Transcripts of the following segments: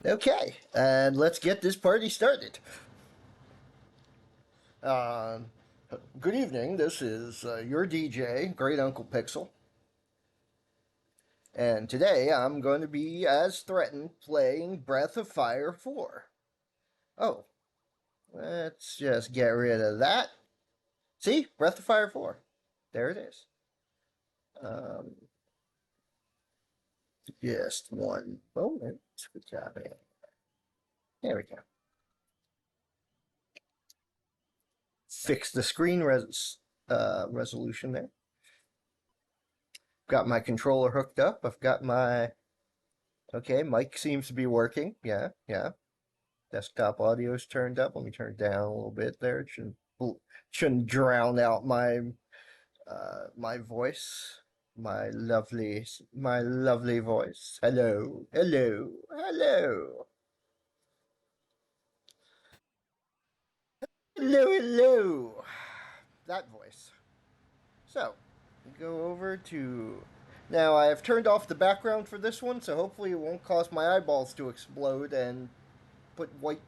Okay, and let's get this party started. Uh, Good evening. This is your DJ, Great Uncle Pixel, and today I'm going to be, as threatened, playing Breath of Fire 4. Oh, let's just get rid of that. See? Breath of Fire 4. There it is. Um, just one moment. Good job, man. There we go. Fix the screen resolution there. Got my controller hooked up. I've got my Okay, mic seems to be working. Yeah, yeah. Desktop audio is turned up. Let me turn it down a little bit there. It shouldn't drown out my voice. My lovely voice. Hello, hello, hello, hello, hello. That voice. So, we go over to. Now I have turned off the background for this one, so hopefully it won't cause my eyeballs to explode and put white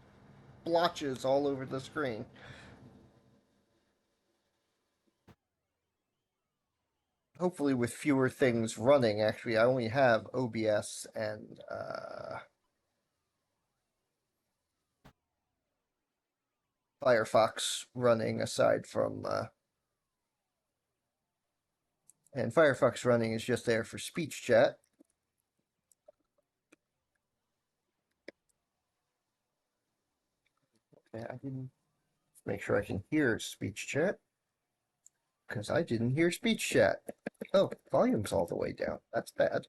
blotches all over the screen. Hopefully with fewer things running. Actually, I only have OBS and Firefox running aside from and Firefox running is just there for speech chat. Okay, I didn't make sure I can hear speech chat because I didn't hear speech chat. Oh, volume's all the way down. That's bad.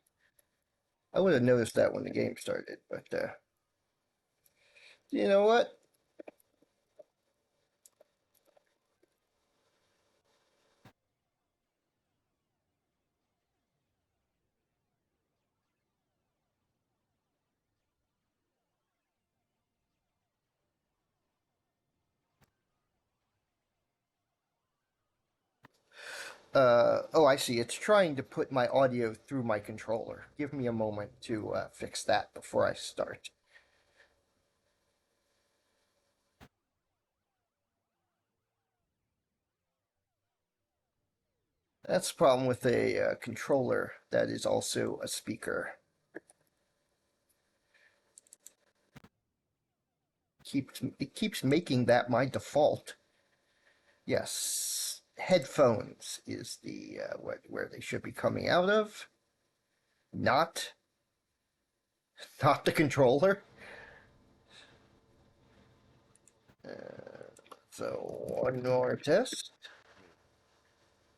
I would have noticed that when the game started, but you know what? Oh, I see. It's trying to put my audio through my controller. Give me a moment to fix that before I start. That's the problem with a controller that is also a speaker. It keeps making that my default. Yes, headphones is the where they should be coming out of, not not the controller. So one more test.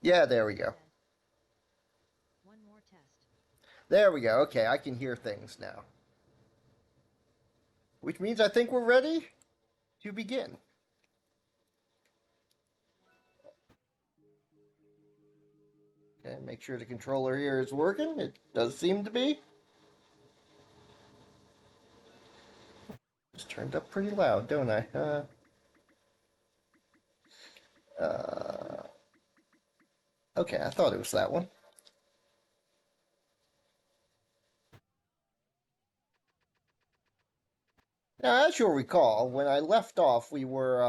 Yeah, there we go. One more test. There we go. Okay, I can hear things now, which means I think we're ready to begin. Okay, make sure the controller here is working. It does seem to be. Just turned up pretty loud, don't I? Okay, I thought it was that one. Now, as you'll recall, when I left off, we were,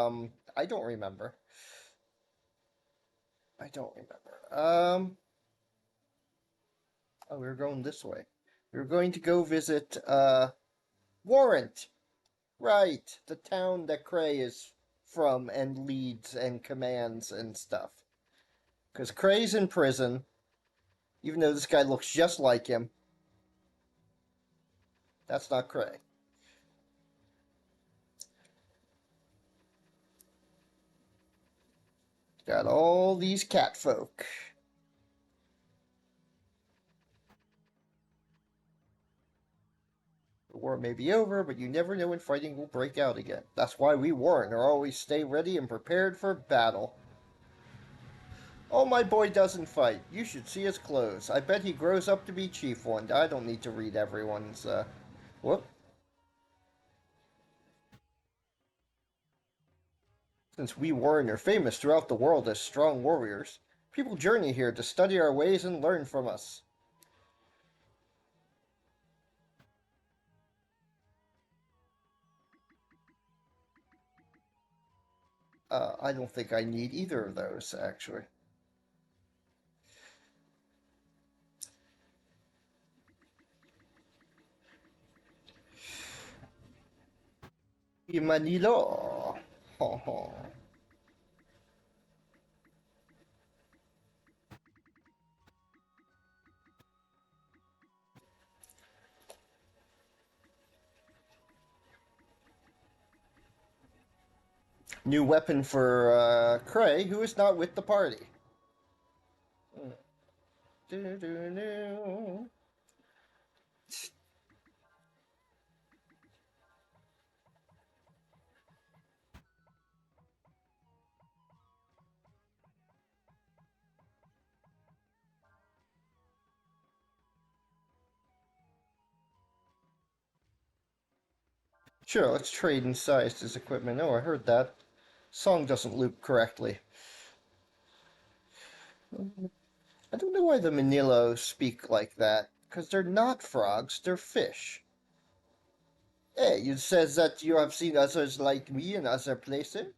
I don't remember. I don't remember. Oh, we were going this way. We were going to go visit, Warrant. Right, the town that Cray is from and leads and commands and stuff. Because Cray's in prison, even though this guy looks just like him. That's not Cray. Got all these cat folk. The war may be over, but you never know when fighting will break out again. That's why we Warren are always stay ready and prepared for battle. Oh, my boy doesn't fight. You should see his clothes. I bet he grows up to be chief one day. I don't need to read everyone's, whoop. Since we Warren are famous throughout the world as strong warriors, people journey here to study our ways and learn from us. I don't think I need either of those, actually. Manilo. Ho, ho. New weapon for Cray, who is not with the party. Do, do, do. Sure, let's trade in size his equipment. Oh, I heard that. Song doesn't loop correctly. I don't know why the Manilos speak like that, because they're not frogs, they're fish. Hey, you says that you have seen others like me in other places?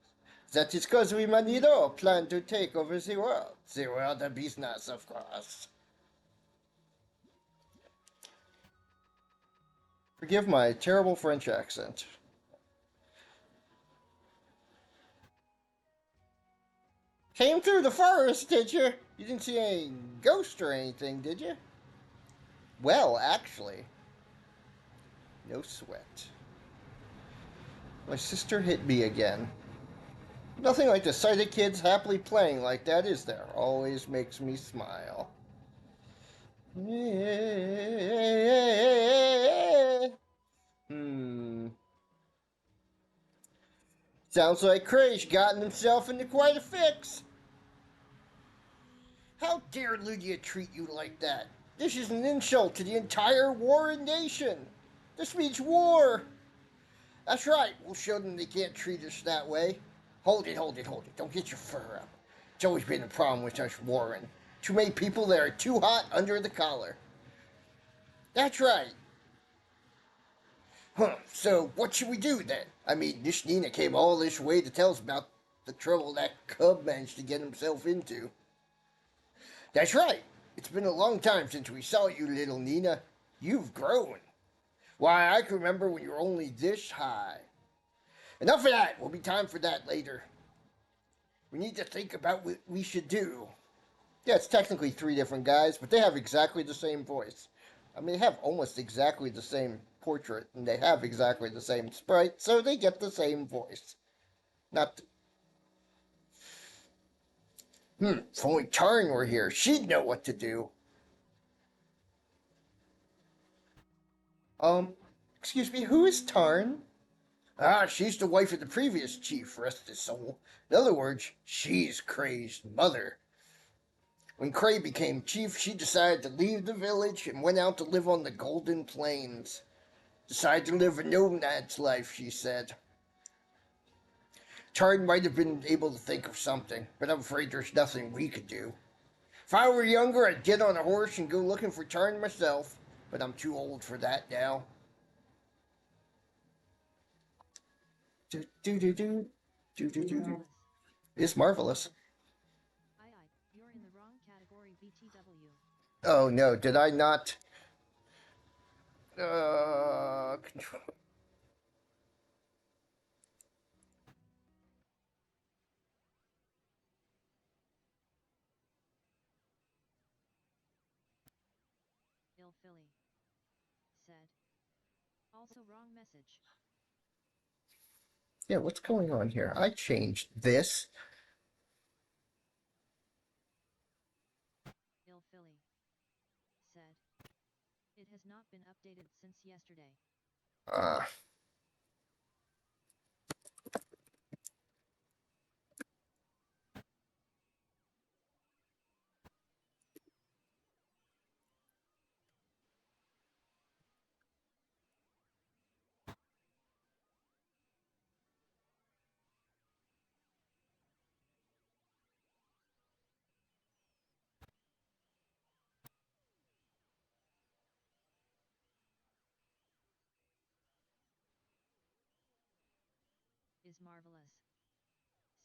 That is because we Manilo plan to take over the world. The world of business, of course. Forgive my terrible French accent. Came through the forest, did you? You didn't see any ghost or anything, did you? Well, actually, no sweat. My sister hit me again. Nothing like the sight of kids happily playing like that, is there? Always makes me smile. Hmm. Sounds like Crey's gotten himself into quite a fix. How dare Lydia treat you like that? This is an insult to the entire Woren Nation. This means war. That's right. We'll show them they can't treat us that way. Hold it, hold it, hold it. Don't get your fur up. It's always been a problem with us Warren. Too many people that are too hot under the collar. That's right. Huh, so what should we do then? I mean, this Nina came all this way to tell us about the trouble that cub managed to get himself into. That's right. It's been a long time since we saw you, little Nina. You've grown. Why, I can remember when you were only this high. Enough of that. Will be time for that later. We need to think about what we should do. Yeah, it's technically three different guys, but they have exactly the same voice. I mean, they have almost exactly the same portrait, and they have exactly the same sprite, so they get the same voice. Not. If only Tarn were here, she'd know what to do. Um, excuse me, who is Tarn? Ah, she's the wife of the previous chief, rest his soul. In other words, she's Cray's mother. When Cray became chief, she decided to leave the village and went out to live on the Golden Plains. Decided to live a nomad's life, she said. Tarn might have been able to think of something, but I'm afraid there's nothing we could do. If I were younger, I'd get on a horse and go looking for Tarn myself, but I'm too old for that now. Do do do do do do do. Marvelous. It's marvelous. Aye, you're in the wrong category, BTW. Oh no, did I not? Control. Ill Philly. Said. Also wrong message. Yeah, what's going on here? I changed this. Ill Philly. Said. It has not been updated since yesterday. Uh, Is marvelous.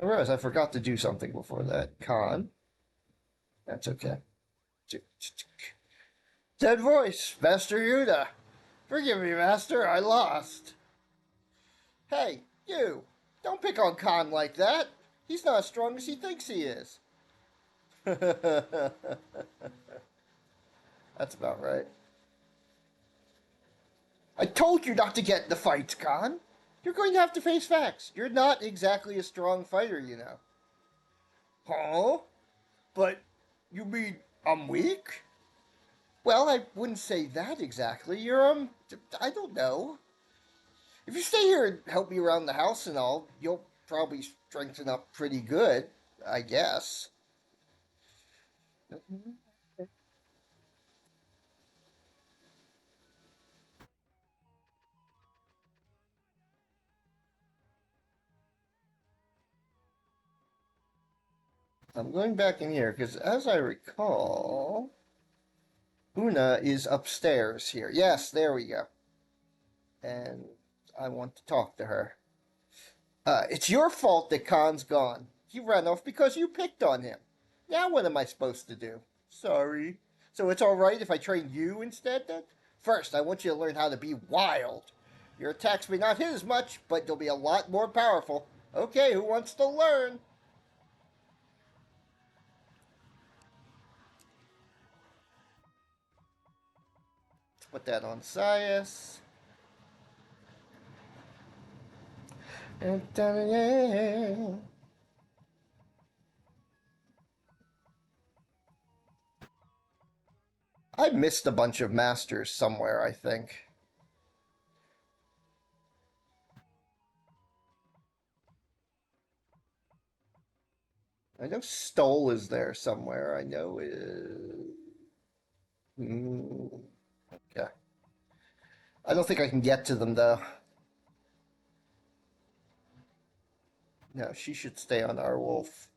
I realized I forgot to do something before that. Con. That's okay. Dead voice, Master Yuda. Forgive me, Master, I lost. Hey, you! Don't pick on Khan like that. He's not as strong as he thinks he is. That's about right. I told you not to get in the fights, Khan. You're going to have to face facts. You're not exactly a strong fighter, you know. Huh? But you mean I'm weak? Well, I wouldn't say that exactly. I don't know. If you stay here and help me around the house and all, you'll probably strengthen up pretty good, I guess. I'm going back in here because, as I recall, Una is upstairs here. Yes, there we go. And I want to talk to her. It's your fault that Khan's gone. He ran off because you picked on him. Now what am I supposed to do? Sorry. So it's alright if I train you instead then? First, I want you to learn how to be wild. Your attacks may not hit as much, but they'll be a lot more powerful. Okay, who wants to learn? Let's put that on Sias. I missed a bunch of masters somewhere, I think. I know Stoll is there somewhere. I know it. Yeah. I don't think I can get to them though. No, she should stay on our wolf.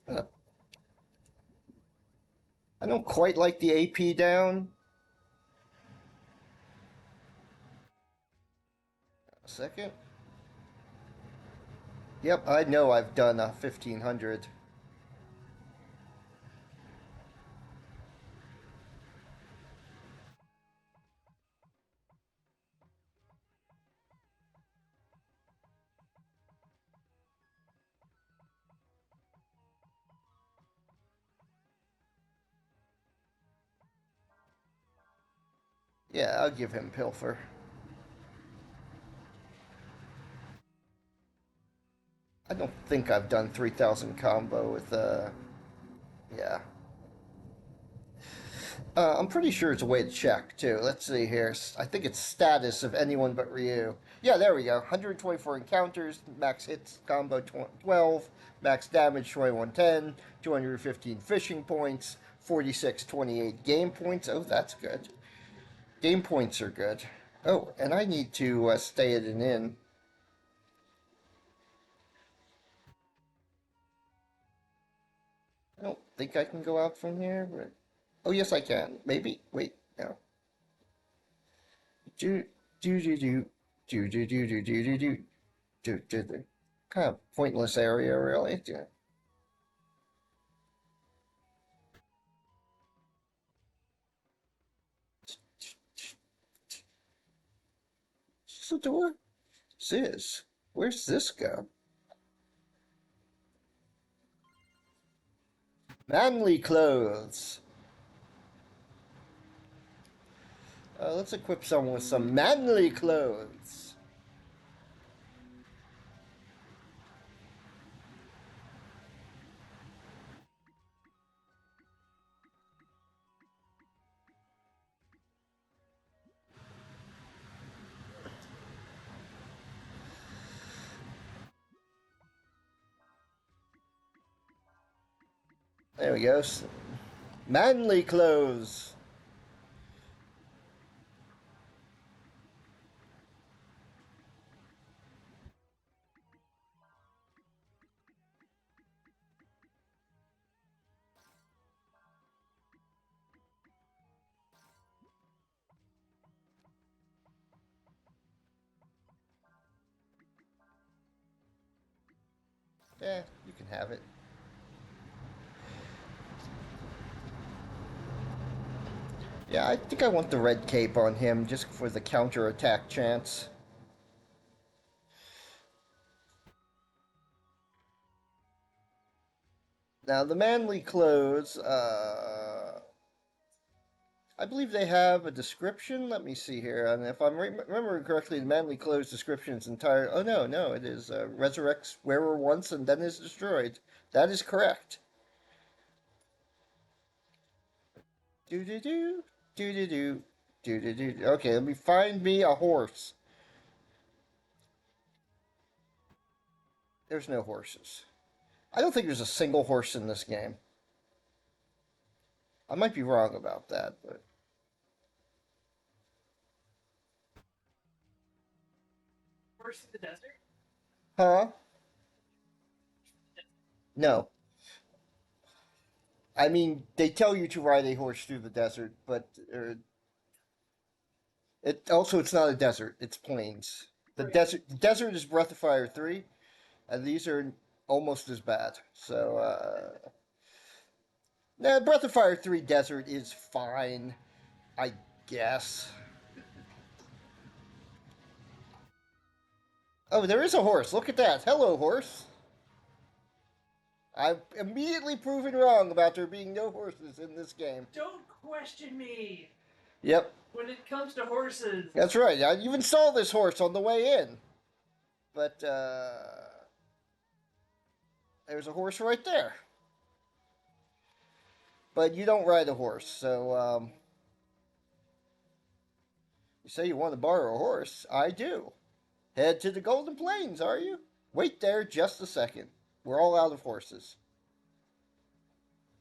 Uh, I don't quite like the AP down. A second. Yep, I know I've done a 1500. Yeah, I'll give him Pilfer. I don't think I've done 3000 combo with, yeah. I'm pretty sure it's a way to check, too. Let's see here. I think it's status of anyone but Ryuu. Yeah, there we go. 124 encounters, max hits combo 12, max damage 2110, 215 fishing points, 4628 game points. Oh, that's good. Game points are good. Oh, and I need to stay at an inn. I don't think I can go out from here, but... Oh, yes, I can. Maybe. Wait, no. Do do do do do do do do do do do. Kind of pointless area, really. Is this a door? Sis, where's this go? Manly clothes. Let's equip someone with some manly clothes. There we go. Manly clothes. You can have it. Yeah, I think I want the red cape on him just for the counter-attack chance. Now, the manly clothes, I believe they have a description. Let me see here. And if I'm remembering correctly, the manly clothes description is entire. Oh, no, no, it is resurrects wearer once and then is destroyed. That is correct. Do do do do do do do do do. Okay, let me find me a horse. There's no horses. I don't think there's a single horse in this game. I might be wrong about that, but Horse in the desert? huh? No. I mean, they tell you to ride a horse through the desert, but it's not a desert. It's plains. The desert is Breath of Fire 3, and these are almost as bad. So, Breath of Fire 3 desert is fine, I guess. Oh, there is a horse. Look at that. Hello, horse. I've immediately proven wrong about there being no horses in this game. Don't question me Yep, when it comes to horses. that's right. Now, you installed this horse on the way in. But, there's a horse right there. But you don't ride a horse, so, you say you want to borrow a horse? I do. Head to the Golden Plains, are you? Wait there just a second. We're all out of horses.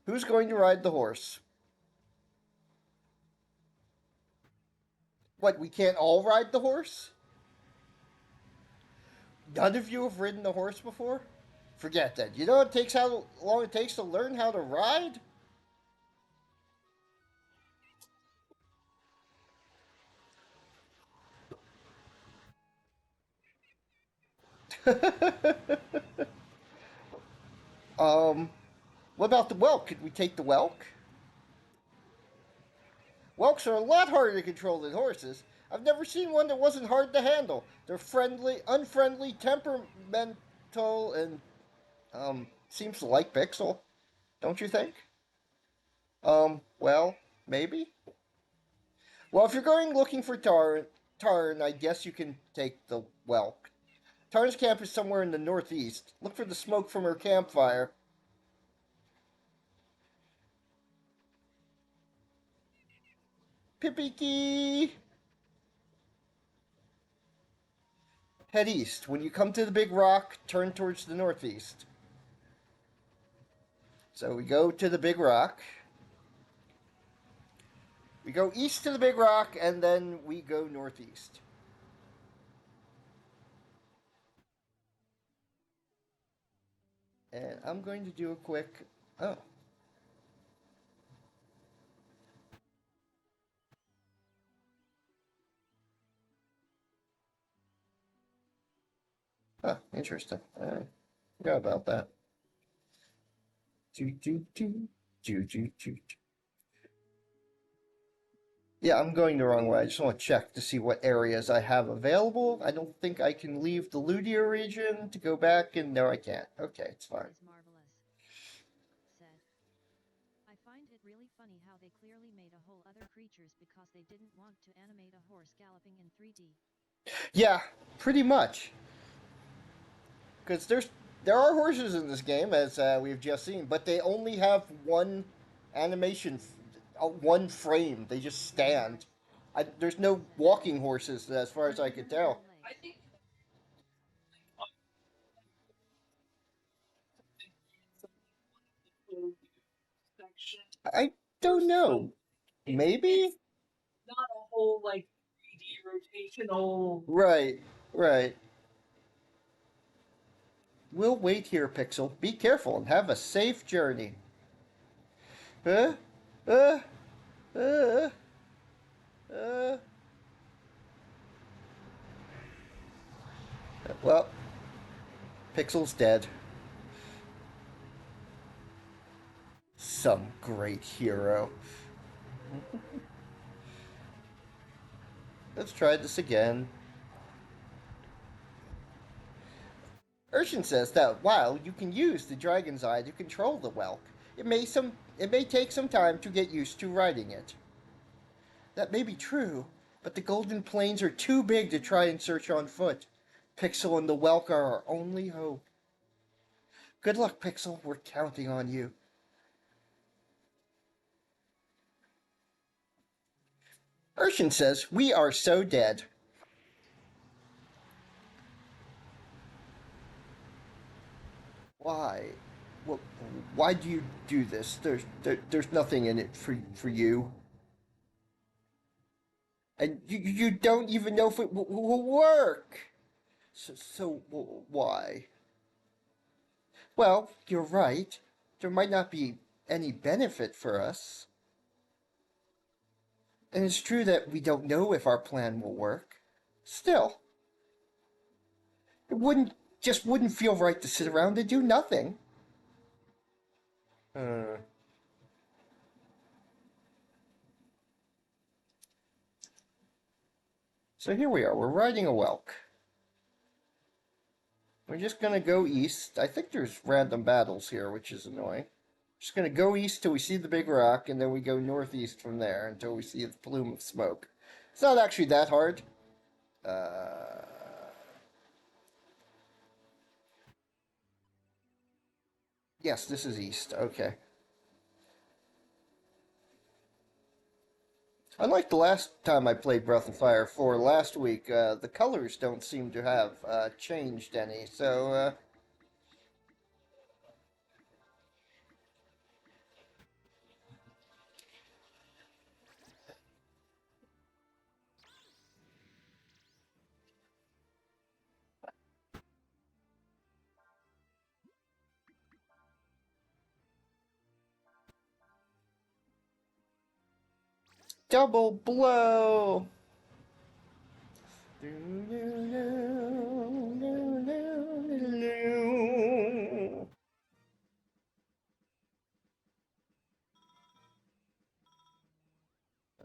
Who's going to ride the horse? What, we can't all ride the horse? None of you have ridden a horse before? Forget that. You know what it takes how long it takes to learn how to ride? What about the whelk? Could we take the whelk? Whelks are a lot harder to control than horses. I've never seen one that wasn't hard to handle. They're friendly, unfriendly, temperamental, and seems to like Pixel. Don't you think? Well, maybe. Well, if you're going looking for Tarn, I guess you can take the whelk. Tarn's camp is somewhere in the northeast. Look for the smoke from her campfire. Pipiki! Head east. When you come to the big rock, turn towards the northeast. So we go to the big rock. We go east to the big rock, and then we go northeast. And I'm going to do a quick... Oh. Huh, interesting. I forgot about that. Do, do, do, do, do, do. Yeah, I'm going the wrong way. I just want to check to see what areas I have available. I don't think I can leave the Ludia region to go back, and no, I can't. Okay, it's fine. Is marvelous. Said. I find it really funny how they clearly made a whole other creatures because they didn't want to animate a horse galloping in 3D. Yeah, pretty much. Because there are horses in this game, as we've just seen, but they only have one animation, one frame. They just stand. There's no walking horses, as far as I could tell. I think section. I don't know. Maybe? Not a whole like 3D rotational. Right, right. We'll wait here, Pixel. Be careful and have a safe journey. Uh, uh, uh, uh. Well, Pixel's dead. some great hero. Let's try this again. Urshan says that while you can use the dragon's eye to control the whelk, it may take some time to get used to riding it. That may be true, but the Golden Plains are too big to try and search on foot. Pixel and the whelk are our only hope. Good luck, Pixel. We're counting on you. Urshan says, we are so dead. Why? Well, why do you do this? There's nothing in it for you. And you don't even know if it will work. So why? Well, you're right. There might not be any benefit for us. And it's true that we don't know if our plan will work. Still, it wouldn't feel right to sit around and do nothing. So here we are. We're riding a whelk. We're just gonna go east. I think there's random battles here, which is annoying. Just gonna go east till we see the big rock, and then we go northeast from there until we see the plume of smoke. It's not actually that hard. Yes, this is east. Okay. Unlike the last time I played Breath of Fire 4 last week, the colors don't seem to have changed any, so double blow! The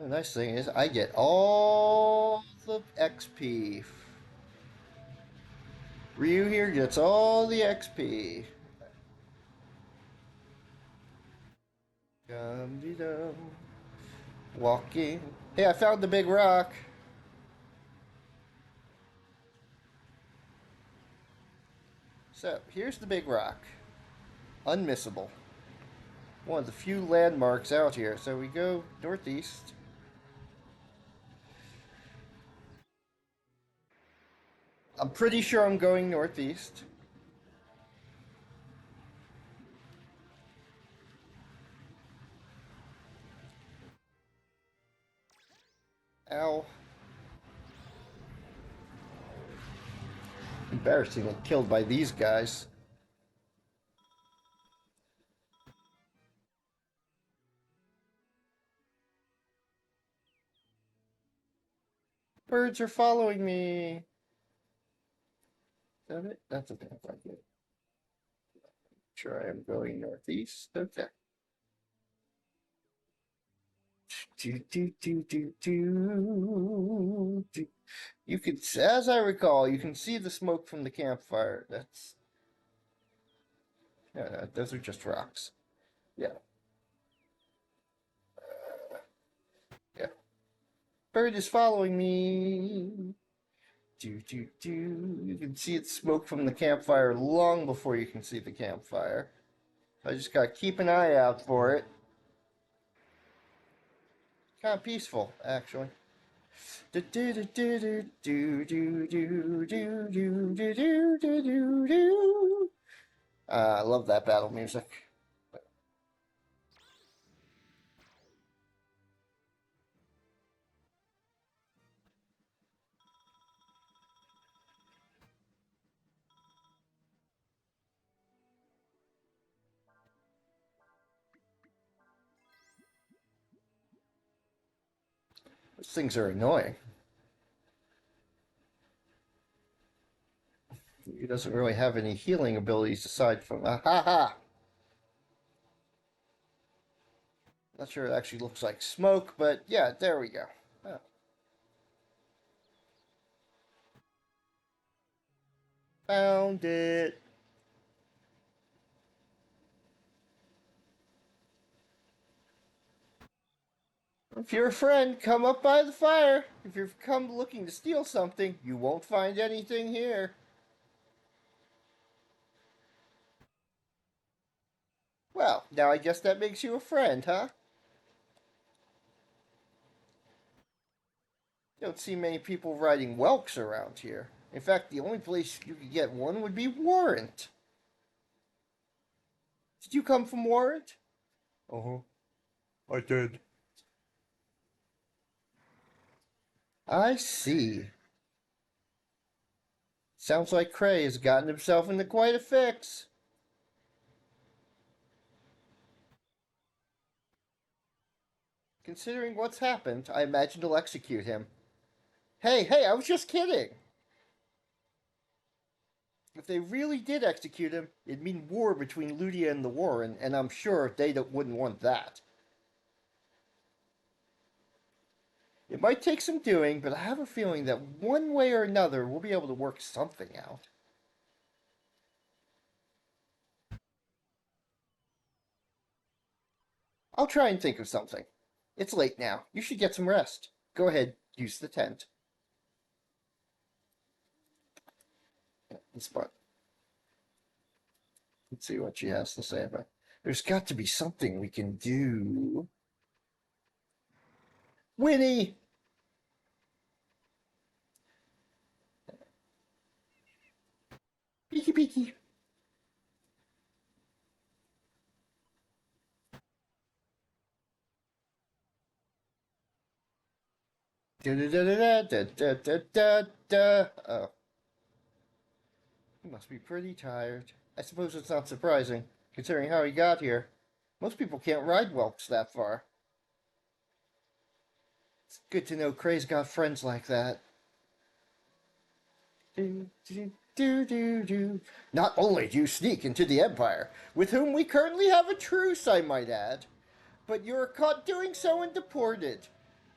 nice thing is I get all the XP. Ryuu here gets all the XP. Dum-de-dum. Walking. Hey, I found the big rock. So, here's the big rock. Unmissable. One of the few landmarks out here. So we go northeast. I'm pretty sure I'm going northeast. Ow. Embarrassingly killed by these guys. Birds are following me. Is that it? That's a bad idea. Sure, I am going northeast. Okay. You can, as I recall, you can see the smoke from the campfire. That's, yeah, those are just rocks. Yeah. Yeah. Bird is following me. You can see it smoke from the campfire long before you can see the campfire. I just gotta keep an eye out for it. Kind of peaceful, actually. I love that battle music. Those things are annoying. He doesn't really have any healing abilities aside from ha ha. Not sure it actually looks like smoke, but yeah, there we go. Oh. Found it. If you're a friend, come up by the fire. If you've come looking to steal something, you won't find anything here. Well, now I guess that makes you a friend, huh? You don't see many people riding whelks around here. In fact, the only place you could get one would be Warrant. Did you come from Warrant? Uh-huh. I did. I see. Sounds like Cray has gotten himself into quite a fix. Considering what's happened, I imagine they'll execute him. Hey, I was just kidding! If they really did execute him, it'd mean war between Ludia and the Warren, and I'm sure they wouldn't want that. It might take some doing, but I have a feeling that one way or another we'll be able to work something out. I'll try and think of something. It's late now. You should get some rest. Go ahead, use the tent. It's fun. Let's see what she has to say about it. There's got to be something we can do. Winnie! Peeky peeky. Da da da da da da da da. Oh. He must be pretty tired. I suppose it's not surprising, considering how he got here. Most people can't ride whelks that far. It's good to know Cray's got friends like that. Do, do, do, do, do. Not only do you sneak into the Empire, with whom we currently have a truce, I might add, but you are caught doing so and deported.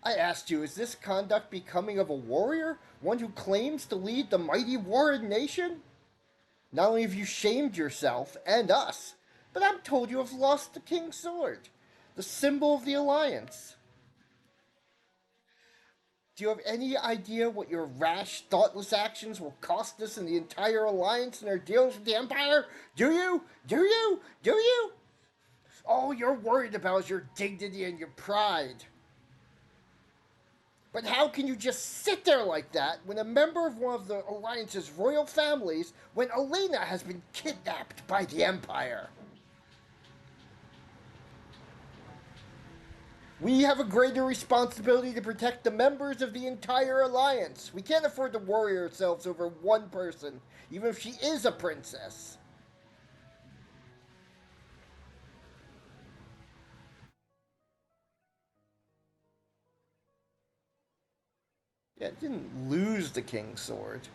I asked you, is this conduct becoming of a warrior? One who claims to lead the mighty Woren Nation? Not only have you shamed yourself and us, but I'm told you have lost the King's Sword, the symbol of the Alliance. Do you have any idea what your rash, thoughtless actions will cost us and the entire Alliance in our dealings with the Empire? Do you? Do you? Do you? All you're worried about is your dignity and your pride. But how can you just sit there like that when a member of one of the Alliance's royal families, when Elena has been kidnapped by the Empire? We have a greater responsibility to protect the members of the entire Alliance. We can't afford to worry ourselves over one person, even if she is a princess. Yeah, it didn't lose the King's Sword.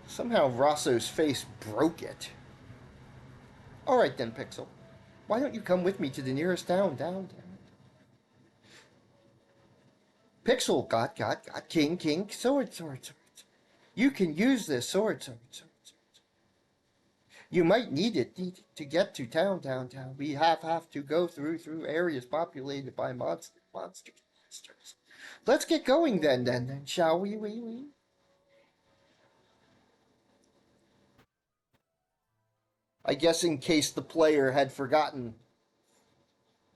Somehow Rosso's face broke it. Alright then, Pixel. Why don't you come with me to the nearest town, down. Pixel, got, king, sword. You can use this sword. You might need it to get to town. We have to go through areas populated by monsters. Let's get going then, shall we? I guess in case the player had forgotten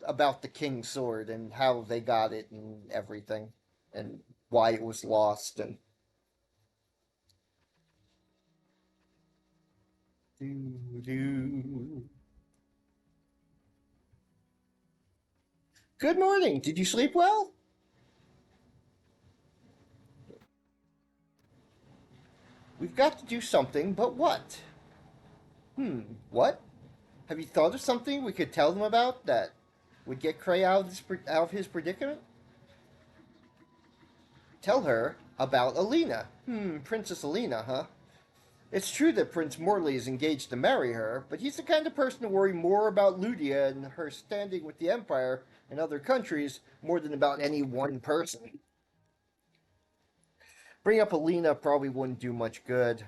about the King's Sword and how they got it and everything, and why it was lost and. Good morning. Did you sleep well? We've got to do something, but what? What? Have you thought of something we could tell them about that would get Cray out of his predicament? Tell her about Alina. Princess Alina, huh? It's true that Prince Morley is engaged to marry her, but he's the kind of person to worry more about Ludia and her standing with the Empire and other countries more than about any one person. Bring up Alina probably wouldn't do much good.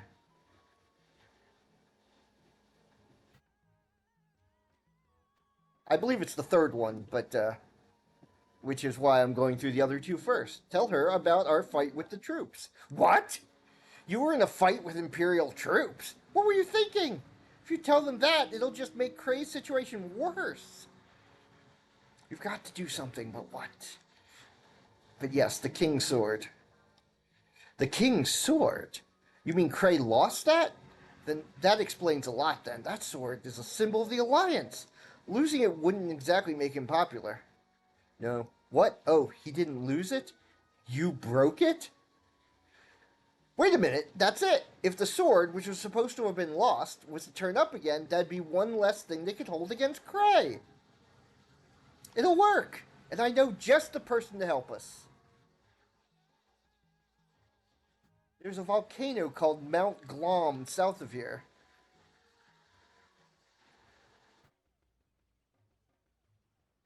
I believe it's the third one, but which is why I'm going through the other two first. Tell her about our fight with the troops. What? You were in a fight with Imperial troops? What were you thinking? If you tell them that, it'll just make Cray's situation worse. You've got to do something, but what? But yes, the King's Sword. The King's Sword? You mean Cray lost that? Then that explains a lot then. That sword is a symbol of the Alliance. Losing it wouldn't exactly make him popular. No. What? Oh, he didn't lose it? You broke it? Wait a minute, that's it. If the sword, which was supposed to have been lost, was to turn up again, that'd be one less thing they could hold against Cray. It'll work, and I know just the person to help us. There's a volcano called Mount Glom south of here.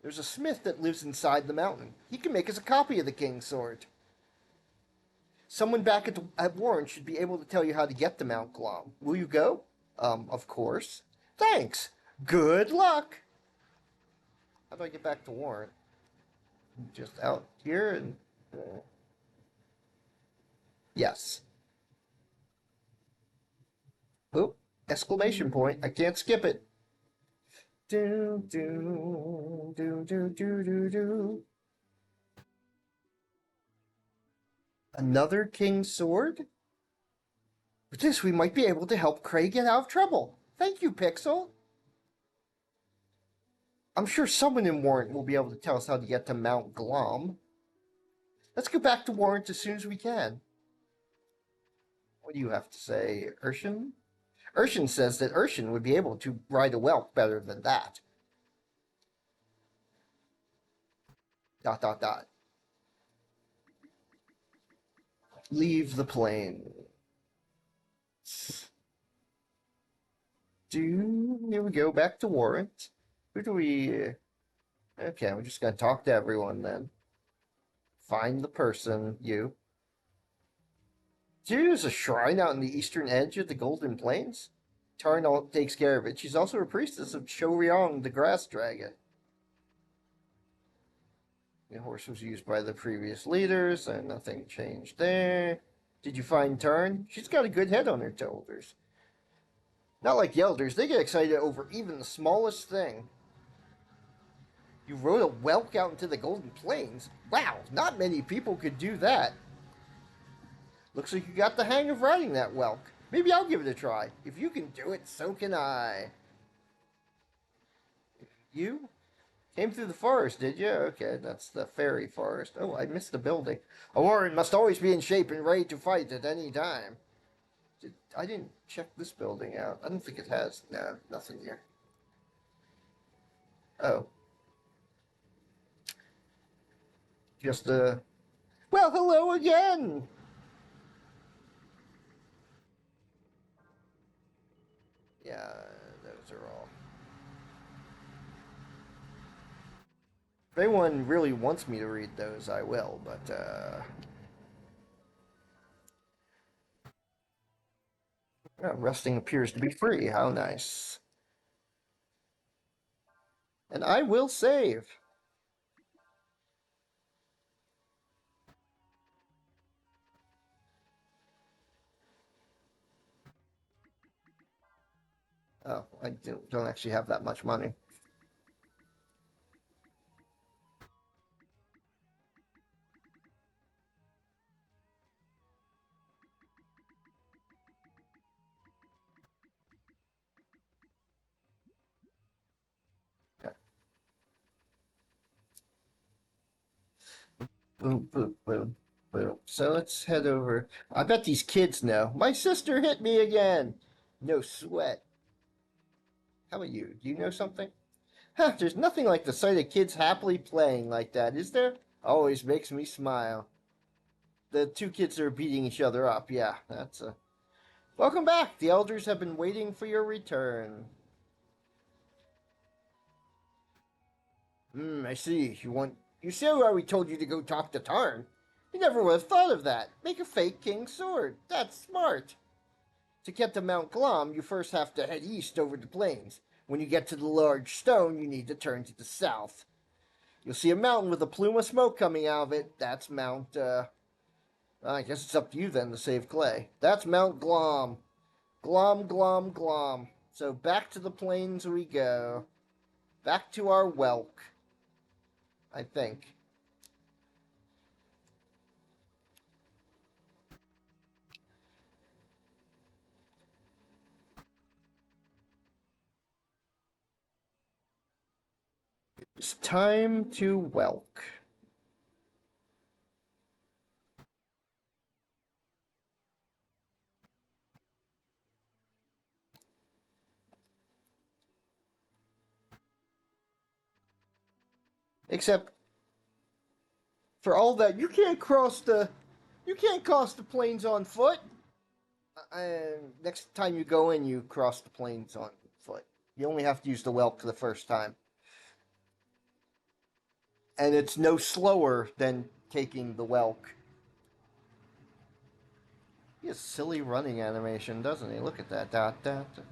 There's a smith that lives inside the mountain. He can make us a copy of the King's Sword. Someone back at Woren should be able to tell you how to get to Mount Glom. Will you go? Of course. Thanks. Good luck. How do I get back to Woren? Just out here and... Yes. Oh, exclamation point. I can't skip it. Do, do, do, do, do, do, do. Another King's Sword? With this, we might be able to help Cray get out of trouble. Thank you, Pixel. I'm sure someone in Warrant will be able to tell us how to get to Mount Glom. Let's go back to Warrant as soon as we can. What do you have to say, Urshan? Urshan says that Urshan would be able to ride a whelk better than that. ... Leave the plane. Here we go, back to Warrant. Who do we... Okay, we're just gonna talk to everyone then. Find the person, you. There's a shrine out on the eastern edge of the Golden Plains. Tarn takes care of it. She's also a priestess of Shoryong, the grass dragon. The horse was used by the previous leaders, and nothing changed there. Did you find Tarn? She's got a good head on her shoulders. Not like the elders, they get excited over even the smallest thing. You rode a whelk out into the Golden Plains? Wow, not many people could do that. Looks like you got the hang of riding that whelk. Maybe I'll give it a try. If you can do it, so can I. You? Came through the forest, did you? Okay, that's the fairy forest. Oh, I missed the building. A warrior must always be in shape and ready to fight at any time. I didn't check this building out. I don't think it has. No, nothing here. Oh. Just, well, hello again! Yeah, those are all. If anyone really wants me to read those, I will, but, resting appears to be free. How nice. And I will save. Oh, I don't actually have that much money. Boom, boom, boom, boom. So let's head over. I bet these kids know. My sister hit me again. No sweat. How about you? Do you know something? Huh, there's nothing like the sight of kids happily playing like that, is there? Always makes me smile. The two kids are beating each other up. Yeah, Welcome back. The elders have been waiting for your return. I see. You see why we told you to go talk to Tarn? You never would have thought of that. Make a fake king's sword. That's smart. To get to Mount Glom, you first have to head east over the plains. When you get to the large stone, you need to turn to the south. You'll see a mountain with a plume of smoke coming out of it. That's Mount, I guess it's up to you then to save Clay. That's Mount Glom. Glom, glom, glom. So back to the plains we go. Back to our Welk. I think. It's time to Welk. Except for all that, you can't cross the plains on foot. Next time you go in, you cross the plains on foot. You only have to use the Welk the first time. And it's no slower than taking the Welk. He has silly running animation, doesn't he? Look at that. Dot, dot, dot.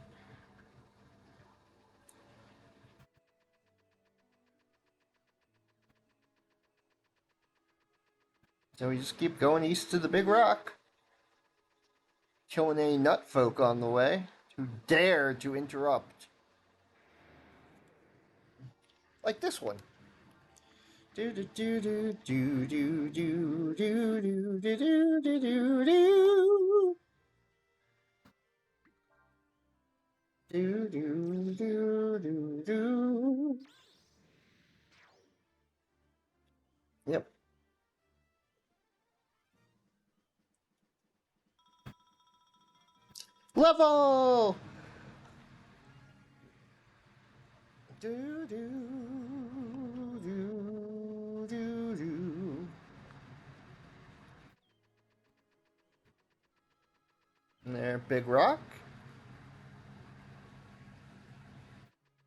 So we just keep going east to the big rock. Killing any nut folk on the way who dare to interrupt. Like this one. Do do do do do do do do do do do do do do. Do do do do do. Yep. Level. Do do do do do. And there, big rock.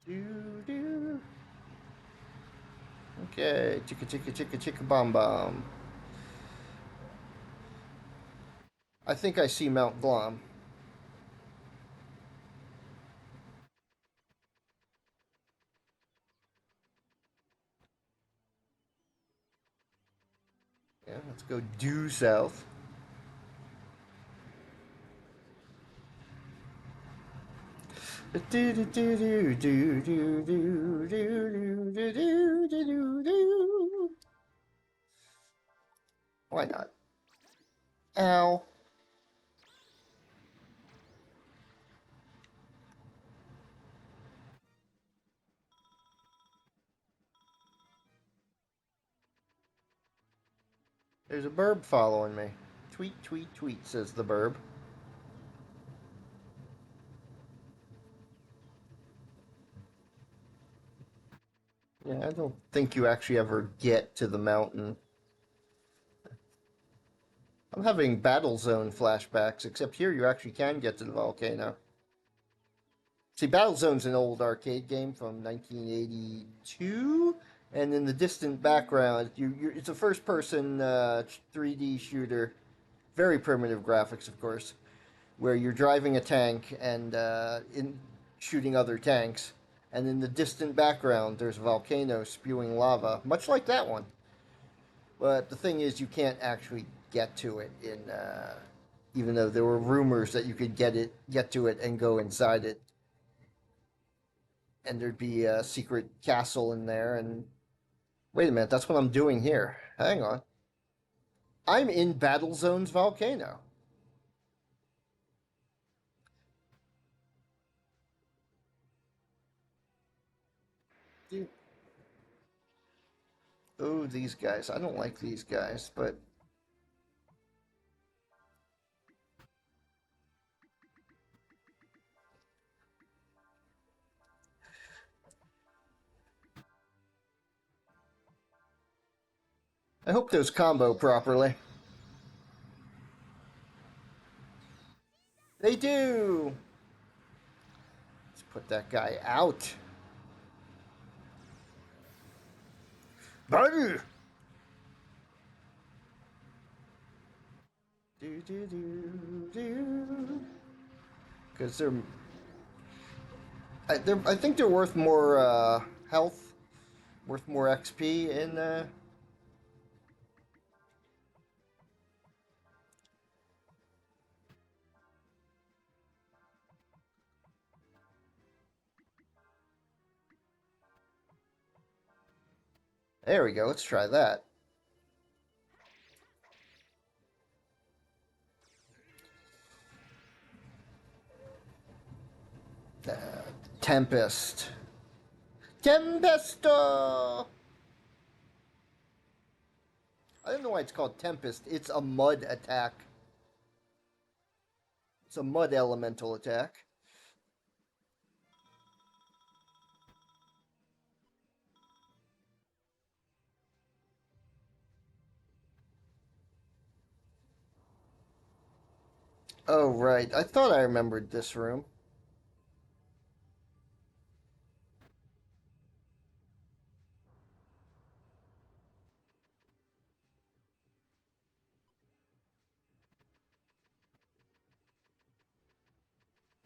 Do do. Okay, chicka chicka chicka chicka bomb bomb. I think I see Mount Glom. Yeah, let's go due south. Do do do do do do do do do do do do. Why not? Ow. There's a burb following me. Tweet, tweet, tweet, says the burb. Yeah, I don't think you actually ever get to the mountain. I'm having Battle Zone flashbacks, except here you actually can get to the volcano. See, Battle Zone's an old arcade game from 1982, and in the distant background, it's a first-person 3D shooter, very primitive graphics, of course, where you're driving a tank and shooting other tanks, and in the distant background, there's a volcano spewing lava, much like that one. But the thing is, you can't actually get to it even though there were rumors that you could get to it and go inside it, and there'd be a secret castle in there. And wait a minute, that's what I'm doing here. Hang on, I'm in Battle Zone's volcano. Dude. Oh, these guys. I don't like these guys, but I hope those combo properly. They do! Let's put that guy out. Buddy! Because I think they're worth more health, worth more XP in. There we go. Let's try that. Uh, Tempest. Tempesto! I don't know why it's called Tempest. It's a mud attack. It's a mud elemental attack. Oh, right. I thought I remembered this room.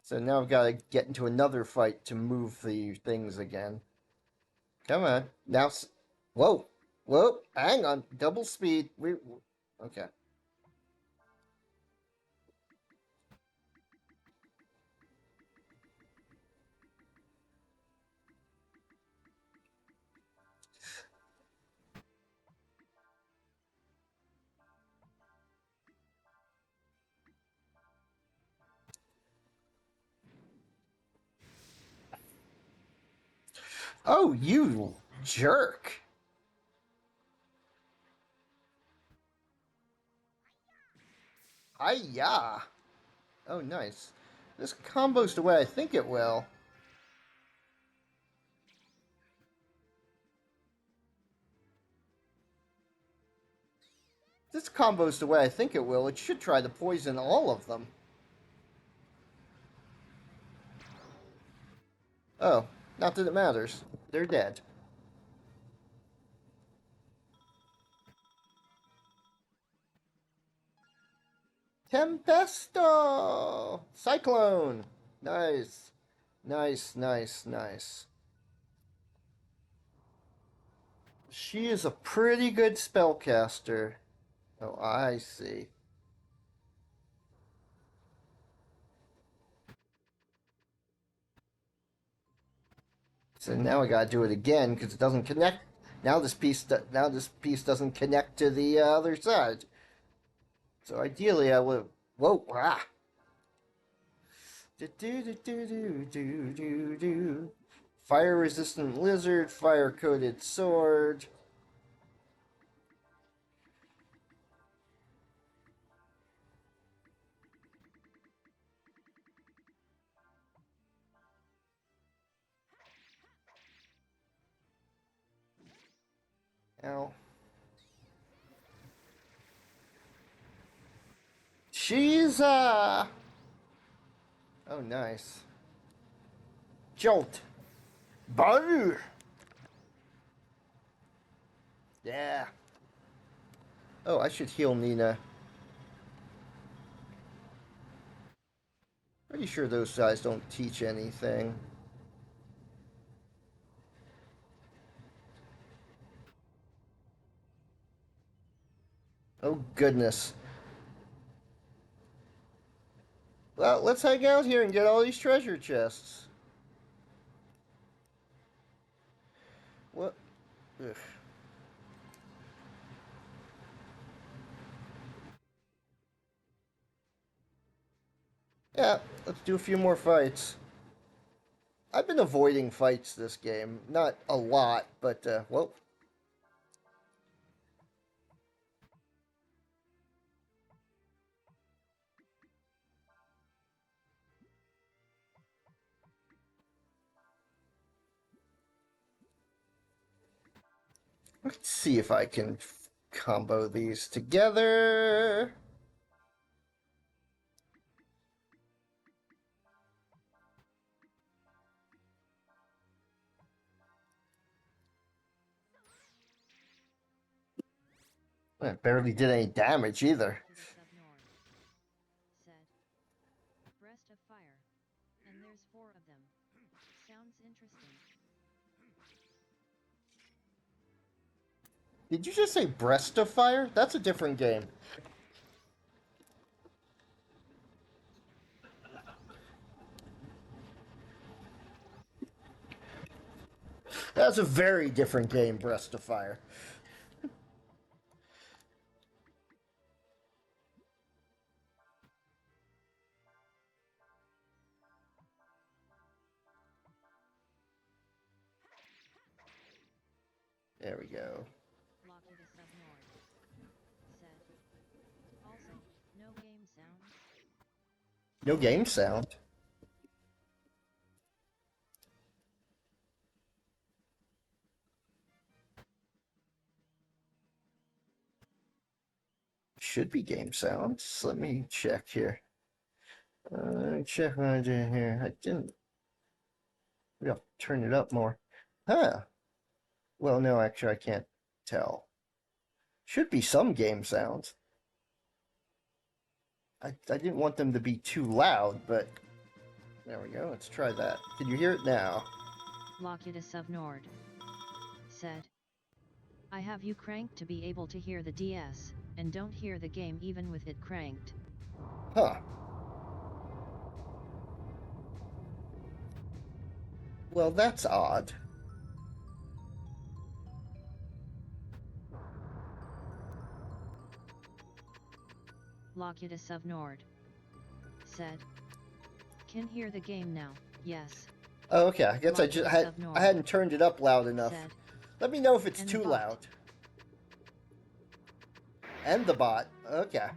So now I've got to get into another fight to move the things again. Come on. Now. Whoa. Whoa. Hang on. Double speed. Okay. Oh, you jerk. Hiya. Oh, nice. This combos the way I think it will. This combos the way I think it will. It should try to poison all of them. Oh, not that it matters. They're dead. Tempesto! Cyclone! Nice. Nice, nice, nice. She is a pretty good spellcaster. Oh, I see. So now I gotta do it again because it doesn't connect. Now this piece doesn't connect to the other side. So ideally I would. Whoa! Ah! Do. Fire resistant lizard, fire coated sword. Ow. She's Oh, nice. Jolt. Butter. Yeah. Oh, I should heal Nina. Pretty sure those guys don't teach anything. Oh, goodness. Well, let's hang out here and get all these treasure chests. What? Ugh. Yeah, let's do a few more fights. I've been avoiding fights this game. Not a lot, but, well. Let's see if I can combo these together. It barely did any damage either. To the sub-nord. Said. Breast of fire. And there's 4 of them. Sounds interesting. Did you just say Breast of Fire? That's a different game. That's a very different game, Breast of Fire. There we go. Locked to sub-nord. Said. Also, no game sounds. No game sound. Should be game sounds. Let me check here. Check what I did here. I didn't. We have to turn it up more. Huh. Well, no, actually, I can't tell. Should be some game sounds. I didn't want them to be too loud, but there we go. Let's try that. Can you hear it now? Locked to sub-nord. Said. I have you cranked to be able to hear the DS, and don't hear the game even with it cranked. Huh. Well, that's odd. Locked to sub-nord. Said. Can hear the game now, yes. Oh, okay. I guess I hadn't turned it up loud enough. Said. Let me know if it's And too the bot. loud. And the bot. Okay.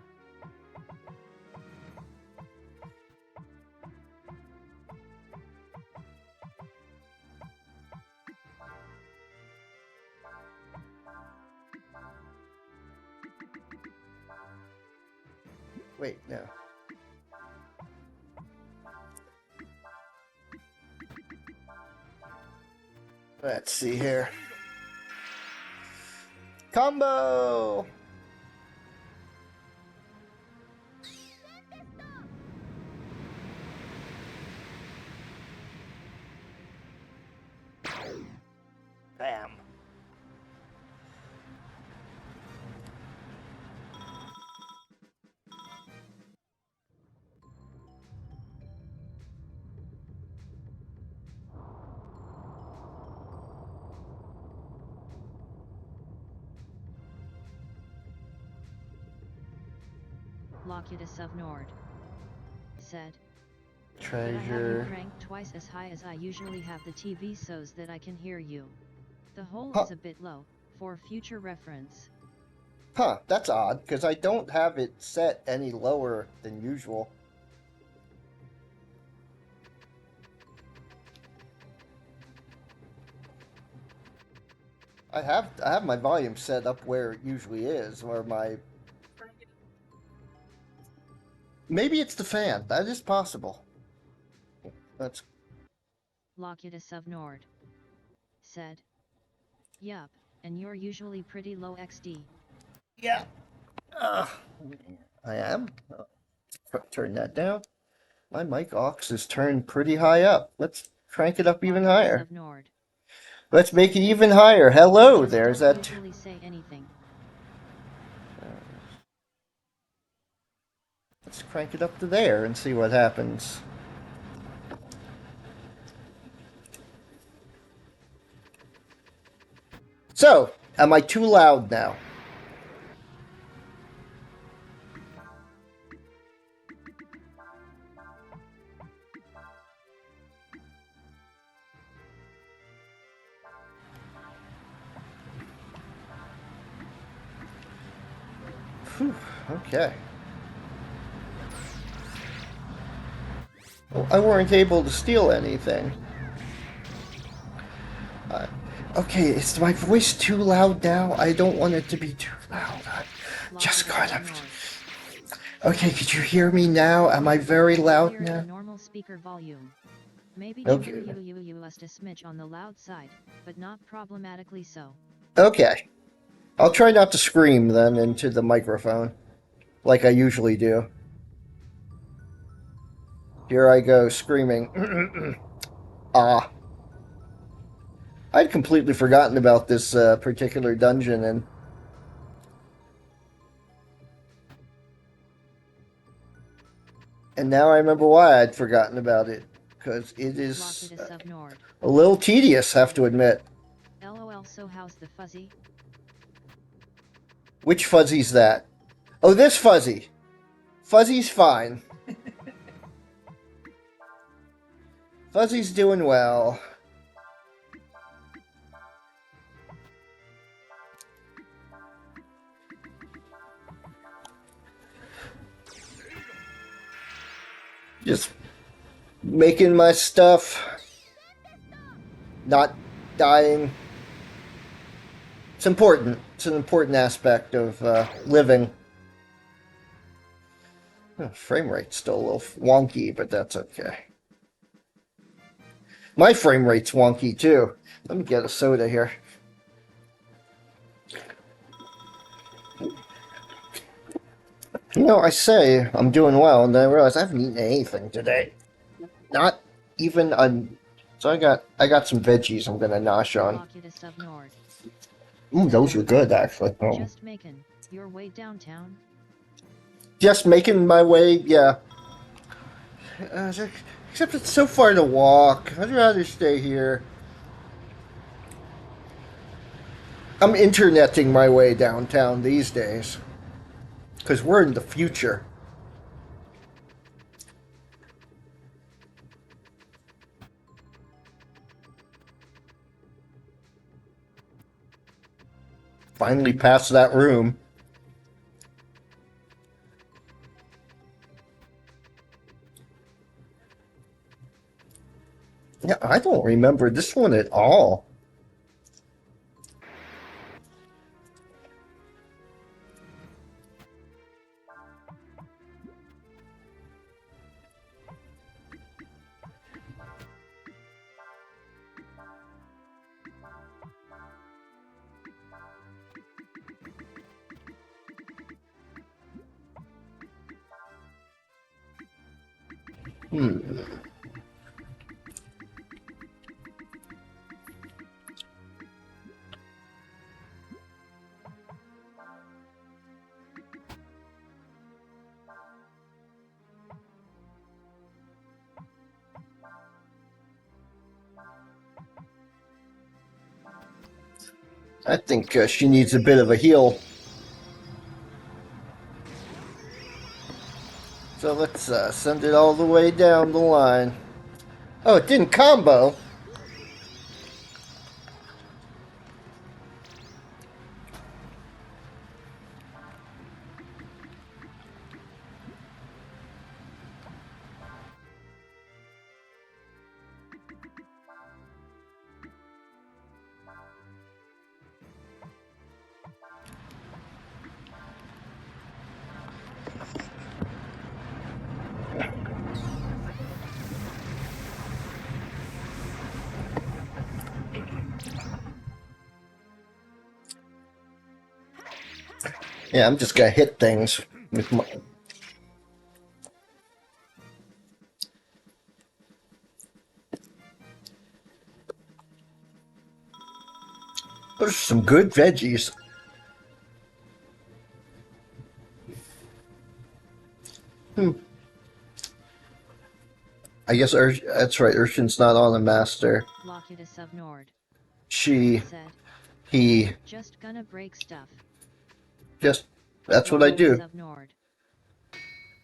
Wait, no. Let's see here. Combo! Bam. Locked to sub-nord. Said. Treasure. But I have you cranked twice as high as I usually have the TV so's that I can hear you. The hole Huh. is a bit low, for future reference. Huh, that's odd, because I don't have it set any lower than usual. I have my volume set up where it usually is, where my... Maybe it's the fan. That is possible. That's... Locked to sub-nord. Said. Yup, and you're usually pretty low XD. Yeah. I am. Turn that down. My mic aux is turned pretty high up. Let's crank it up even Locked to higher. sub-nord. Let's make it even higher. Hello, Just there's don't that... usually say anything. Let's crank it up to there and see what happens. So, am I too loud now? Whew, okay. Well, I weren't able to steal anything. Okay, is my voice too loud now? I don't want it to be too loud. Just Locked to kind of... sub-nord. Okay, could you hear me now? Am I very loud Clear at now? a normal speaker volume. Maybe Okay. just a smidge on the loud side, but not problematically so. Okay. I'll try not to scream then into the microphone, like I usually do. Here I go, screaming. Ah. I'd completely forgotten about this particular dungeon, and now I remember why I'd forgotten about it. Because it is a little tedious, have to admit. LOL, so how's the fuzzy? Which fuzzy's that? Oh, this fuzzy. Fuzzy's fine. Fuzzy's doing well. Just making my stuff. Not dying. It's important. It's an important aspect of living. Oh, frame rate's still a little wonky, but that's okay. My frame rate's wonky too. Let me get a soda here. You know, I say I'm doing well, and then I realize I haven't eaten anything today. Not even a. So I got some veggies I'm gonna nosh on. Ooh, those are good actually. Oh. Just making your way downtown. Just making my way, yeah. Except it's so far to walk. I'd rather stay here. I'm interneting my way downtown these days. Because we're in the future. Finally past that room. Yeah, I don't remember this one at all. I think she needs a bit of a heal. So let's send it all the way down the line. Oh, it didn't combo. Yeah, I'm just gonna hit things with my. Those are some good veggies. I guess that's right. Urshan's not on the master. She, he. Just gonna break stuff. Just that's what I do.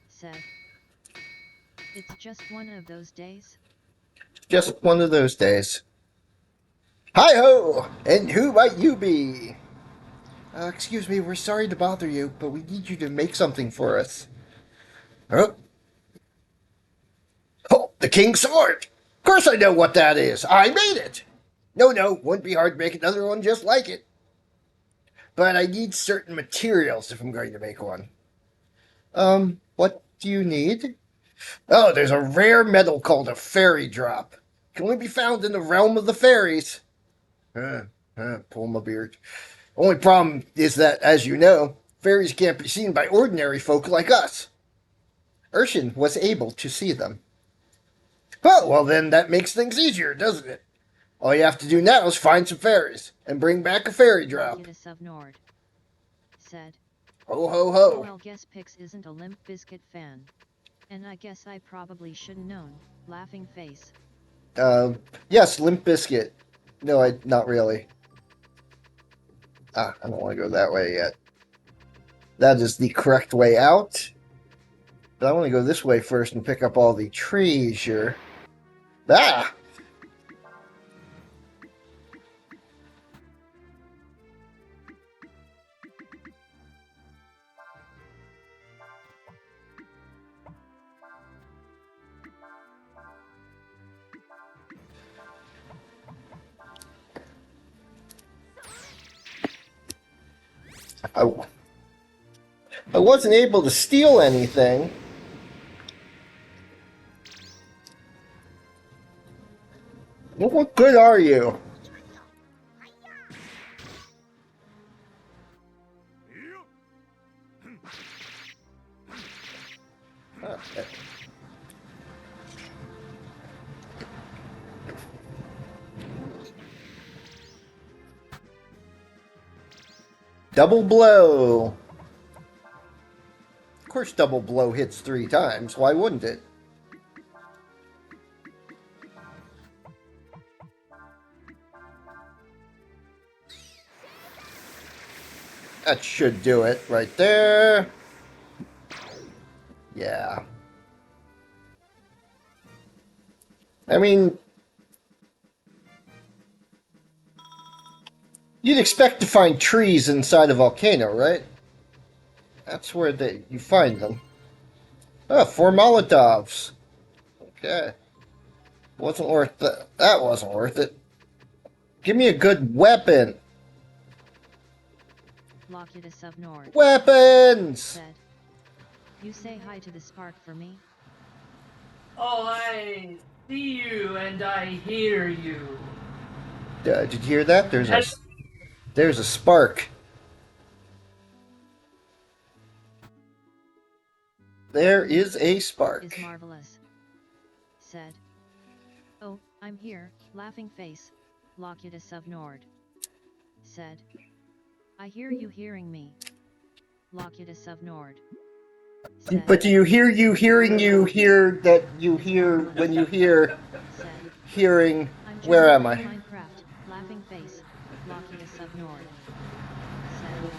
Said, it's just one of those days. Just one of those days. Hi ho! And who might you be? Excuse me, we're sorry to bother you, but we need you to make something for us. Huh? Oh, the King's Sword! Of course I know what that is. I made it! No, wouldn't be hard to make another one just like it. But I need certain materials if I'm going to make one. What do you need? Oh, there's a rare metal called a fairy drop. Can only be found in the realm of the fairies. Pull my beard. Only problem is that, as you know, fairies can't be seen by ordinary folk like us. Urshan was able to see them. Oh, well then that makes things easier, doesn't it? All you have to do now is find some fairies and bring back a fairy drop. Locutus of Nord said. Ho ho ho. Well, guess Pix isn't a Limp Bizkit fan. And I guess I probably should've known. Laughing face. Yes, Limp Bizkit. No, not really. I don't want to go that way yet. That is the correct way out. But I want to go this way first and pick up all the treasure. Ah! I wasn't able to steal anything. Well, what good are you? Okay. Double blow. Of course, double blow hits 3 times. Why wouldn't it? That should do it right there. Yeah. I mean, you'd expect to find trees inside a volcano, right? That's where you find them. Oh, 4 Molotovs. Okay. Wasn't worth that wasn't worth it. Give me a good weapon. Locutus of Nord Weapons! said. You say hi to the spark for me? Oh, I see you and I hear you. Did you hear that? There's a spark. There is a spark. Is marvelous said. Oh, I'm here, laughing face. Locutus of Nord said. I hear you hearing me. Locutus of Nord said. But do you hear hearing you hear that you hear when you hear Said. hearing? I'm Where am playing I? Minecraft, laughing face. Locutus of Nord said.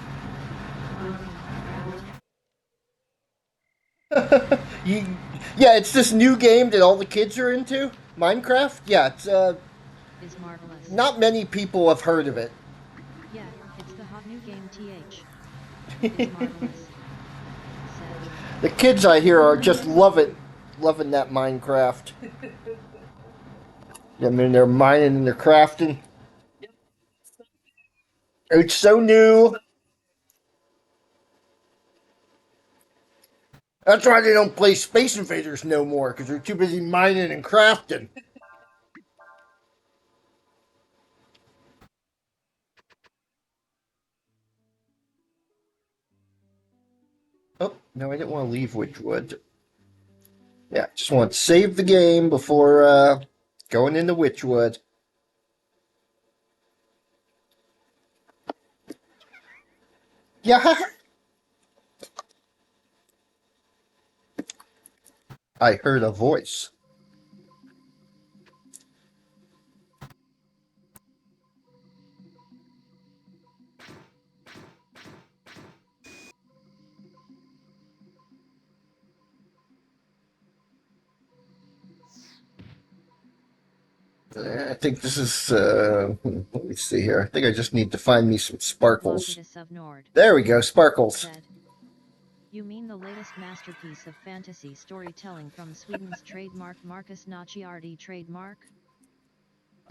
Yeah, it's this new game that all the kids are into. Minecraft. Yeah, it's Is marvelous. not many people have heard of it. Yeah, it's the hot new game th. Is marvelous said. The kids I hear are just loving that Minecraft. I mean, they're mining and they're crafting. It's so new. That's why they don't play Space Invaders no more, because they're too busy mining and crafting. Oh, no, I didn't want to leave Witchwood. Yeah, just want to save the game before going into Witchwood. Yeah. I heard a voice. I think this is, let me see here. I think I just need to find me some sparkles. Locutus of Nord There we go, sparkles. said. You mean the latest masterpiece of fantasy storytelling from Sweden's trademark Marcus Nociardi trademark?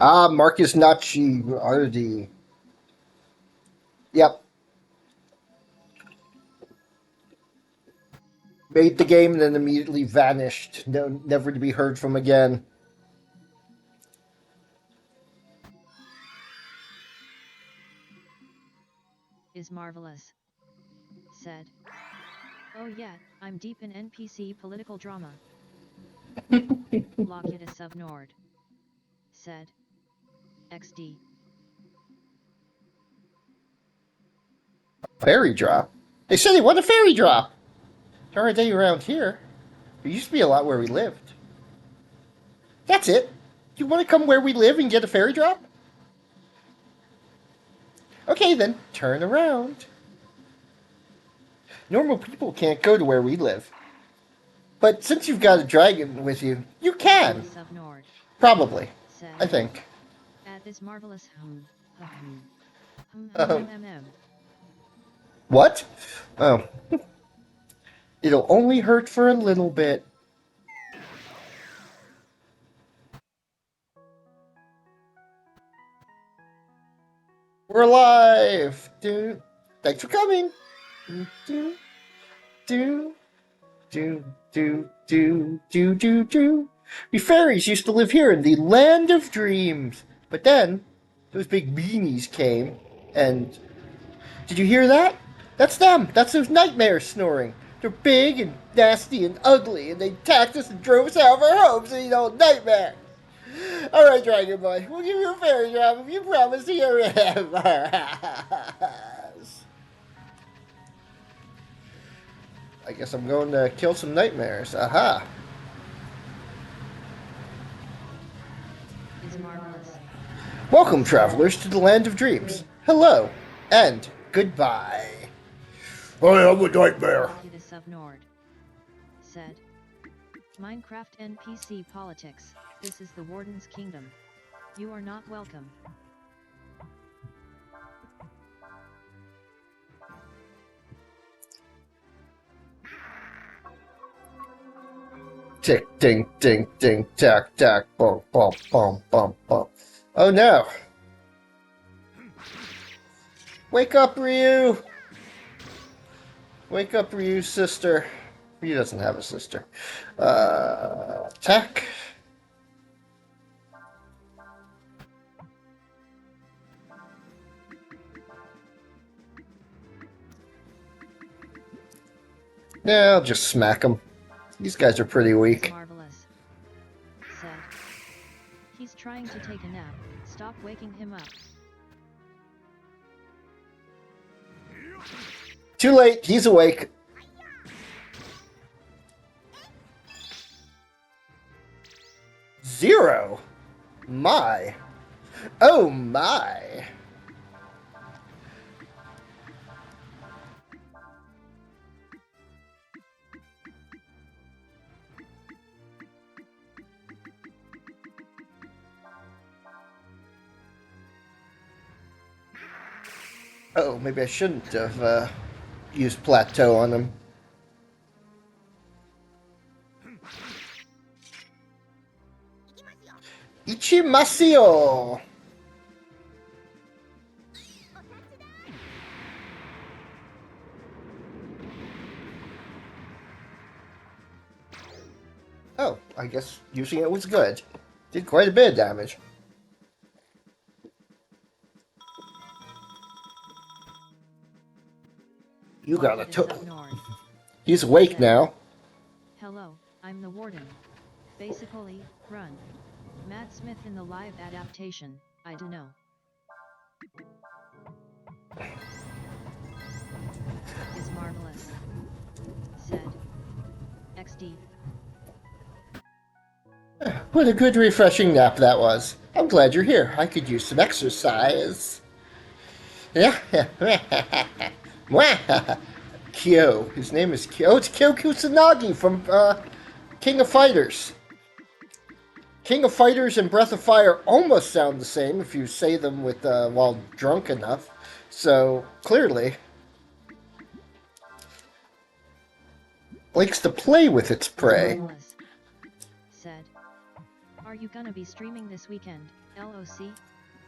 Ah, Marcus Nociardi. Yep. Made the game and then immediately vanished. No, never to be heard from again. is marvelous, said. Oh yeah, I'm deep in NPC political drama. Locutus of Nord, said. XD. Fairy drop? They said they want a fairy drop! There aren't any around here. There used to be a lot where we lived. That's it. You want to come where we live and get a fairy drop? Okay then, turn around. Normal people can't go to where we live. But since you've got a dragon with you, you can. Locutus of Nord, Probably. said. I think. At this marvelous What? Oh. It'll only hurt for a little bit. We're alive! Dude. Thanks for coming! Do, do, do, do, do, do, do, do. We fairies used to live here in the land of dreams. But then, those big beanies came, and... Did you hear that? That's them! That's those nightmares snoring! They're big and nasty and ugly, and they attacked us and drove us out of our homes and, nightmares! Alright, Dragon Boy, we'll give you a fairy drop if you promise to get rid of us. I guess I'm going to kill some nightmares. Aha! is marvelous. Welcome, travelers, to the land of dreams. Hello, and goodbye. I am a nightmare. Locutus of Nord, said. Minecraft NPC politics. This is the Warden's kingdom. You are not welcome. Tick, ding, ding, ding, tack, tack, bum, bum, bum, bum, bum. Oh no. Wake up, Ryuu! Wake up, Ryu's sister. He doesn't have a sister. Attack. Yeah, I'll just smack him. These guys are pretty weak. Marvelous, said. He's trying to take a nap. Stop waking him up. Too late, he's awake. Zero? My. Oh my. Oh, maybe I shouldn't have used plateau on him. Ichimasio! Oh, I guess using it was good. Did quite a bit of damage. You got a He's awake now. Hello, I'm the Warden. Basically, run. Matt Smith in the live adaptation, I do know. Is marvelous, said. XD. What a good refreshing nap that was. I'm glad you're here. I could use some exercise. Yeah. Kyo. His name is Kyo. Oh, it's Kyo Kusanagi from King of Fighters. King of Fighters and Breath of Fire almost sound the same if you say them with while drunk enough. So, clearly, likes to play with its prey. Said, are you gonna be streaming this weekend, LOC?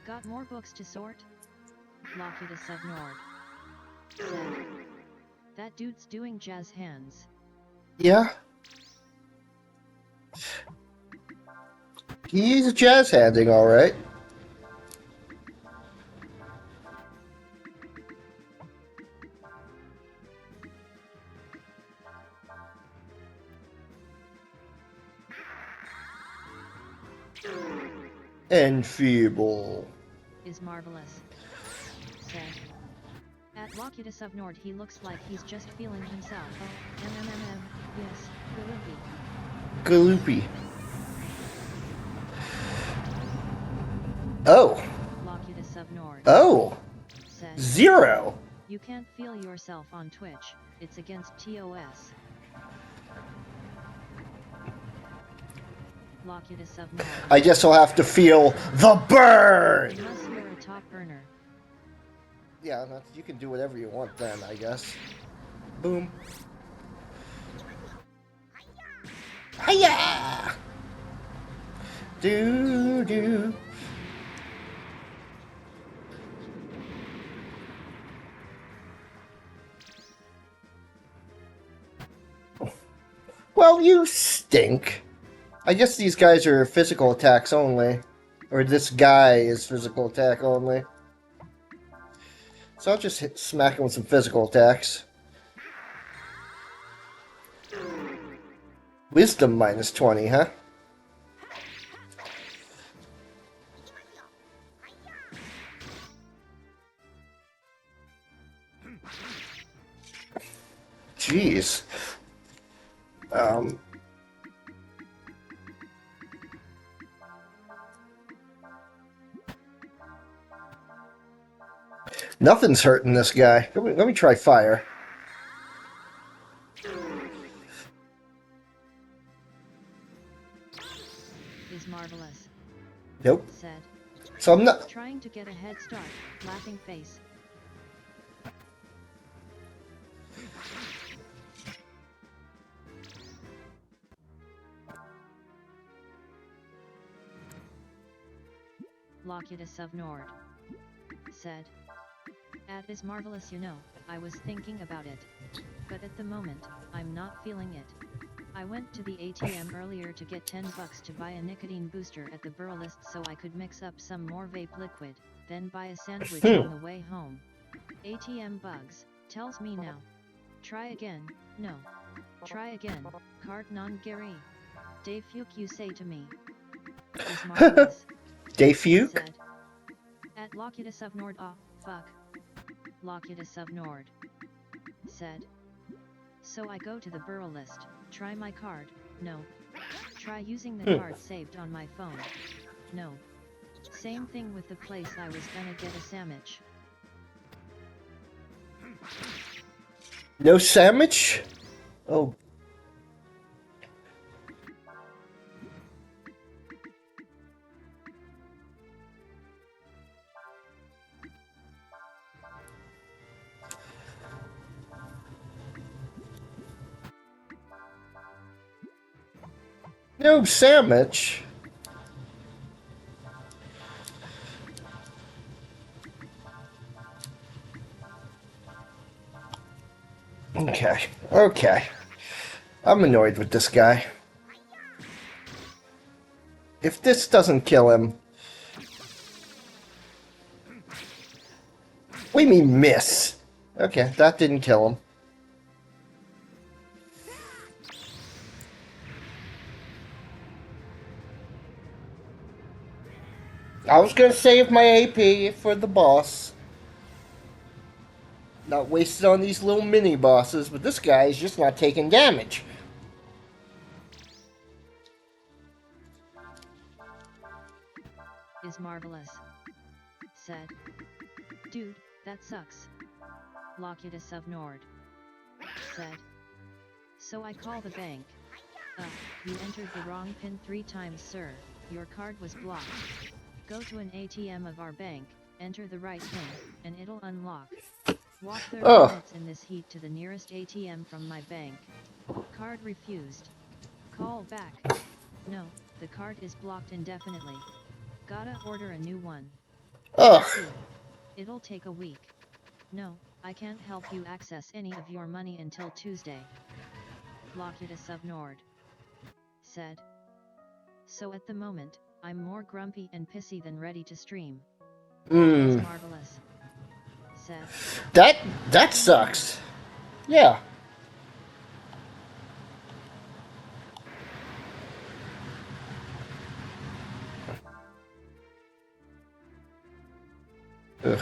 Got more books to sort? Locutus of Nord. Said, that dude's doing jazz hands. Yeah. He's jazz handing, alright. and feeble. Is marvelous, said. At Locutus of Nord he looks like he's just feeling himself. Oh, yes, Galoopy. Galoopy. Oh. Locutus of Nord. Oh. Said. 0. You can't feel yourself on Twitch, it's against TOS. Locutus of Nord. I guess I'll have to feel the burn! Unless you're a top earner. Yeah, you can do whatever you want then, I guess. Boom. Hiya! Do. Well, you stink. I guess these guys are physical attacks only. Or this guy is physical attack only. So I'll just smack him with some physical attacks. Wisdom minus 20, huh? Jeez. Nothing's hurting this guy. Let me try fire. Is marvelous. Nope. Said. So I'm not... Trying to get a head start, laughing face. Locutus of Nord. Said. At is marvelous, you know, I was thinking about it. But at the moment, I'm not feeling it. I went to the ATM earlier to get $10 to buy a nicotine booster at the Burlist so I could mix up some more vape liquid, then buy a sandwich on the way home. ATM bugs, tells me now. Try again, no. Try again, card non-Gary. Dave Fuke you say to me. Is marvelous. Dave Fuke? Said. At Locutus of Nord, fuck. Locutus of Nord. Said. So I go to the Burrow list, try my card, no. Try using the card saved on my phone, no. Same thing with the place I was gonna get a sandwich. No sandwich? Oh. No sandwich? Okay. I'm annoyed with this guy. If this doesn't kill him... What do you mean, miss? Okay, that didn't kill him. I was gonna save my AP for the boss. Not wasted on these little mini bosses, but this guy is just not taking damage. Is marvelous. Said. Dude, that sucks. Locutus of Nord. Said. So I call the bank. You entered the wrong PIN 3 times, sir. Your card was blocked. Go to an ATM of our bank, enter the right PIN, and it'll unlock. Walk 30 minutes in this heat to the nearest ATM from my bank. Card refused. Call back. No, the card is blocked indefinitely. Gotta order a new one. It'll take a week. No, I can't help you access any of your money until Tuesday. Locutus of Nord. Said. So at the moment, I'm more grumpy and pissy than ready to stream. It's marvelous. Said. That sucks. Yeah. Ugh.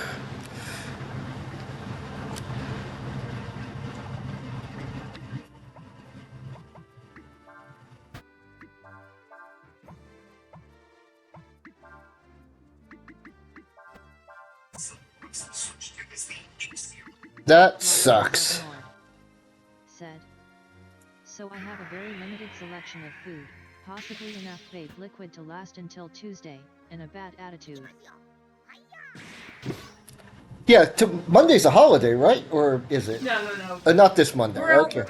That sucks. Said. So I have a very limited selection of food, possibly enough vape liquid to last until Tuesday, and a bad attitude. Yeah, Monday's a holiday, right? Or is it? No. Not this Monday. We're Okay.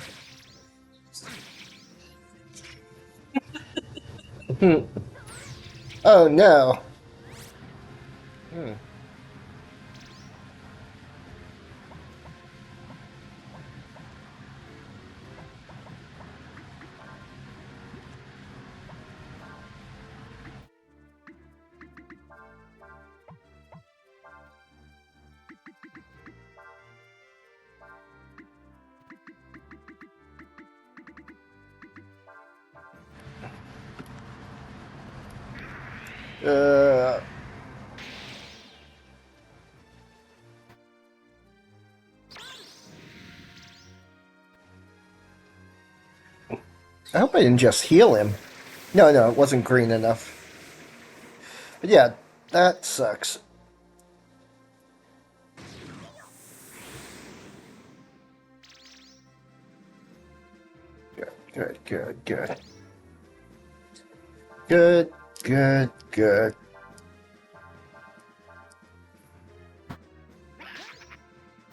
Oh no. Hmm. Uh. I hope I didn't just heal him. No, it wasn't green enough. But yeah, that sucks. Good. Good.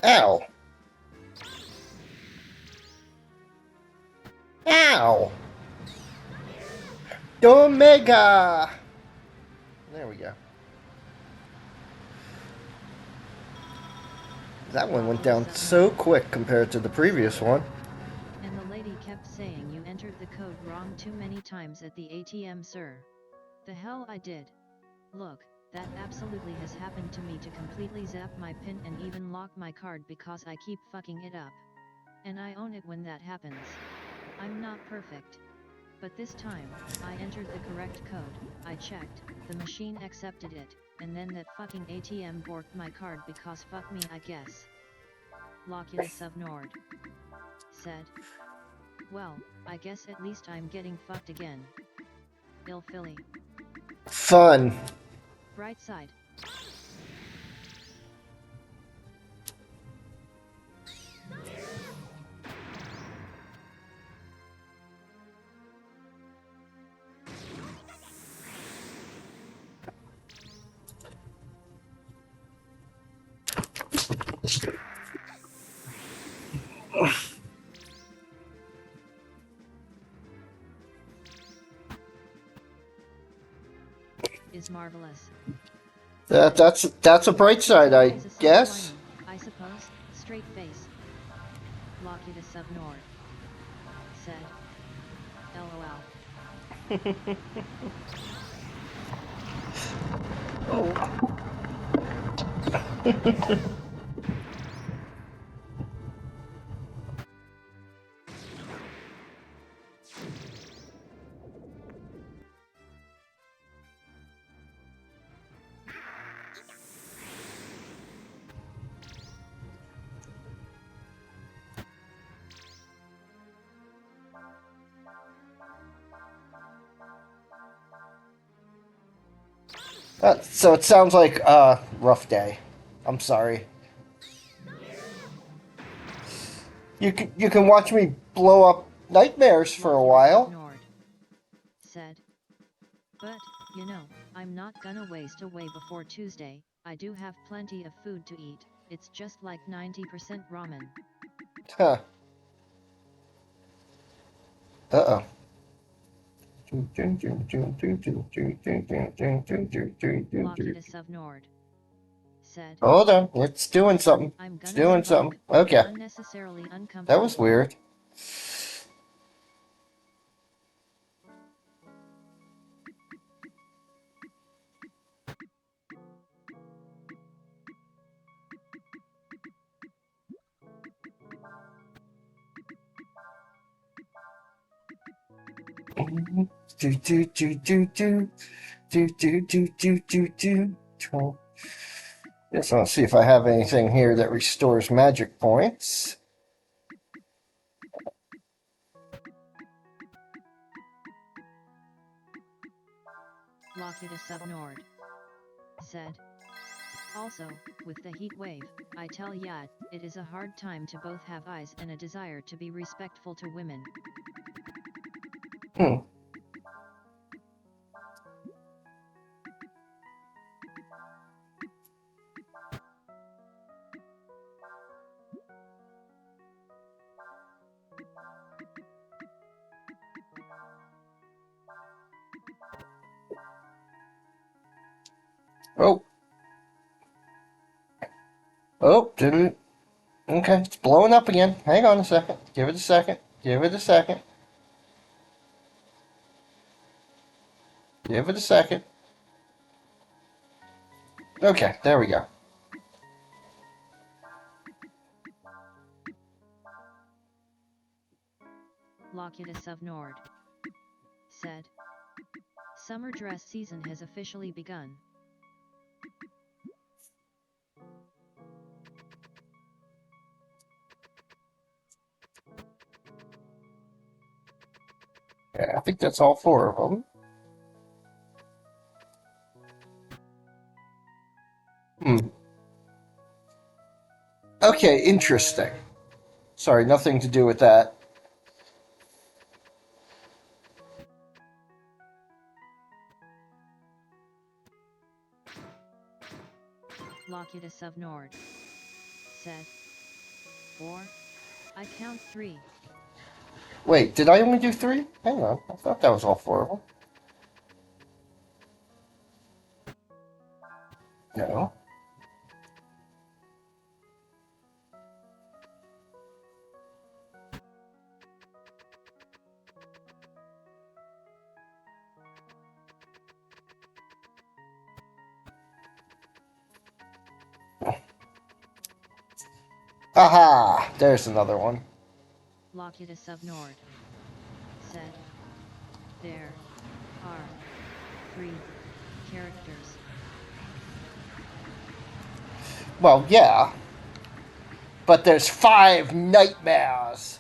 Ow. Ow. Omega. There we go. That one went down so quick compared to the previous one. And the lady kept saying you entered the code wrong too many times at the ATM, sir. The hell I did. Look, that absolutely has happened to me, to completely zap my pin and even lock my card because I keep fucking it up. And I own it when that happens. I'm not perfect. But this time, I entered the correct code, I checked, the machine accepted it, and then that fucking ATM borked my card because fuck me, I guess. Loculus of Nord said. Well, I guess at least I'm getting fucked again. Ill Philly. Fun. Bright side. Is marvelous. That's a bright side, I guess. I suppose. Straight face. Loculus of Nord said. LOL. So it sounds like a rough day. I'm sorry. You can watch me blow up nightmares for a while. Nord said. But, you know, I'm not gonna waste away before Tuesday. I do have plenty of food to eat. It's just like 90% ramen. Huh. Uh-oh. Loculus of Nord said. Hold on, it's doing something. It's doing something. Okay. Unnecessarily uncomfortable. That was weird. Just want to see if I have anything here that restores magic points. Locutus of Nord said. Also, with the heat wave, I tell ya, it is a hard time to both have eyes and a desire to be respectful to women. Hmm. Oh. Oh, didn't. Okay, it's blowing up again. Hang on a second. Give it a second. Give it a second. Give it a second. Okay, there we go. Locutus of Nord said. Summer dress season has officially begun. Yeah, I think that's all 4 of them. Hmm. Okay, interesting. Sorry, nothing to do with that. Locutus of Nord said. 4. I count 3. Wait, did I only do 3? Hang on, I thought that was all 4 of them. No. Aha! There's another one. Locutus of Nord said. There are 3 characters. Well, yeah. But there's 5 nightmares.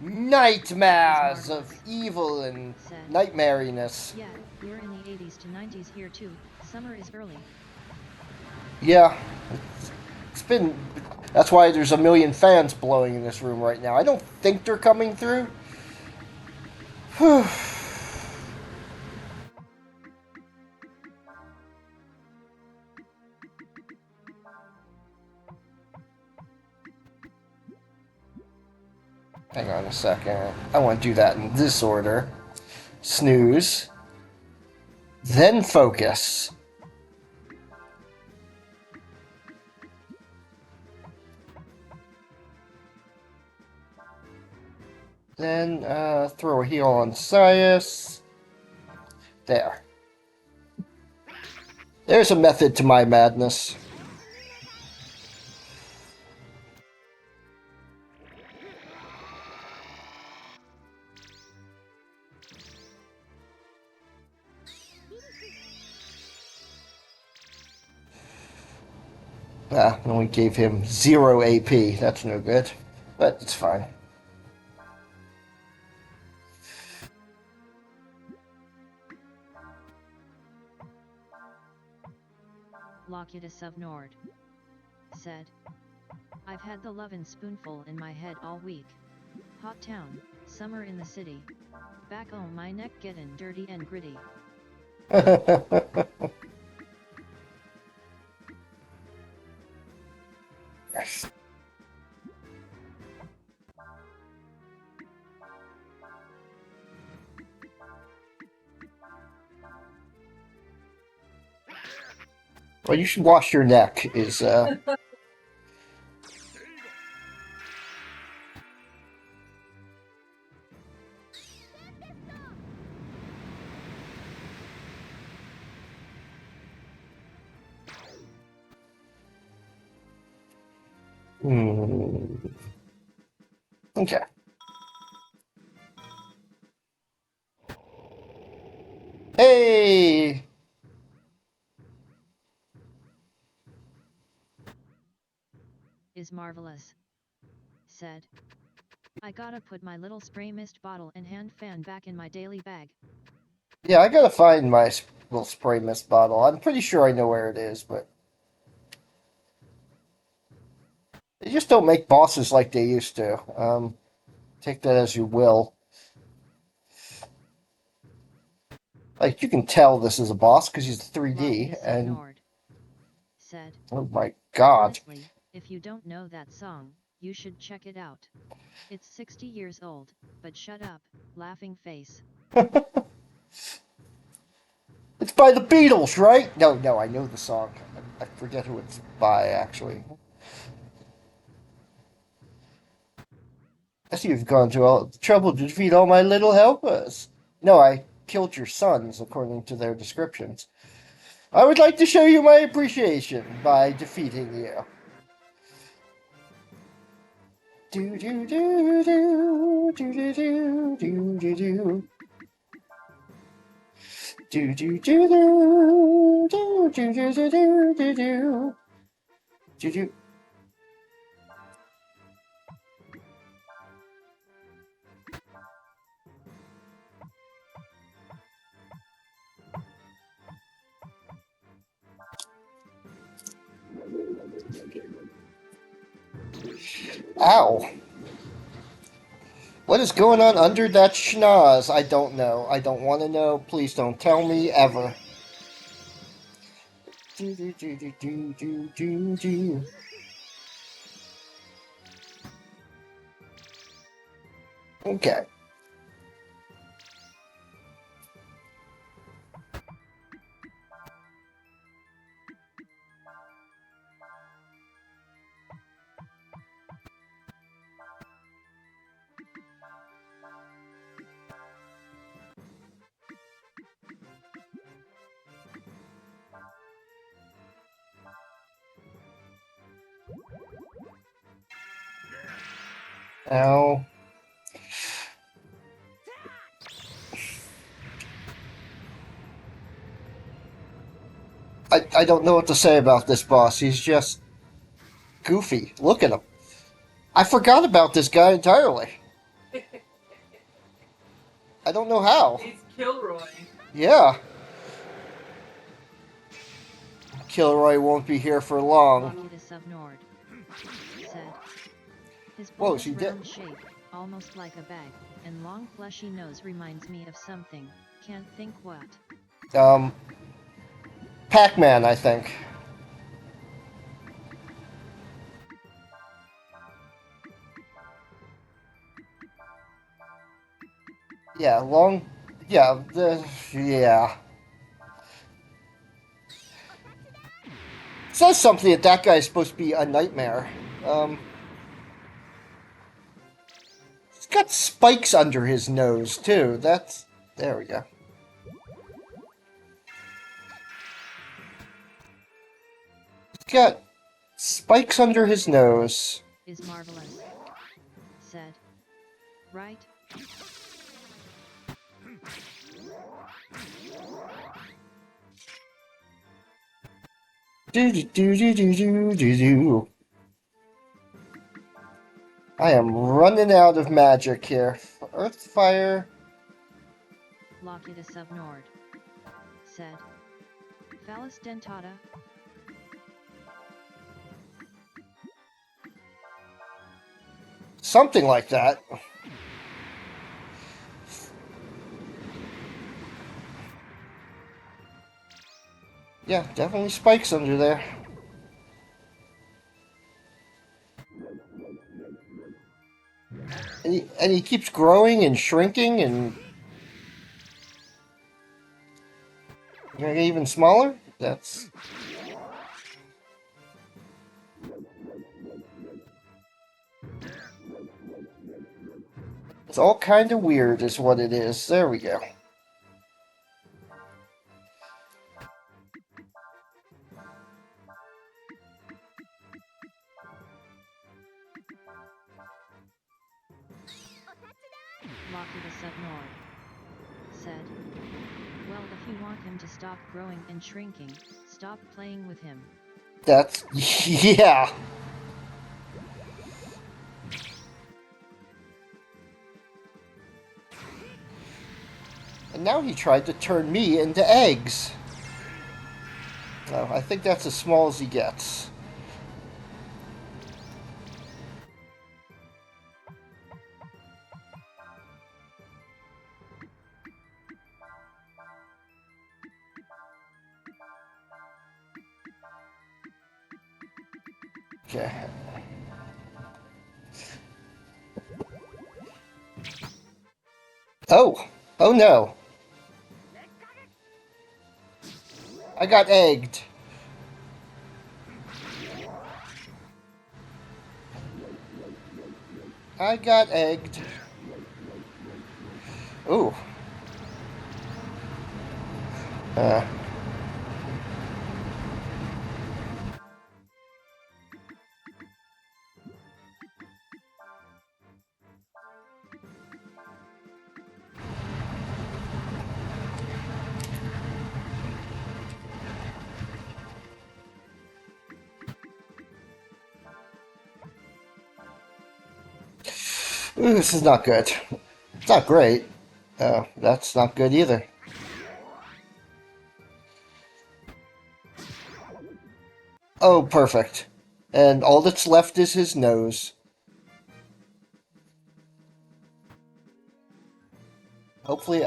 Nightmares of evil and nightmariness. Yeah, we're in the 80s to 90s here too. Summer is early. Yeah. It's been... That's why there's a million fans blowing in this room right now. I don't think they're coming through. Whew. Hang on a second. I want to do that in this order. Snooze. Then focus. Then throw a heal on Sias. There. There's a method to my madness. Ah, only gave him 0 AP. That's no good. But it's fine. Locutus of Nord said. I've had the lovin' spoonful in my head all week. Hot town, summer in the city. Back on my neck gettin' dirty and gritty. Yes. Well, you should wash your neck, is, Okay. Hey! is marvelous, said. I gotta put my little spray mist bottle and hand fan back in my daily bag. Yeah, I gotta find my little spray mist bottle. I'm pretty sure I know where it is, but they just don't make bosses like they used to. Take that as you will. Like, you can tell this is a boss because he's 3D, and... said. Oh my god. Honestly, if you don't know that song, you should check it out. It's 60 years old, but shut up, laughing face. It's by the Beatles, right? No, I know the song. I forget who it's by, actually. I see you've gone to all the trouble to defeat all my little helpers. No, I killed your sons, according to their descriptions. I would like to show you my appreciation by defeating you. Do do do do do do do do do do. Do do do do do do do do do do do. Do do. Ow. What is going on under that schnoz? I don't know. I don't want to know. Please don't tell me ever. Do do do do do do do do. Okay. Ow. I don't know what to say about this boss. He's just goofy. Look at him. I forgot about this guy entirely. I don't know how. He's Kilroy. Yeah. Kilroy won't be here for long. His Whoa, she did. round shape, almost like a bag, and long fleshy nose reminds me of something. Can't think what. Pac-Man, I think. Yeah, long... Yeah, yeah. It says something that guy is supposed to be a nightmare. He's got spikes under his nose, too. That's... There we go. He's got spikes under his nose. Is marvelous, said. Right? Do do do do do do do do. I am running out of magic here. Earth, fire. Locutus of Nord, said. Phallus dentata. Something like that. Yeah, definitely spikes under there. And he keeps growing and shrinking and getting even smaller? That's... It's all kind of weird is what it is. There we go. Locutus of Nord, said. Well, if you want him to stop growing and shrinking, stop playing with him. That's... yeah. And now he tried to turn me into eggs. Oh, I think that's as small as he gets. Okay. Oh! Oh no! I got egged. I got egged. Ooh. Uh. Ooh, this is not good. It's not great. That's not good either. Oh, perfect. And all that's left is his nose. Hopefully,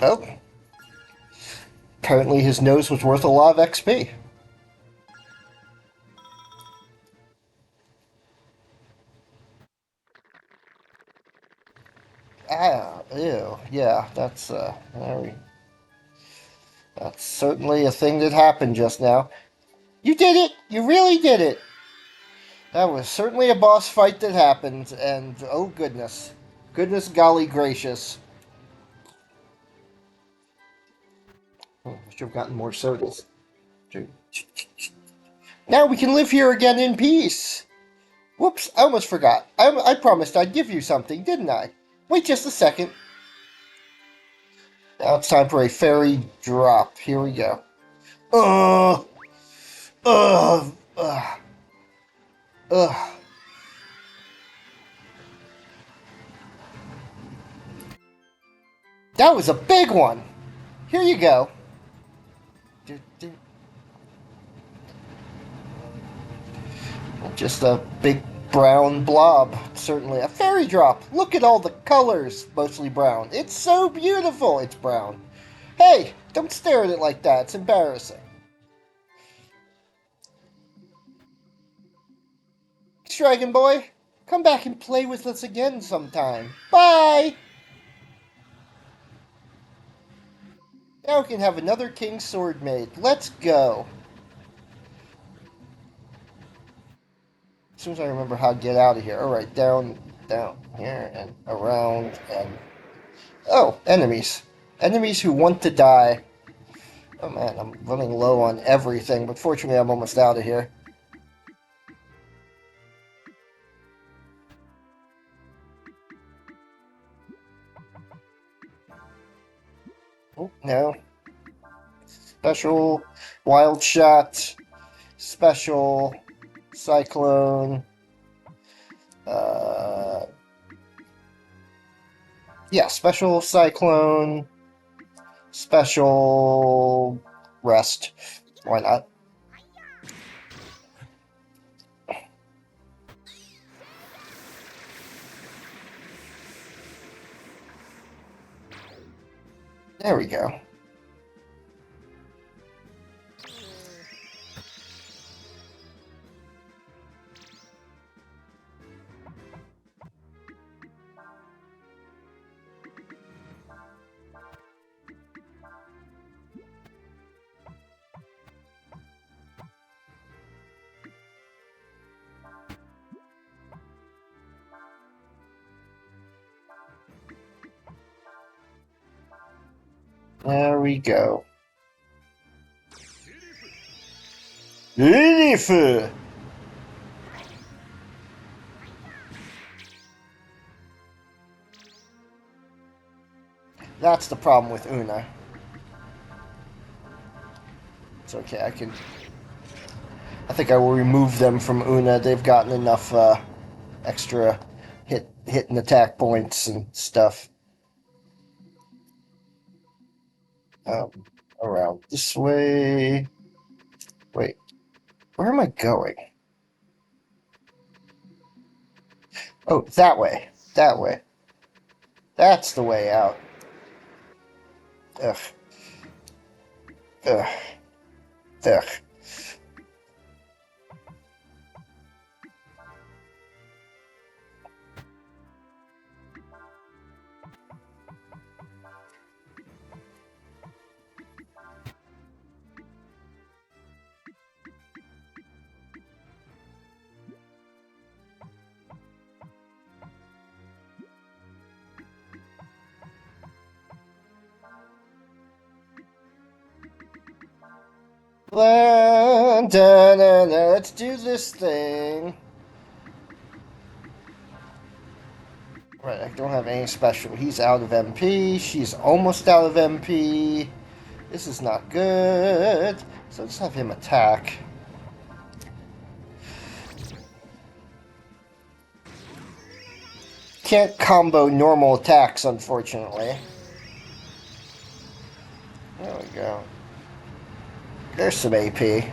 oh. Apparently his nose was worth a lot of XP. Ah, ew. Yeah, that's certainly a thing that happened just now. You did it! You really did it! That was certainly a boss fight that happened, and oh goodness. Goodness golly gracious. Oh, I should have gotten more sodas. Now we can live here again in peace! Whoops, I almost forgot. I promised I'd give you something, didn't I? Wait just a second. Now it's time for a fairy drop. Here we go. Ugh! Ugh! Ugh! Ugh! That was a big one! Here you go. Just a big brown blob. Certainly a fairy drop. Look at all the colors. Mostly brown. It's so beautiful. It's brown. Hey, don't stare at it like that. It's embarrassing. Dragon Boy, come back and play with us again sometime. Bye! Now we can have another King's Sword made. Let's go. As soon as I remember how to get out of here. Alright, down here, and around, and... Oh, enemies. Enemies who want to die. Oh man, I'm running low on everything, but fortunately I'm almost out of here. Oh, no. Special Wild Shot. Special Cyclone. Yeah, Special Cyclone. Special Rest. Why not? There we go. There we go. Beautiful! That's the problem with Una. It's okay, I think I will remove them from Una. They've gotten enough extra hit and attack points and stuff. Around this way. Wait, where am I going? Oh, that way. That way. That's the way out. Ugh. Ugh. Ugh. Let's do this thing. Right, I don't have any special. He's out of MP. She's almost out of MP. This is not good. So let's have him attack. Can't combo normal attacks, unfortunately. There we go. There's some AP.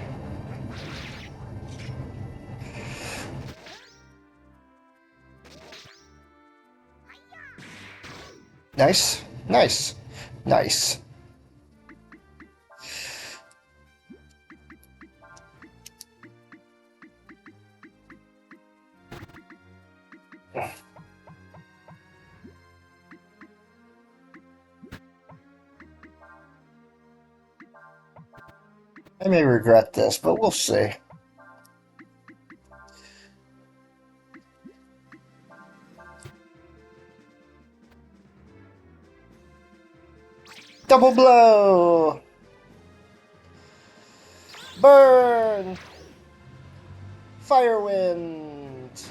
Nice. Nice. Nice. I may regret this, but we'll see. Double blow! Burn! Fire wind!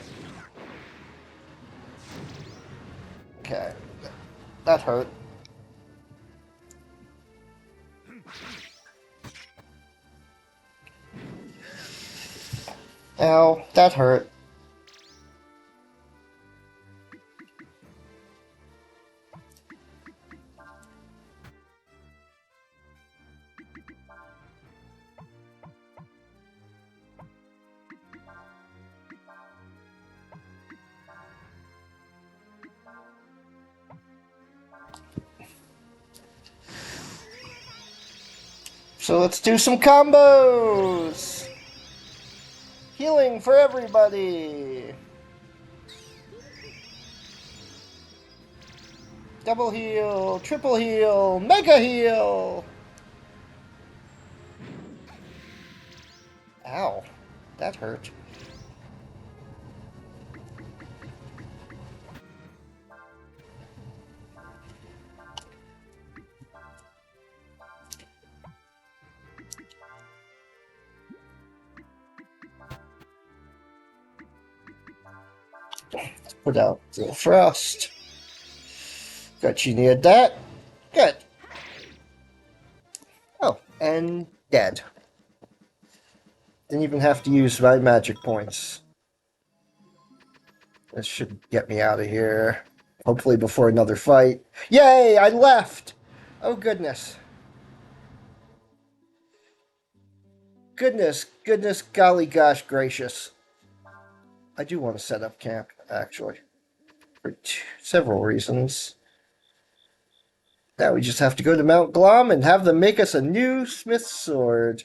Okay. That hurt. Ow, that hurt. So let's do some combos! Healing for everybody! Double heal, triple heal, mega heal! Ow, that hurt. Put out the frost. Good, you needed that. Good. Oh, and dead. Didn't even have to use my magic points. This should get me out of here. Hopefully before another fight. Yay, I left! Oh, goodness. Goodness, golly gosh gracious. I do want to set up camp, actually. For several reasons. Now we just have to go to Mount Glom and have them make us a new Smith's sword.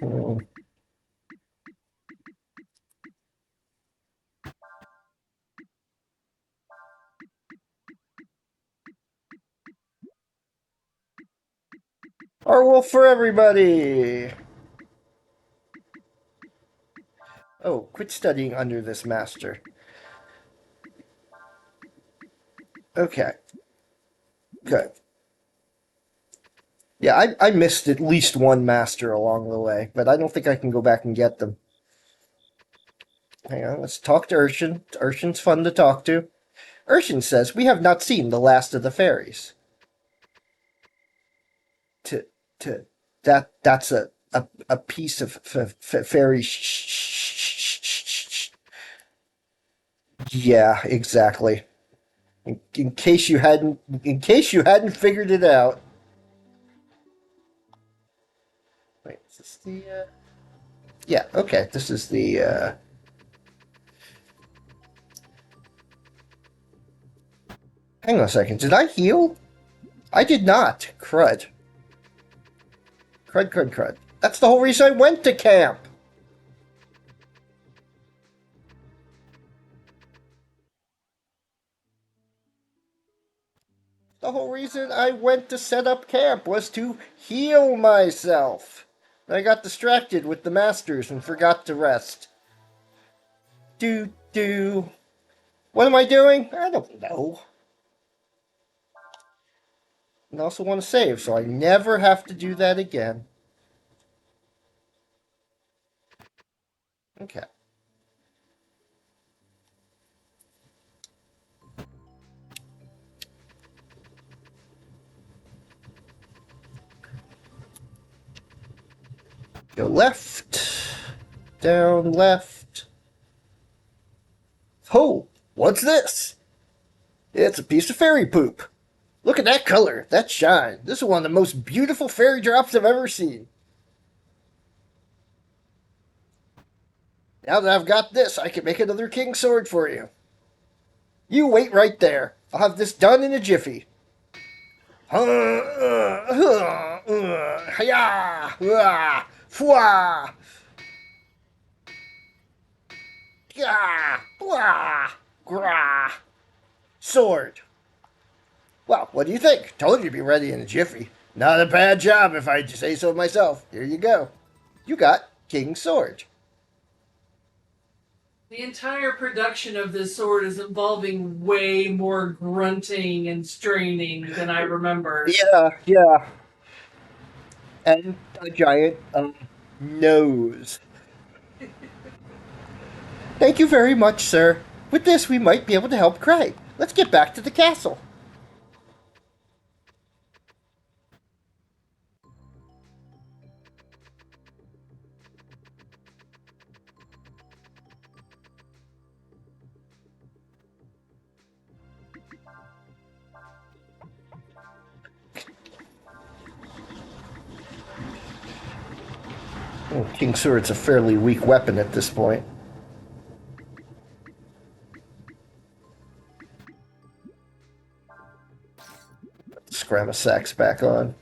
Hmm. Our wolf for everybody! Oh, quit studying under this master. Okay. Good. Yeah, I missed at least one master along the way, but I don't think I can go back and get them. Hang on, let's talk to Urshan. Urshan's fun to talk to. Urshan says, we have not seen the last of the fairies. To, to, that's a piece of fairy. Yeah, exactly. In case you hadn't figured it out. Wait, is this the? Yeah, okay. This is the. Hang on a second. Did I heal? I did not. Crud. Crud, crud, crud. That's the whole reason I went to camp. The whole reason I went to set up camp was to heal myself. I got distracted with the masters and forgot to rest. Do. What am I doing? I don't know. And I also want to save, so I never have to do that again. Okay. Go left. Down left. Oh, what's this? It's a piece of fairy poop. Look at that color, that shine. This is one of the most beautiful fairy drops I've ever seen. Now that I've got this, I can make another king's sword for you. You wait right there. I'll have this done in a jiffy. Sword. Well, what do you think? Told you to be ready in a jiffy. Not a bad job, if I say so myself. Here you go. You got King's Sword. The entire production of this sword is involving way more grunting and straining than I remember. Yeah. And a giant nose. Thank you very much, sir. With this, we might be able to help Cray. Let's get back to the castle. Oh, King's Sword's a fairly weak weapon at this point. Scramasack's back on.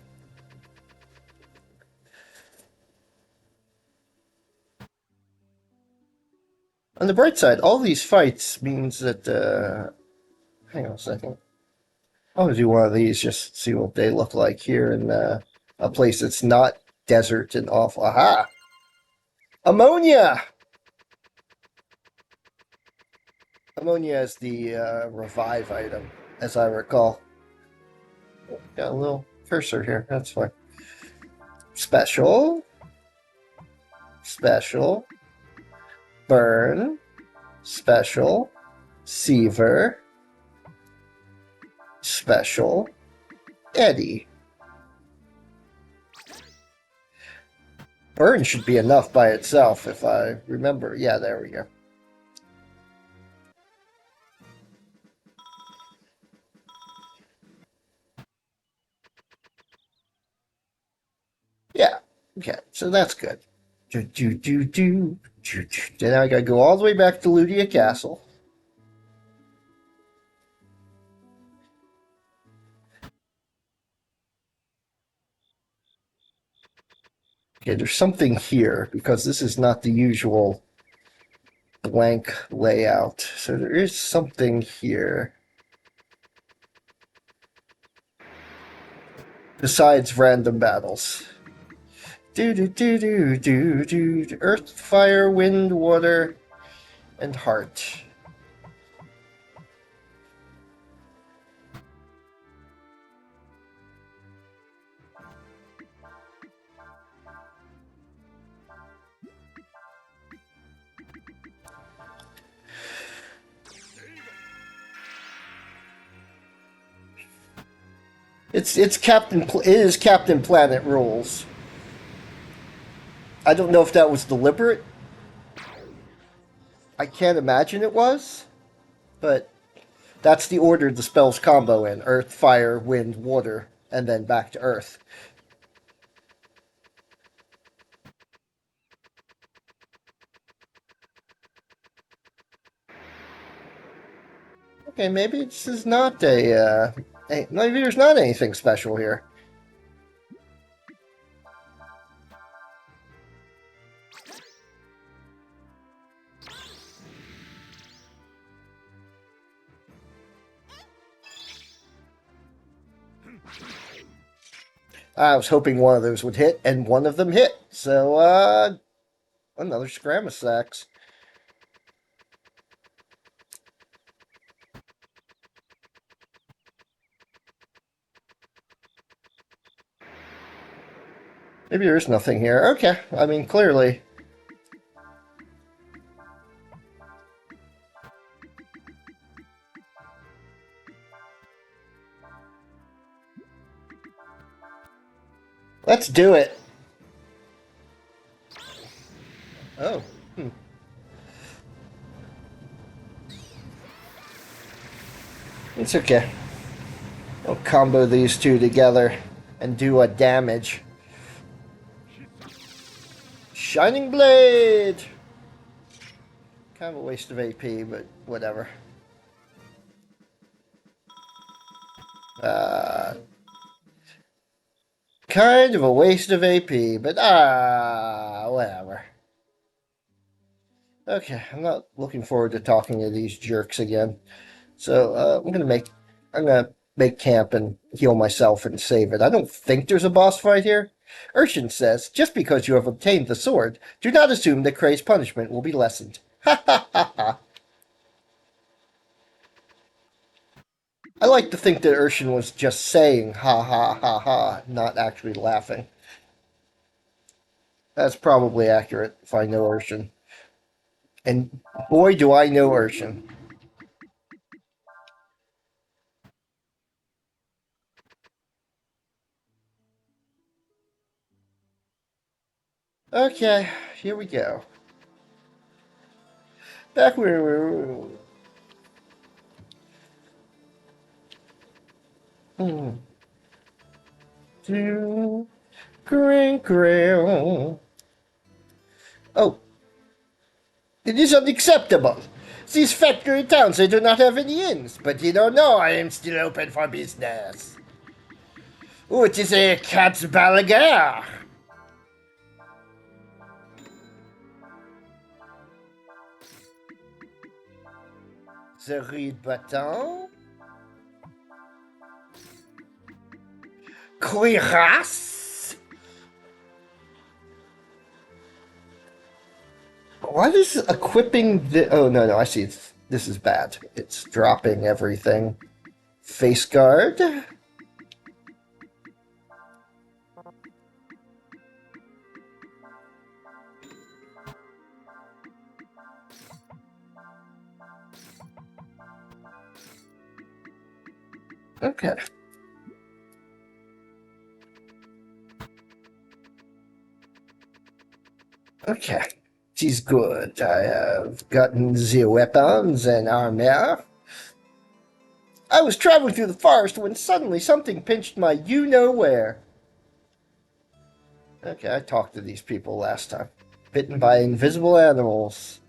On the bright side, all these fights means that, hang on a second. I'm gonna do one of these just to see what they look like here in a place that's not desert and awful. Aha! Ammonia! Ammonia is the revive item, as I recall. Got a little cursor here, that's fine. Special. Special. Burn. Special. Seaver. Special. Eddie. Burn should be enough by itself if I remember. Yeah, there we go. Yeah, okay, so that's good. Then I gotta go all the way back to Ludia Castle. Okay, there's something here because this is not the usual blank layout. So there is something here. Besides random battles. Earth, fire, wind, water, and heart. It's Captain. It is Captain Planet rules. I don't know if that was deliberate. I can't imagine it was, but that's the order the spells combo in: Earth, Fire, Wind, Water, and then back to Earth. Okay, maybe this is not maybe there's not anything special here. I was hoping one of those would hit, and one of them hit. So, another Scramasax. Maybe there is nothing here. Okay, I mean, clearly. Let's do it. Oh. It's okay. I'll combo these two together and do a damage. Shining Blade! Kind of a waste of AP, but whatever. Kind of a waste of AP, but whatever. Okay, I'm not looking forward to talking to these jerks again. So I'm gonna make camp and heal myself and save it. I don't think there's a boss fight here. Urshan says, just because you have obtained the sword, do not assume that Cray's punishment will be lessened. Ha ha ha ha. I like to think that Urshan was just saying ha ha ha ha, not actually laughing. That's probably accurate if I know Urshan. And boy, do I know Urshan. Okay, here we go. Back where we were. Cray. Oh. It is unacceptable. These factory towns, they do not have any inns. But you don't know, I am still open for business. Oh, it is a cat's balaguer. The reed button. Cuirass. What is equipping the... Oh, no, I see. This is bad. It's dropping everything. Face guard. Okay. Okay. She's good. I have gotten the weapons and armor. I was traveling through the forest when suddenly something pinched my you-know-where. Okay, I talked to these people last time. Bitten by invisible animals.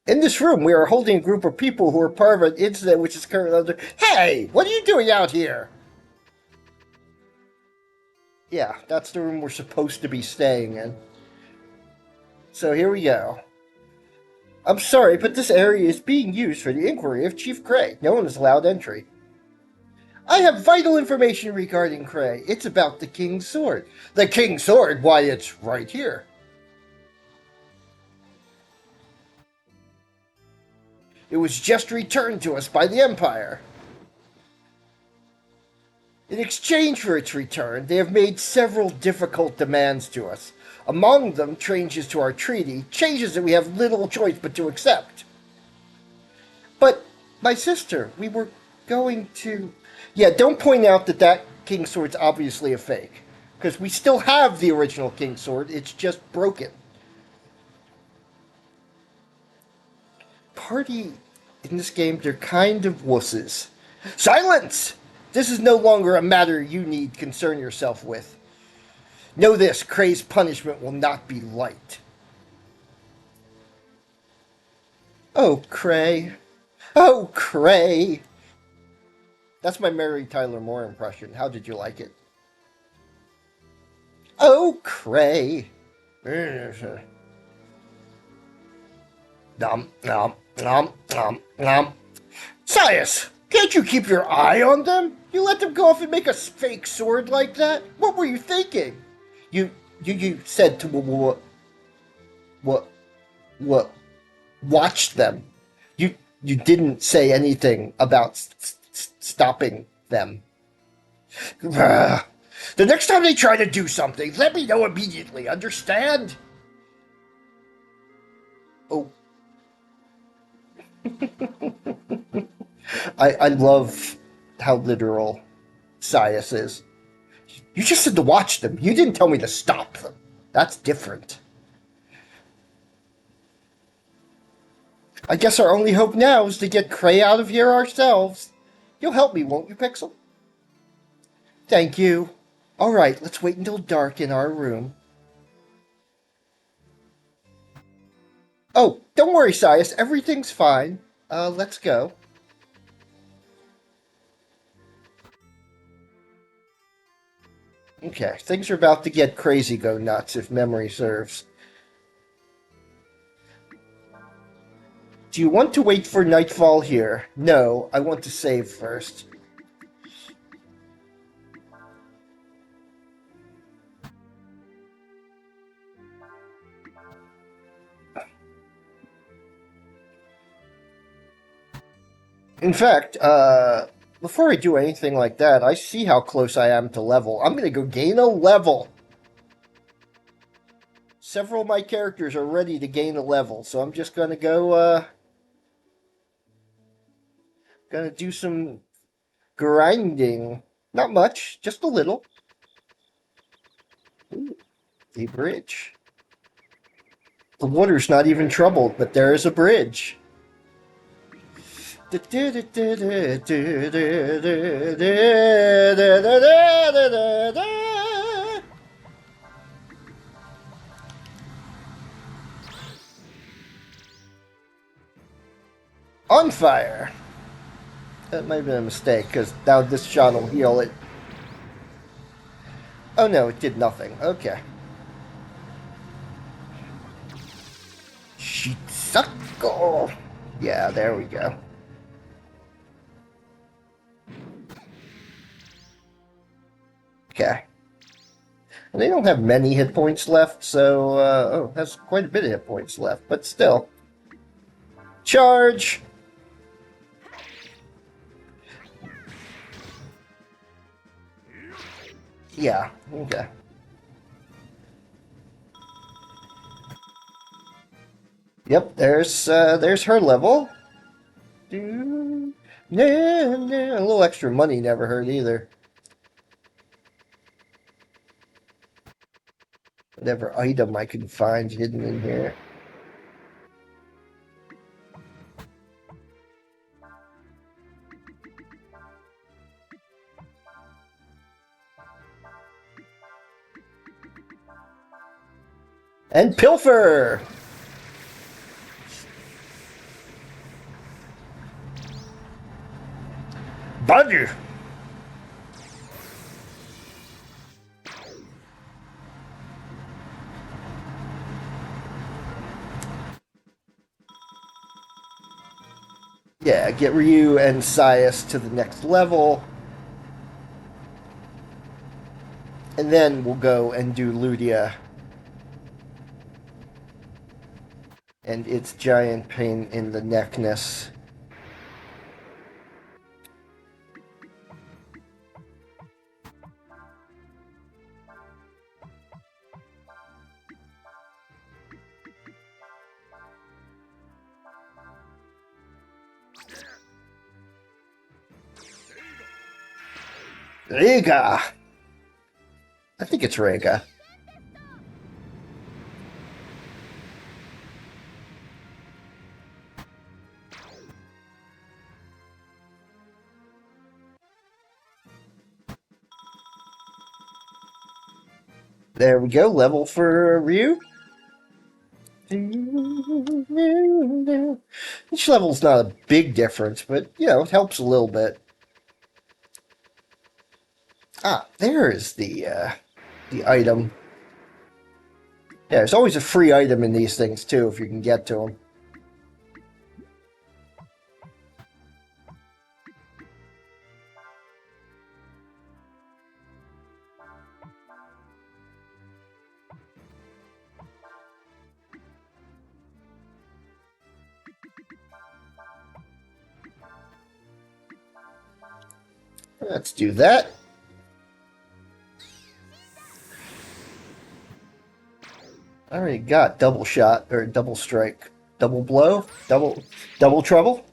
In this room, we are holding a group of people who are part of an incident which is currently under... Hey! What are you doing out here? Yeah, that's the room we're supposed to be staying in. So here we go. I'm sorry, but this area is being used for the inquiry of Chief Cray. No one is allowed entry. I have vital information regarding Cray. It's about the King's Sword. The King's Sword? Why, it's right here. It was just returned to us by the Empire. In exchange for its return, they have made several difficult demands to us. Among them, changes to our treaty, changes that we have little choice but to accept. But My sister. We were going to. Yeah, don't point out that King Sword's obviously a fake. Because we still have the original King Sword, it's just broken. Party in this game, they're kind of wusses. Silence! This is no longer a matter you need concern yourself with. Know this, Cray's punishment will not be light. Oh, Cray. Oh, Cray. That's my Mary Tyler Moore impression. How did you like it? Oh, Cray. Nom, nom, nom, nom, nom. Sias, can't you keep your eye on them? You let them go off and make a fake sword like that? What were you thinking? You said to what watched them. You didn't say anything about stopping them. The next time they try to do something, let me know immediately. Understand? Oh. I love how literal Sias is. You just said to watch them. You didn't tell me to stop them. That's different. I guess our only hope now is to get Cray out of here ourselves. You'll help me, won't you, Pixel? Thank you. All right, let's wait until dark in our room. Oh, don't worry, Sias. Everything's fine. Let's go. Okay, things are about to get crazy go nuts, if memory serves. Do you want to wait for nightfall here? No, I want to save first. In fact, before I do anything like that, I see how close I am to level. I'm going to go gain a level. Several of my characters are ready to gain a level, so I'm just going to go, gonna do some grinding. Not much, just a little. Ooh, a bridge. The water's not even troubled, but there is a bridge. On fire. That might have been a mistake, because now this shot will heal it. Oh no, it did nothing. Okay. Shitsuko. Yeah, there we go. Okay. And they don't have many hit points left, so, oh, has quite a bit of hit points left, but still. Charge! Yeah, okay. Yep, there's her level. A little extra money never hurt either. Whatever item I can find hidden in here. And pilfer! Badger! Yeah, get Ryuu and Sias to the next level. And then we'll go and do Ludia. And its giant pain in the neckness. Rega! I think it's Rega. There we go, level for Ryuu. Each level's not a big difference, but, you know, it helps a little bit. Ah, there is the item. Yeah, there's always a free item in these things, too, if you can get to them. Let's do that. I already got double shot, or double strike. Double blow? Double trouble?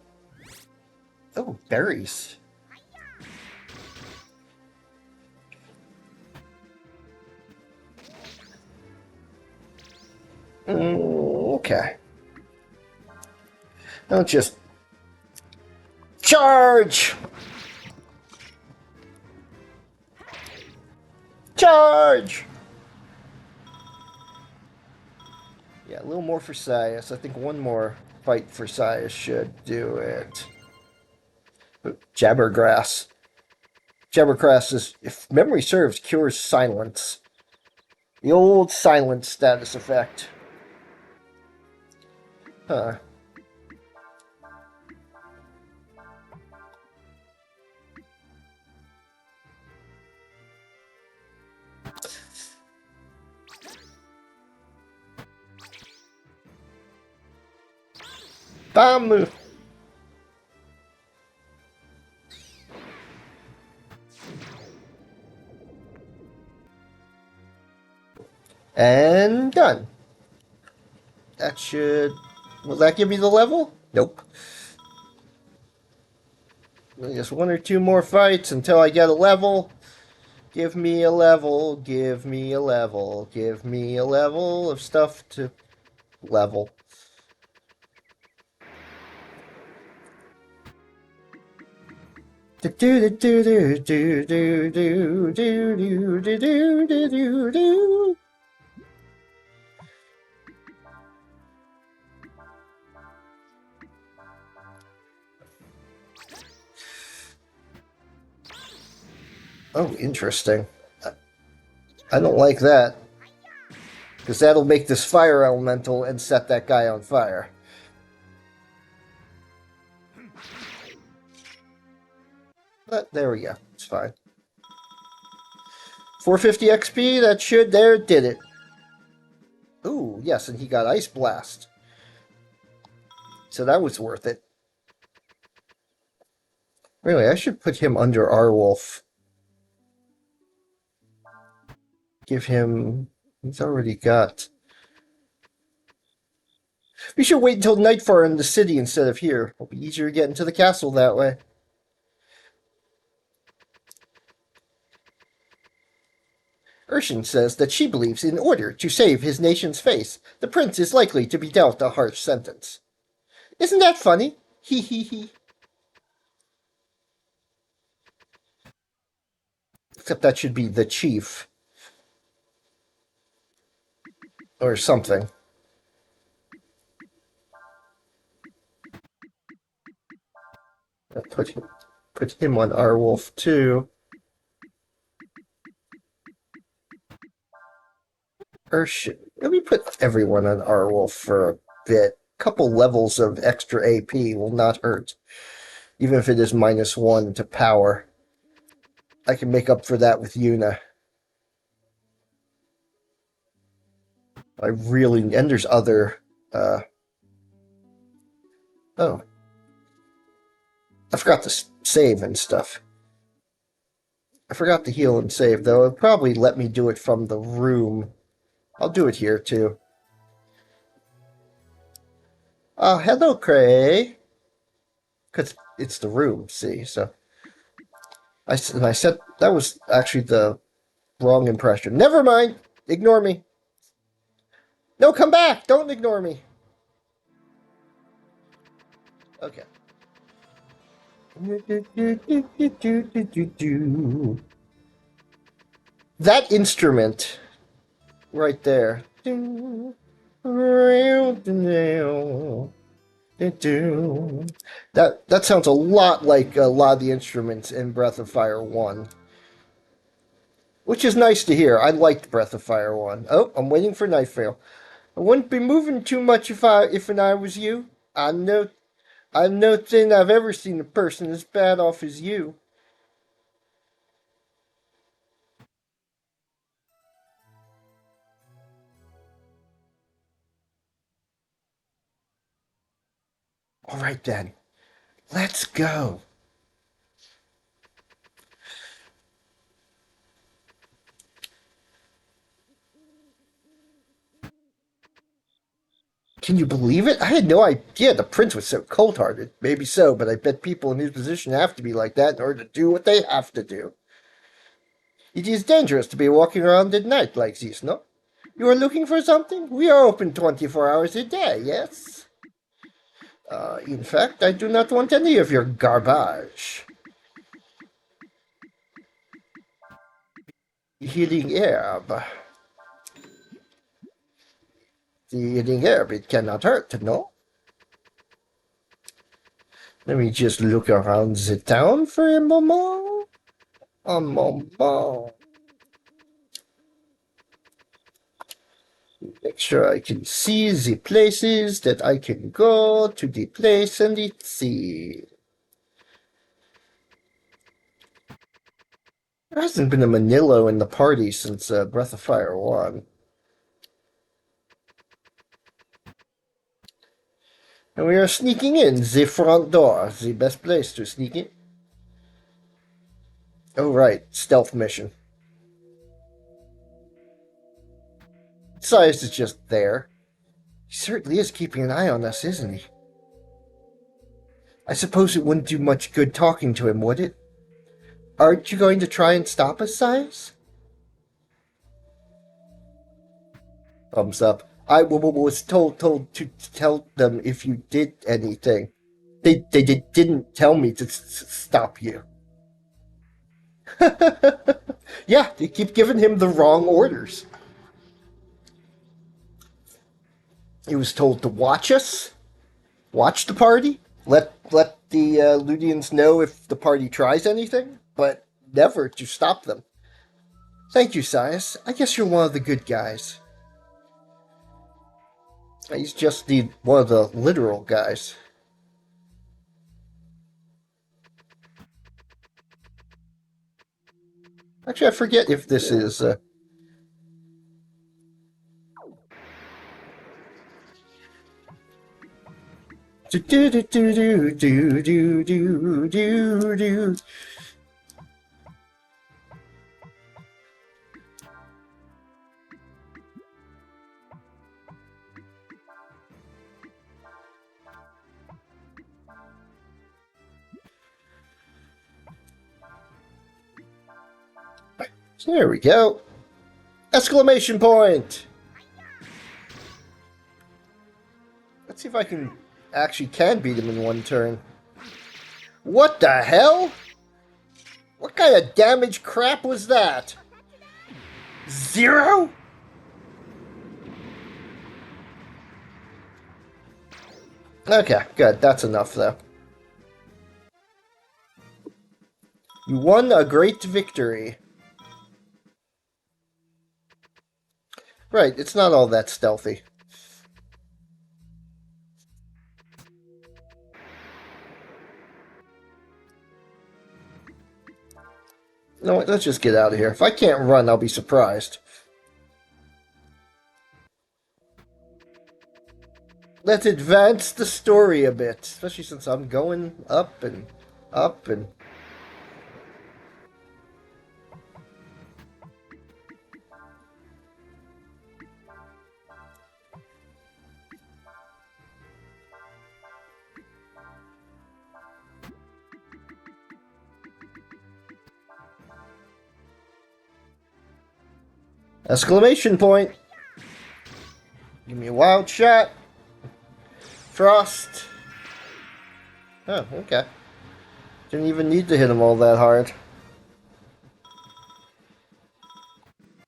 Oh, berries. Okay. Don't just charge! Charge! Yeah, a little more for Sias. I think one more fight for Sias should do it. Jabbergrass. Jabbergrass is, if memory serves, cures silence. The old silence status effect. Huh. Bamu! And done. That should... Will that give me the level? Nope. Just one or two more fights until I get a level. Give me a level, give me a level, give me a level of stuff to level. Oh, interesting. I don't like that. Because that'll make this fire elemental and set that guy on fire. But there we go. It's fine. 450 XP, that should... There, did it. Ooh, yes, and he got Ice Blast. So that was worth it. Really, I should put him under Arwolf. Give him... He's already got... We should wait until Nightfall in the city instead of here. It'll be easier to get into the castle that way. Urshan says that she believes in order to save his nation's face, the prince is likely to be dealt a harsh sentence. Isn't that funny? Hee hee hee. Except that should be the chief. Or something. I'll put him on Arwolf too. Urshan. Let me put everyone on Arwolf for a bit. Couple levels of extra AP will not hurt. Even if it is -1 to power. I can make up for that with Yuna. I really... And there's other... Oh. I forgot to save and stuff. I forgot to heal and save, though. It'll probably let me do it from the room. I'll do it here, too. Hello, Cray. Because it's the room, see, so... I said that was actually the wrong impression. Never mind. Ignore me. No, come back. Don't ignore me. Okay. That instrument right there. That sounds a lot like a lot of the instruments in Breath of Fire 1. Which is nice to hear. I liked Breath of Fire 1. Oh, I'm waiting for Night Vale. I wouldn't be moving too much if I was you. I'm no thing I've ever seen a person as bad off as you. All right then, let's go. Can you believe it? I had no idea the prince was so cold-hearted. Maybe so, but I bet people in his position have to be like that in order to do what they have to do. It is dangerous to be walking around at night like this, no? You are looking for something? We are open 24 hours a day, yes? In fact, I do not want any of your garbage. Healing herb. The healing herb, it cannot hurt, no? Let me just look around the town for a moment. A moment. Make sure I can see the places that I can go to the place and it see. There hasn't been a Manilo in the party since Breath of Fire 1. And we are sneaking in the front door, the best place to sneak in. Oh right, stealth mission. Sias is just there. He certainly is keeping an eye on us, isn't he? I suppose it wouldn't do much good talking to him, would it? Aren't you going to try and stop us, Sias? Thumbs up. I was told to tell them if you did anything. They didn't tell me to stop you. Yeah, they keep giving him the wrong orders. He was told to watch us, watch the party, let the Ludians know if the party tries anything, but never to stop them. Thank you, Sias. I guess you're one of the good guys. He's just one of the literal guys. Actually, I forget if this is. Do do do do do do do do do. There we go. Exclamation point! Let's see if I can beat him in one turn. What the hell? What kind of damage crap was that? 0? Okay, good. That's enough, though. You won a great victory. Right, it's not all that stealthy. No, let's just get out of here. If I can't run, I'll be surprised. Let's advance the story a bit, especially since I'm going up and up and... Exclamation point. Give me a wild shot. Frost. Oh, okay. Didn't even need to hit him all that hard.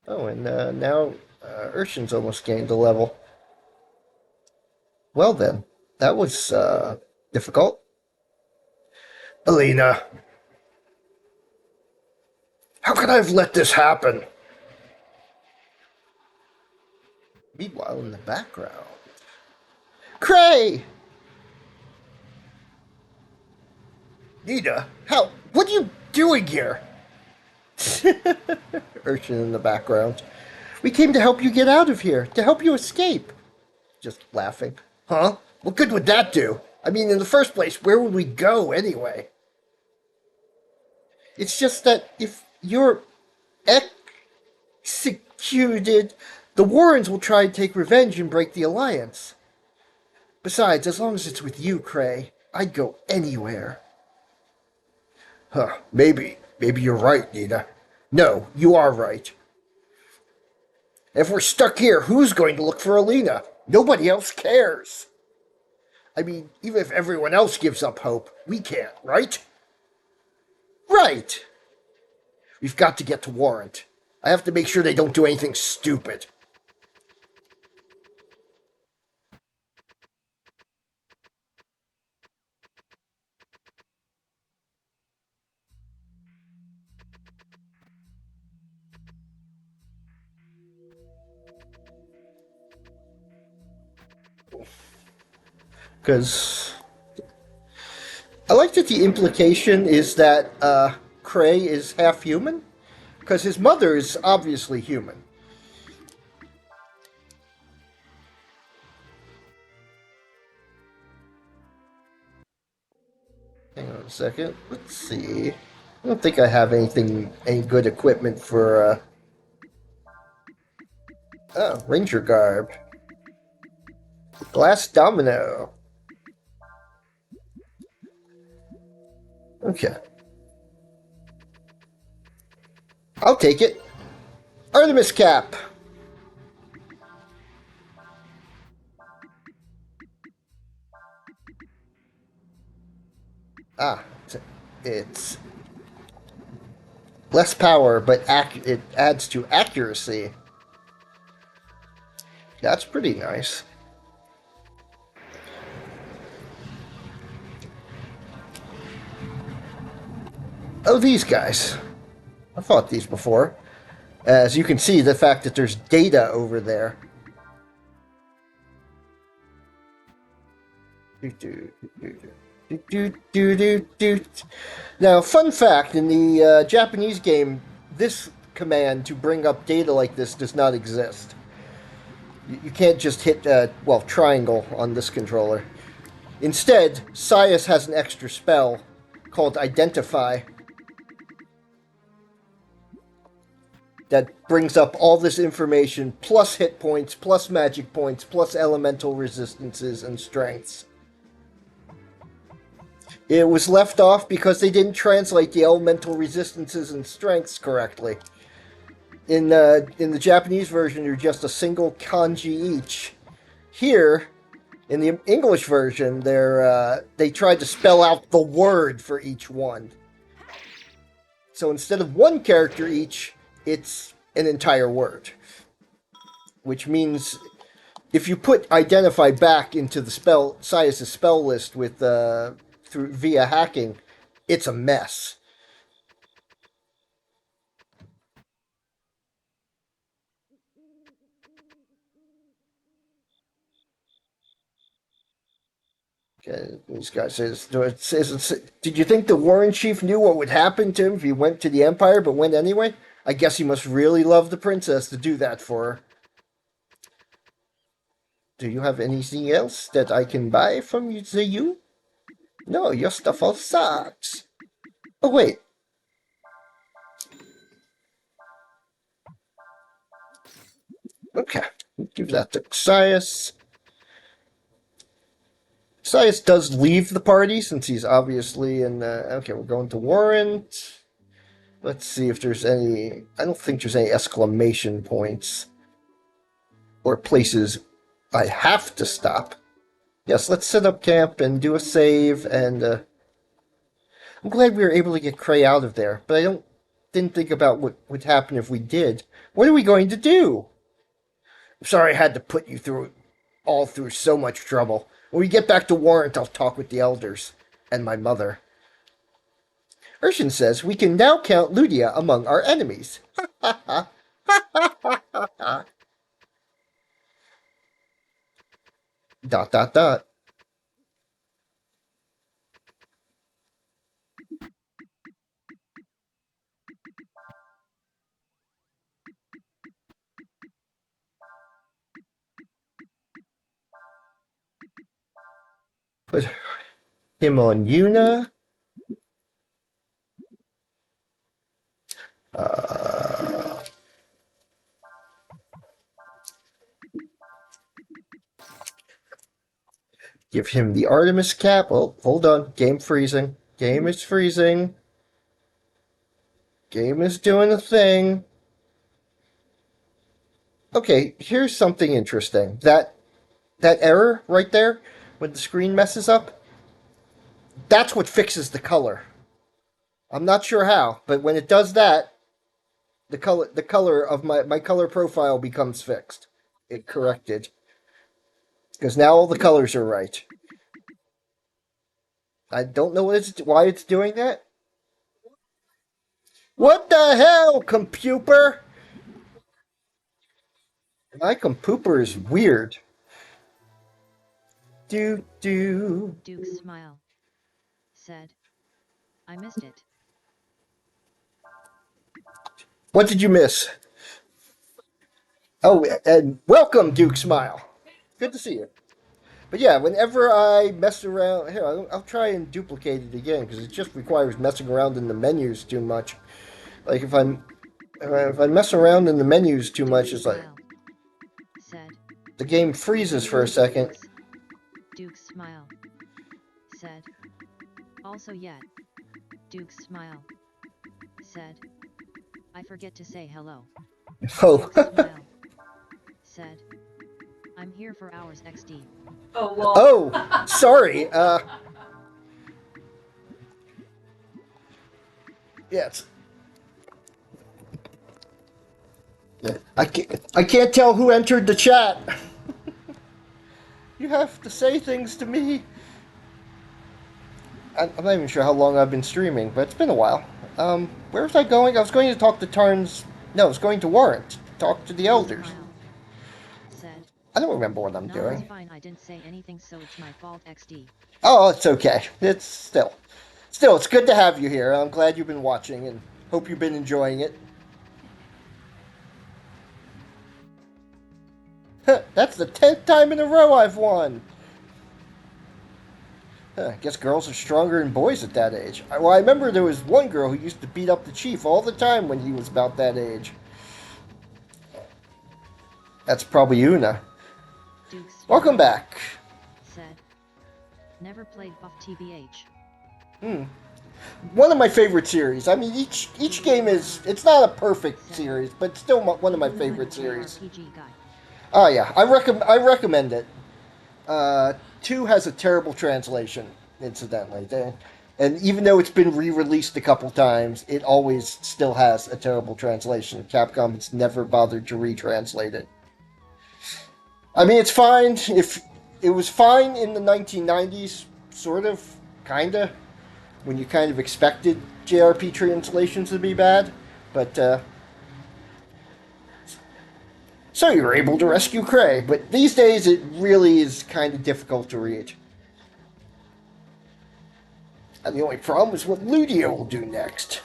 Oh, and now Urshan's almost gained a level. Well then, that was difficult. Alina, how could I have let this happen? Meanwhile, in the background, Cray! Nina, how? What are you doing here? Urshan in the background. We came to help you get out of here, to help you escape. Just laughing. Huh? What good would that do? I mean, in the first place, where would we go anyway? It's just that if you're executed, the Warrens will try and take revenge and break the alliance. Besides, as long as it's with you, Cray, I'd go anywhere. Huh, maybe you're right, Nina. No, you are right. If we're stuck here, who's going to look for Alina? Nobody else cares. I mean, even if everyone else gives up hope, we can't, right? Right! We've got to get to Warrant. I have to make sure they don't do anything stupid. Because I like that the implication is that Cray is half human, because his mother is obviously human. Hang on a second. Let's see. I don't think I have any good equipment for. Oh, Ranger garb, glass domino. Okay, I'll take it. Artemis cap. Ah, it's less power, but it adds to accuracy. That's pretty nice. Oh, these guys. I fought these before. As you can see, the fact that there's data over there. Now, fun fact, in the Japanese game, this command to bring up data like this does not exist. You can't just hit, triangle on this controller. Instead, Sias has an extra spell called Identify that brings up all this information, plus hit points, plus magic points, plus elemental resistances and strengths. It was left off because they didn't translate the elemental resistances and strengths correctly. In the Japanese version, they're just a single kanji each. Here, in the English version, they tried to spell out the word for each one. So instead of one character each, it's an entire word. Which means if you put Identify back into the Sias' spell list with via hacking, it's a mess. Okay, this guy says, did you think the Warren chief knew what would happen to him if he went to the Empire but went anyway? I guess he must really love the princess to do that for her. Do you have anything else that I can buy from you? No, your stuff all sucks. Oh, wait. Okay, give that to Sias. Sias does leave the party since he's obviously in. Okay, we're going to Warrant. Let's see if there's any... I don't think there's any exclamation points or places I have to stop. Yes, let's set up camp and do a save, and I'm glad we were able to get Cray out of there, but didn't think about what would happen if we did. What are we going to do? I'm sorry I had to put you through so much trouble. When we get back to Warrant, I'll talk with the elders and my mother. Urshan says we can now count Ludia among our enemies. Dot dot dot. Put him on Yuna. Give him the Artemis cap. Oh, hold on. Game freezing. Game is freezing. Game is doing a thing. Okay, here's something interesting. That error right there, when the screen messes up, that's what fixes the color. I'm not sure how, but when it does that, the color of my color profile becomes fixed. It corrected. Because now all the colors are right. I don't know why it's doing that. What the hell, computer? My computer is weird. Do. Duke smiled. Said, I missed it. What did you miss? Oh, and welcome, Duke Smile. Good to see you. But yeah, whenever I mess around, here, I'll try and duplicate it again because it just requires messing around in the menus too much. Like if I mess around in the menus too much, it's like Said, the game freezes for a second. Duke smile. Said, also yet. Duke smile. Said, I forget to say hello. Oh. Duke smile. Said, I'm here for hours XD. Oh, well. Oh, sorry. Yes. I can't tell who entered the chat. You have to say things to me. I'm not even sure how long I've been streaming, but it's been a while. Where was I going? I was going to talk to Tarn's... No, I was going to Warrant. Talk to the elders. Said, I don't remember what I'm doing. It's fine, I didn't say anything, so it's my fault XD. Oh, it's okay. It's still, it's good to have you here. I'm glad you've been watching and hope you've been enjoying it. That's the 10th time in a row I've won. I guess girls are stronger than boys at that age. Well, I remember there was one girl who used to beat up the chief all the time when he was about that age. That's probably Una. Welcome back. Said, never played Buff TBH. One of my favorite series. I mean, each game is... It's not a perfect series, but still one of my favorite series. Oh yeah, I recommend it. 2 has a terrible translation, incidentally. And even though it's been re-released a couple times, it always still has a terrible translation. Capcom has never bothered to retranslate it. I mean, it's fine. If it was fine in the 1990s, sort of, kinda, when you kind of expected JRP translations to be bad, but so you were able to rescue Cray, but these days it really is kind of difficult to read. And the only problem is what Ludia will do next.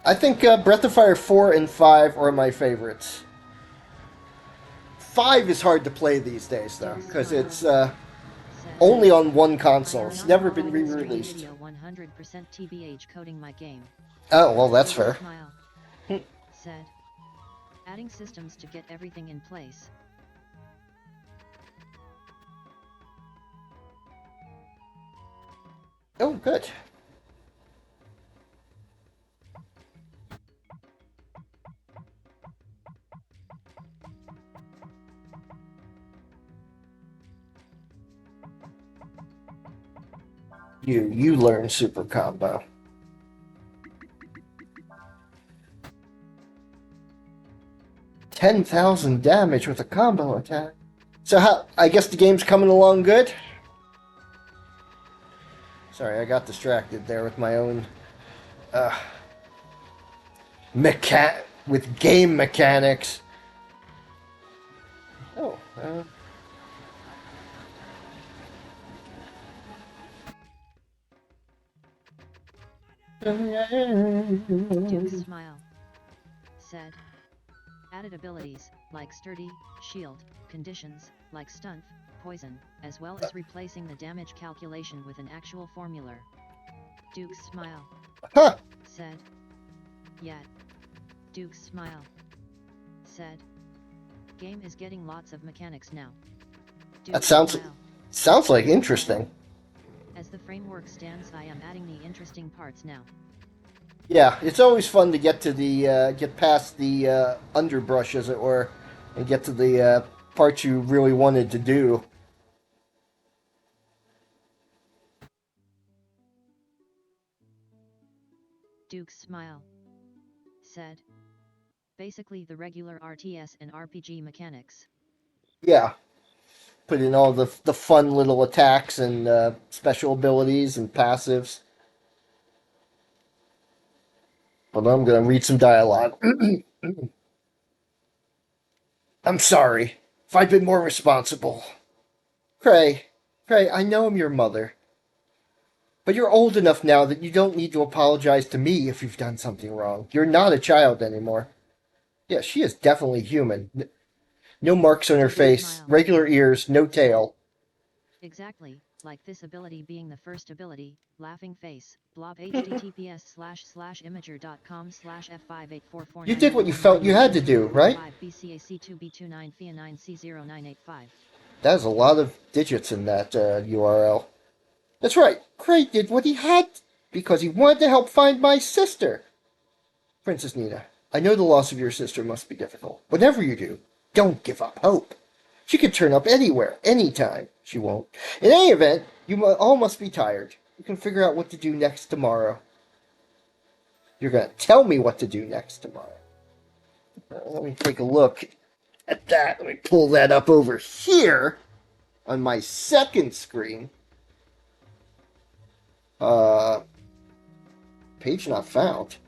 I think Breath of Fire 4 and 5 are my favorites. 5 is hard to play these days, though, because it's only on one console. It's never been re-released. 100% TBH coding my game. Oh, well, that's fair. Said, adding systems to get everything in place. Oh, good. You learn super combo. 10,000 damage with a combo attack. So how? I guess the game's coming along good. Sorry, I got distracted there with my own with game mechanics. Oh. Duke smile. Said. Added abilities, like sturdy, shield, conditions, like stunf, poison, as well as replacing the damage calculation with an actual formula. Duke smile. Huh. Said. Yet. Duke smile. Said. Game is getting lots of mechanics now. Duke That sounds like interesting. As the framework stands, I am adding the interesting parts now. Yeah, it's always fun to get to the get past the underbrush, as it were, and get to the parts you really wanted to do. Duke smile. Said. Basically the regular RTS and RPG mechanics. Yeah, put in all the fun little attacks and special abilities and passives. But I'm gonna read some dialogue. I'm sorry if I'd been more responsible. Cray, I know I'm your mother. But you're old enough now that you don't need to apologize to me if you've done something wrong. You're not a child anymore. Yeah, she is definitely human. No marks on her face, regular ears, no tail. Exactly, like this ability being the first ability, laughing face, blob https://imager.com/f58449. You did what you felt you had to do, right? BCAC2B29FIA9C0985. There's a lot of digits in that URL. That's right, Cray did what he had because he wanted to help find my sister. Princess Nina, I know the loss of your sister must be difficult. Whatever you do, don't give up hope. She could turn up anywhere, anytime. She won't. In any event, you all must be tired. You can figure out what to do next tomorrow. You're going to tell me what to do next tomorrow. Let me take a look at that. Let me pull that up over here on my second screen. Page not found.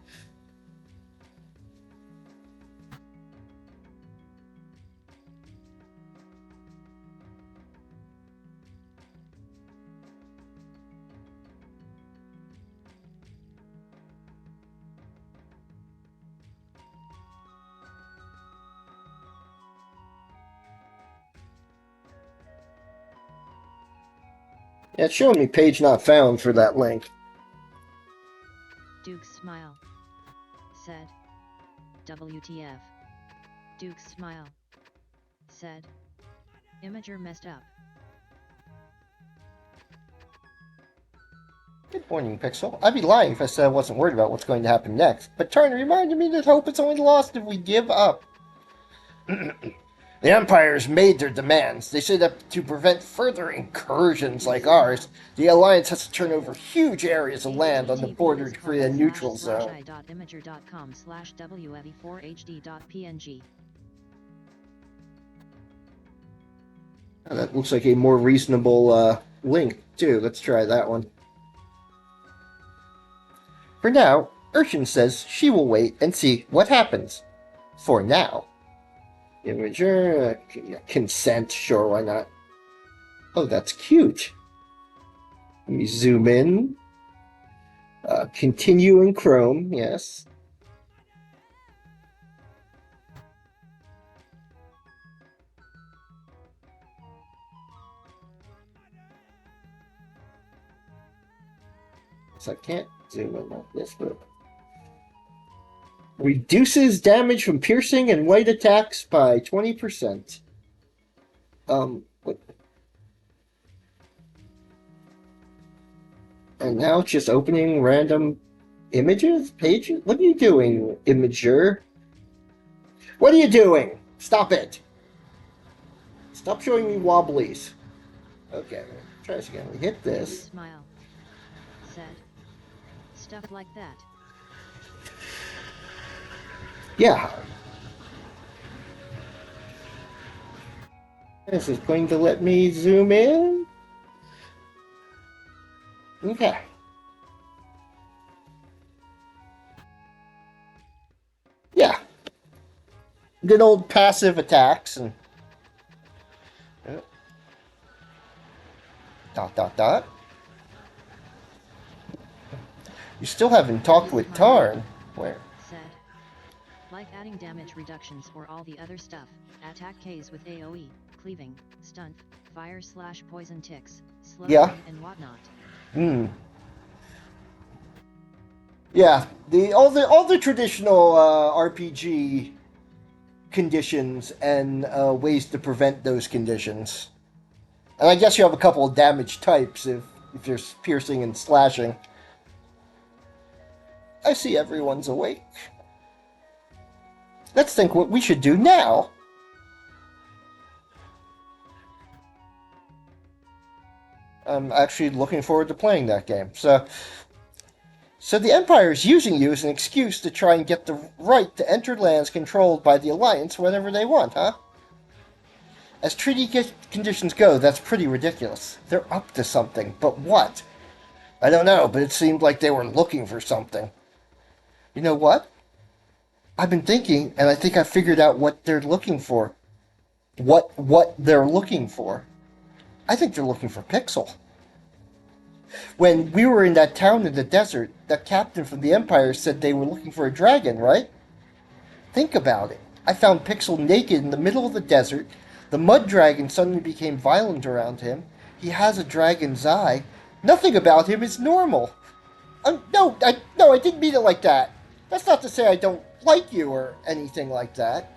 Yeah, it's showing me page not found for that link. Duke smile. Said. WTF. Duke smile. Said. Imager messed up. Good morning, Pixel. I'd be lying if I said I wasn't worried about what's going to happen next, but Turn reminded me that hope is only lost if we give up. The Empire has made their demands. They say that to prevent further incursions like ours, the Alliance has to turn over huge areas of land on the border to create a neutral zone. imager.com/wev4hd.png. That looks like a more reasonable link, too. Let's try that one. For now, Urshan says she will wait and see what happens. For now. Imager, consent, sure, why not? Oh, that's cute. Let me zoom in. Continue in Chrome, yes. So I can't zoom in like this, but reduces damage from piercing and light attacks by 20%. What? And now it's just opening random images? Pages? What are you doing, Imager? What are you doing? Stop it! Stop showing me wobblies. Okay, try this again. We hit Duke this. smile. Said. Stuff like that. Yeah. This is going to let me zoom in. Okay. Yeah. Good old passive attacks and dot dot dot. You still haven't talked with Tarn. Where? Said. Like adding damage reductions or all the other stuff. Attack Ks with AoE, cleaving, stun, fire/poison ticks, slow and whatnot. Hmm. Yeah, all the traditional RPG conditions and ways to prevent those conditions. And I guess you have a couple of damage types if you're piercing and slashing. I see everyone's awake. Let's think what we should do now. I'm actually looking forward to playing that game. So the Empire is using you as an excuse to try and get the right to enter lands controlled by the Alliance whenever they want, huh? As treaty conditions go, that's pretty ridiculous. They're up to something, but what? I don't know, but it seemed like they were looking for something. You know what? I've been thinking, and I think I figured out what they're looking for. What they're looking for. I think they're looking for Pixel. When we were in that town in the desert, that captain from the Empire said they were looking for a dragon, right? Think about it. I found Pixel naked in the middle of the desert. The mud dragon suddenly became violent around him. He has a dragon's eye. Nothing about him is normal. No, I didn't mean it like that. That's not to say I don't like you or anything like that.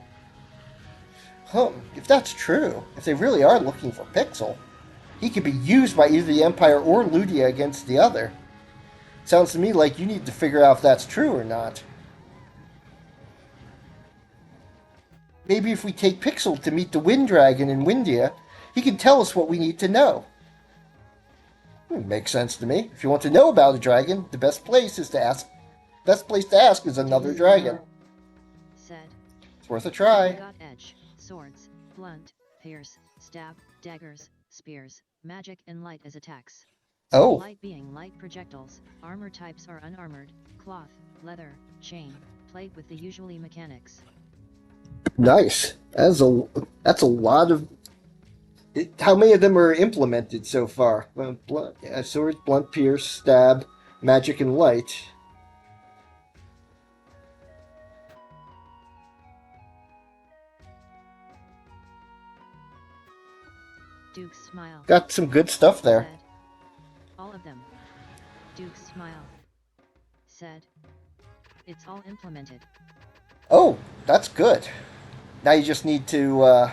If that's true, if they really are looking for Pixel, he could be used by either the Empire or Ludia against the other. Sounds to me like you need to figure out if that's true or not. Maybe if we take Pixel to meet the Wind Dragon in Windia, he can tell us what we need to know. Makes sense to me. If you want to know about a dragon, the best place to ask is another dragon. Said. It's worth a try. Got edge, swords, blunt, pierce, stab, daggers, spears, magic and light as attacks. Oh. Light being light projectiles, armor types are unarmored, cloth, leather, chain, plate with the usually mechanics. Nice. That's a lot of... How many of them are implemented so far? Swords, blunt, pierce, stab, magic, and light. Duke's smile. Got some good stuff there. Said. All of them. Duke's smile. Said. It's all implemented. Oh, that's good. Now you just need to...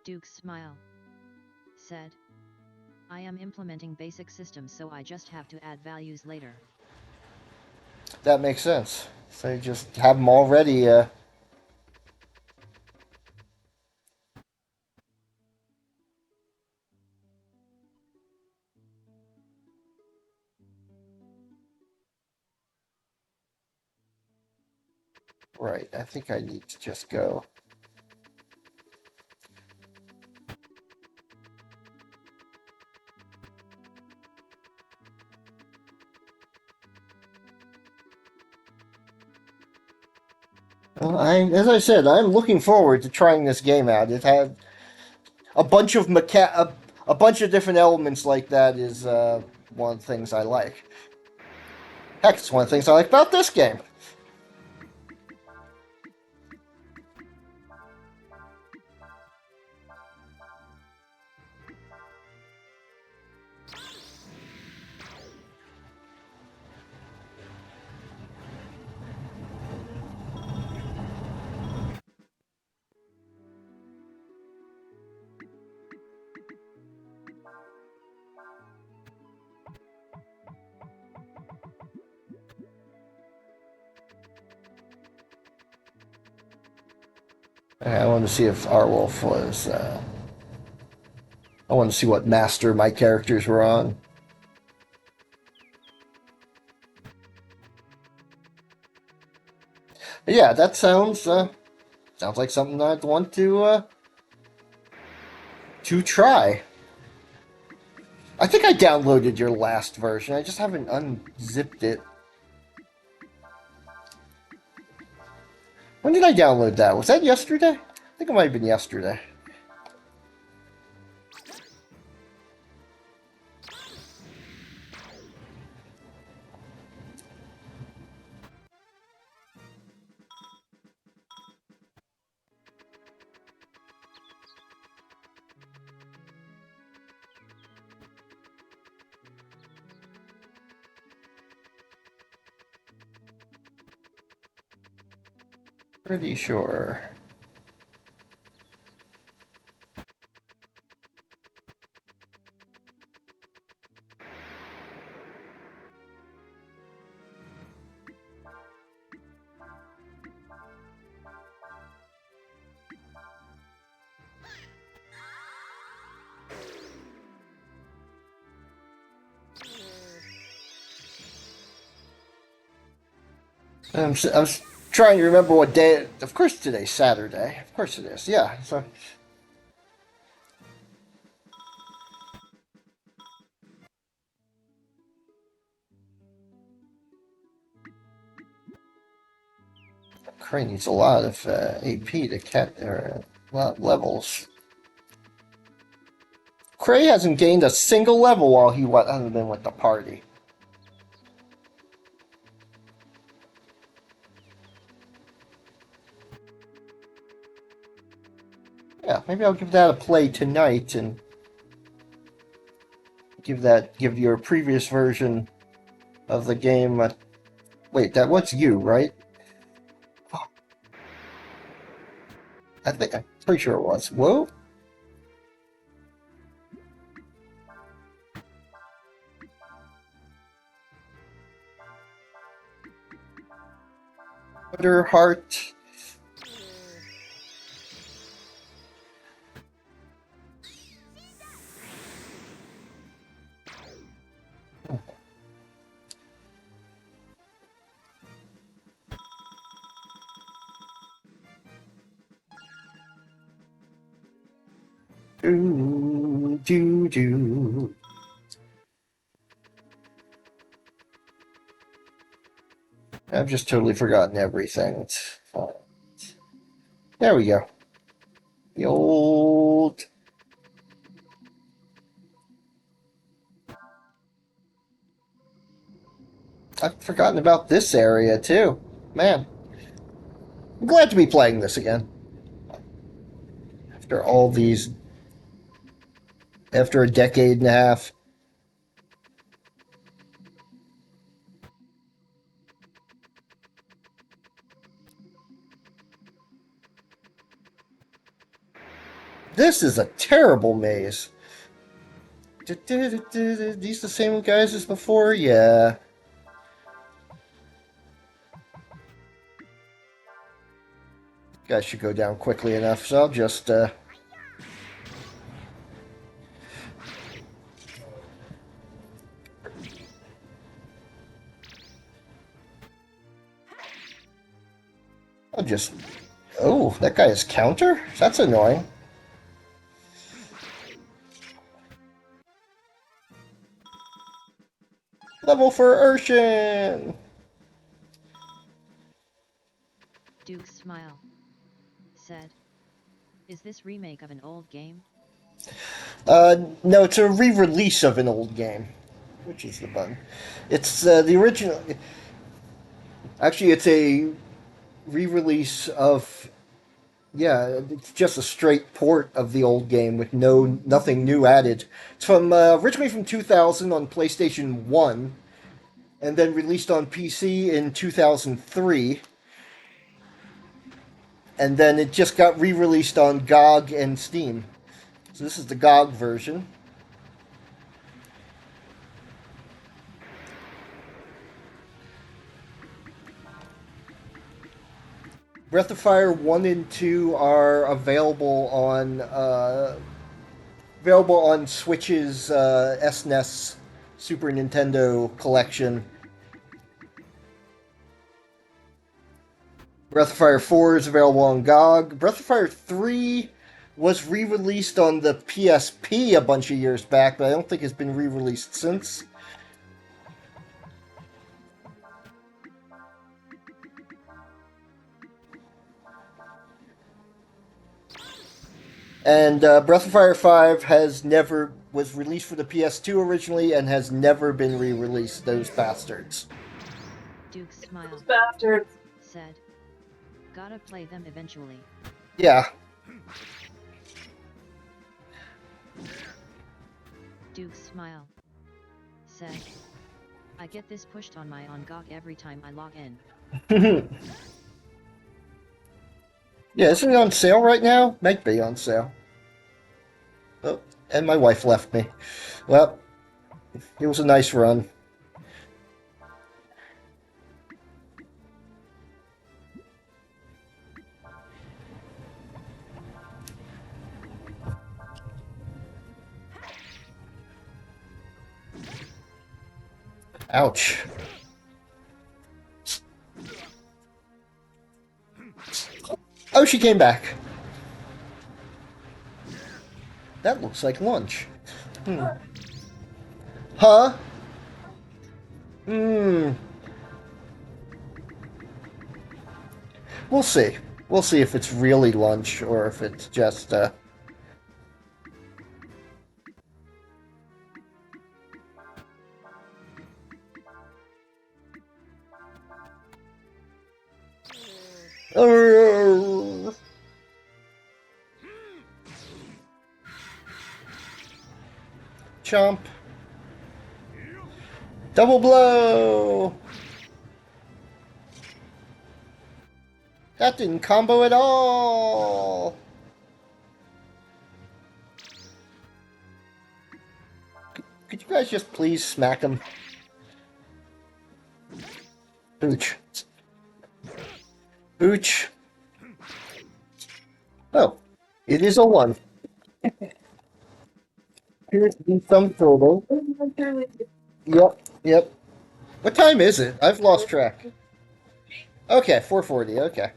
Duke's smile. Said. I am implementing basic systems, so I just have to add values later. That makes sense. So you just have them already... Right, I think I need to just go... Well, as I said, I'm looking forward to trying this game out. It had a bunch of a bunch of different elements like that is one of the things I like. Heck, it's one of the things I like about this game. I want to see if Arwolf was. I want to see what master my characters were on. But yeah, that sounds like something I'd want to try. I think I downloaded your last version. I just haven't unzipped it. When did I download that? Was that yesterday? I think it might have been yesterday. Pretty sure. I was trying to remember what day. Of course, today's Saturday. Of course it is. Yeah. So. Crey needs a lot of AP to cat or levels. Crey hasn't gained a single level while he hasn't been with the party. Yeah, maybe I'll give that a play tonight and give your previous version of the game a... Wait, that was you, right? I'm pretty sure it was. Whoa. Butter heart. Do. I've just totally forgotten everything. There we go. The old... I've forgotten about this area, too. Man. I'm glad to be playing this again. After all these... After a decade and a half. This is a terrible maze. These the same guys as before? Yeah. Guys should go down quickly enough, so I'll just, I'll just... Oh, that guy is counter? That's annoying. Level for Urshan! Duke's smile. Said. Is this remake of an old game? No, it's a re-release of an old game. Which is the button? It's, the original... Actually, it's a re-release of... Yeah, it's just a straight port of the old game with nothing new added. It's from originally from 2000 on PlayStation 1, and then released on PC in 2003, and then it just got re-released on GOG and Steam. So this is the GOG version. Breath of Fire 1 and 2 are available on Switch's SNES Super Nintendo collection. Breath of Fire 4 is available on GOG. Breath of Fire 3 was re-released on the PSP a bunch of years back, but I don't think it's been re-released since. And Breath of Fire 5 was released for the PS2 originally and has never been re-released, those bastards. Duke smiled. Bastards. Said, gotta play them eventually. Yeah. Duke smile. Said, I get this pushed on my GOG every time I log in. Yeah, isn't it on sale right now? Might be on sale. Oh, and my wife left me. Well, it was a nice run. Ouch. Oh, she came back. That looks like lunch. Huh? We'll see. We'll see if it's really lunch or if it's just, Chomp. Double blow! That didn't combo at all! Could you guys just please smack him? Booch. Booch. Oh, it is a 1. Here's the sum total. Yep. What time is it? I've lost track. Okay, 4:40, okay.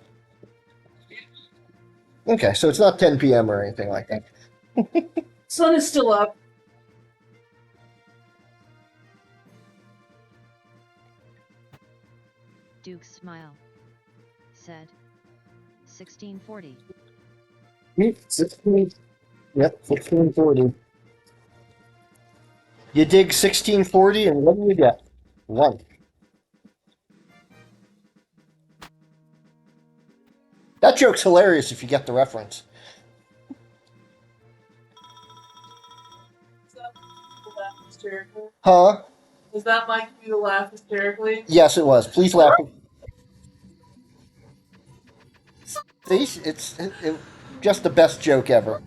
Okay, so it's not 10 p.m. or anything like that. Sun is still up. Duke smile. Said, 1640. 16. Yep, 1640. You dig 1640, and what do you get? 1. That joke's hilarious if you get the reference. Huh? Was that Mike you to laugh hysterically? Yes, it was. Please laugh. See, it's just the best joke ever.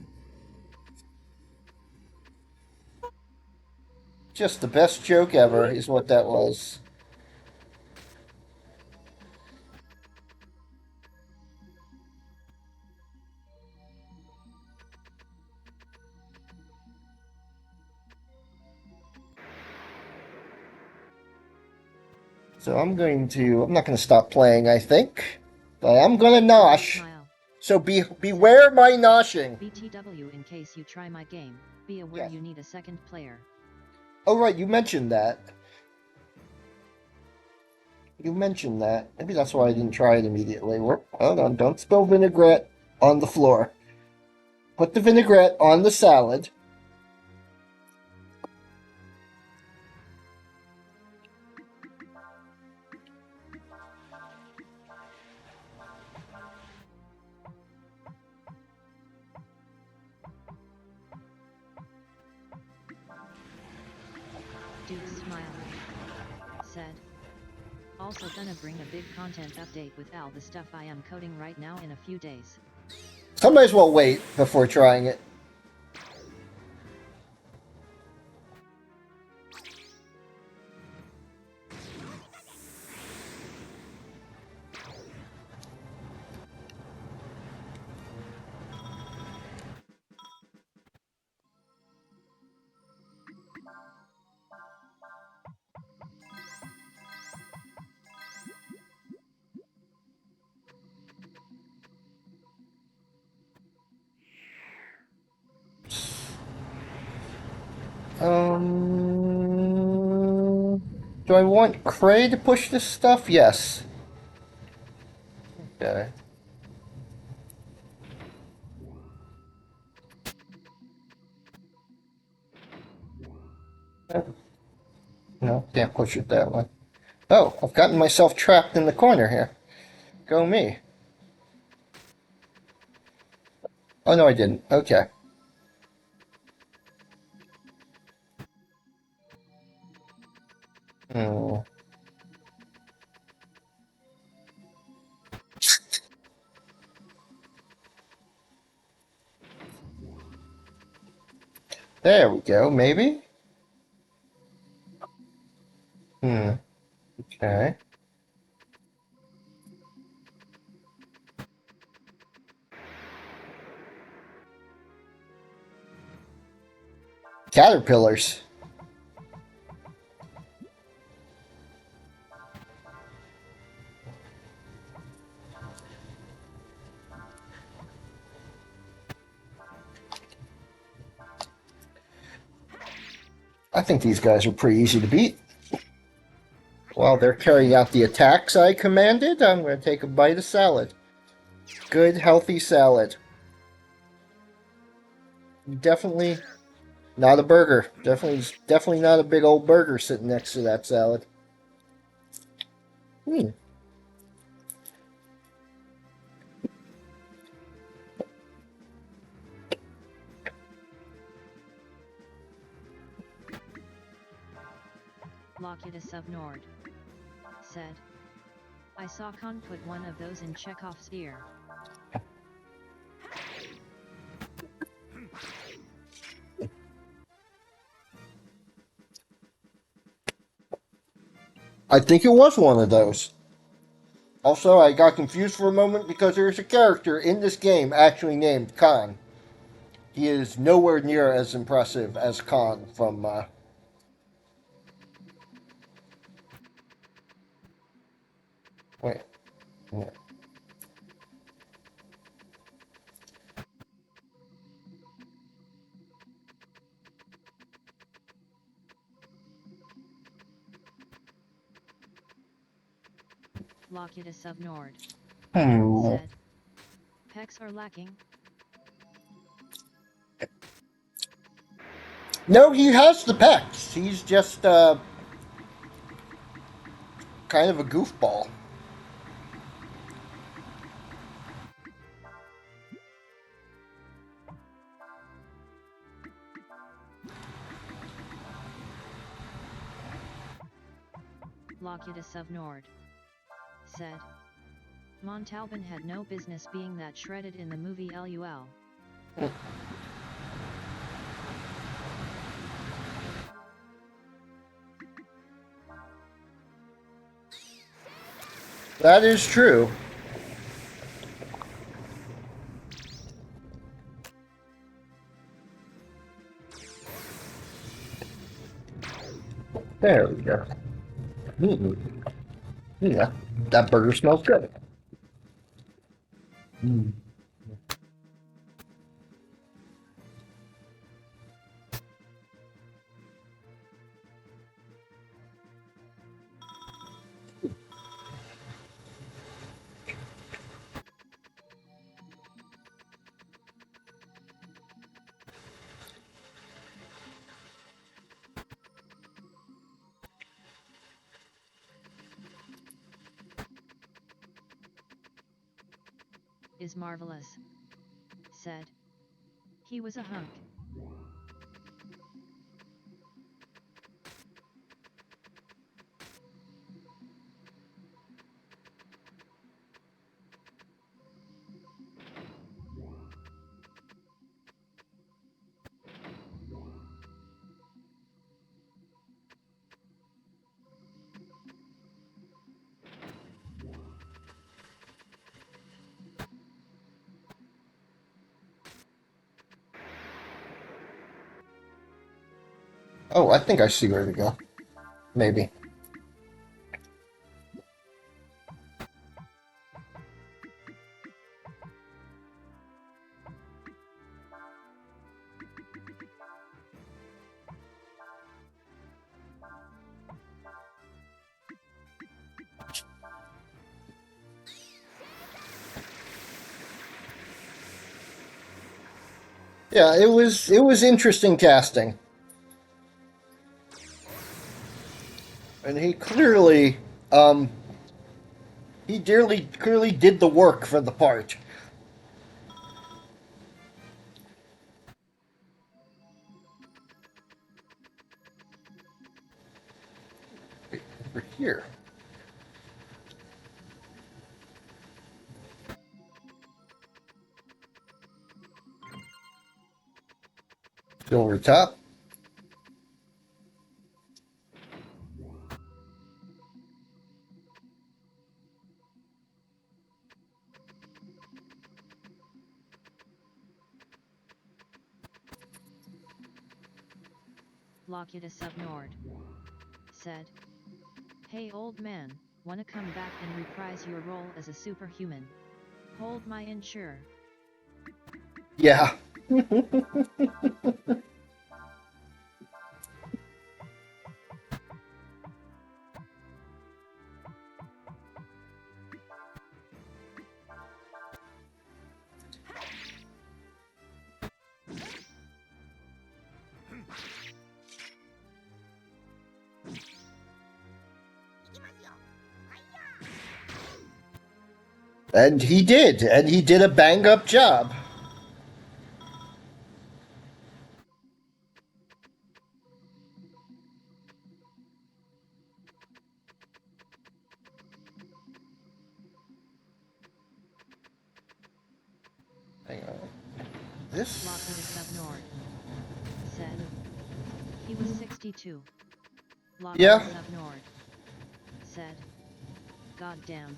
Just the best joke ever is what that was. So I'm not going to stop playing, I think. But I'm going to nosh. Smile. So beware my noshing. BTW, in case you try my game, be aware you need a second player. Oh, right, you mentioned that. Maybe that's why I didn't try it immediately. Hold on, don't spill vinaigrette on the floor. Put the vinaigrette on the salad. Duke smiled. Said, also gonna bring a big content update with all the stuff I am coding right now in a few days. So I might as well wait before trying it. Do I want Cray to push this stuff? Yes. Okay. No, can't push it that way. Oh, I've gotten myself trapped in the corner here. Go me. Oh, no, I didn't. Okay. Hmm. There we go, maybe? Okay. Caterpillars. I think these guys are pretty easy to beat. While they're carrying out the attacks I commanded, I'm going to take a bite of salad. Good, healthy salad. Definitely not a burger. Definitely not a big old burger sitting next to that salad. Hmm. Locutus of Nord said, I saw Khan put one of those in Chekhov's ear. I think it was one of those. Also, I got confused for a moment because there's a character in this game actually named Khan. He is nowhere near as impressive as Khan from, wait. Yeah. Locutus of Nord Hmm. said, pecs are lacking. No, he has the pecs. He's just, kind of a goofball. Locutus of Nord said, Montalban had no business being that shredded in the movie LUL. That is true. There we go. Mm. Yeah, that burger smells good. Mm. Is marvelous said, he was a hunk. Oh, I think I see where to go. Maybe. Yeah, it was interesting casting, and he clearly did the work for the part. Over here. Silver top. Locutus of Nord said, "Hey old man, wanna come back and reprise your role as a superhuman? Hold my insure." Yeah. And he did a bang up job. Hang on. This. Locutus of Nord said, "He was 62. Locutus Yeah. of Nord said, "God damn."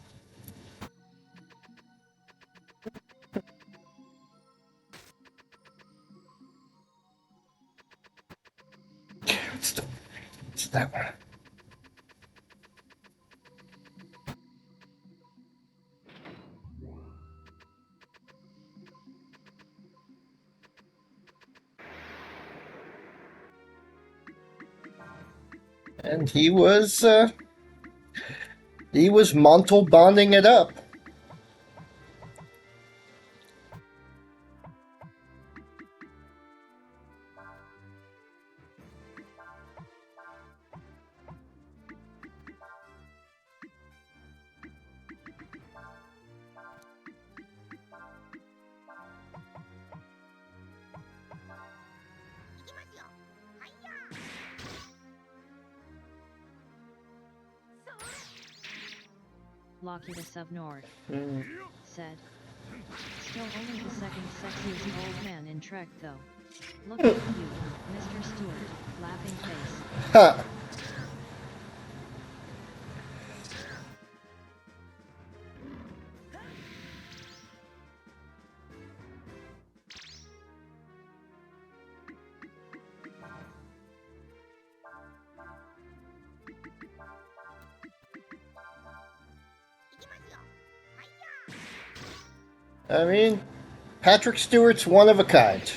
It's that one. And he was Montalbonding it up. Locutus of Nord Mm. said, "Still only the second sexiest old man in Trek though. Look at you, Mr. Stewart, laughing face." Ha. I mean, Patrick Stewart's one of a kind.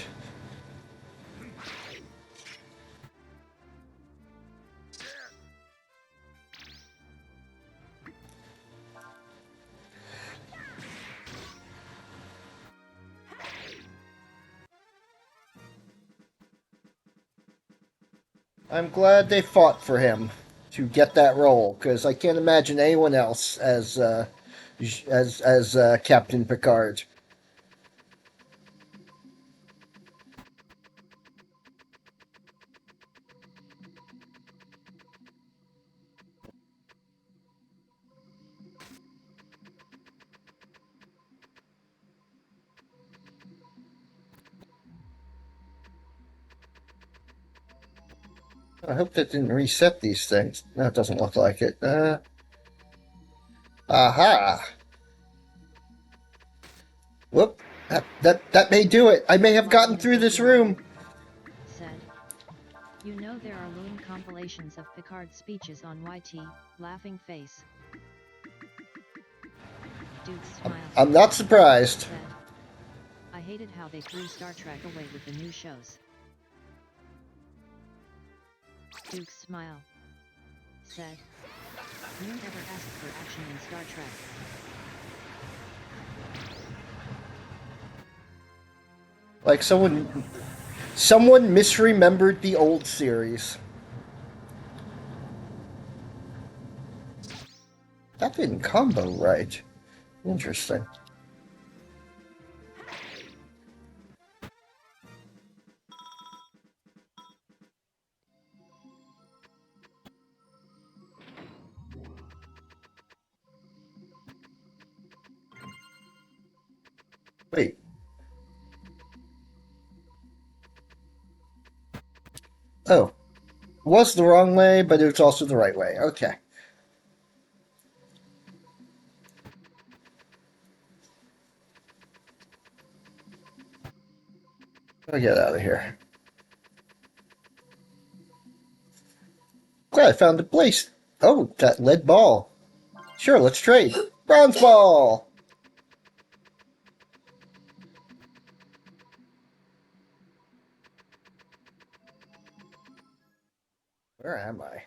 I'm glad they fought for him to get that role because I can't imagine anyone else as Captain Picard. I hope that didn't reset these things. No, it doesn't look like it. Aha! Whoop! That may do it. I may have gotten through this room. Said, "You know there are loon compilations of Picard's speeches on YT, laughing face." Duke smiled. I'm not surprised. Said, "I hated how they threw Star Trek away with the new shows." Duke's smile said, "You never asked for action in Star Trek." Like someone misremembered the old series. That didn't combo right. Interesting. Wait. Oh. It was the wrong way, but it was also the right way. Okay. I'll get out of here. Glad I found a place. Oh, that lead ball. Sure, let's trade. Bronze ball! Where am I?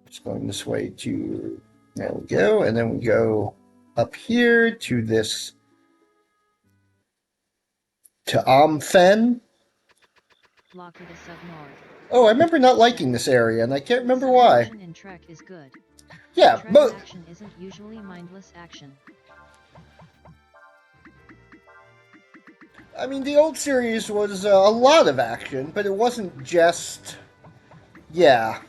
Just going this way to... There we go. And then we go up here to this... to Amfen. Locatus of Nord. Oh, I remember not liking this area, and I can't remember Some why. action in Trek is good. Yeah, Trek but... action isn't usually mindless action. I mean, the old series was a lot of action, but it wasn't just... Yeah.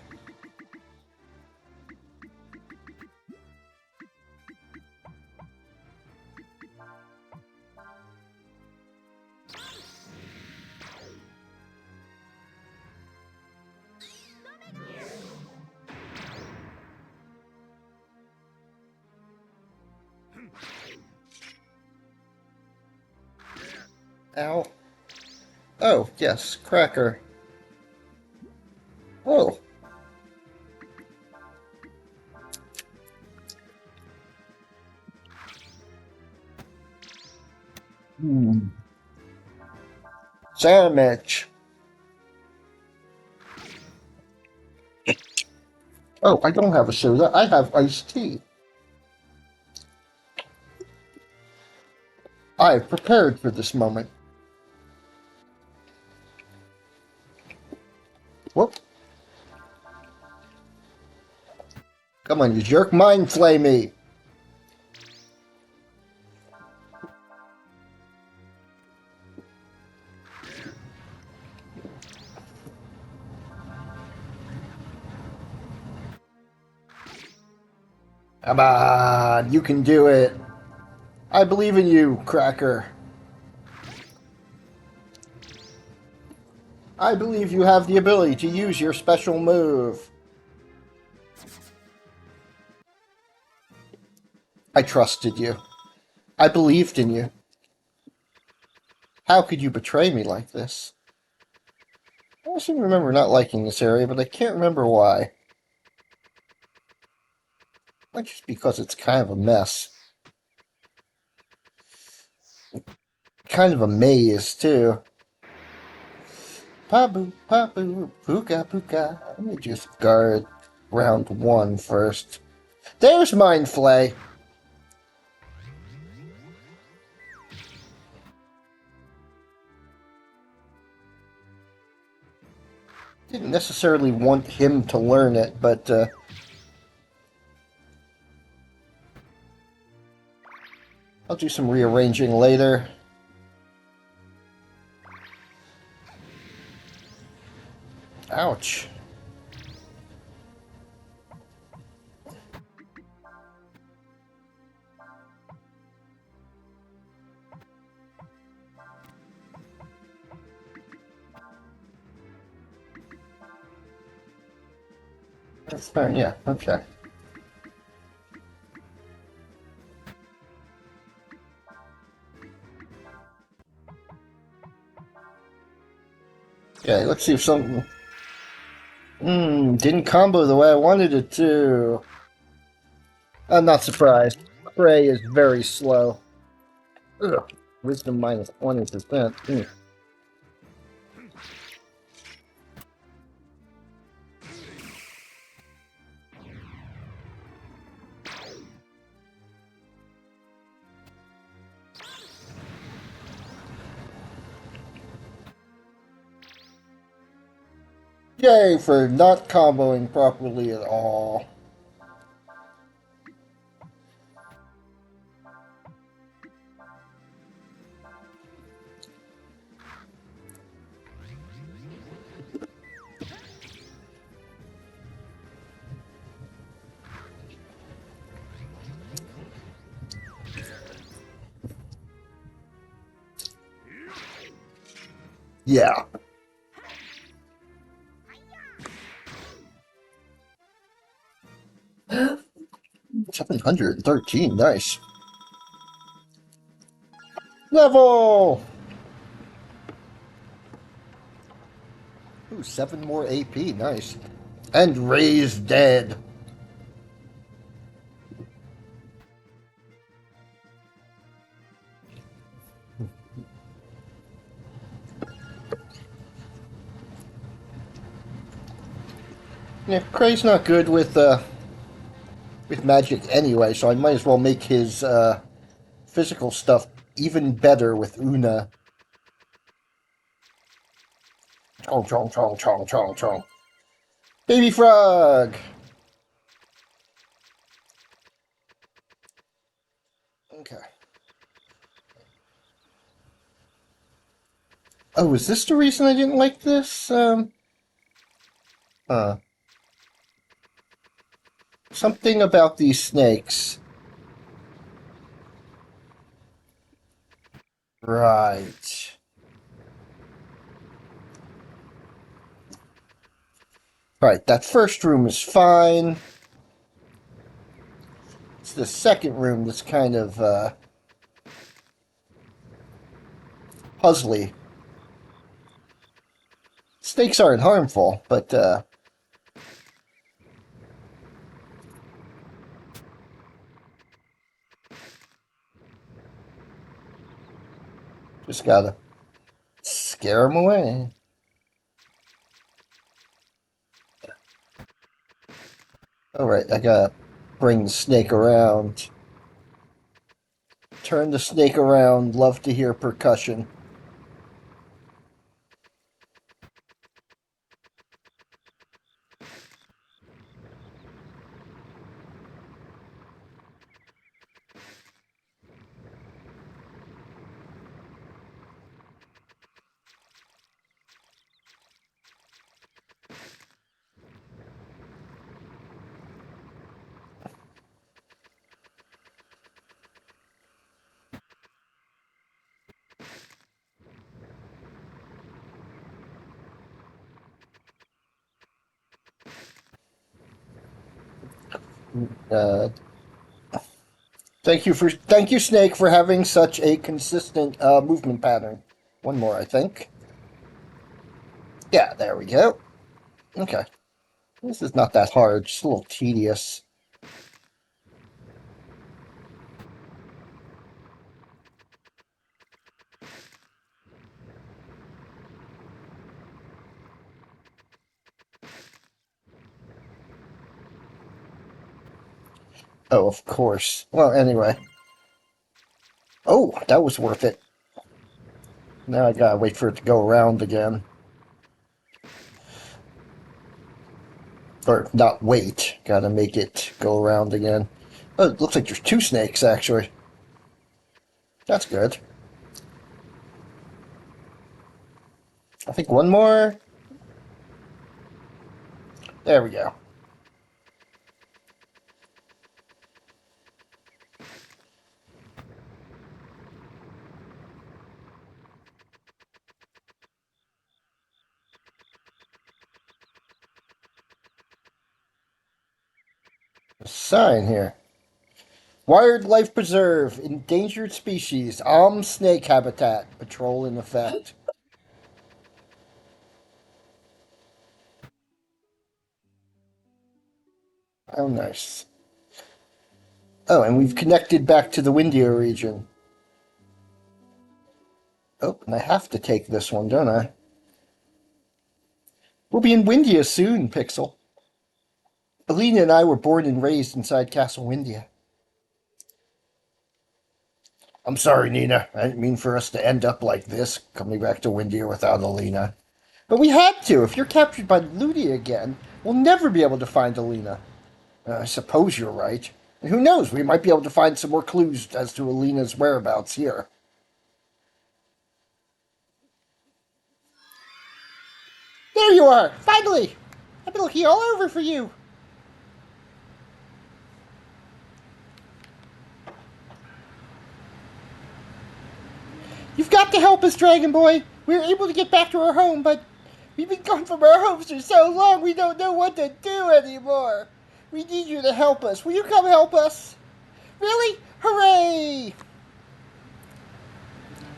Ow. Oh, yes, Cracker. Oh. Sandwich. Oh, I don't have a soda. I have iced tea. I've prepared for this moment. Whoop. Come on, you jerk. Mind flay me. Come on, you can do it. I believe in you, Cracker. I believe you have the ability to use your special move. I trusted you. I believed in you. How could you betray me like this? I seem to remember not liking this area, but I can't remember why. Might just because it's kind of a mess. Kind of a maze, too. Pabu, pabu, puka, puka. Let me just guard round 1 first. There's Mind Flay. Didn't necessarily want him to learn it, but I'll do some rearranging later. Ouch. That's fine, yeah, okay. Okay, let's see if something... didn't combo the way I wanted it to. I'm not surprised. Crey is very slow. Ugh. Wisdom minus 20%. Yay for not comboing properly at all. Yeah. 713, nice. Level! Ooh, 7 more AP, nice. And Ray's dead. Yeah, Cray's not good with magic anyway, so I might as well make his physical stuff even better with Una. Chong chong chong chong chong chong. Baby frog! Okay. Oh, is this the reason I didn't like this? Uh, something about these snakes. Right. Right, that first room is fine. It's the second room that's kind of, puzzly. Snakes aren't harmful, but, just gotta scare them away. Alright, I gotta bring the snake around. Turn the snake around. Love to hear percussion. Uh, thank you, Snake, for having such a consistent movement pattern. One more, I think. Yeah, there we go. Okay, this is not that hard. Just a little tedious. Oh, of course. Well, anyway. Oh, that was worth it. Now I gotta wait for it to go around again. Or not wait. Gotta make it go around again. Oh, it looks like there's 2 snakes, actually. That's good. I think one more. There we go. A sign here. Wired Life Preserve, endangered species, snake habitat, patrol in effect. Oh, nice. Oh, and we've connected back to the Windia region. Oh, and I have to take this one, don't I? We'll be in Windia soon, Pixel. Alina and I were born and raised inside Castle Windia. I'm sorry, Nina. I didn't mean for us to end up like this, coming back to Windia without Alina. But we had to. If you're captured by Ludi again, we'll never be able to find Alina. I suppose you're right. And who knows, we might be able to find some more clues as to Alina's whereabouts here. There you are! Finally! I've been looking all over for you! You've got to help us, Dragon Boy! We were able to get back to our home, but we've been gone from our homes for so long we don't know what to do anymore! We need you to help us. Will you come help us? Really? Hooray!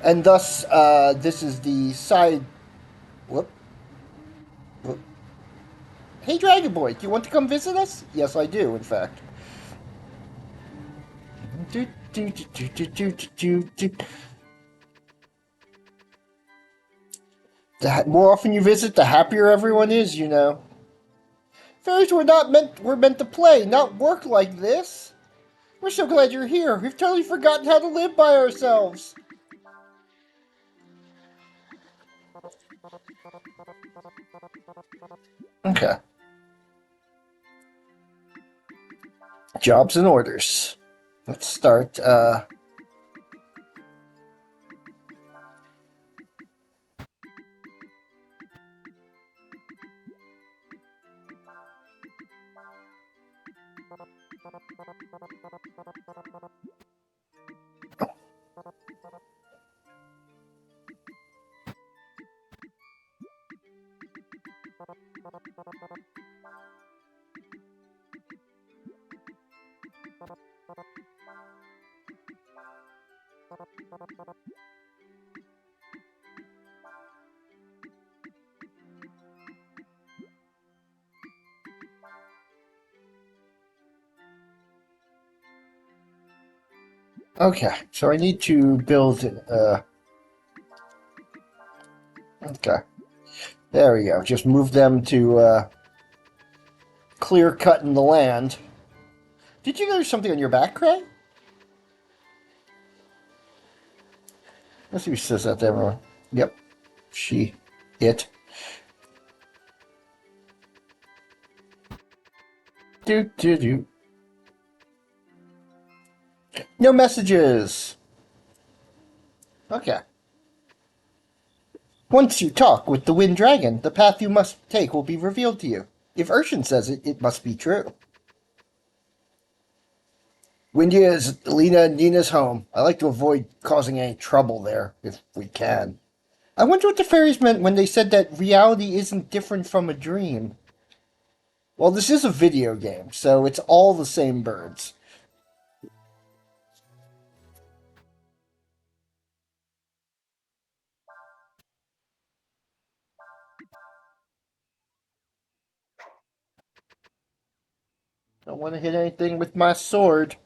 And thus, this is the side... Whoop. Whoop. Hey, Dragon Boy, do you want to come visit us? Yes, I do, in fact. The more often you visit, the happier everyone is, you know. Fairies we're meant to play, not work like this. We're so glad you're here. We've totally forgotten how to live by ourselves. Okay. Jobs and orders. Let's start, okay, so I need to build, okay. There we go. Just move them to, clear cutting the land. Did you notice something on your back, Cray? Let's see who says that to everyone. Yep. She. It. Do. No messages! Okay. Once you talk with the Wind Dragon, the path you must take will be revealed to you. If Urshan says it, it must be true. Windia is Lena and Nina's home. I like to avoid causing any trouble there, if we can. I wonder what the fairies meant when they said that reality isn't different from a dream. Well, this is a video game, so it's all the same birds. Don't want to hit anything with my sword.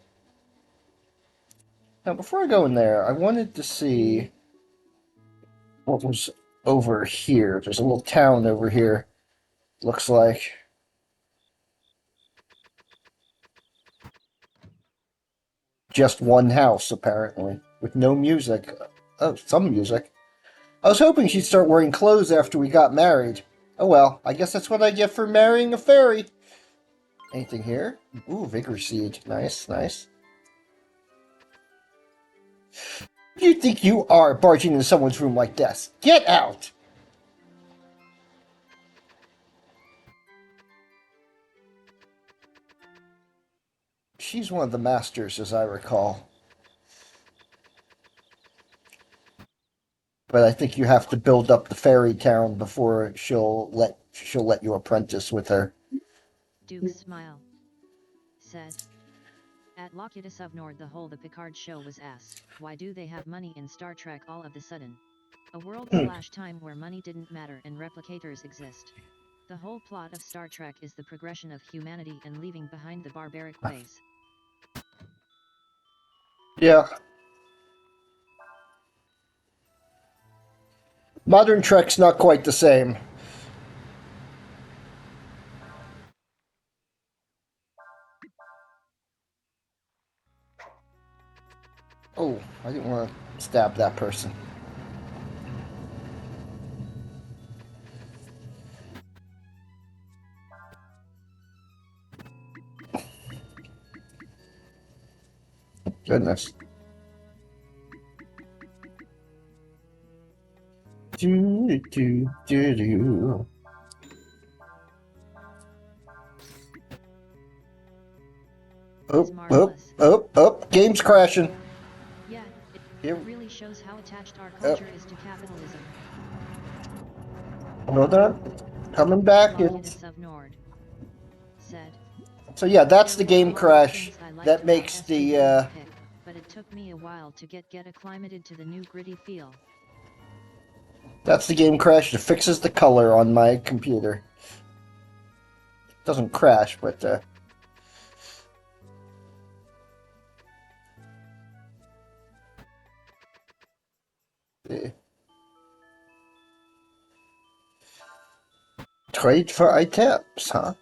Now, before I go in there, I wanted to see what was over here. There's a little town over here, looks like. Just one house, apparently, with no music. Oh, some music. I was hoping she'd start wearing clothes after we got married. Oh well, I guess that's what I get for marrying a fairy. Anything here? Ooh, vigor seed. Nice, nice. You think you are barging into someone's room like this? Get out! She's one of the masters, as I recall. But I think you have to build up the fairy town before she'll let you apprentice with her. Duke smile. Said. At Locutus of Nord the Picard show was asked, why do they have money in Star Trek all of a sudden? A world/time where money didn't matter and replicators exist. The whole plot of Star Trek is the progression of humanity and leaving behind the barbaric ways. Yeah. Modern Trek's not quite the same. Oh, I didn't want to stab that person. Goodness. Do, do, do, do. Oh, oh, oh, oh, game's crashing. Yeah, it Here. really shows how attached our culture is to capitalism. Hold on. Coming back. Locutus of Nord said. So yeah, that's the There were a game lot of crash things I liked that about makes the SVP pick, but it took me a while to get acclimated to the new gritty feel. that's the game crash that fixes the color on my computer. Doesn't crash, but trade for items, huh?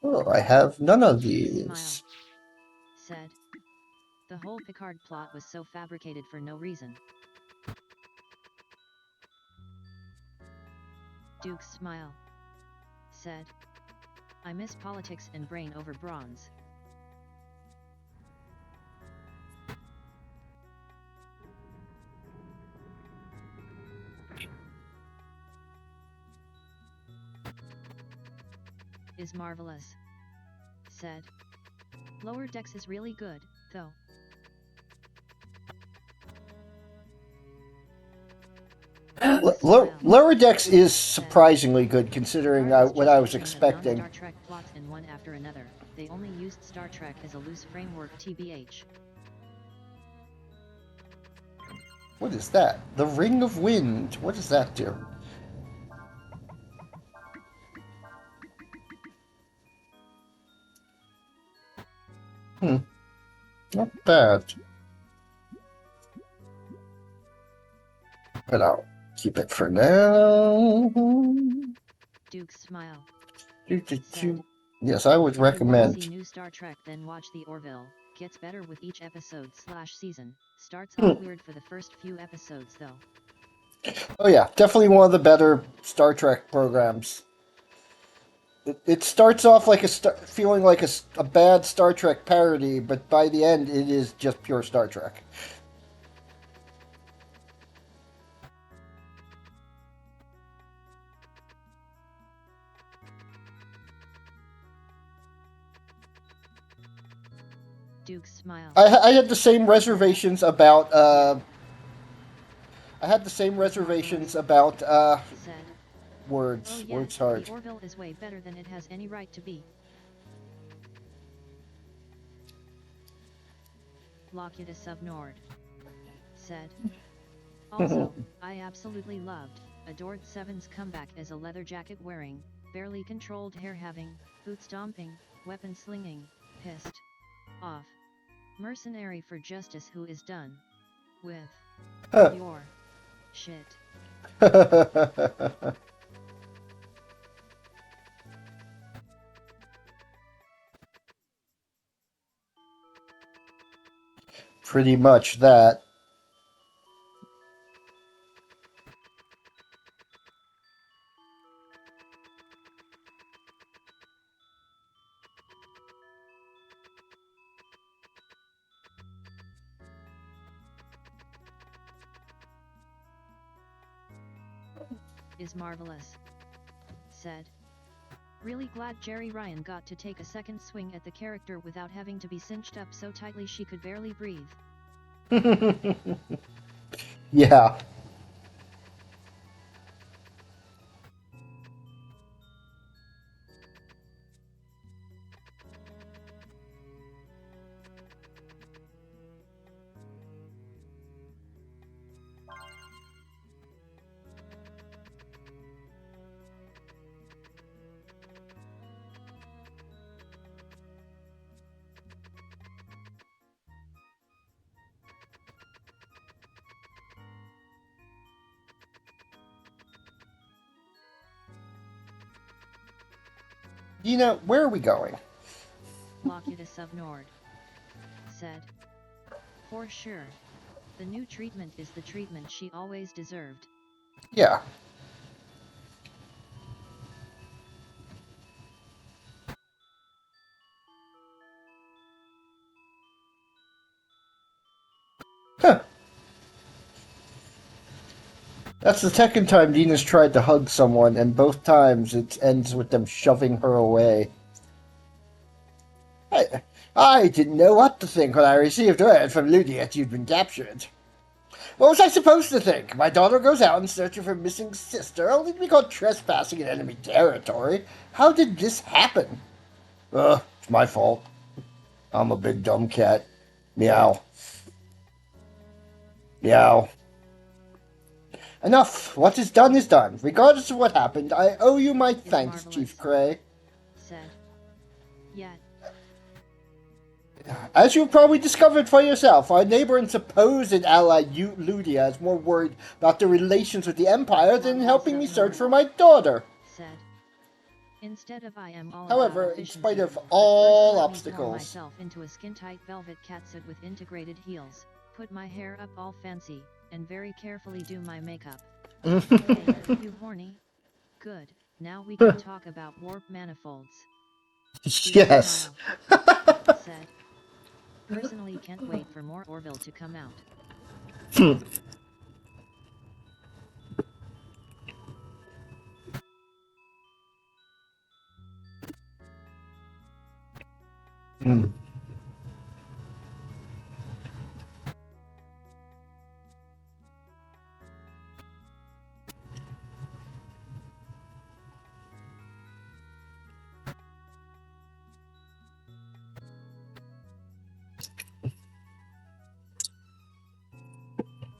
Oh, I have none of these. Smile said. The whole Picard plot was so fabricated for no reason. Duke's smile said. I miss politics and brain over bronze. Is marvelous said. Lower Decks is really good, though. Lower Decks is surprisingly good considering what I was expecting. Star Trek plots in one after another. They only used Star Trek as a loose framework, tbh. What is that? The Ring of Wind. What does that do? Not bad. But I'll keep it for now. Duke's smile. Yes, I would recommend. See new Star Trek, then watch the Orville. Gets better with each episode/season. Starts off weird for the first few episodes, though. Oh yeah, definitely one of the better Star Trek programs. It starts off like feeling like a bad Star Trek parody, but by the end, it is just pure Star Trek. Duke's smile. I had the same reservations about words. Oh, yeah, Words hard. The Orville is way better than it has any right to be. Locutus of Nord said. Also, I absolutely loved, adored Seven's comeback as a leather jacket wearing, barely controlled hair having, boot stomping, weapon slinging, pissed off mercenary for justice who is done with your shit. Pretty much that. Is marvelous said. Really glad Jerry Ryan got to take a second swing at the character without having to be cinched up so tightly she could barely breathe. Yeah. Where are we going? Locutus of Nord said. For sure. The new treatment is the treatment she always deserved. Yeah. That's the second time Nina's tried to hug someone, and both times it ends with them shoving her away. I didn't know what to think when I received word from Ludi that you'd been captured. What was I supposed to think? My daughter goes out in search of her missing sister, only to be caught trespassing in enemy territory. How did this happen? It's my fault. I'm a big dumb cat. Meow. Meow. Enough. What is done is done. Regardless of what happened, I owe you my thanks, Chief Cray. Said. Yet. As you've probably discovered for yourself, our neighbor and supposed ally Ludia is more worried about the relations with the Empire than helping me search for my daughter. Said. Instead of I am all However, about in spite of efficiency, all first let me obstacles, pour myself into a skin-tight velvet catsuit with integrated heels, put my hair up all fancy, and very carefully do my makeup. Hey, you horny? Good. Now we can talk about warp manifolds. yes. Said. Personally can't wait for more Orville to come out.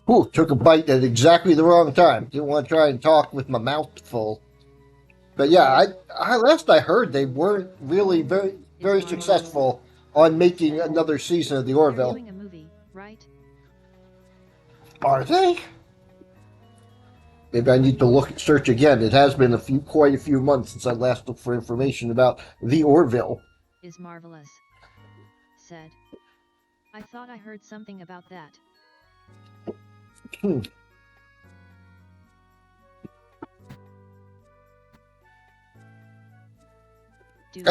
Ooh, took a bite at exactly the wrong time. Didn't want to try and talk with my mouth full. But yeah, last I heard they weren't really very successful on making another season of the They're Orville. doing a movie, right? Are they? Maybe I need to search again. It has been quite a few months since I last looked for information about the Orville. Is marvelous. Said. I thought I heard something about that. I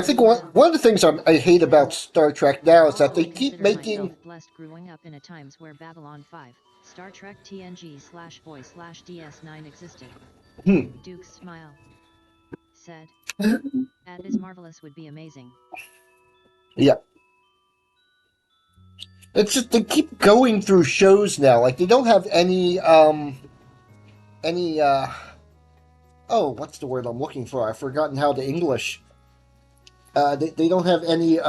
think one of the things I hate about Star Trek now is that they keep making. Blessed growing up in a times where Babylon 5, Star Trek TNG/boy/DS9 existed. Duke's smile. Said. That is marvelous would be amazing. Yeah. It's just they keep going through shows now. Like they don't have any oh, what's the word I'm looking for? I've forgotten how to English. They don't have any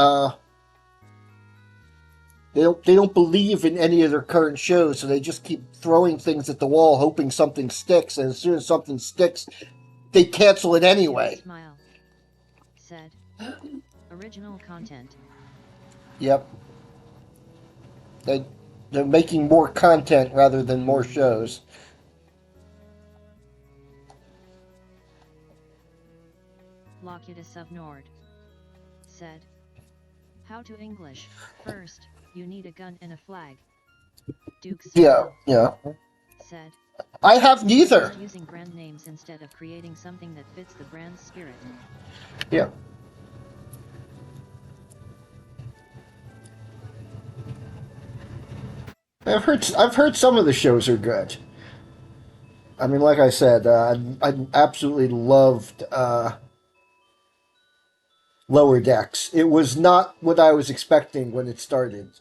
they don't believe in any of their current shows, so they just keep throwing things at the wall hoping something sticks, and as soon as something sticks, they cancel it anyway. Smile. Said. Original content. Yep. They're making more content rather than more shows. Locutus of Nord. Said. How to English. First, you need a gun and a flag. Duke's Yeah. said. I have neither. Just using brand names instead of creating something that fits the brand's spirit. Yeah. I've heard some of the shows are good. I mean, like I said, I absolutely loved Lower Decks. It was not what I was expecting when it started.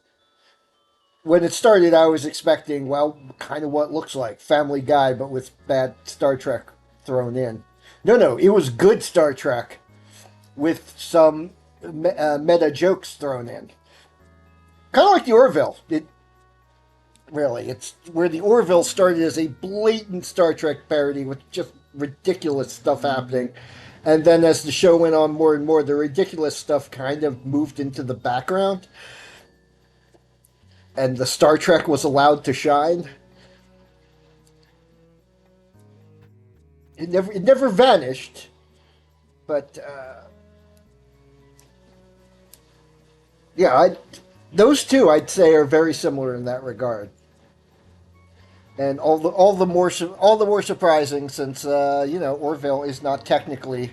When it started, I was expecting, well, kind of what it looks like Family Guy, but with bad Star Trek thrown in. No, it was good Star Trek with some meta jokes thrown in. Kind of like the Orville. It's where the Orville started as a blatant Star Trek parody with just ridiculous stuff happening. And then as the show went on more and more, the ridiculous stuff kind of moved into the background. And the Star Trek was allowed to shine. It never vanished. But, yeah, those two, I'd say, are very similar in that regard. And all the more surprising since Orville is not technically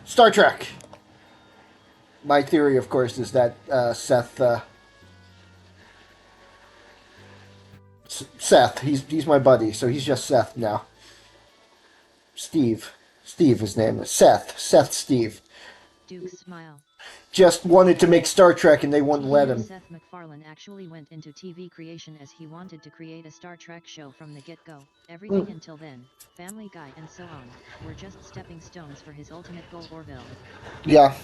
Star Trek. My theory, of course, is that Seth, he's my buddy, so he's just Seth now. Steve. Steve, his name is Seth. Seth Steve. Duke's smile. Just wanted to make Star Trek and they wouldn't let him. Seth MacFarlane actually went into TV creation as he wanted to create a Star Trek show from the get-go. Everything until then, Family Guy and so on, were just stepping stones for his ultimate goal, Orville. Yeah.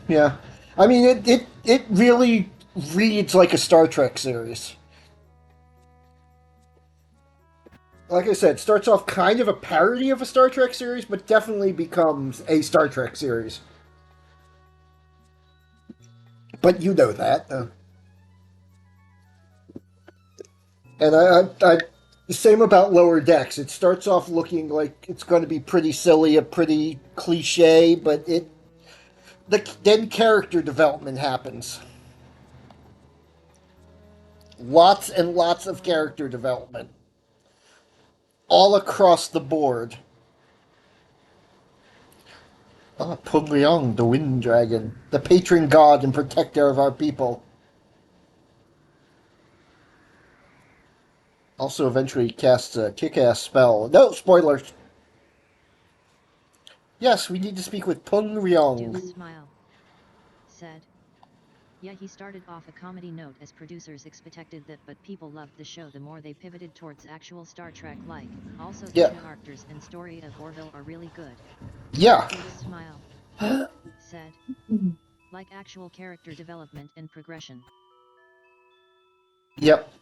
Yeah. I mean, it really reads like a Star Trek series. Like I said, starts off kind of a parody of a Star Trek series, but definitely becomes a Star Trek series. But you know that. And I the same about Lower Decks. It starts off looking like it's going to be pretty silly, a pretty cliche, but then character development happens. Lots and lots of character development. All across the board. Pug Leong, the Wind Dragon, the patron god and protector of our people. Also eventually casts a kick-ass spell. No, spoilers! Yes, we need to speak with Pung Ryong. Duke smile. Said. Yeah, he started off a comedy note as producers expected that, but people loved the show the more they pivoted towards actual Star Trek-like. Also, the characters and story of Orville are really good. Yeah. Duke smile. Said. Like actual character development and progression. Yep.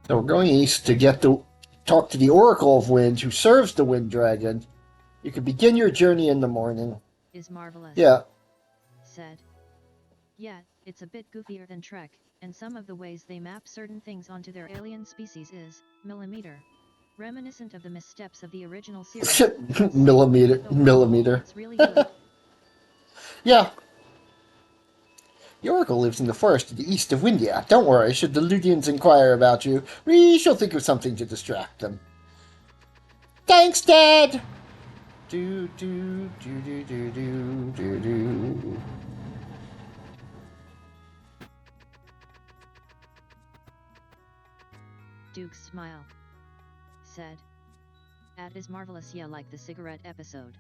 So we're going east to talk to the Oracle of Wind, who serves the Wind Dragon. You can begin your journey in the morning. Is marvelous. Yeah. Said. Yeah, it's a bit goofier than Trek, and some of the ways they map certain things onto their alien species is reminiscent of the missteps of the original series. Millimeter. It's really good. Yeah. The Oracle lives in the forest to the east of Windia. Don't worry, should the Ludians inquire about you, we shall think of something to distract them. Thanks, Dad! Do do do do do do do do. Duke's smile. Said. Ad is marvelous, yeah, like the cigarette episode.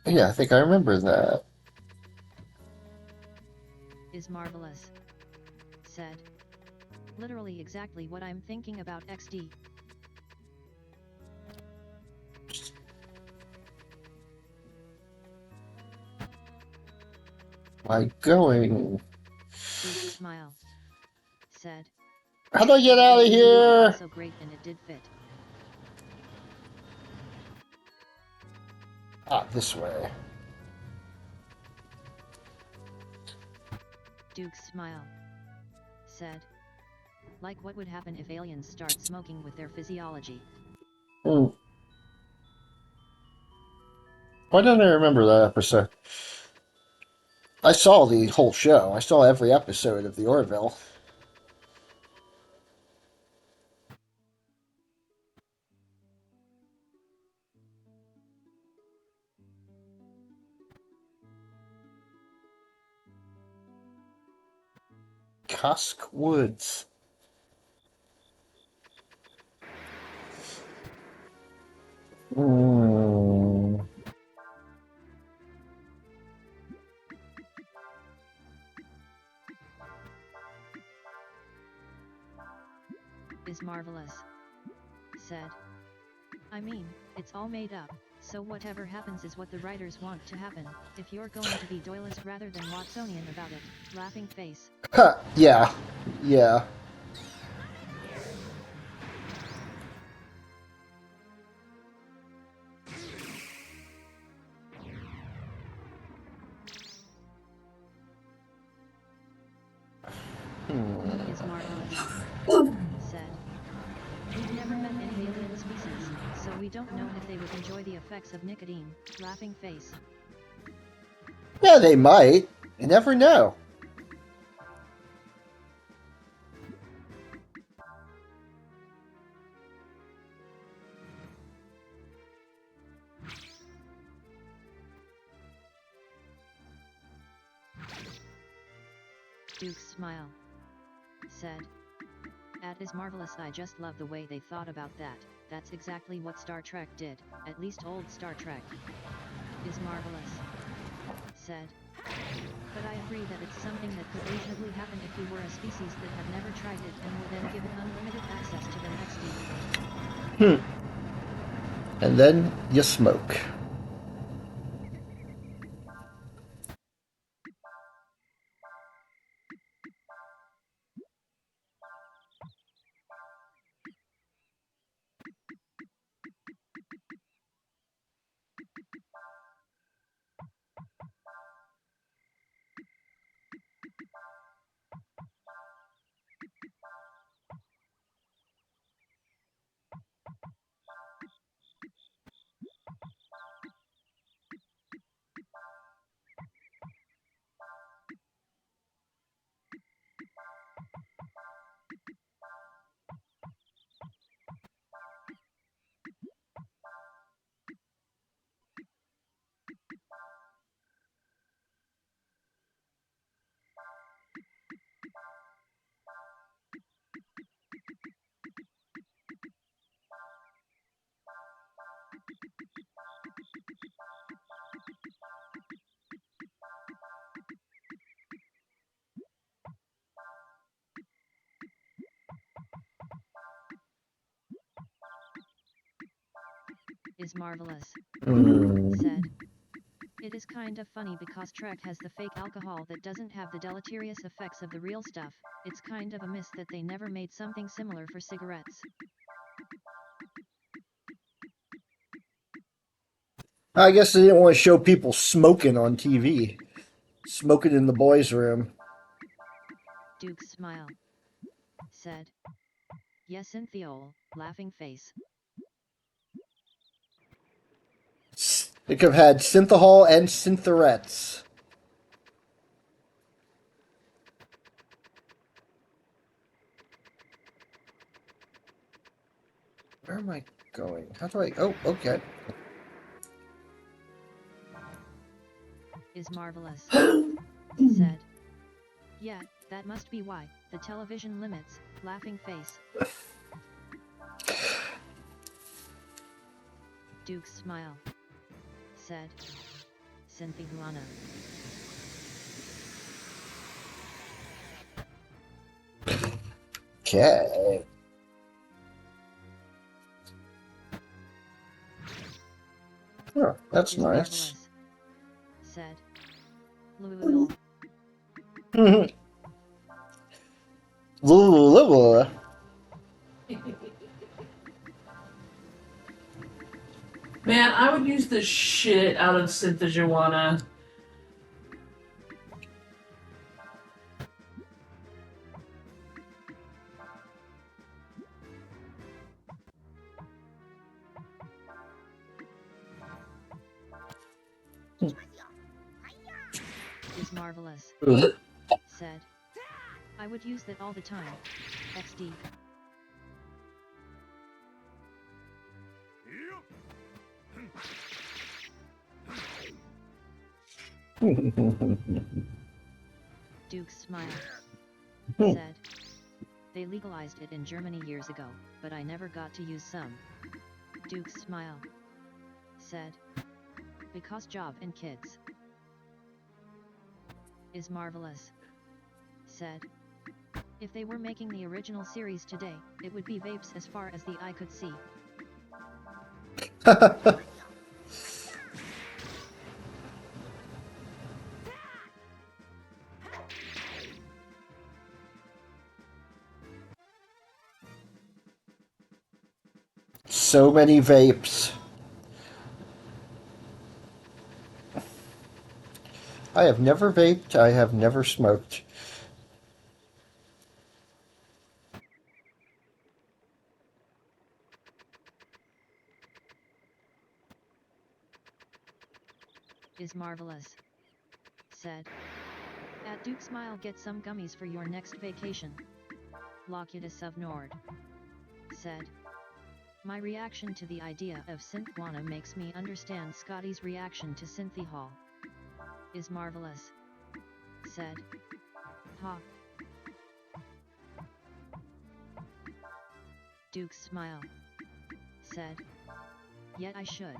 Yeah, I think I remember that. Is marvelous. Said. Literally exactly what I'm thinking about XD. My going. Duke smile. Said. How do I get out of here? So great, and it did fit. This way. Duke's smile. Said. Like what would happen if aliens start smoking with their physiology. Why don't I remember that episode? I saw the whole show. I saw every episode of the Orville. Cusk Woods. Is marvelous. Said. I mean, it's all made up, so whatever happens is what the writers want to happen. If you're going to be Doylist rather than Watsonian about it, laughing face. Yeah. Yeah. Is marvelous. Said. We've never met any alien species, so we don't know if they would enjoy the effects of nicotine, laughing face. Yeah, they might. You never know. Duke's smile. Said. That is marvelous. I just love the way they thought about that. That's exactly what Star Trek did, at least old Star Trek. Is marvelous. Said. But I agree that it's something that could reasonably happen if we were a species that had never tried it and were then given unlimited access to the next And then you smoke. Is marvelous. Mm. Said. It is kind of funny because Trek has the fake alcohol that doesn't have the deleterious effects of the real stuff. It's kind of a miss that they never made something similar for cigarettes. I guess they didn't want to show people smoking on TV. Smoking in the boys' room. Duke's smile. Said. Yes, Cynthiol, laughing face. They could have had synthahol and synthorettes. Where am I going? How do I... Oh, okay. Is marvelous. Said. Yeah, that must be why. The television limits, laughing face. Duke's smile. Said. Synthiguana. Okay. Oh, that's Is nice. marvelous. Said. Lulul. Lululul. Man, I would use the shit out of Synthejuana. Is marvelous. Said. I would use that all the time. XD. Duke's smile. Said. They legalized it in Germany years ago, but I never got to use some. Duke's smile. Said. Because job and kids. Is marvelous. Said. If they were making the original series today, it would be vapes as far as the eye could see. So many vapes. I have never vaped. I have never smoked. Is marvelous. Said. At Duke Smile, get some gummies for your next vacation. Locutus of Nord. Said. My reaction to the idea of Synthwana makes me understand Scotty's reaction to Synthihall. Is marvelous. Said. Ha, Duke's smile. Said. Yet I should.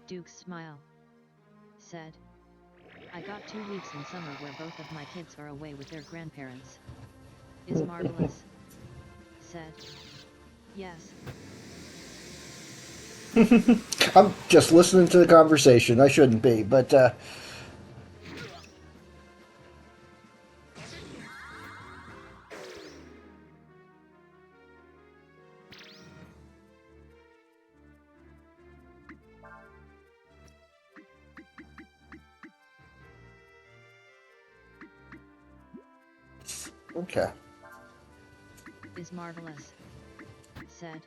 Duke's smile. Said. I got 2 weeks in summer where both of my kids are away with their grandparents. Is marvelous. Said. Yes. I'm just listening to the conversation. I shouldn't be, but okay. Is marvelous. Said.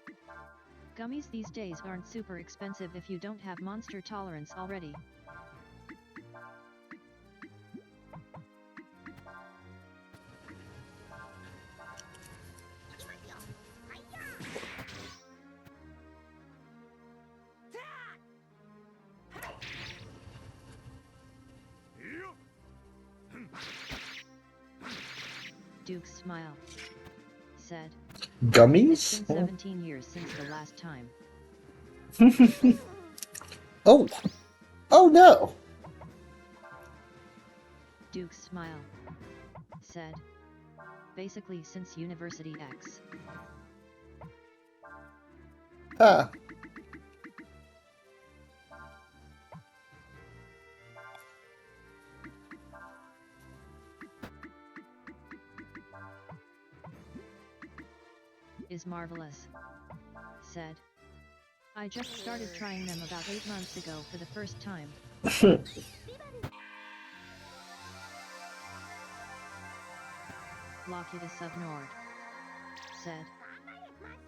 Gummies these days aren't super expensive if you don't have monster tolerance already. Duke's smile. Said. Gummies? It's been 17 years since the last time. Oh. Oh no. Duke's smile. Said. Basically since University X. Huh. Is marvelous. Said. I just started trying them about 8 months ago for the first time. Locutus of Nord. Said.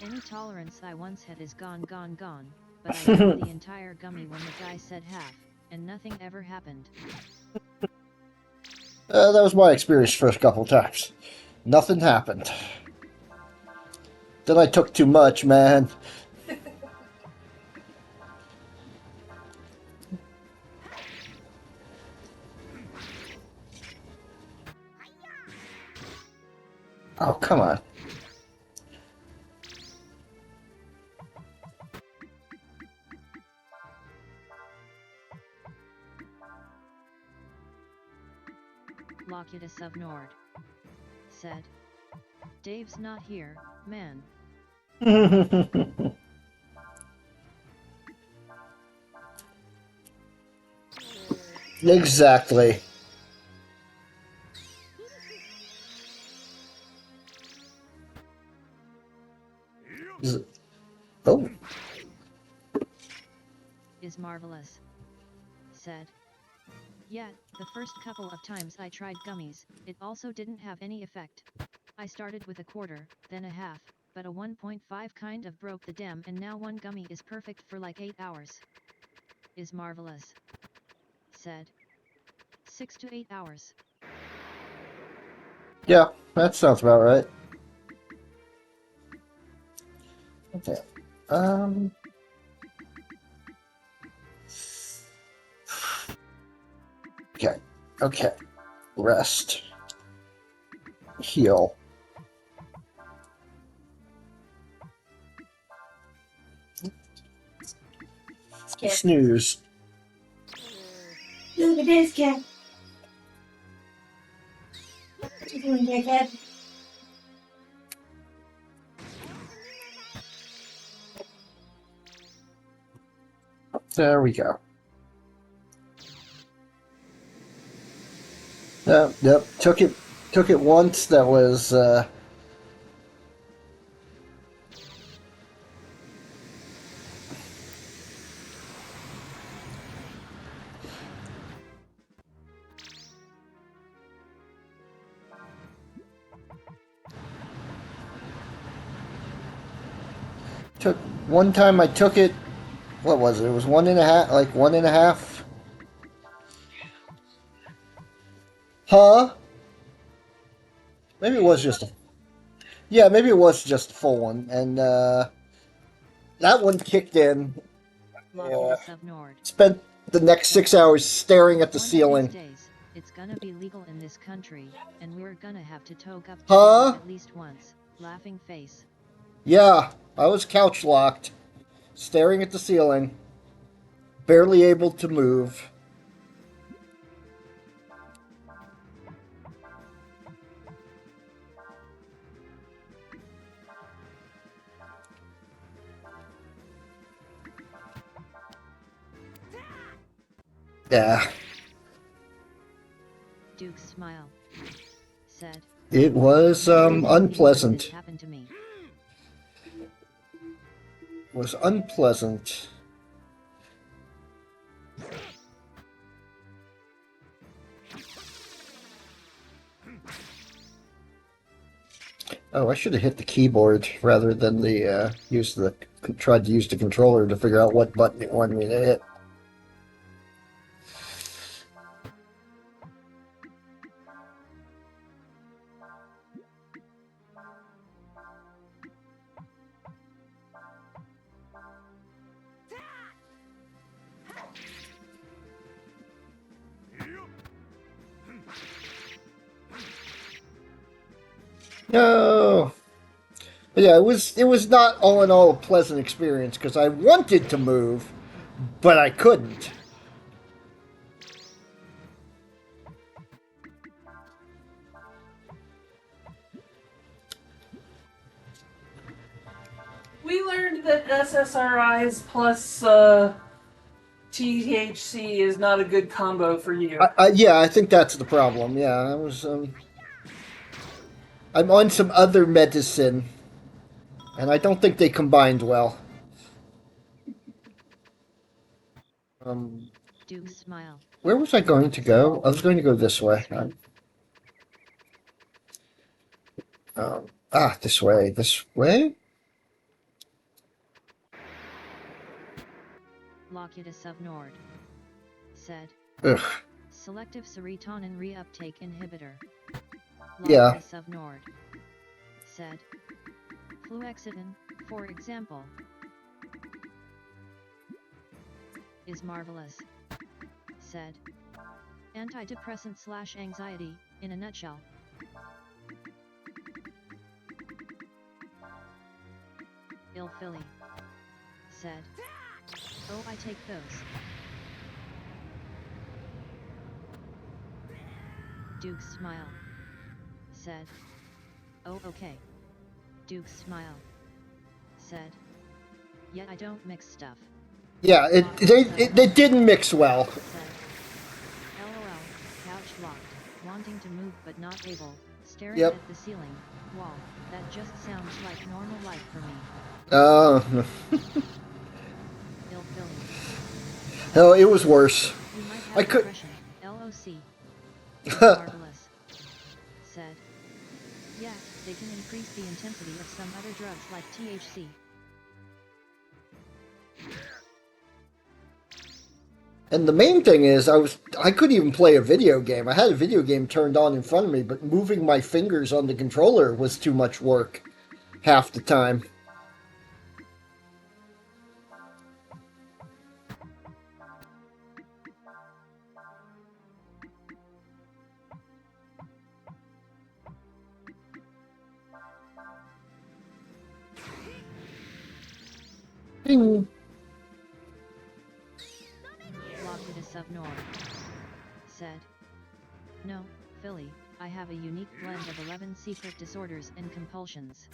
Any tolerance I once had is gone, but I ate the entire gummy when the guy said half, and nothing ever happened. That was my experience first couple times. Nothing happened. Then I took too much, man. Oh, come on. Locutus of Nord. Said. Dave's not here, man. Exactly. Oh. Is marvelous. Said. Yet, the first couple of times I tried gummies, it also didn't have any effect. I started with a quarter, then a half, but a 1.5 kind of broke the dam and now one gummy is perfect for like 8 hours. Is marvelous. Said. 6 to 8 hours. Yeah, that sounds about right. Okay. Okay. Okay. Rest. Heal. Snooze. Look at this cat. What you doing there, cat? There we go. Yep. Took it once. That was took one time I took it. What was it? It was 1.5, like 1.5. Huh? Maybe it was just a, yeah, maybe it was just a full one, and that one kicked in. Locutus of Nord. Spent the next 6 hours staring at the One of ceiling. these days, it's gonna be legal in this country, and we're gonna have to toke up Huh? together at least once. Laughing face. Yeah, I was couch locked, staring at the ceiling, barely able to move. Yeah, Duke's smile. Said. it was "I can't believe This unpleasant. happened to me. Was unpleasant. Oh, I should have hit the keyboard rather than the tried to use the controller to figure out what button it wanted me to hit. No. But yeah, it was not all in all a pleasant experience because I wanted to move, but I couldn't. We learned that SSRIs plus THC is not a good combo for you. Yeah, I think that's the problem. Yeah, I'm on some other medicine, and I don't think they combined well. Duke's smile. Where was I going to go? I was going to go this way. This way. This way? Locutus of Nord. Said. Ugh. Selective serotonin reuptake inhibitor. Yeah. Locutus of Nord. Said. Fluoxetine, for example, is marvelous. Said. Antidepressant / anxiety, in a nutshell. Ill Philly. Said. Oh, I take those. Duke's smile. Said. Oh, okay. Duke's smile. Said. Yet I don't mix stuff. Yeah, they didn't mix well. Said. LOL, couch locked, wanting to move but not able, staring Yep. at the ceiling, wall, that just sounds like normal life for me. Ill Philly. No, it was worse. You might have I could- depression, LOC. Marvelous. Said. Yeah, they can increase the intensity of some other drugs like THC. And the main thing is, I couldn't even play a video game. I had a video game turned on in front of me, but moving my fingers on the controller was too much work half the time. Ding. Locutus of Nord. Said. No, Philly, I have a unique blend of 11 secret disorders and compulsions.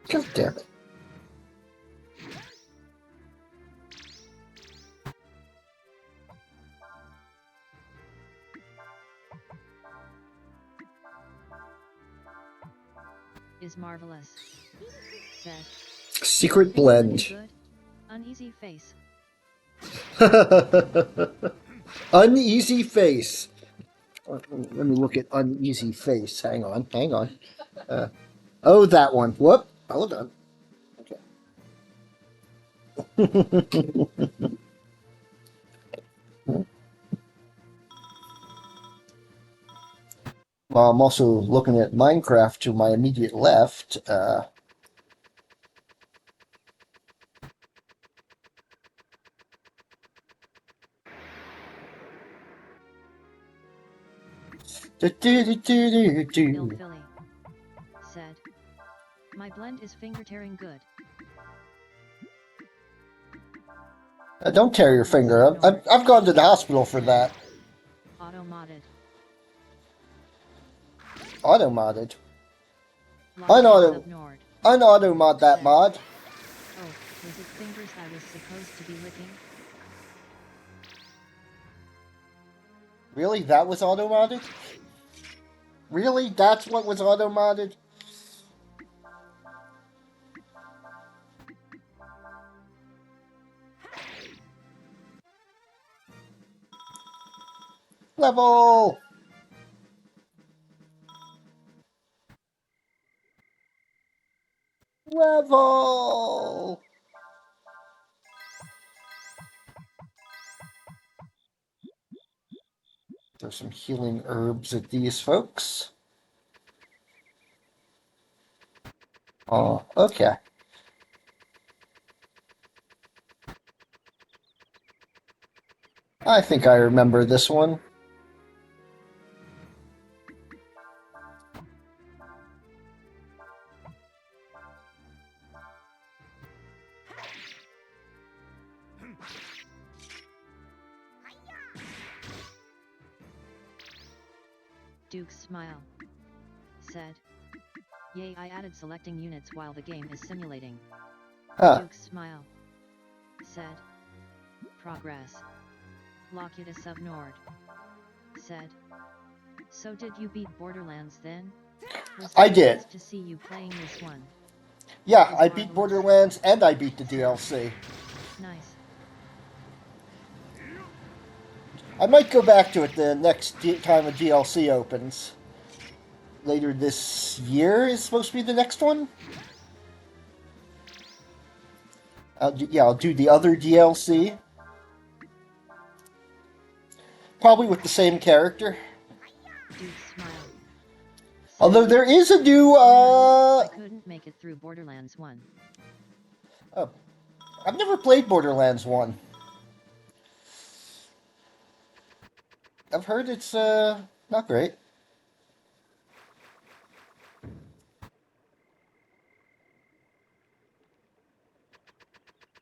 God damn it. Is marvelous. Said. Secret Really blend. good? Uneasy face. Uneasy face. Let me look at uneasy face. Hang on. Oh, that one. Whoop. Hold on. Okay. Well, I'm also looking at Minecraft to my immediate left. Bill Philly said, "My blend is finger tearing good." Don't tear your finger. I've gone to the hospital for that. Auto-modded. Auto-modded. Lockheed Subnord Unauto-mod that mod. Oh, was it fingers I was supposed to be licking? Really? That was auto-modded? Really? That's what was auto-modded? Level! Level! There's some healing herbs at these folks. Oh, okay. I think I remember this one. Duke's smile said, "Yay, I added selecting units while the game is simulating." Huh. Duke's smile said, "Progress." Lockheed Subnord said, "So did you beat Borderlands then? Was I it did. nice to see you playing this one?" Yeah, Is I beat marvelous. Borderlands and I beat the DLC. Nice. I might go back to it the next time a DLC opens. Later this year is supposed to be the next one? I'll do the other DLC. Probably with the same character. Duke's smile said, Although there is a new, I couldn't make it through Borderlands 1. Oh, I've never played Borderlands 1. I've heard it's, not great.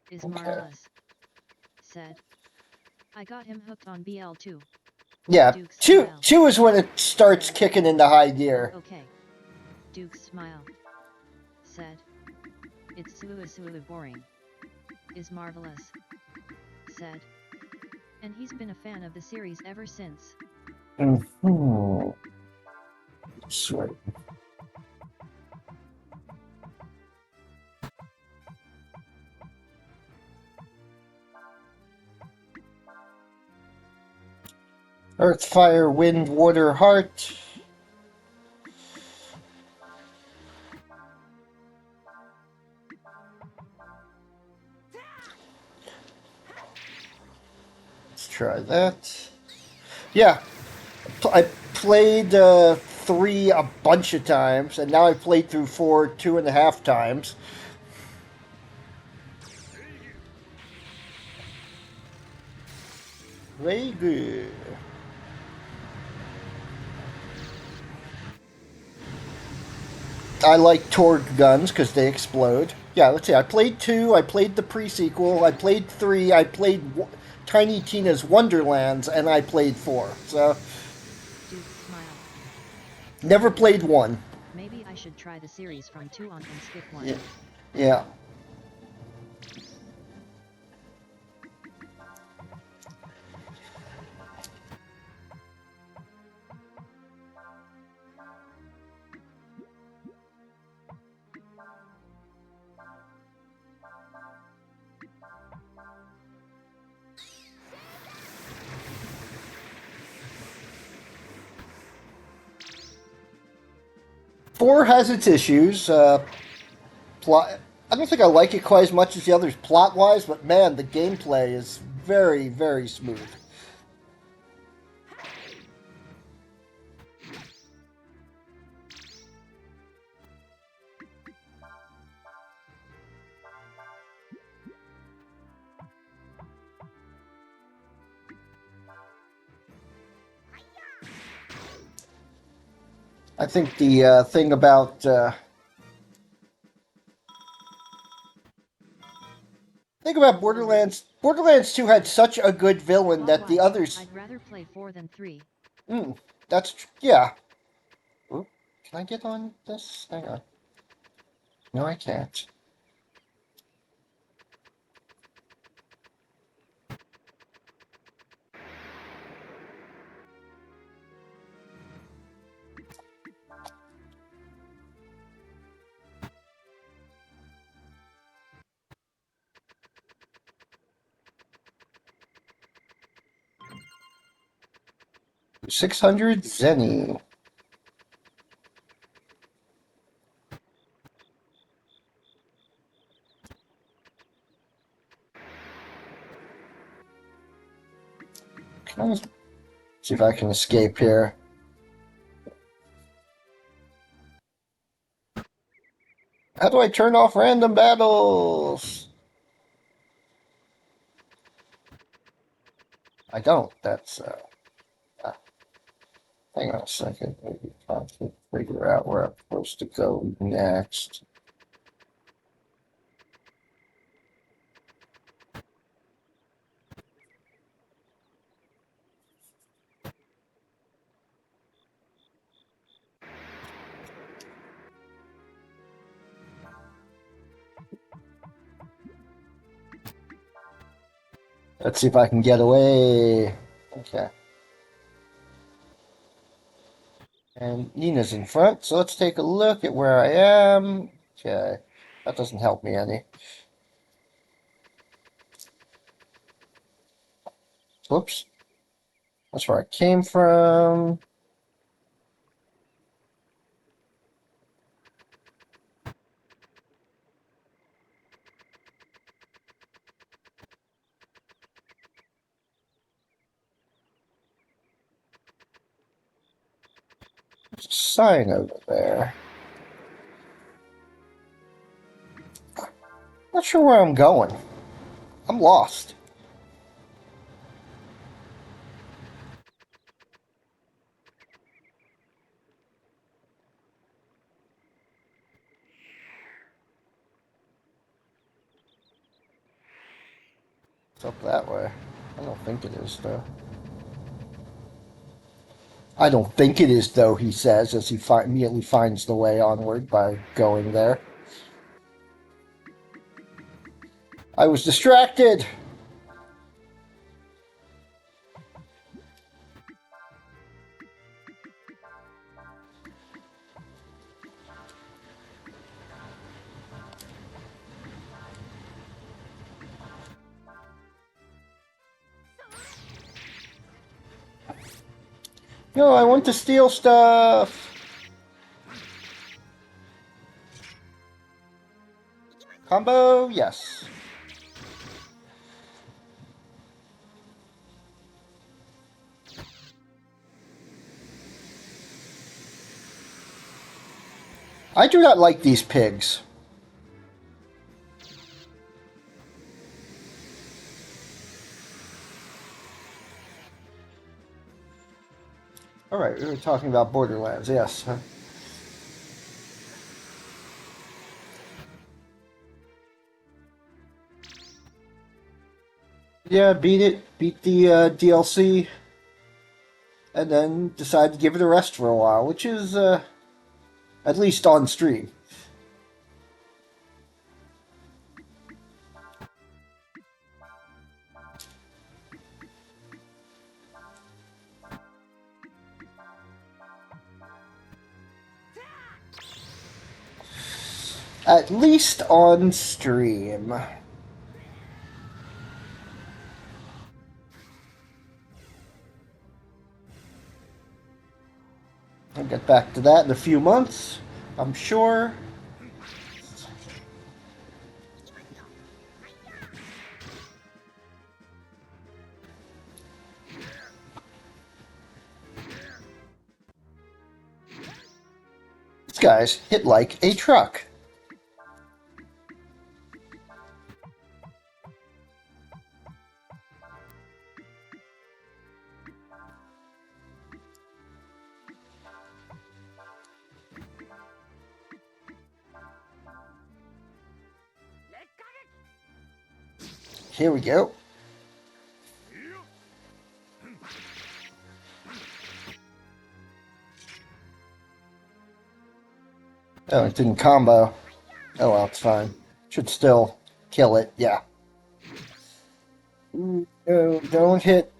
Is Okay. marvelous said, "I got him hooked on BL2. Yeah, Duke's two smile is when it starts said, kicking into high gear. Okay. Duke's smile said, "It's so boring." Is marvelous said, "And he's been a fan of the series ever since." Mm-hmm. Sweet. Earth, fire, wind, water, heart. Let's try that. Yeah, I played 3 a bunch of times, and now I played through 4 2.5 times. Very good. I like Torg guns because they explode. Yeah, let's see. I played 2. I played the pre-sequel. I played 3. I played Tiny Tina's Wonderlands, and I played 4. So Duke's smile never played 1. Maybe I should try the series from 2 on and skip 1. Yeah. Yeah. Four has its issues. Plot. I don't think I like it quite as much as the others plot-wise, but man, the gameplay is very, very smooth. I think the thing about Borderlands 2 had such a good villain that the Log-wise, others. I'd rather play 4 than 3. Yeah. Oop, can I get on this? Hang on. No, I can't. $600 Zenny. Can I see if I can escape here? How do I turn off random battles? I don't. That's hang on a second. Maybe I can figure out where I'm supposed to go next. Let's see if I can get away. Okay. And Nina's in front, so let's take a look at where I am. Okay. That doesn't help me any. Whoops. That's where I came from. There's a sign over there. Not sure where I'm going. I'm lost. It's up that way. I don't think it is, though. I don't think it is, though, he says, as he immediately finds the way onward by going there. I was distracted! No, I want to steal stuff! Combo, yes. I do not like these pigs. Alright, we were talking about Borderlands, yes. Yeah, beat it. Beat the DLC. And then decide to give it a rest for a while, which is, at least on stream. At least on stream. I'll get back to that in a few months, I'm sure. These guys hit like a truck. Here we go. Oh, it didn't combo. Oh well, it's fine. Should still kill it, yeah. No, don't hit.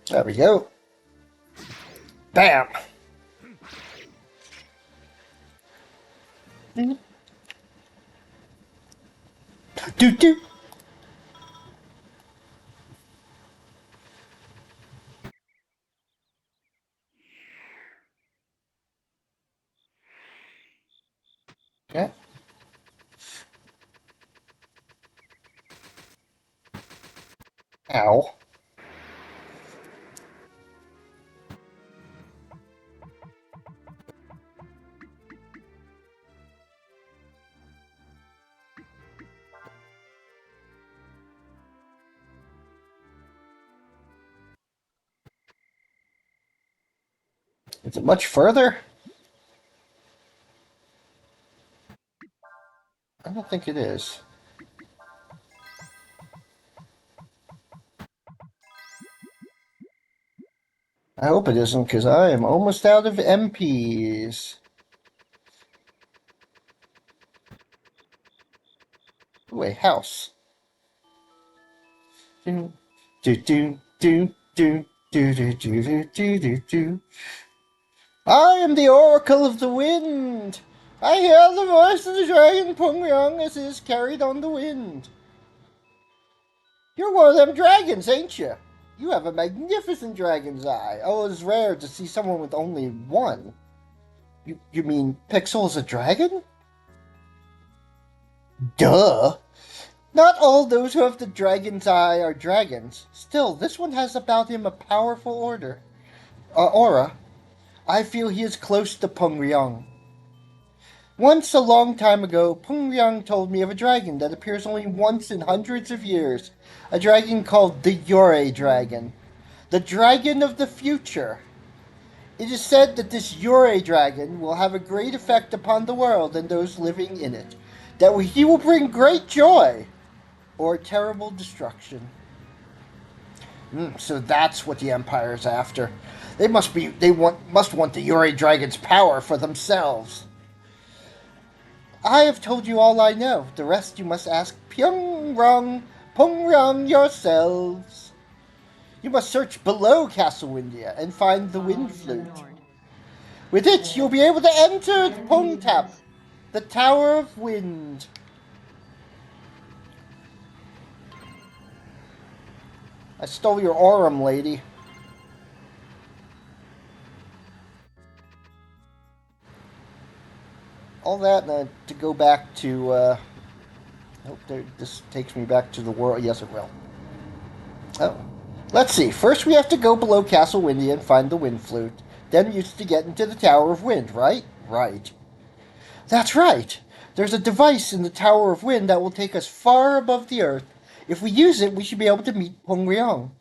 There we go. Bam! Do. Okay. Ow. Is it much further? I don't think it is. I hope it isn't, because I am almost out of MPs. Ooh, a house. Do do do do do do do do do do do. I am the Oracle of the Wind. I hear the voice of the dragon Pungyang as it is carried on the wind. You're one of them dragons, ain't you? You have a magnificent dragon's eye. Oh, it's rare to see someone with only one. You mean Pixel is a dragon? Duh. Not all those who have the dragon's eye are dragons. Still, this one has about him a powerful aura. I feel he is close to Pungyang. Once, a long time ago, Pungyang told me of a dragon that appears only once in hundreds of years. A dragon called the Yore Dragon. The dragon of the future. It is said that this Yore Dragon will have a great effect upon the world and those living in it. That he will bring great joy or terrible destruction. So that's what the Empire's after. They must want the Yore Dragon's power for themselves. I have told you all I know. The rest you must ask Pungyang yourselves. You must search below Castle Windia and find the Wind Flute. With it, you'll be able to enter Pongtap, the Tower of Wind. I stole your Aurum, lady. All that to go back to, I hope this takes me back to the world. Yes, it will. Oh. Let's see. First, we have to go below Castle Windia and find the Wind Flute. Then we used to get into the Tower of Wind, right? Right. That's right. There's a device in the Tower of Wind that will take us far above the earth. If we use it, we should be able to meet Pungyang.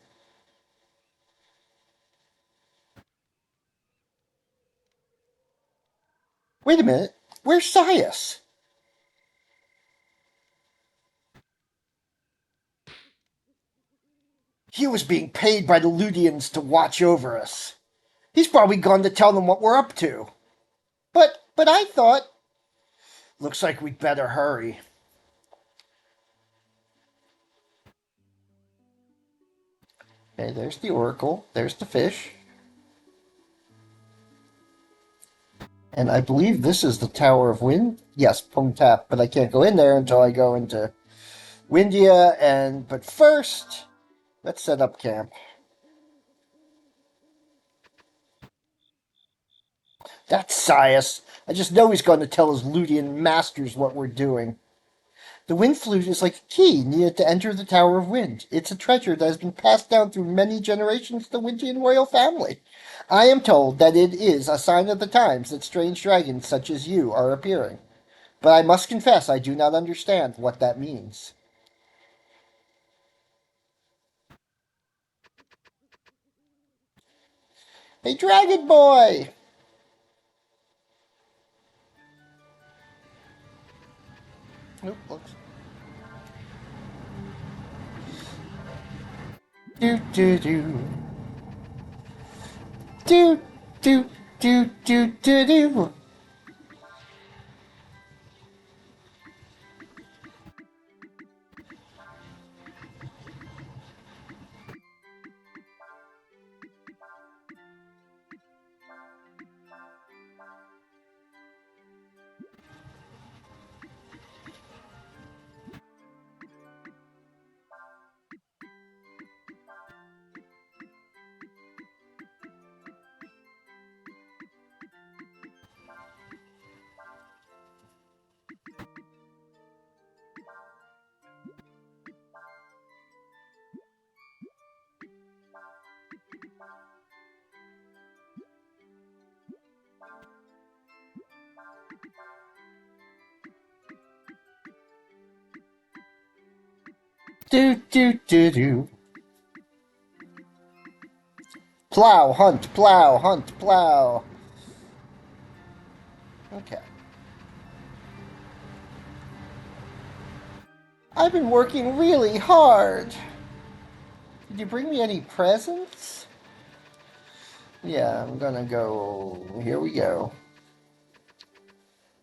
Wait a minute. Where's Sias? He was being paid by the Ludians to watch over us. He's probably gone to tell them what we're up to. But I thought... Looks like we'd better hurry. Okay, there's the Oracle. There's the fish. And I believe this is the Tower of Wind. Yes, Pongtap, but I can't go in there until I go into Windia. But first, let's set up camp. That's Sias. I just know he's going to tell his Ludian masters what we're doing. The Wind Flute is like a key needed to enter the Tower of Wind. It's a treasure that has been passed down through many generations to the Windian royal family. I am told that it is a sign of the times that strange dragons such as you are appearing. But I must confess, I do not understand what that means. Hey, Dragon Boy! Oop, looks. Do do do. Do do do do do do. Do do do do. Plow, hunt, plow, hunt, plow. Okay. I've been working really hard. Did you bring me any presents? Yeah, I'm gonna go. Here we go.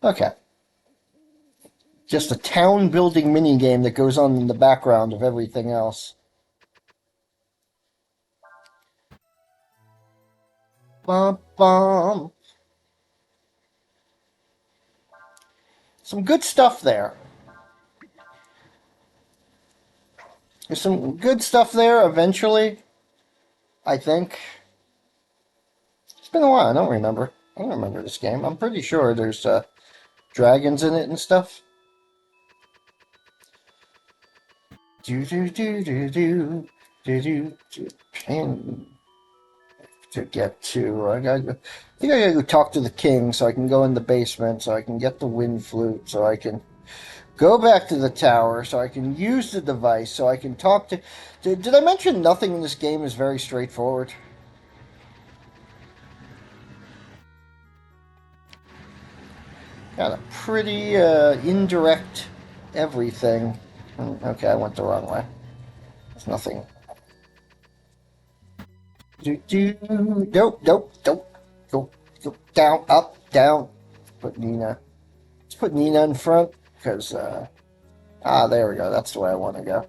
Okay. Just a town building mini game that goes on in the background of everything else. Bum bum. Some good stuff there. There's some good stuff there eventually, I think. It's been a while, I don't remember. I don't remember this game. I'm pretty sure there's dragons in it and stuff. Do do do do do do do do. And to get to, I think I gotta go talk to the king so I can go in the basement so I can get the wind flute so I can go back to the tower so I can use the device so I can talk to. Did I mention nothing in this game is very straightforward? Got a pretty indirect everything. Okay, I went the wrong way. There's nothing. Nope, nope, nope. Go down, up, down. Put Nina. Let's put Nina in front because there we go. That's the way I want to go.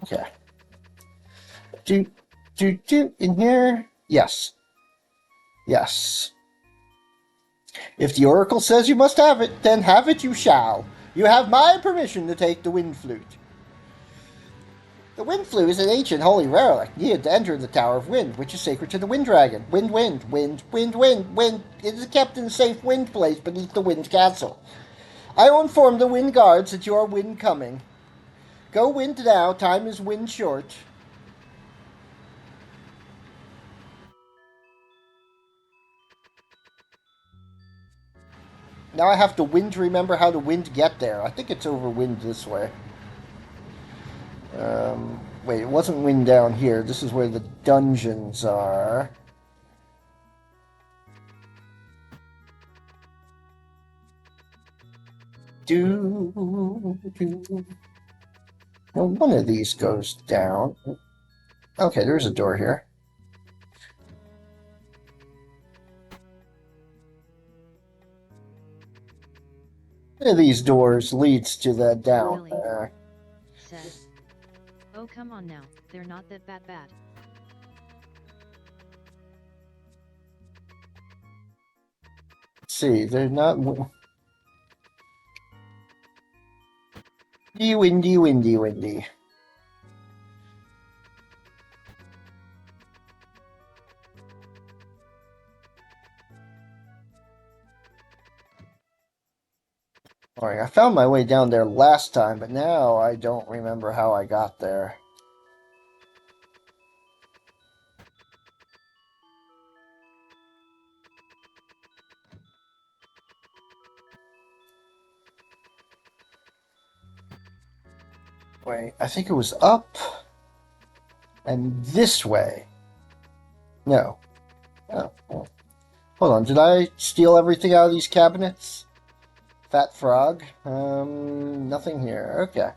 Okay. Do in here. Yes. Yes. If the Oracle says you must have it, then have it you shall. You have my permission to take the wind flute. The wind flute is an ancient holy relic needed to enter the Tower of Wind, which is sacred to the Wind Dragon. Wind, wind, wind, wind, wind, wind. It is kept in a safe wind place beneath the Wind Castle. I will inform the Wind Guards that you are wind coming. Go wind now, time is wind short. Now I have to wind remember how to wind get there. I think it's over wind this way. Wait, it wasn't wind down here. This is where the dungeons are. Well, one of these goes down. Okay, there's a door here. One of these doors leads to the down Really? there. Said. Oh, come on now, they're not that bad. Let's see, they're not. Windy, windy, windy. Alright, I found my way down there last time, but now I don't remember how I got there. Wait, I think it was up and this way. No. Oh. Hold on, did I steal everything out of these cabinets? Fat frog? Nothing here. Okay.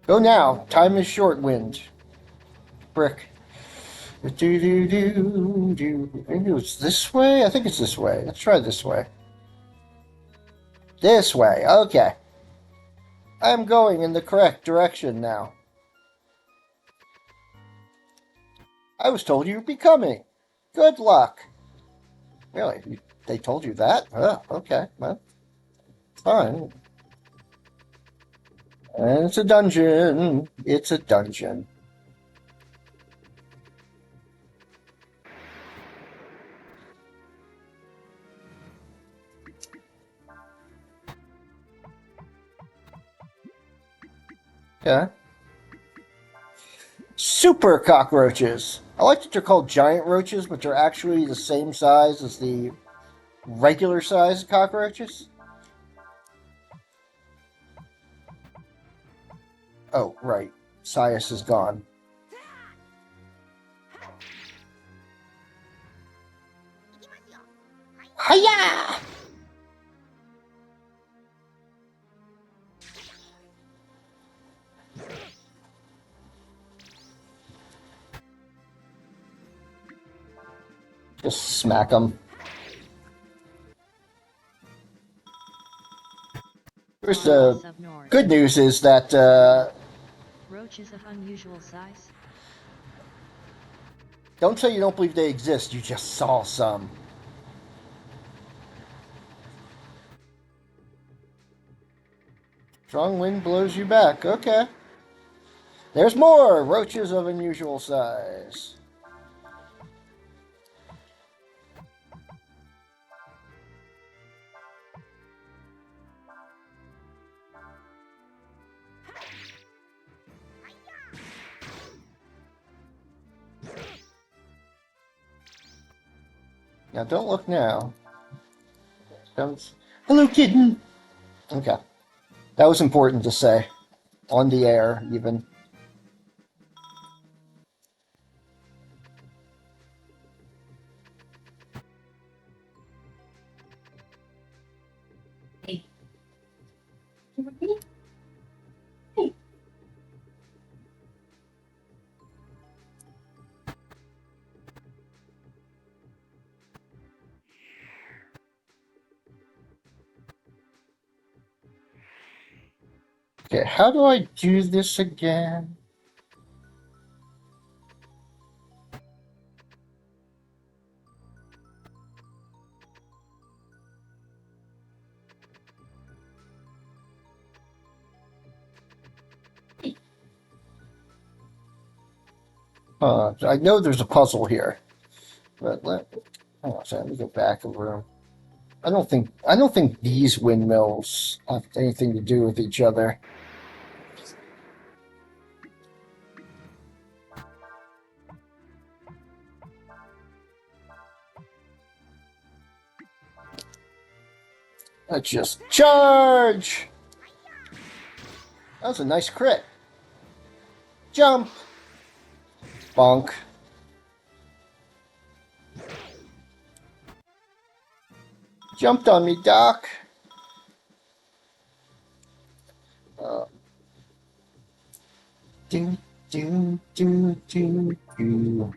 Go now. Time is short, Wind. Brick. Do. Maybe it's this way? I think it's this way. Let's try this way. This way. Okay. I'm going in the correct direction now. I was told you'd be coming. Good luck. Really? They told you that? Oh, okay. Well, fine. And it's a dungeon. It's a dungeon. Okay. Super cockroaches. I like that they're called giant roaches, but they're actually the same size as the regular size cockroaches. Oh, right. Sias is gone. Hiya! Just smack them. First, Roaches of Nord. good news is that, Roaches of unusual size. don't say you don't believe they exist, you just saw some. Strong wind blows you back. Okay. There's more roaches of unusual size. Now, don't look now. Don't. Hello, kitten! Okay. That was important to say. On the air, even. Hey. Okay, how do I do this again? I know there's a puzzle here, but hang on a second. Let me go back a room. I don't think these windmills have anything to do with each other. Let's just charge! That was a nice crit. Jump! Bonk. Jumped on me, Doc. Do, do.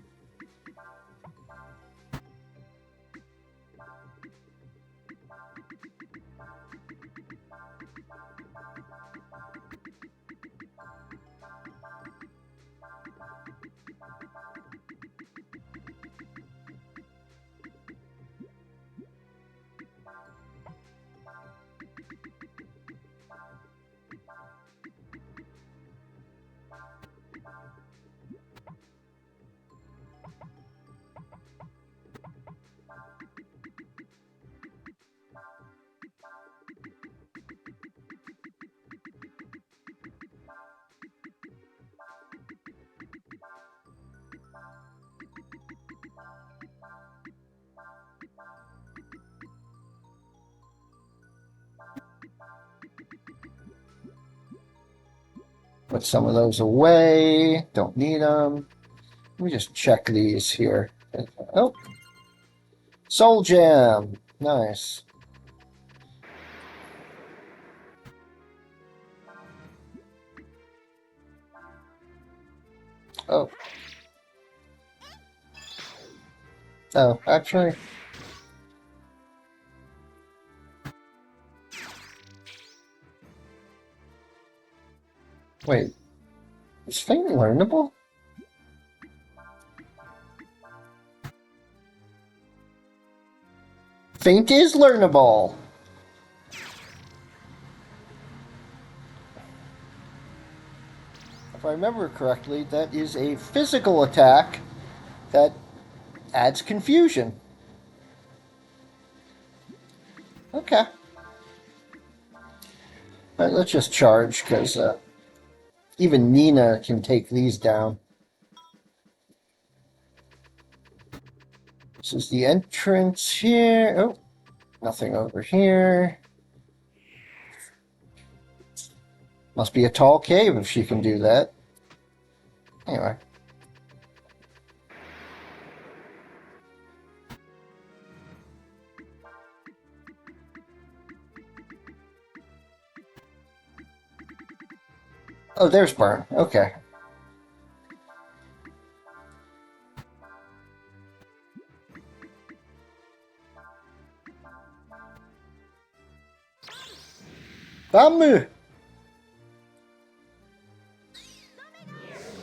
Put some of those away. Don't need them. Let me just check these here. Oh. Soul Gem. Nice. Oh. Oh, actually. Wait. Is Feint learnable? Feint is learnable! If I remember correctly, that is a physical attack that adds confusion. Okay. Alright, let's just charge, because even Nina can take these down. This is the entrance here. Oh, nothing over here. Must be a tall cave if she can do that. Anyway. Oh, there's Burn. Okay. Bamu!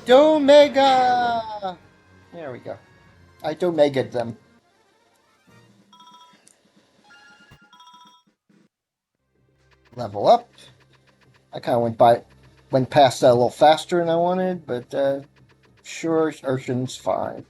Domega! There we go. I Domega'd them. Level up. I kind of went past that a little faster than I wanted, but sure, Urshan's fine.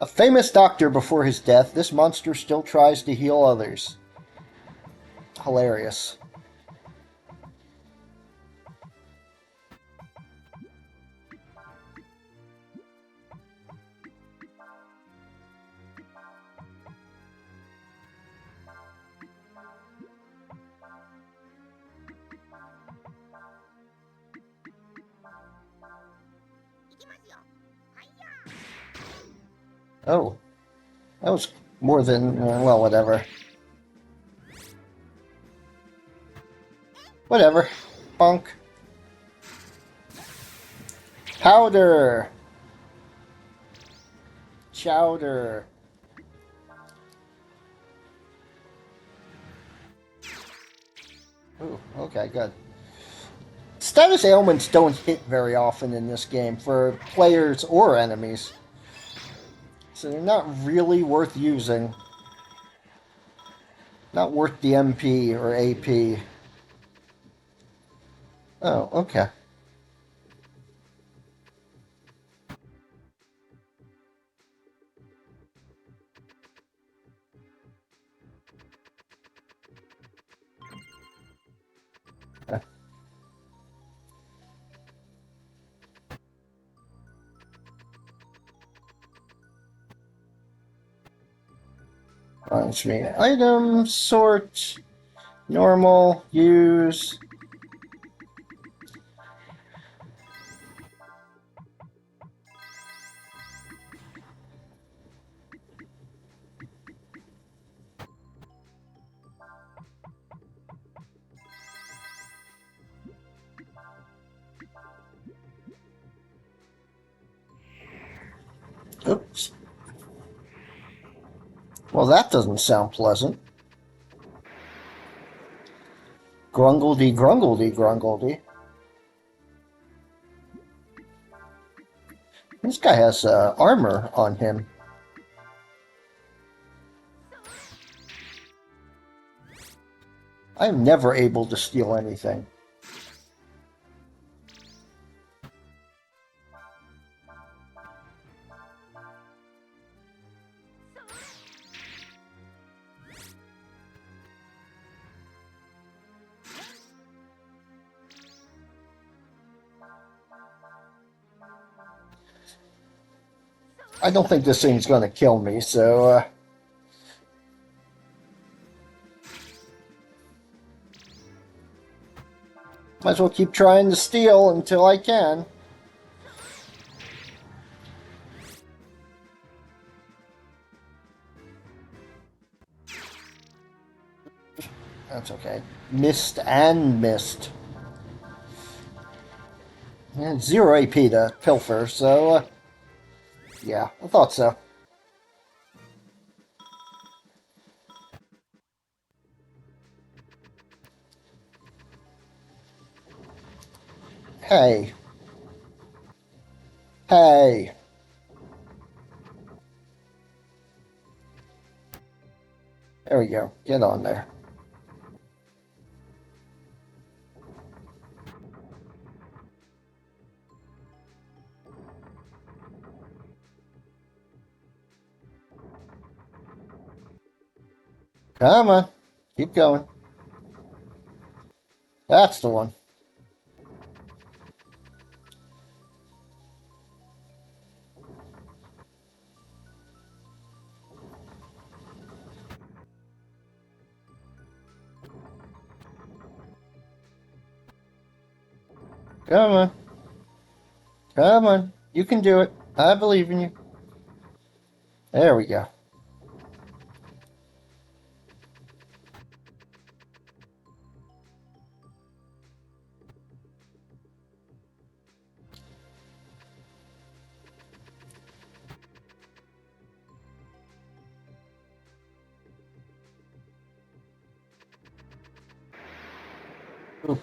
A famous doctor before his death, this monster still tries to heal others. Hilarious. Oh, that was more than, well, whatever. Whatever. Bonk. Powder! Chowder. Ooh, okay, good. Status ailments don't hit very often in this game for players or enemies. So they're not really worth using. Not worth the MP or AP. Oh, okay. Launch me. Item, sort, normal, use. Oops. Well, that doesn't sound pleasant. Grungledy, grungledy, grungledy. This guy has armor on him. I'm never able to steal anything. I don't think this thing's gonna kill me, so might as well keep trying to steal until I can. That's okay. Missed and missed. And 0 AP to pilfer, so yeah, I thought so. Hey. Hey. There we go. Get on there. Come on. Keep going. That's the one. Come on. Come on. You can do it. I believe in you. There we go. Ooh.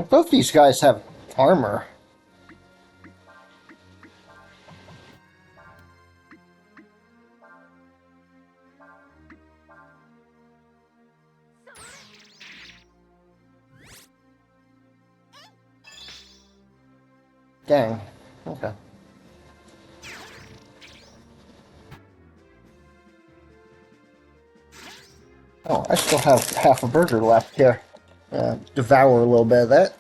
Both these guys have armor. Dang. Okay. Oh, I still have half a burger left here. Devour a little bit of that.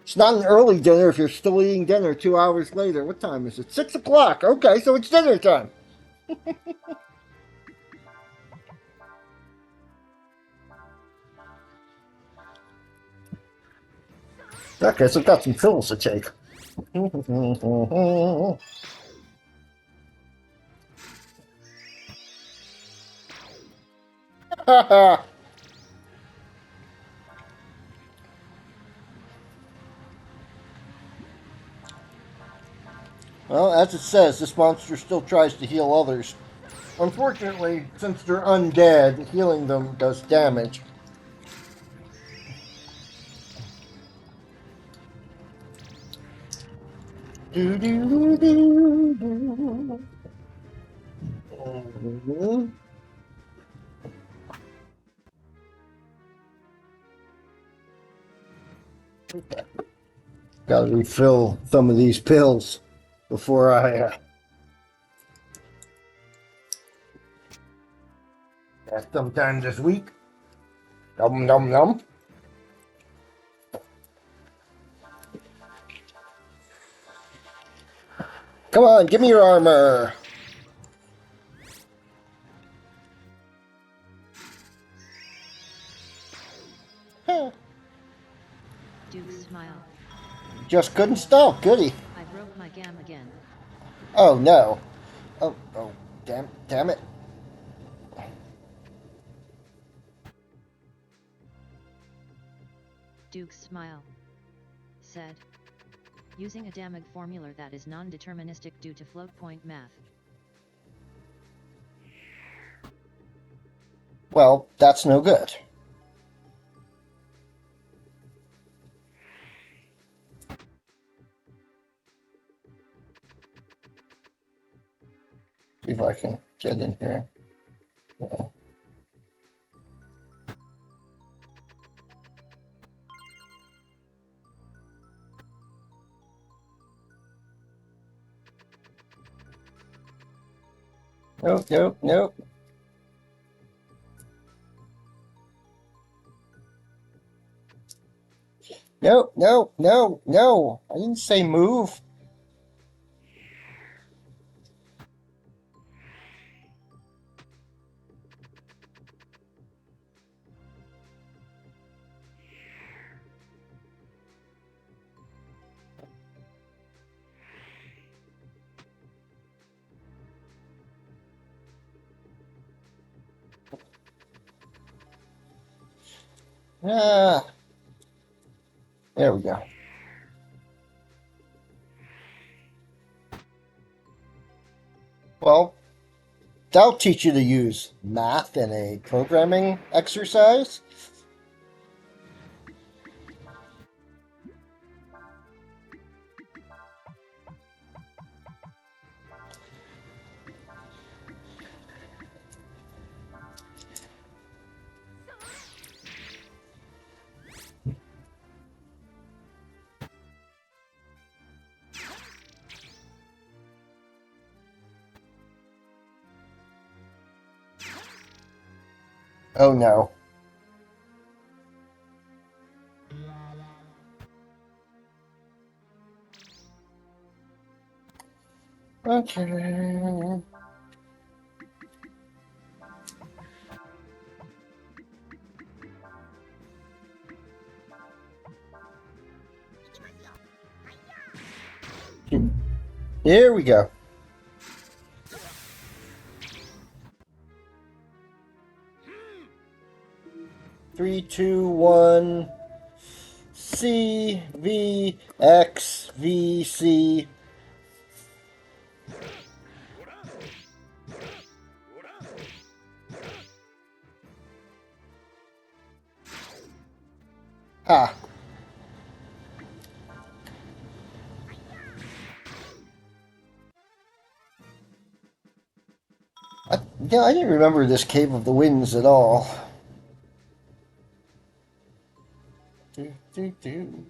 It's not an early dinner if you're still eating dinner 2 hours later. What time is it? 6 o'clock. Okay, so it's dinner time. Okay, so I've got some pills to take. Well, as it says, this monster still tries to heal others. Unfortunately, since they're undead, healing them does damage. Do do do do. Okay. Gotta refill some of these pills before I sometime this week. Num num num. Come on, give me your armor. Duke smiled. Just couldn't stop, could he? I broke my gam again. Oh no. Oh, damn it. Duke smiled. Said. Using a damage formula that is non-deterministic due to float point math. Well, that's no good. See if I can Get in here. Yeah. Nope, nope, nope. Nope, nope, no, no. I didn't say move. Ah, there we go. Well, that'll teach you to use math in a programming exercise. Oh no. Okay. Here we go. 3, 2, 1. C V X V C. Ah. Yeah, I didn't remember this Cave of the Winds at all. Do, do, do.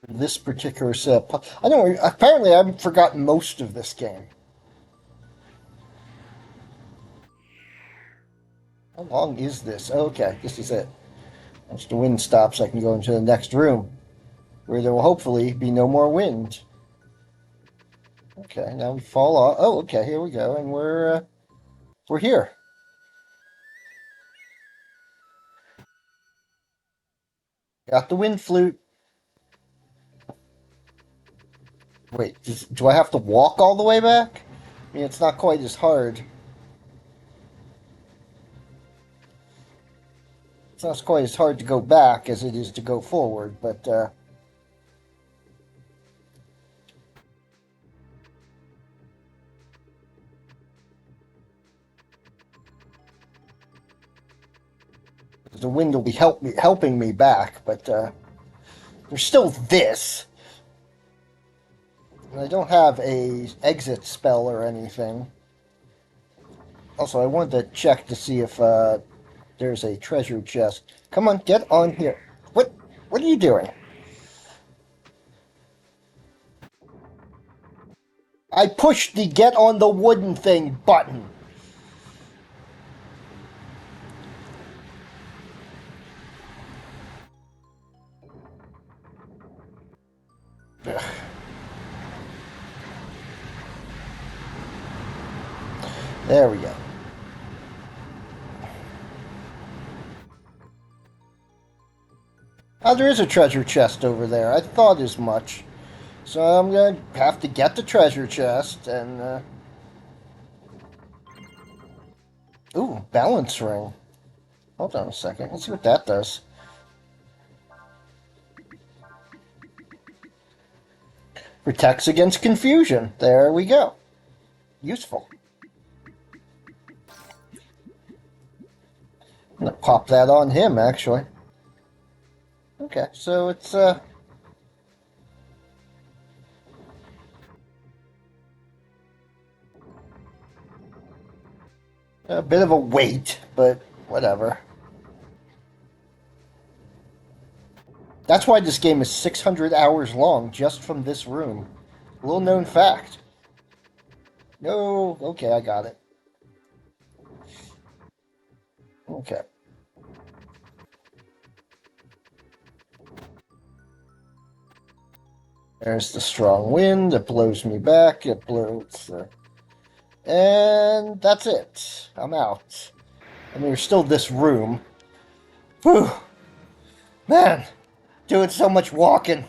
This particular set. I don't. Apparently, I've forgotten most of this game. How long is this? Oh, okay, this is it. Once the wind stops, I can go into the next room, where there will hopefully be no more wind. Okay, now we fall off. Oh, okay, here we go, and we're here. Got the wind flute. Wait, do I have to walk all the way back? I mean, it's not quite as hard. It's not quite as hard to go back as it is to go forward, but the wind will be helping me back. But there's still this. And I don't have a exit spell or anything. Also, I wanted to check to see if there's a treasure chest. Come on, get on here. What are you doing? I pushed the get on the wooden thing button. There we go. Oh, there is a treasure chest over there. I thought as much. So I'm going to have to get the treasure chest and... Ooh, balance ring. Hold on a second. Let's see what that does. Protects against confusion. There we go. Useful. No. pop that on him, actually. Okay, so it's, a bit of a wait, but whatever. That's why this game is 600 hours long, just from this room. Little known fact. No, okay, I got it. Okay. There's the strong wind. It blows me back. It blows. And that's it. I'm out. I mean, there's still this room. Whew. Man, doing so much walking.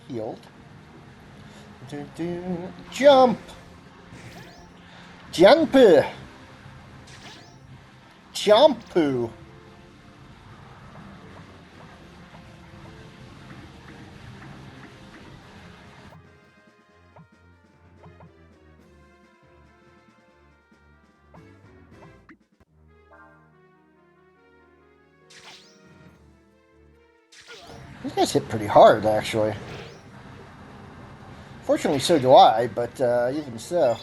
Healed. Jump! Jump! Jump! These guys hit pretty hard, actually. Fortunately, so do I, but even so.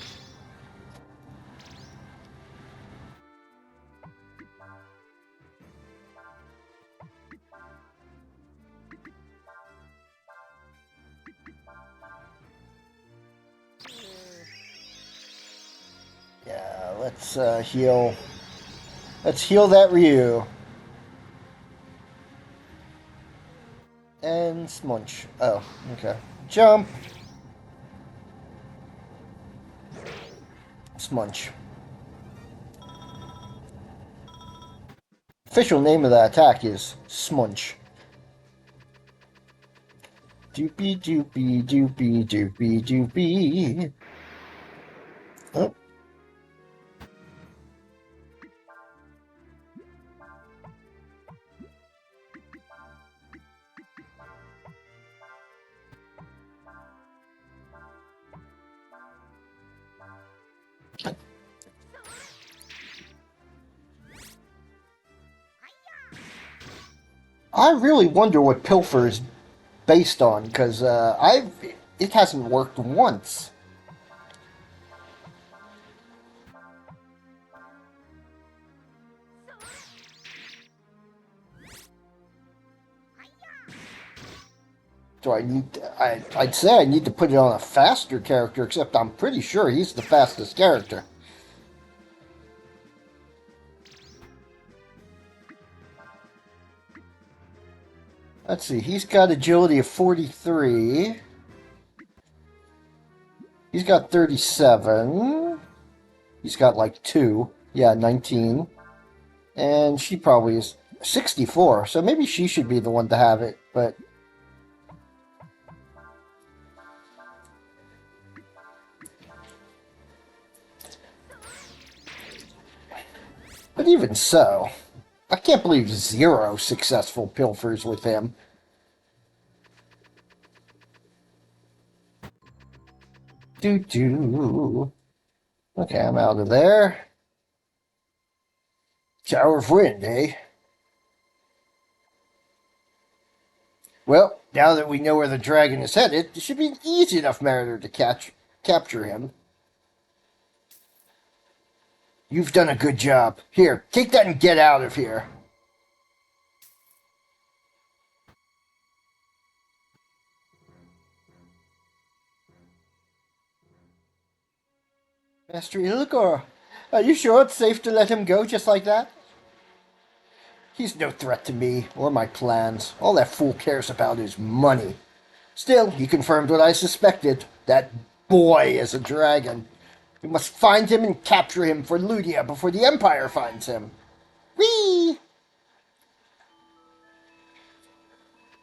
Yeah, let's heal. Let's heal that Ryuu. And smunch. Oh, okay. Jump. Smunch. Official name of that attack is Smunch. Doopy doopy doopy doopy doopy. Oh. I really wonder what Pilfer is based on, because it hasn't worked once. So I'd say I need to put it on a faster character, except I'm pretty sure he's the fastest character. Let's see, he's got agility of 43. He's got 37. He's got like 2. Yeah, 19. And she probably is 64, so maybe she should be the one to have it, but... But even so, I can't believe 0 successful pilfers with him. Doo-doo. Okay, I'm out of there. Tower of Wind, eh? Well, now that we know where the dragon is headed, it should be an easy enough matter to capture him. You've done a good job. Here, take that and get out of here. Master Ilgor, are you sure it's safe to let him go just like that? He's no threat to me or my plans. All that fool cares about is money. Still, he confirmed what I suspected. That boy is a dragon. We must find him and capture him for Ludia before the Empire finds him. Whee!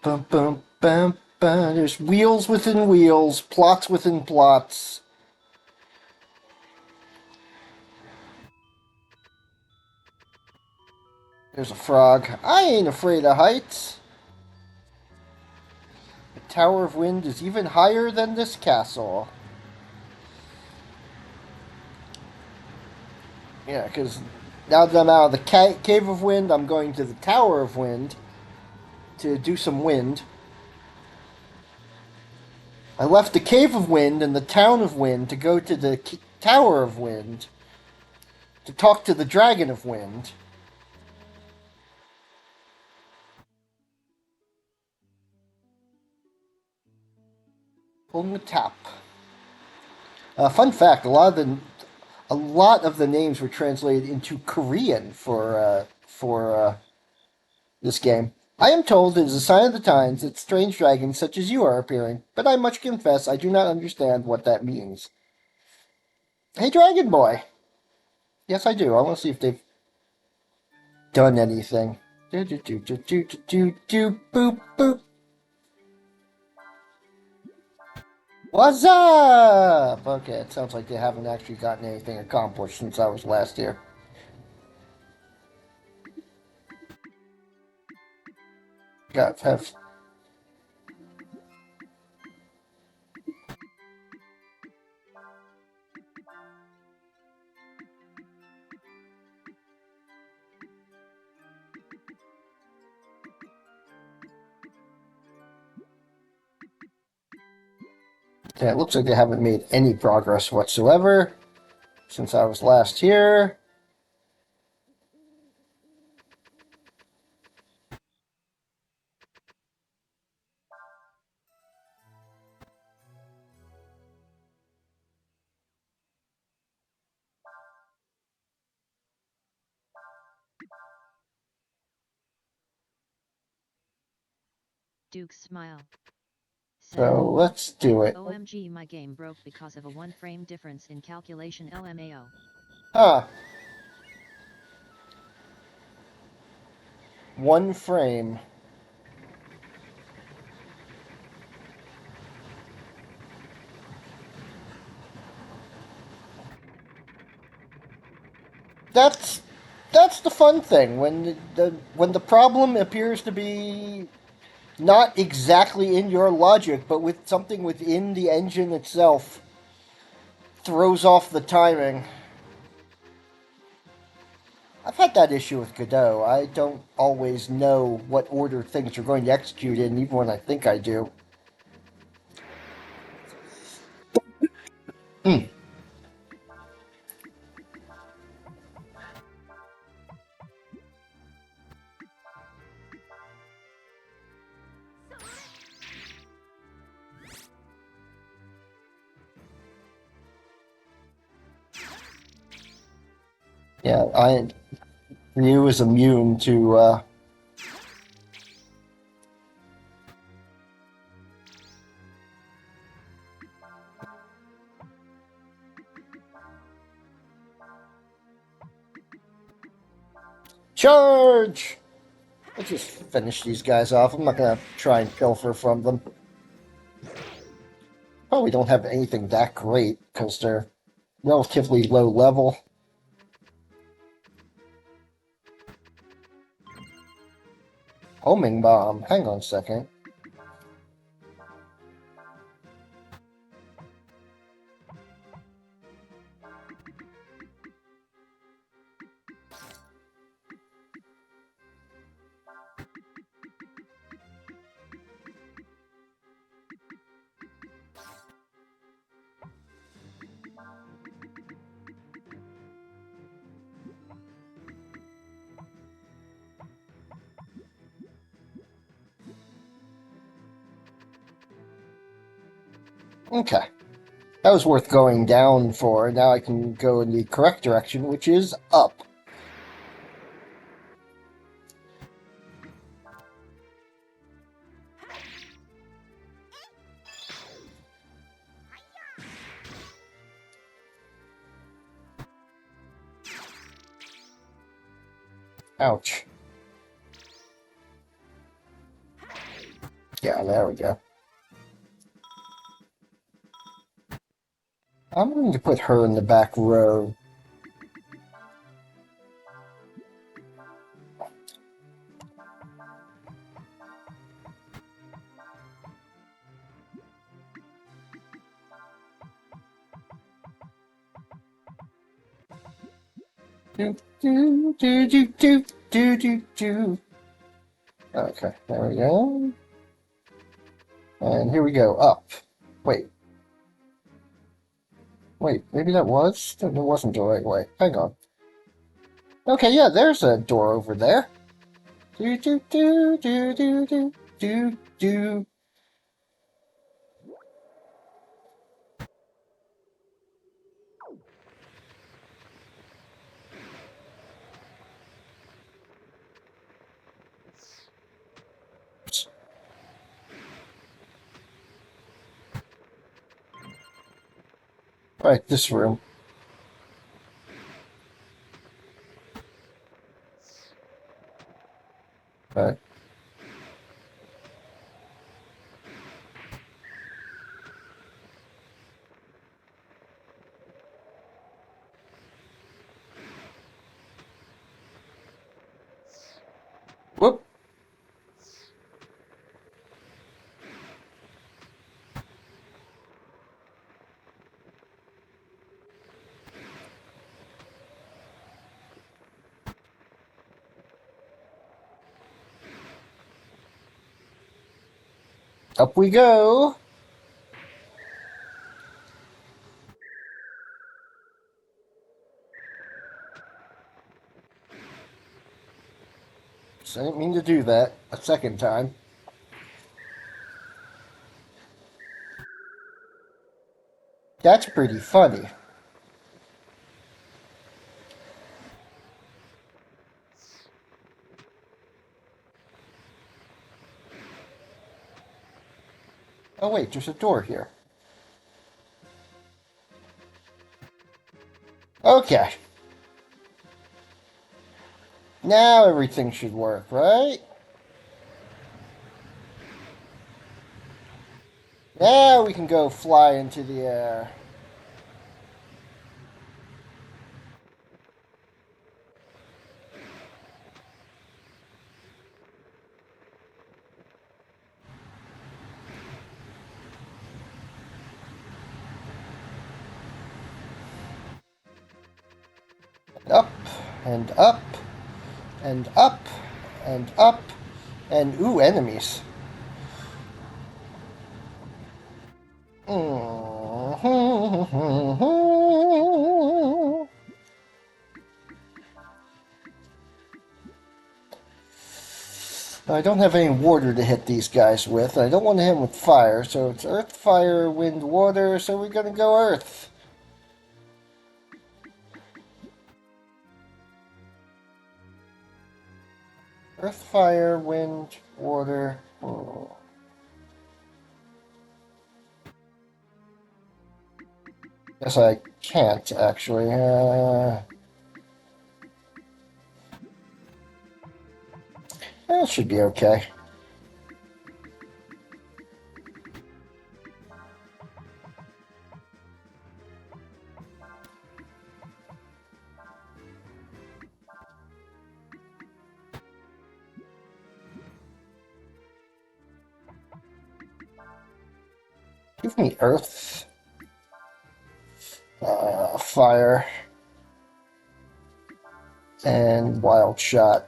Bum, bum, bum, bum. There's wheels within wheels, plots within plots. There's a frog. I ain't afraid of heights. The Tower of Wind is even higher than this castle. Yeah, because now that I'm out of the Cave of Wind, I'm going to the Tower of Wind to do some wind. I left the Cave of Wind and the Town of Wind to go to the Tower of Wind to talk to the Dragon of Wind. Pulling the tap. Fun fact: a lot of the names were translated into Korean for this game. I am told it is a sign of the times that strange dragons such as you are appearing, but I must confess I do not understand what that means. Hey, Dragon Boy! Yes, I do. I want to see if they've done anything. Do do do do do do do boop boop. What's up? Okay, it sounds like they haven't actually gotten anything accomplished since I was last here. Got have. Yeah, it looks like they haven't made any progress whatsoever since I was last here. Duke's smile. So let's do it. OMG, my game broke because of a 1-frame difference in calculation LMAO. Huh. 1 frame. That's the fun thing when the problem appears to be not exactly in your logic, but with something within the engine itself throws off the timing. I've had that issue with Godot. I don't always know what order things are going to execute in, even when I think I do. Yeah, Ryuu is immune to charge. Let's just finish these guys off. I'm not gonna try and pilfer from them. Probably don't have anything that great because they're relatively low level. Homing bomb. Hang on a second. Okay. That was worth going down for. Now I can go in the correct direction, which is up. Ouch. Oh, there we go. I'm going to put her in the back row. Do, do, do, do, do, do, do, do. Okay, there we go. And here we go, up. Wait. Wait, maybe that was? That wasn't the right way. Hang on. Okay, yeah, there's a door over there. Do, do, do, do, do, do, do, do. Right, this room. Right. Whoop. Up we go. So I didn't mean to do that a second time. That's pretty funny. Oh wait, there's a door here. Okay. Now everything should work, right? Now we can go fly into the air. Up, and up, and up, and up, and ooh, enemies. I don't have any water to hit these guys with. I don't want to hit them with fire, so it's earth, fire, wind, water, so we're gonna go earth. Earth, fire, wind, water. Oh. Guess I can't, actually. That should be okay. Give me earth. Fire. And wild shot.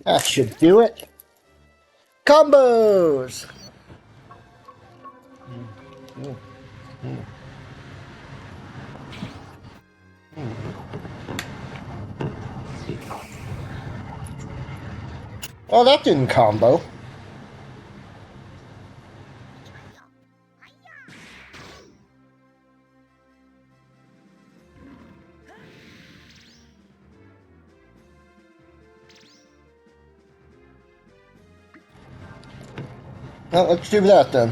That should do it. Combos! Oh, that didn't combo. Well, let's do that then.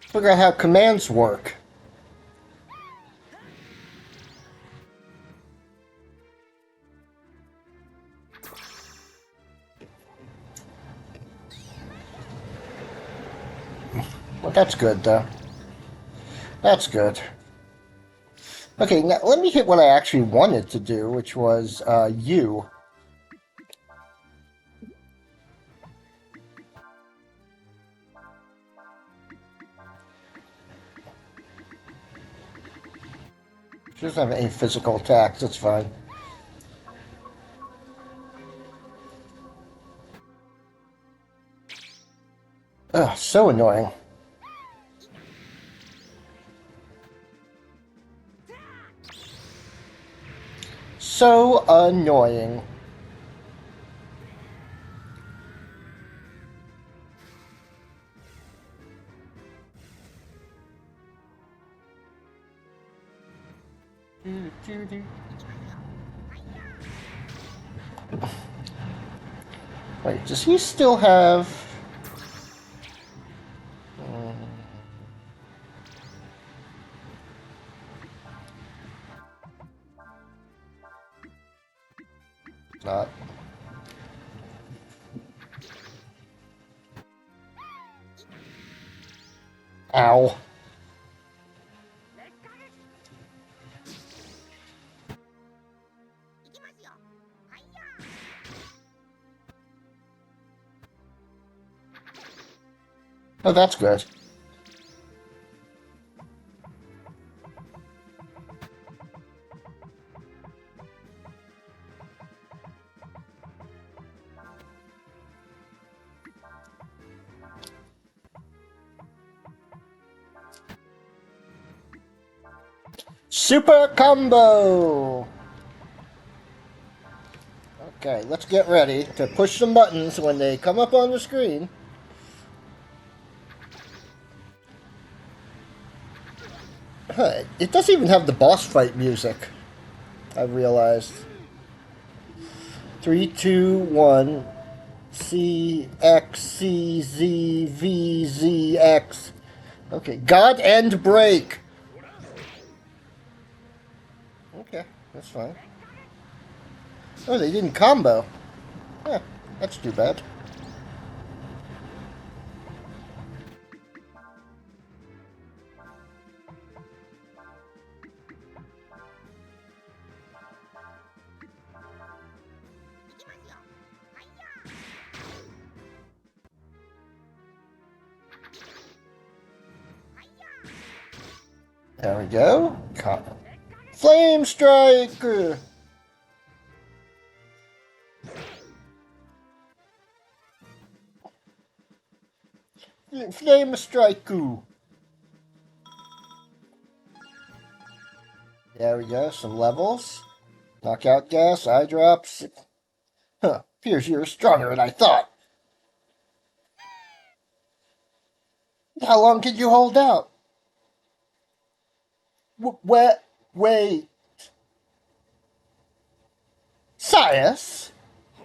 Figure out how commands work. Well, that's good, though. That's good. Okay, now let me hit what I actually wanted to do, which was, you. She doesn't have any physical attacks, that's fine. Ugh, so annoying. So annoying. Wait, does he still have... Not. Ow. Oh, that's good. Super combo! Okay, let's get ready to push some buttons when they come up on the screen. Huh, it doesn't even have the boss fight music, I realized. 3, 2, 1. C, X, C, Z, V, Z, X. Okay, God and break! Okay, that's fine. Oh, they didn't combo. Yeah, that's too bad. There we go. Flame Strike! Flame Strike! There we go, some levels. Knockout gas, eye drops. Huh, appears you're stronger than I thought. How long can you hold out? Wait. Sias?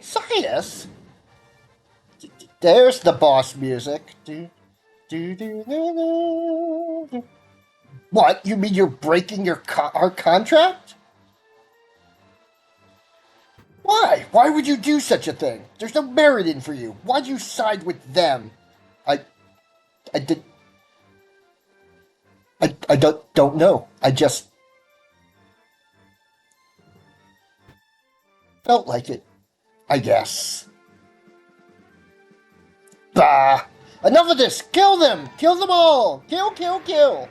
Sias? There's the boss music. What? You mean you're breaking our contract? Why? Why would you do such a thing? There's no merit in for you. Why'd you side with them? I did. I don't know. I just felt like it. I guess. Bah! Enough of this! Kill them! Kill them all! Kill, kill, kill!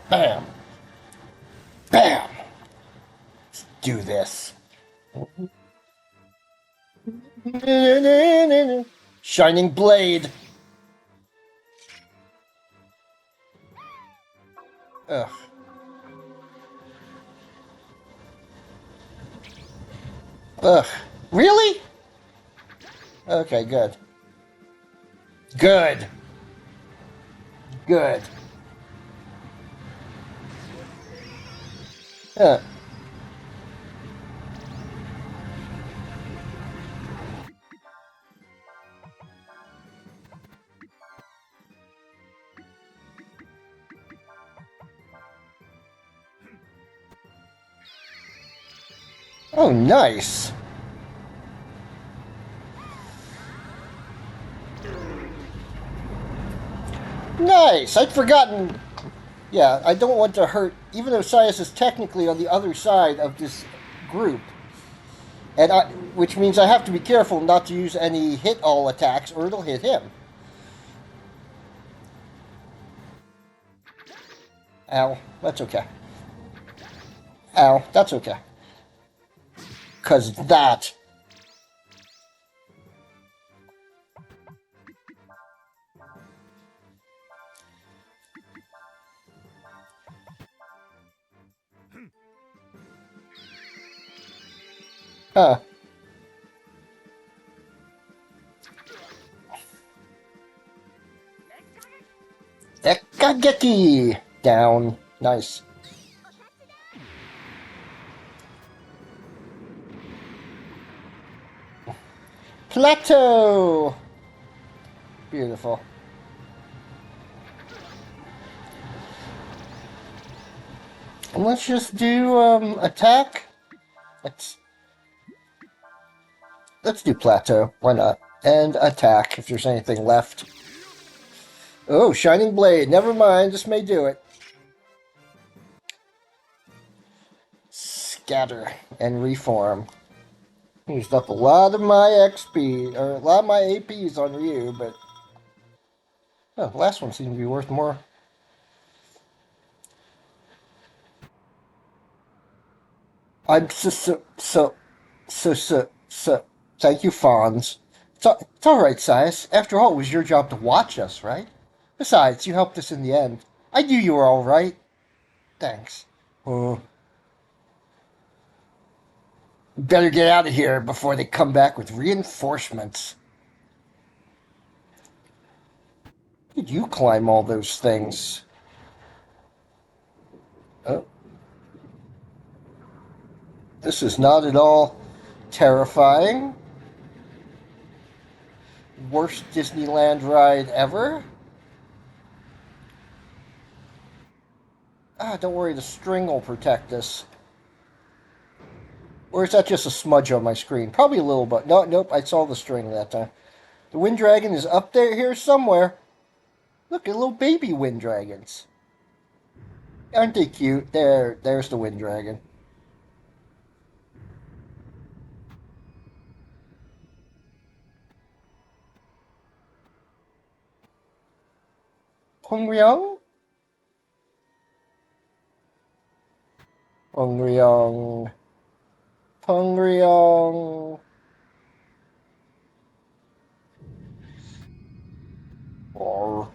Bam! Bam! Let's do this. Shining blade. Ugh. Ugh. Really? Okay, good. Good. Good. Huh. Oh, nice. Nice. I'd forgotten. Yeah, I don't want to hurt, even though Sias is technically on the other side of this group. Which means I have to be careful not to use any hit all attacks, or it'll hit him. Ow, that's okay. Ow, that's okay. 'Cause that. Huh. Ekageki! Down. Nice. Plateau! Beautiful. And let's just do, attack. Let's do plateau. Why not? And attack, if there's anything left. Oh, shining blade. Never mind, this may do it. Scatter and reform. Used up a lot of my XP, or a lot of my APs on Ryuu, but... Oh, the last one seemed to be worth more. I'm so. Thank you, Fonz. It's alright, Sias. After all, it was your job to watch us, right? Besides, you helped us in the end. I knew you were alright. Thanks. Oh. Better get out of here before they come back with reinforcements. Did you climb all those things? Oh. This is not at all terrifying. Worst Disneyland ride ever? Ah, don't worry, the string will protect us. Or is that just a smudge on my screen? Probably a little bit. No, nope, I saw the string that time. The wind dragon is up there here somewhere. Look at little baby wind dragons. Aren't they cute? There's the wind dragon. Pongryong? Pongryong. Pongryong. Or...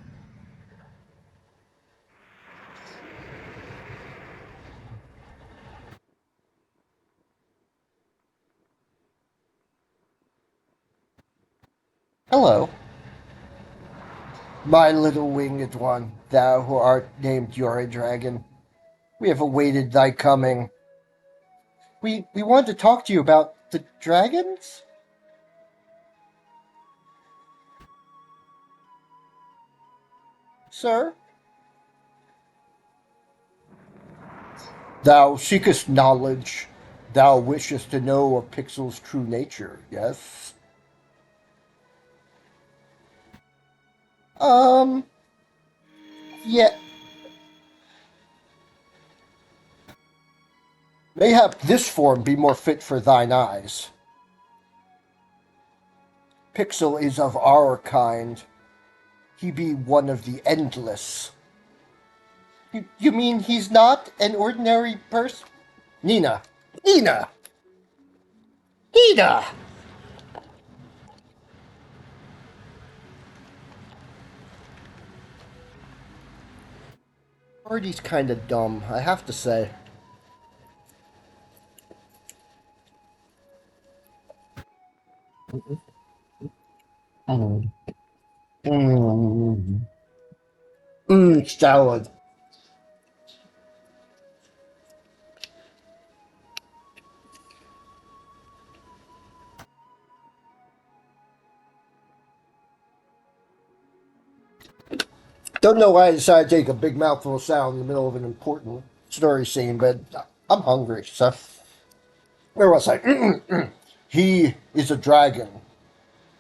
Hello. My little winged one, thou who art named Yore Dragon. We have awaited thy coming. We wanted to talk to you about the dragons? Sir? Thou seekest knowledge. Thou wishest to know of Pixel's true nature, yes? Yeah. Mayhap this form be more fit for thine eyes. Pixel is of our kind. He be one of the endless. You mean he's not an ordinary person? Nina! Nina! Nina! Artie's kind of dumb, I have to say. Salad. Don't know why I decided to take a big mouthful of salad in the middle of an important story scene, but I'm hungry, so. Where was I? He is a dragon.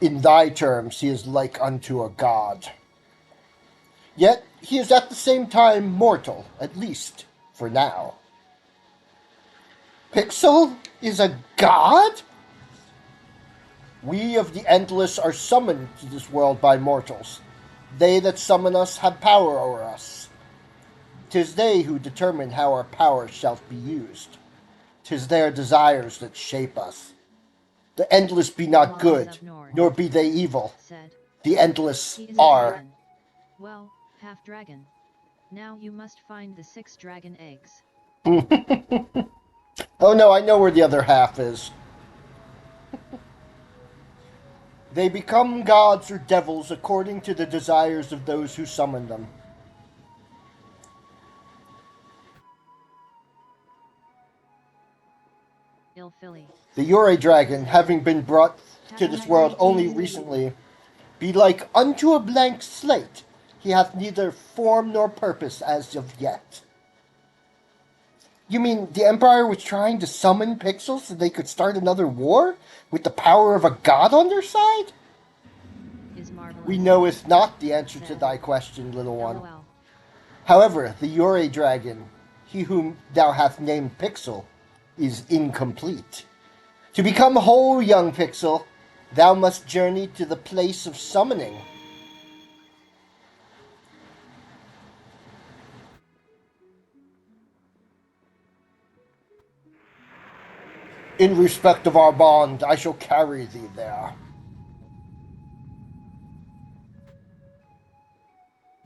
In thy terms, he is like unto a god. Yet he is at the same time mortal, at least for now. Pixel is a god? We of the Endless are summoned to this world by mortals. They that summon us have power over us. 'Tis they who determine how our power shall be used. 'Tis their desires that shape us. The Endless be not good, nor be they evil. Said. The Endless He is a are. dragon. Well, half dragon. Now you must find the 6 dragon eggs. Oh no, I know where the other half is. They become gods or devils according to the desires of those who summon them. Ilfili. The Yore dragon, having been brought to this world only recently, be like unto a blank slate. He hath neither form nor purpose as of yet. You mean the Empire was trying to summon Pixels so they could start another war? With the power of a god on their side? Is marvelous. We knoweth not the answer to Said. thy question, little one. LOL. However, the Yore dragon, he whom thou hast named Pixel, is incomplete. To become whole, young Pixel, thou must journey to the place of summoning. In respect of our bond, I shall carry thee there.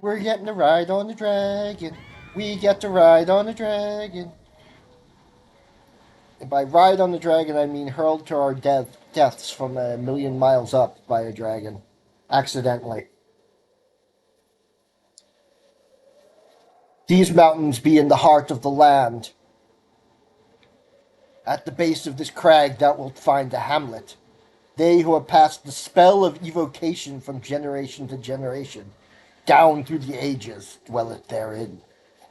We're getting to ride on the dragon. We get to ride on the dragon. And by ride on the dragon, I mean hurled to our deaths from a million miles up by a dragon. Accidentally. These mountains be in the heart of the land. At the base of this crag thou wilt find a hamlet. They who have passed the spell of evocation from generation to generation, down through the ages, dwelleth therein.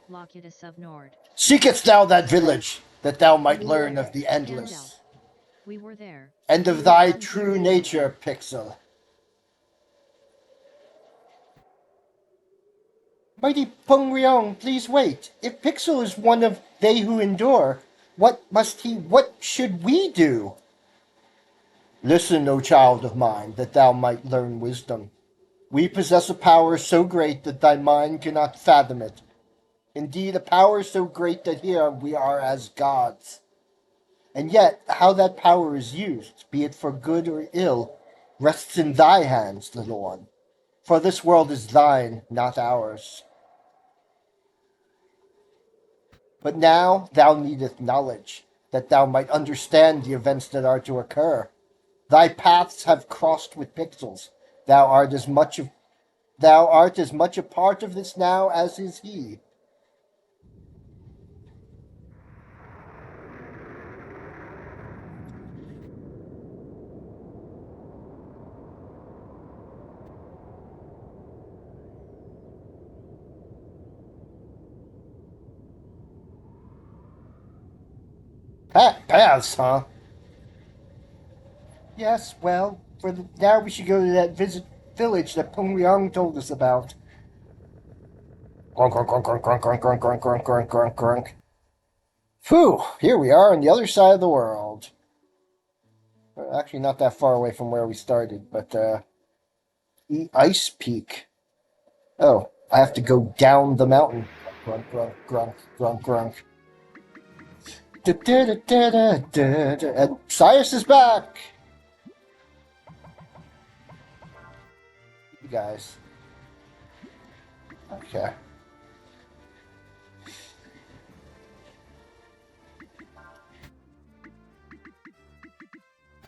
Locutus of Nord. Seekest thou that village, that thou might learn of the Gandalf. endless, We were there. and of thy true nature, Pixel? Mighty Pungryong, please wait. If Pixel is one of they who endure, what should we do? Listen, O child of mine, that thou might learn wisdom. We possess a power so great that thy mind cannot fathom it. Indeed, a power so great that here we are as gods. And yet, how that power is used, be it for good or ill, rests in thy hands, little one. For this world is thine, not ours. But now thou needest knowledge, that thou might understand the events that are to occur. Thy paths have crossed with Pixels. Thou art as much a part of this now as is he. Paths, huh? Yes, well, now we should go to that village that Pungryong told us about. Grunk, grunk, grunk, grunk, grunk, grunk, grunk, grunk, grunk, grunk, grunk, grunk. Phew, here we are on the other side of the world. Actually, not that far away from where we started, but, Ice Peak. Oh, I have to go down the mountain. Grunk, grunk, grunk, grunk, grunk. And Cyrus is back! You guys. Okay.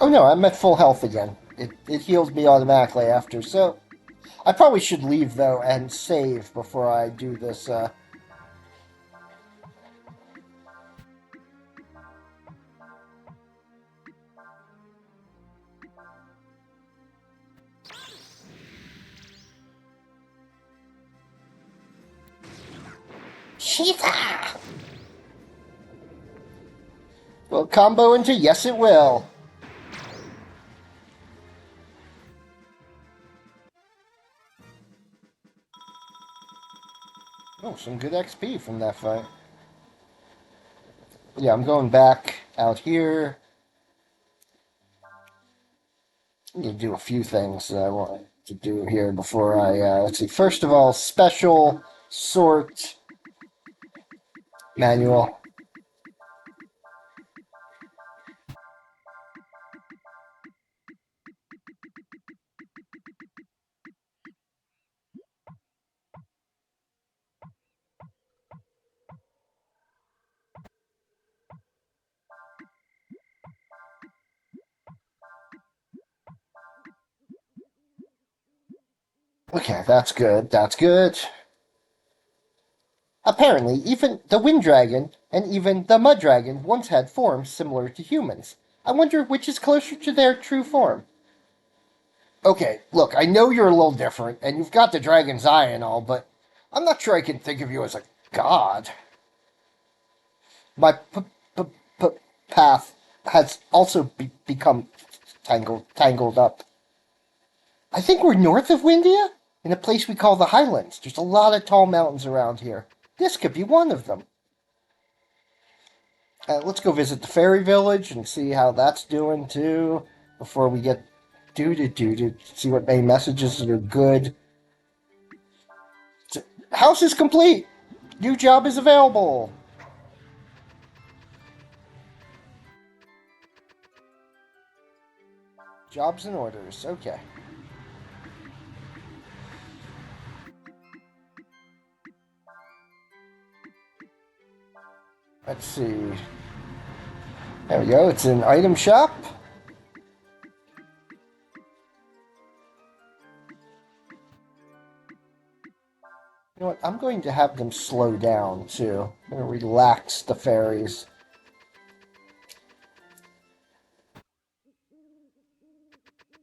Oh no, I'm at full health again. It heals me automatically after, so I probably should leave though and save before I do this. Shiva! Will combo into yes, it will. Oh, some good XP from that fight. Yeah, I'm going back out here. I need to do a few things that I want to do here before I, let's see. First of all, special sort manual. Okay, that's good. That's good. Apparently, even the Wind Dragon and even the Mud Dragon once had forms similar to humans. I wonder which is closer to their true form. Okay, look, I know you're a little different, and you've got the dragon's eye and all, but I'm not sure I can think of you as a god. My path has also become tangled up. I think we're north of Windia, in a place we call the Highlands. There's a lot of tall mountains around here. This could be one of them. Let's go visit the fairy village and see how that's doing too, before we get to see what main messages that are good. House is complete. New job is available. Jobs and orders. Okay. Let's see. There we go. It's an item shop. You know what? I'm going to have them slow down too. I'm going to relax the fairies.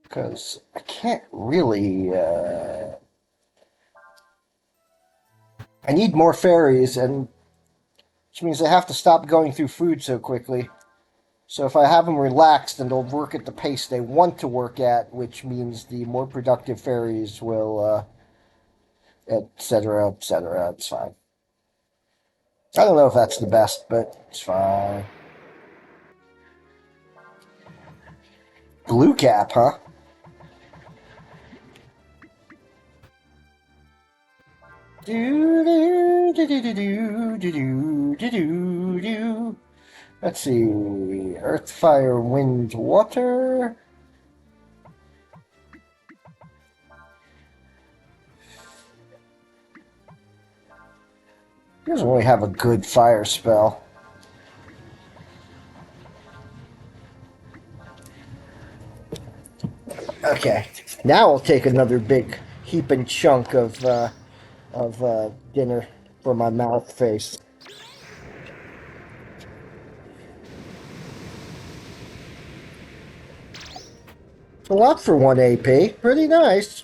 Because I can't really. I need more fairies, and which means I have to stop going through food so quickly. So if I have them relaxed, then they'll work at the pace they want to work at, which means the more productive fairies will, etc., etc. It's fine. I don't know if that's the best, but it's fine. Blue cap, huh? Do do do do do do do do do. Let's see. Earth, fire, wind, water. He doesn't really have a good fire spell. Okay, now I'll take another big heaping chunk of dinner for my mouth face. A lot for 1 AP. Pretty nice.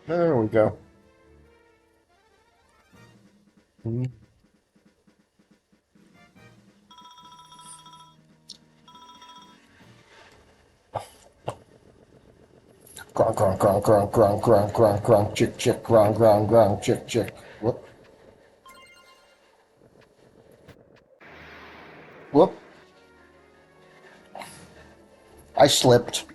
There we go. Grunk, grunk, grunk, grunk, grunk, grunk, grunk, grunk, chick, chick, grunk, grunk, grunk, chick, chick. Whoop. Whoop. I slipped.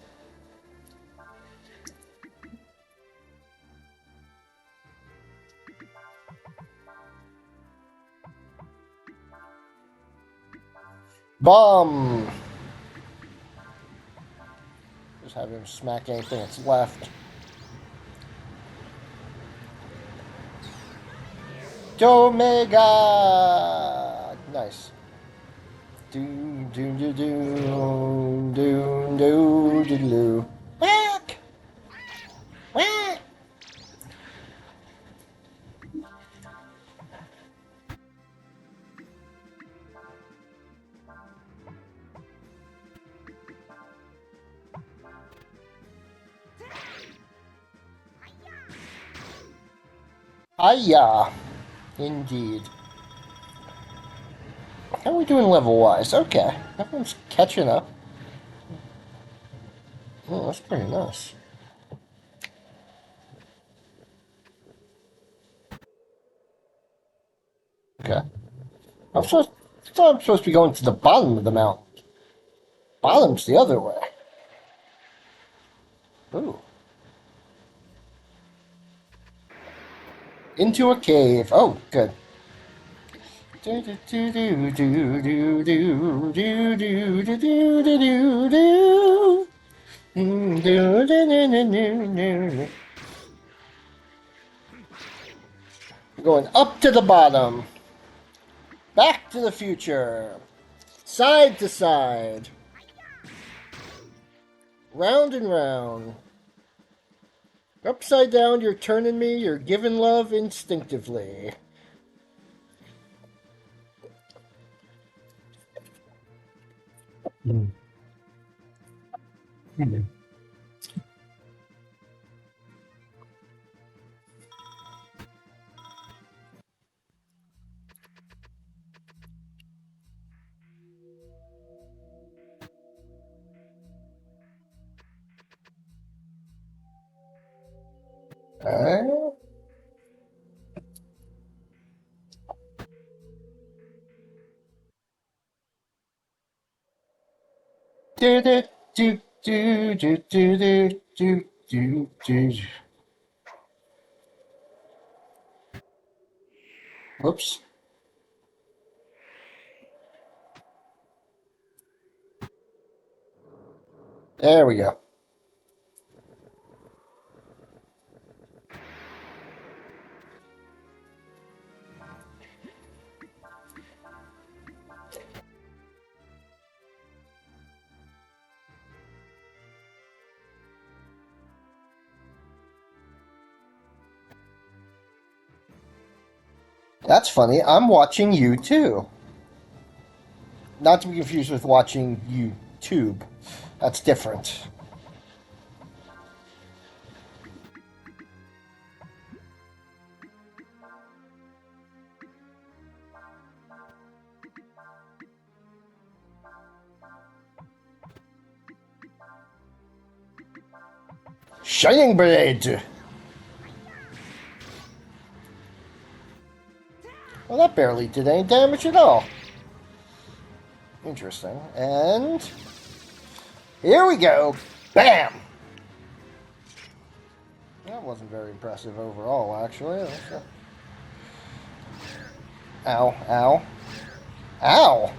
Bomb! Just have him smack anything that's left. Omega! Nice. Doom, doom, doom, doom, doom, doom, doom, doom. Whack! Whack! Hiya! Indeed. How are we doing level-wise? Okay. Everyone's catching up. Oh, that's pretty nice. Okay. I thought I'm supposed to be going to the bottom of the mountain. Bottom's the other way. Ooh. Into a cave. Oh, good. Do do do do do do do do do do do do do. We're going up to the bottom. Back to the future. Side to side. Round and round. Upside down, you're turning me, you're giving love instinctively. Uh, do do do do do do do do do. Whoops. There we go. That's funny. I'm watching you too. Not to be confused with watching YouTube. That's different. Shining Blade! Well, that barely did any damage at all. Interesting. And here we go. Bam! That wasn't very impressive overall, actually. Ow, ow. Ow!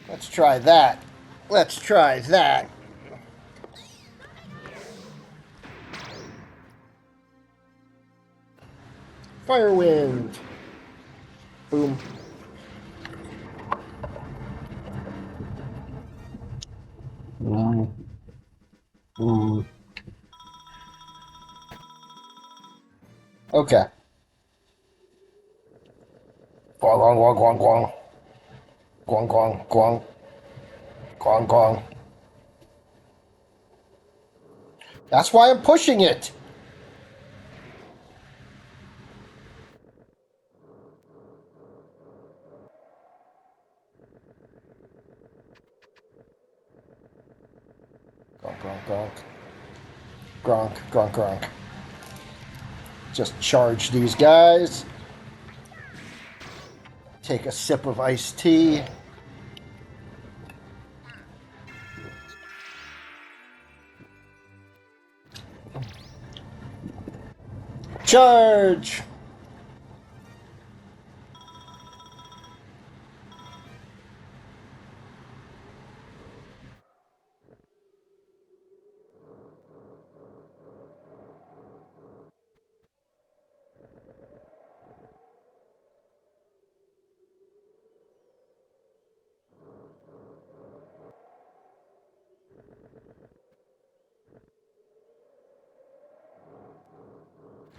Let's try that. Let's try that. Firewind. Boom. Okay. Guang, guang, guang, guang, guang. Guang, guang, guang. Guang, guang. That's why I'm pushing it. Gronk, gronk, gronk. Gronk, gronk, gronk. Just charge these guys. Take a sip of iced tea. Charge!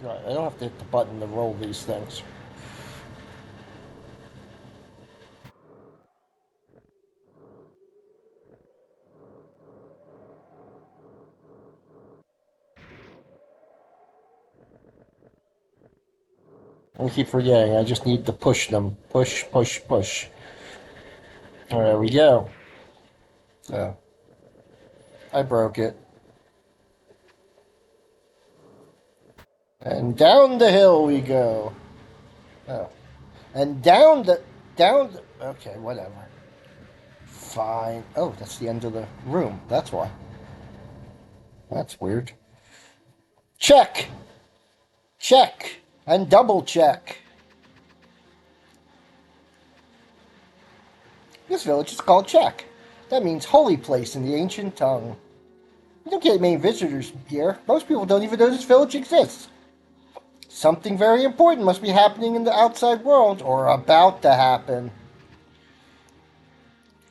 Right, I don't have to hit the button to roll these things. I keep forgetting, I just need to push them. Push, push, push. There we go. So, I broke it. And down the hill we go. Oh. And okay, whatever. Fine. Oh, that's the end of the room. That's why. That's weird. Check! Check! And double check. This village is called Check. That means holy place in the ancient tongue. You don't get many visitors here. Most people don't even know this village exists. Something very important must be happening in the outside world, or about to happen.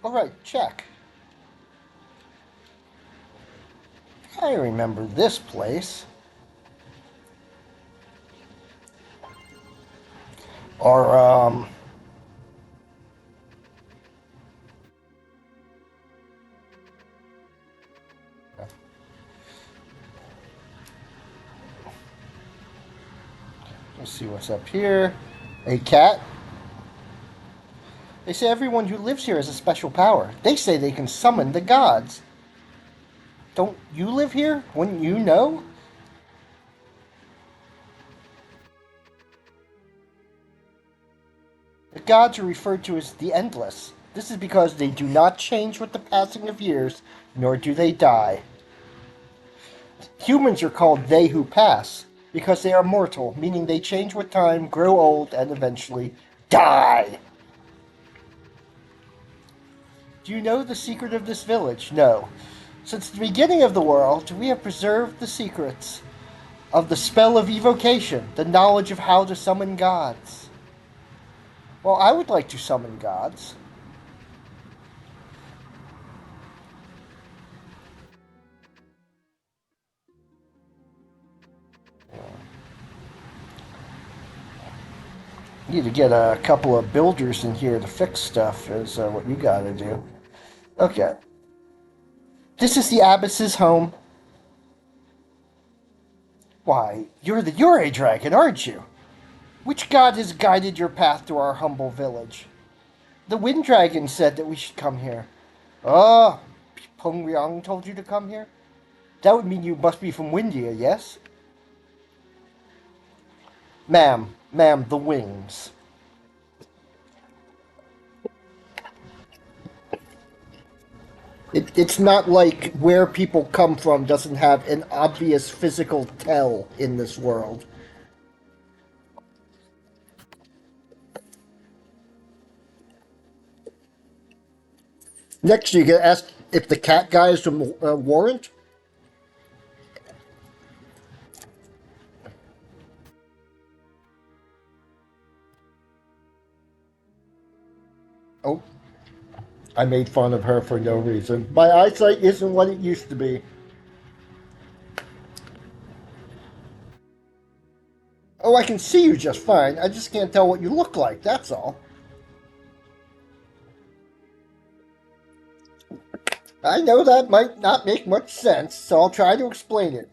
Alright, check. I remember this place. Or, let's see what's up here. A cat. They say everyone who lives here has a special power. They say they can summon the gods. Don't you live here? Wouldn't you know? The gods are referred to as the Endless. This is because they do not change with the passing of years, nor do they die. Humans are called they who pass, because they are mortal, meaning they change with time, grow old, and eventually die. Do you know the secret of this village? No. Since the beginning of the world, we have preserved the secrets of the spell of evocation, the knowledge of how to summon gods. Well, I would like to summon gods. Need to get a couple of builders in here to fix stuff, is what you gotta do. Okay. This is the abbess's home. Why, you're the Yurei dragon, aren't you? Which god has guided your path to our humble village? The wind dragon said that we should come here. Oh, Pongyang told you to come here? That would mean you must be from Windia, yes? Ma'am, the wings. It's not like where people come from doesn't have an obvious physical tell in this world. Next, you get asked if the cat guy is from Warrant. Oh, I made fun of her for no reason. My eyesight isn't what it used to be. Oh, I can see you just fine. I just can't tell what you look like, that's all. I know that might not make much sense, so I'll try to explain it.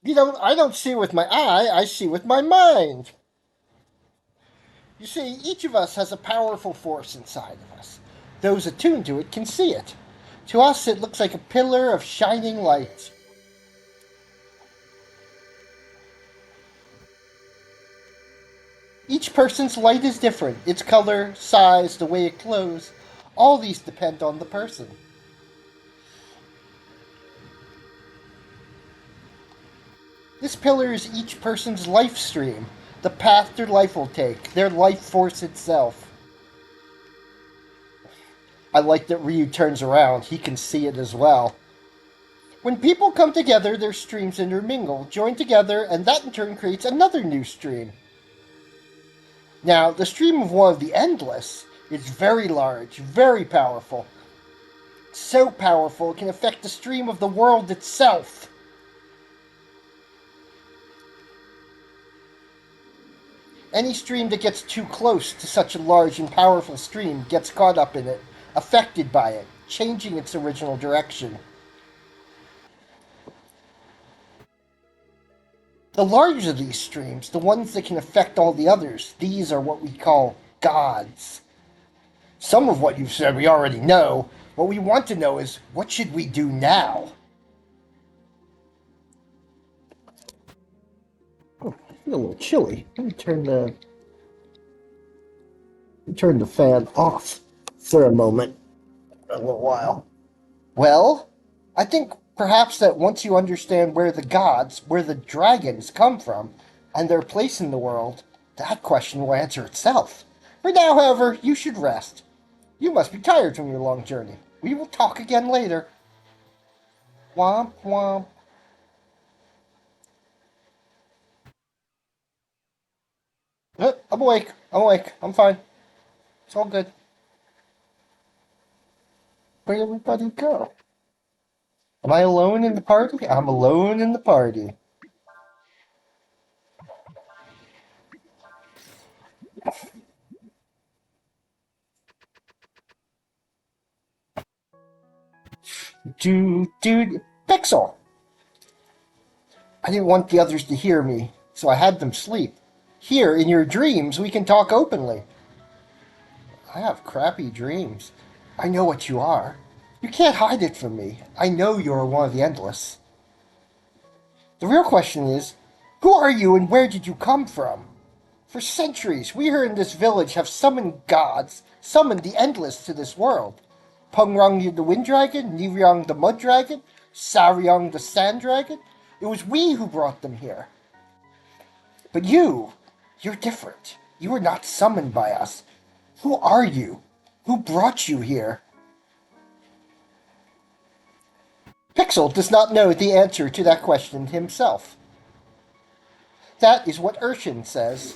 I don't see with my eye, I see with my mind. You see, each of us has a powerful force inside of us. Those attuned to it can see it. To us, it looks like a pillar of shining light. Each person's light is different. Its color, size, the way it glows. All these depend on the person. This pillar is each person's life stream, the path their life will take, their life force itself. I like that Ryuu turns around. He can see it as well. When people come together, their streams intermingle, join together, and that in turn creates another new stream. Now, the stream of one of the Endless is very large, very powerful. So powerful it can affect the stream of the world itself. Any stream that gets too close to such a large and powerful stream gets caught up in it, affected by it, changing its original direction. The larger these streams, the ones that can affect all the others, these are what we call gods. Some of what you've said we already know. What we want to know is, what should we do now? Oh, I feel a little chilly. Let me turn the fan off for a moment. A little while. Well, I think perhaps that once you understand where the gods, where the dragons come from, and their place in the world, that question will answer itself. For now, however, you should rest. You must be tired from your long journey. We will talk again later. Womp womp. I'm awake. I'm awake. I'm fine. It's all good. Where'd everybody go? Am I alone in the party? I'm alone in the party. Dude, Pixel! I didn't want the others to hear me, so I had them sleep. Here, in your dreams, we can talk openly. I have crappy dreams. I know what you are. You can't hide it from me. I know you're one of the Endless. The real question is, who are you and where did you come from? For centuries, we here in this village have summoned gods, summoned the Endless to this world. Pungrang the Wind Dragon, Niryang the Mud Dragon, Saryang the Sand Dragon. It was we who brought them here. But you're different. You were not summoned by us. Who are you? Who brought you here? Pixel does not know the answer to that question himself. That is what Urshan says.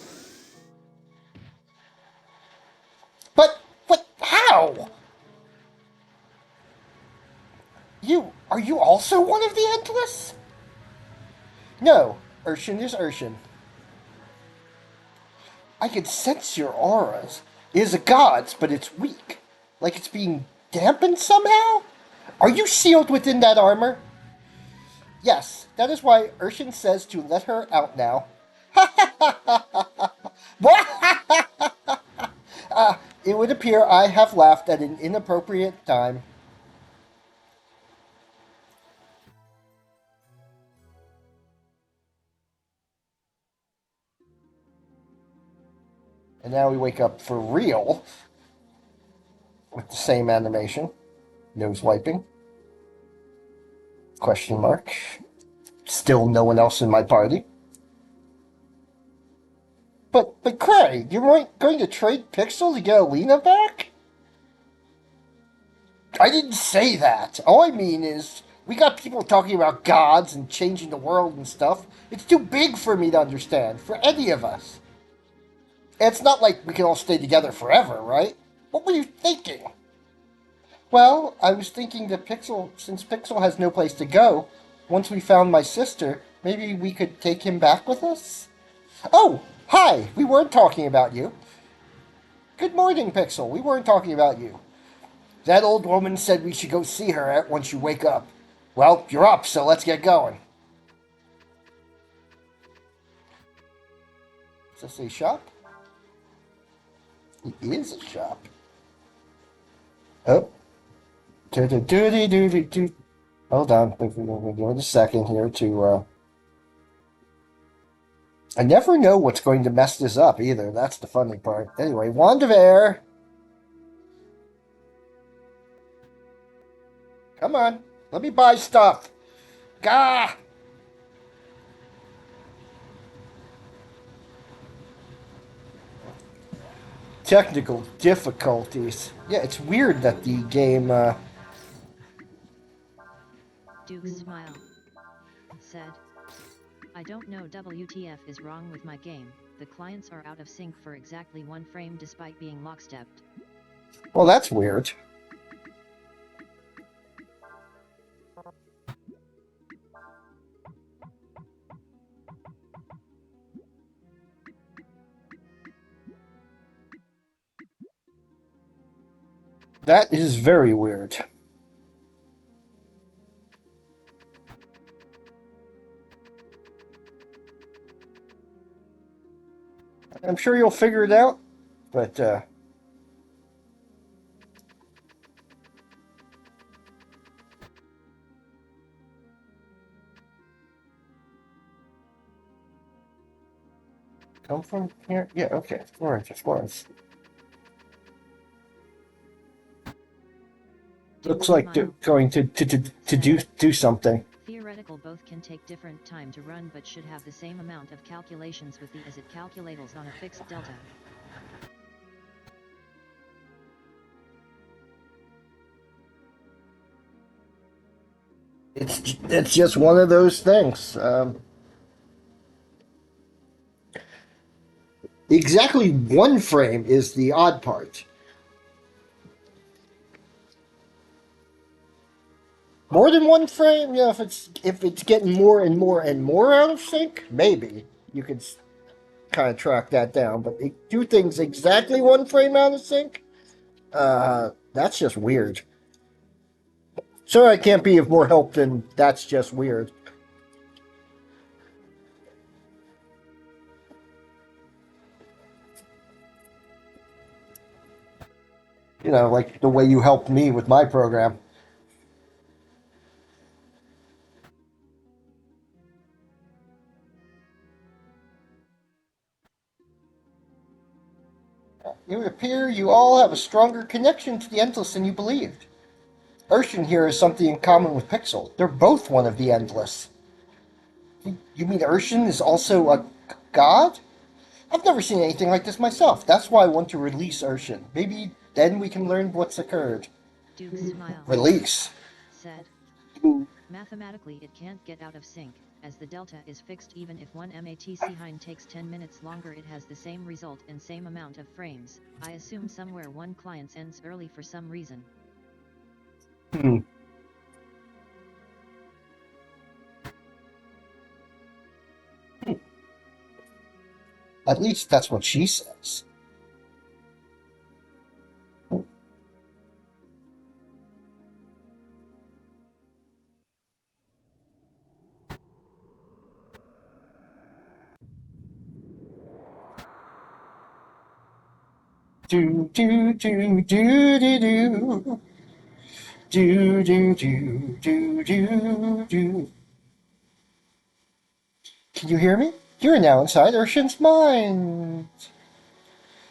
But, how? Are you also one of the Endless? No, Urshan is Urshan. I can sense your auras. It is a god's, but it's weak. Like it's being dampened somehow? Are you sealed within that armor? Yes, that is why Urshan says to let her out now. It would appear I have laughed at an inappropriate time. And now we wake up for real with the same animation. Nose wiping. Question mark. Still no one else in my party. But Cray, you're going to trade Pixel to get Alina back? I didn't say that. All I mean is, we got people talking about gods and changing the world and stuff. It's too big for me to understand, for any of us. And it's not like we can all stay together forever, right? What were you thinking? Well, I was thinking that since Pixel has no place to go, once we found my sister, maybe we could take him back with us? Oh, hi! We weren't talking about you. Good morning, Pixel. We weren't talking about you. That old woman said we should go see her once you wake up. Well, you're up, so let's get going. Is this a shop? It is a shop. Oh. Hold on. Give me a second here to, I never know what's going to mess this up either. That's the funny part. Anyway, Wand of Air. Come on. Let me buy stuff. Gah! Technical difficulties. Yeah, it's weird that the game, Duke smile. Said, I don't know WTF is wrong with my game. The clients are out of sync for exactly 1 frame despite being lockstepped. well, that's weird. That is very weird. I'm sure you'll figure it out, but, come from here? Yeah, okay. Florence. Looks like they're going to do something. Theoretical both can take different time to run but should have the same amount of calculations with the as it calculators on a fixed delta. It's just one of those things. Exactly 1 frame is the odd part. More than 1 frame, yeah. If it's getting more and more and more out of sync, maybe you could kind of track that down. But do things exactly 1 frame out of sync, that's just weird. Sorry, I can't be of more help than that's just weird. You know, like the way you helped me with my program. It appear you all have a stronger connection to the Endless than you believed. Urshan here has something in common with Pixel. They're both one of the Endless. You mean Urshan is also a god? I've never seen anything like this myself. That's why I want to release Urshan. Maybe then we can learn what's occurred. Duke smile. Release? Said, mathematically it can't get out of sync, as the delta is fixed. Even if 1 MATC hind takes 10 minutes longer, it has the same result and same amount of frames. I assume somewhere 1 client ends early for some reason. At least that's what she says. Do do do do do do. Do do do do do do. Can you hear me? You're now inside Urshan's mind.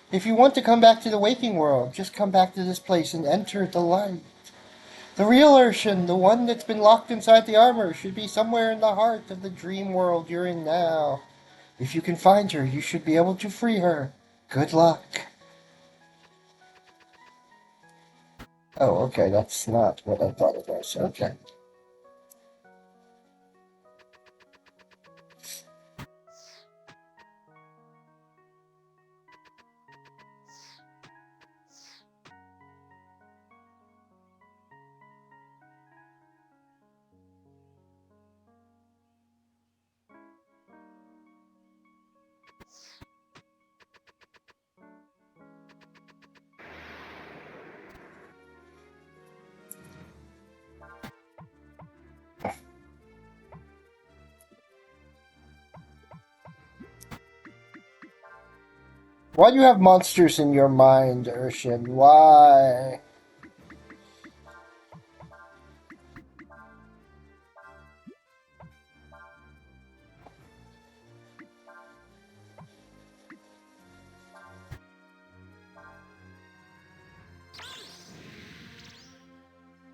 If you want to come back to the waking world, just come back to this place and enter the light. The real Urshan, the one that's been locked inside the armor, should be somewhere in the heart of the dream world you're in now. If you can find her, you should be able to free her. Good luck. Oh, okay, that's not what I thought it was. Okay. Why do you have monsters in your mind, Urshan? Why?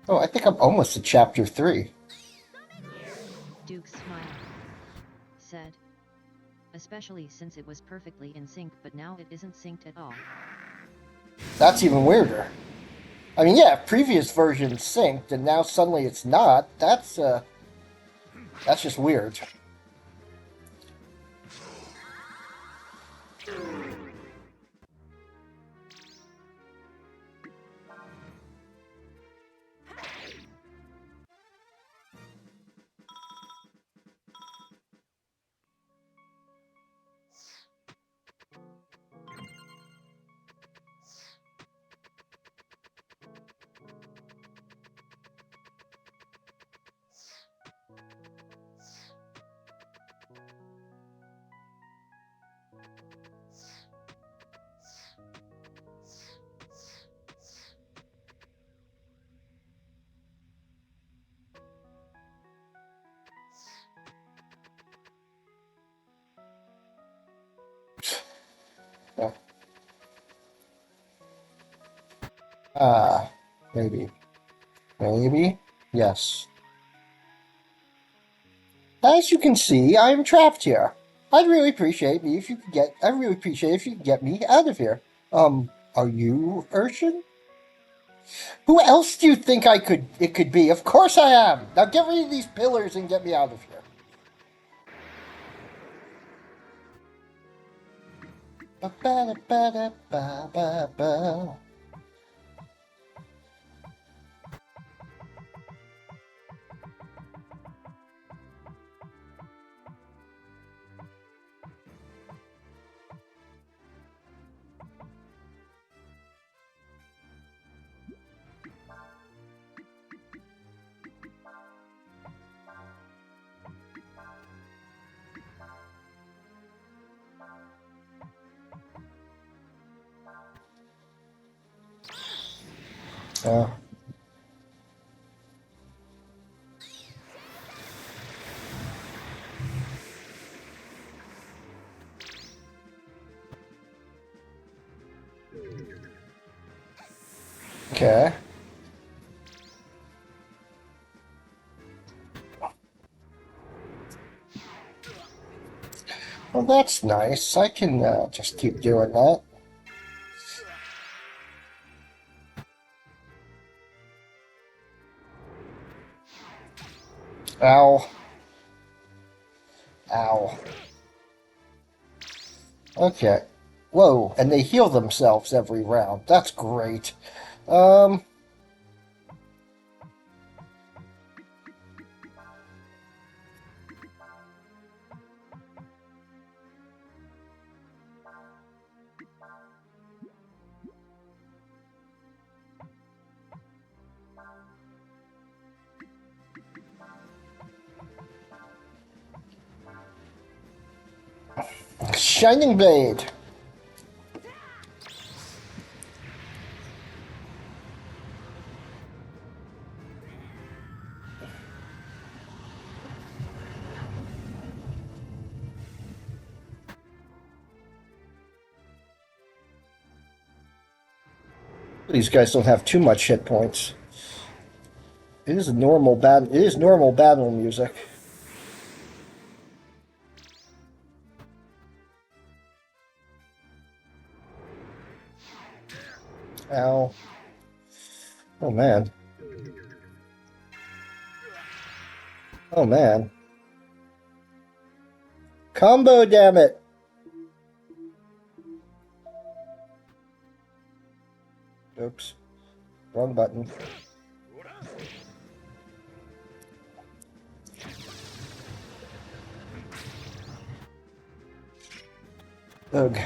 Oh, I think I'm almost at chapter 3. Duke smiled. Said, especially since it was perfectly in sync, but now it isn't synced at all. That's even weirder. I mean, yeah, previous versions synced, and now suddenly it's not. That's just weird. Yeah. Maybe. Maybe? Yes. As you can see, I am trapped here. I'd really appreciate me if you could get. I really appreciate if you could get me out of here. Are you Urshan? Who else do you think it could be? Of course I am! Now get rid of these pillars and get me out of here. Ba-ba-da-ba-da-ba-ba-ba. Oh. Okay. Well, that's nice. I can just keep doing that. Ow. Ow. Okay. Whoa, and they heal themselves every round. That's great. Um... Shining Blade. These guys don't have too much hit points. It is normal battle music. Ow. Oh man. Oh man. Combo, damn it. Oops. Wrong button. Ugh.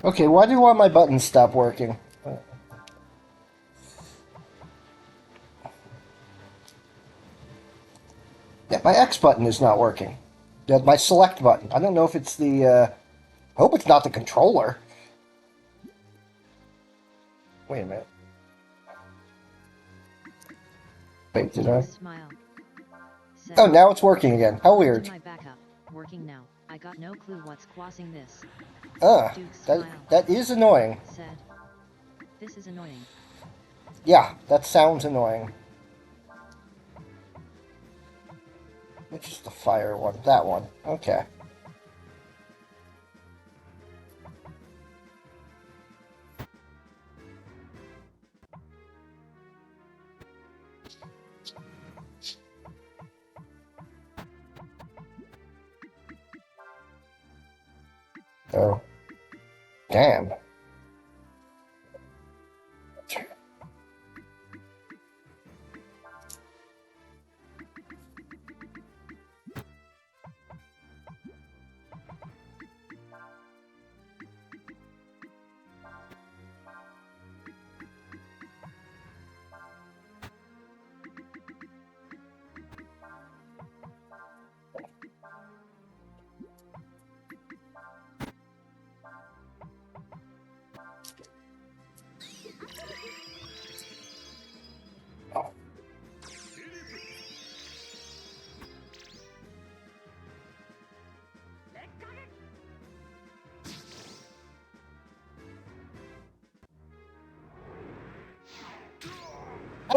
Okay, why do all my buttons stop working? Yeah, my X button is not working. Yeah, my select button. I don't know if it's the, I hope it's not the controller. Wait a minute. Wait, did I? Smile. Said, Oh, now it's working again. How "To weird. my backup. Working now. I got no clue what's causing this." Ah, Duke that smiled. that is annoying. Said, This is annoying. Yeah, that sounds annoying. Which is the fire one? That one. Okay. Oh. Damn.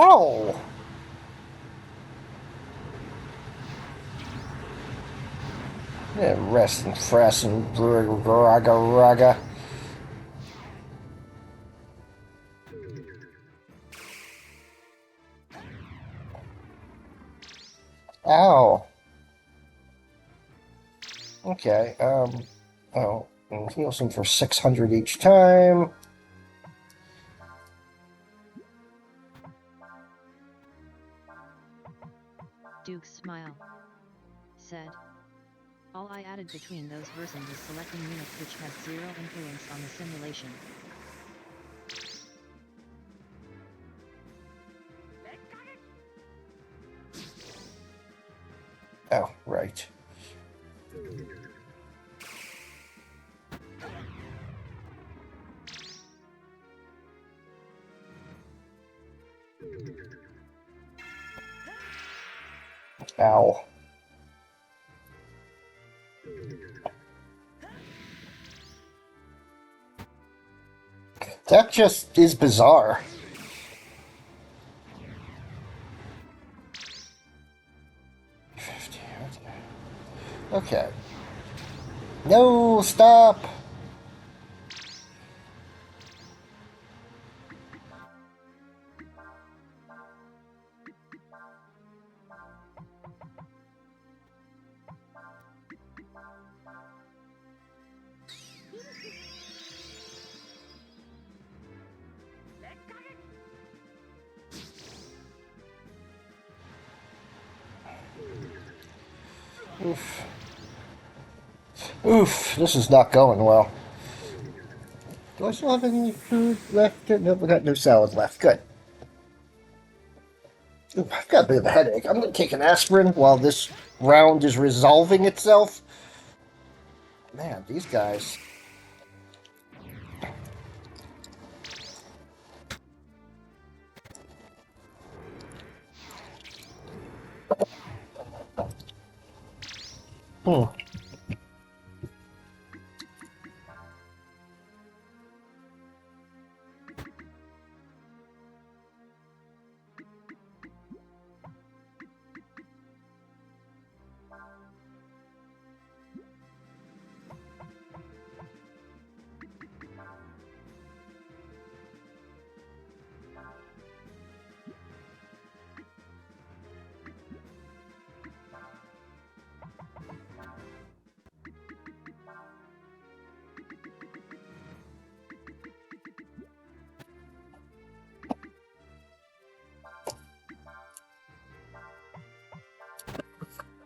Ow! Yeah, rest and fress and raga raga. Ow. Okay, oh, and heals him for 600 each time. Duke's smile. Said. All I added between those versions is selecting units which has zero influence on the simulation. Oh, right. Ow. That just is bizarre. Okay. No, stop! Oof. Oof, this is not going well. Do I still have any food left? No, we got no salad left. Good. Ooh, I've got a bit of a headache. I'm going to take an aspirin while this round is resolving itself. Man, these guys. Hmm.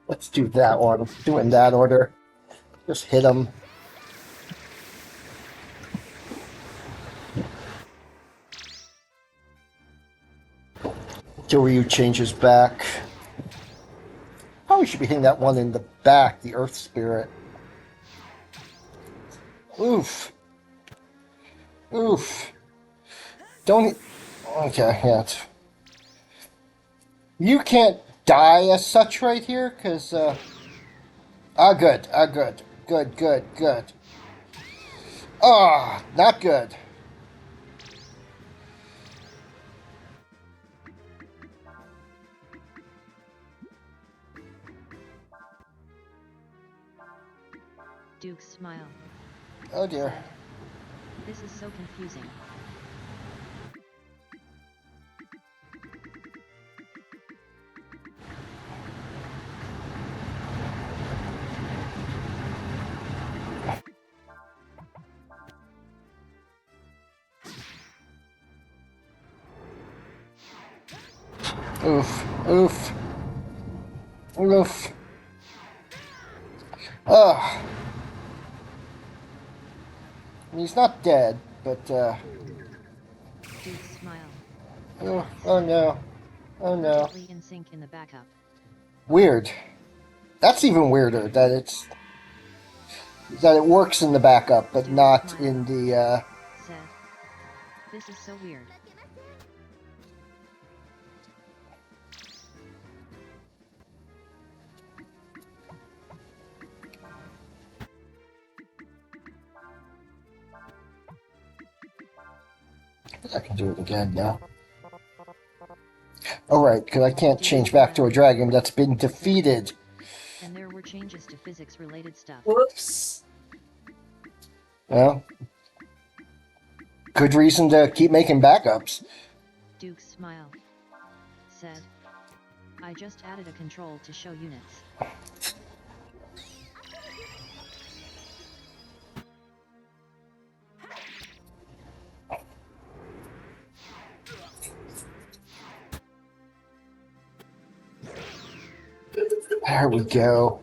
Let's do that one. Do it in that order. Just hit him. Till Ryuu changes back. Probably should be hitting that one in the back, the Earth Spirit. Oof. Oof. Don't. Okay, yeah. You can't die as such right here, because, good. Good. Good, good, good. Not good. Duke smiled. Oh dear. Said, this is so confusing. Oof. Oof. Oof. Ugh. I mean, he's not dead, but, Duke smiled. oh no. Oh no. Perfectly in sync in the backup. Weird. That's even weirder, that it works in the backup, but Duke not smiled. in the, Said, this is so weird. I can do it again now. Alright, because I can't change back to a dragon that's been defeated. And there were changes to physics-related stuff. Whoops. Well, good reason to keep making backups. Duke smiled. Said, I just added a control to show units. There we go.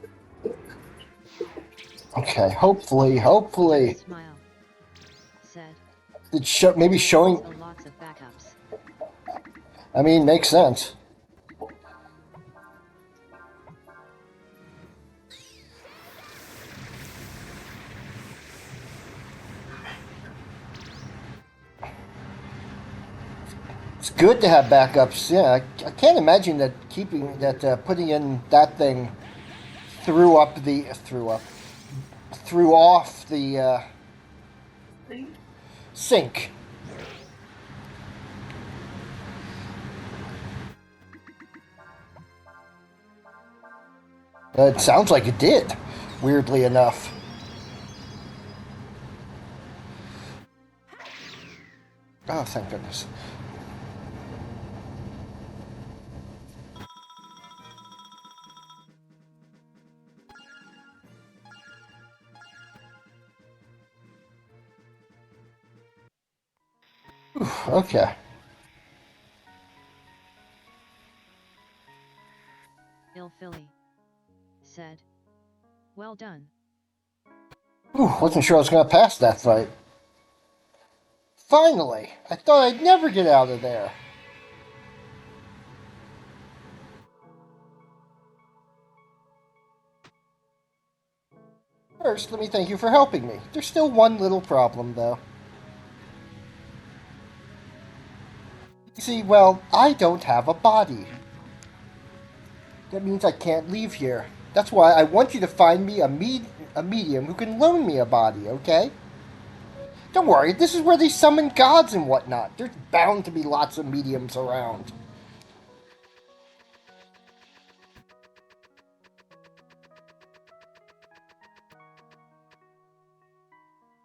Okay, hopefully. Duke smiled. Said, It's maybe that showing. means lots of backups. I mean, makes sense. It's good to have backups. Yeah, I can't imagine that putting in that thing threw off the sync. It sounds like it did, weirdly enough. Oh, thank goodness. Okay. Il Philly. Said, well done. Wasn't sure I was going to pass that fight. Finally! I thought I'd never get out of there. First, let me thank you for helping me. There's still one little problem, though. You see, well, I don't have a body. That means I can't leave here. That's why I want you to find me a medium who can loan me a body, okay? Don't worry, this is where they summon gods and whatnot. There's bound to be lots of mediums around.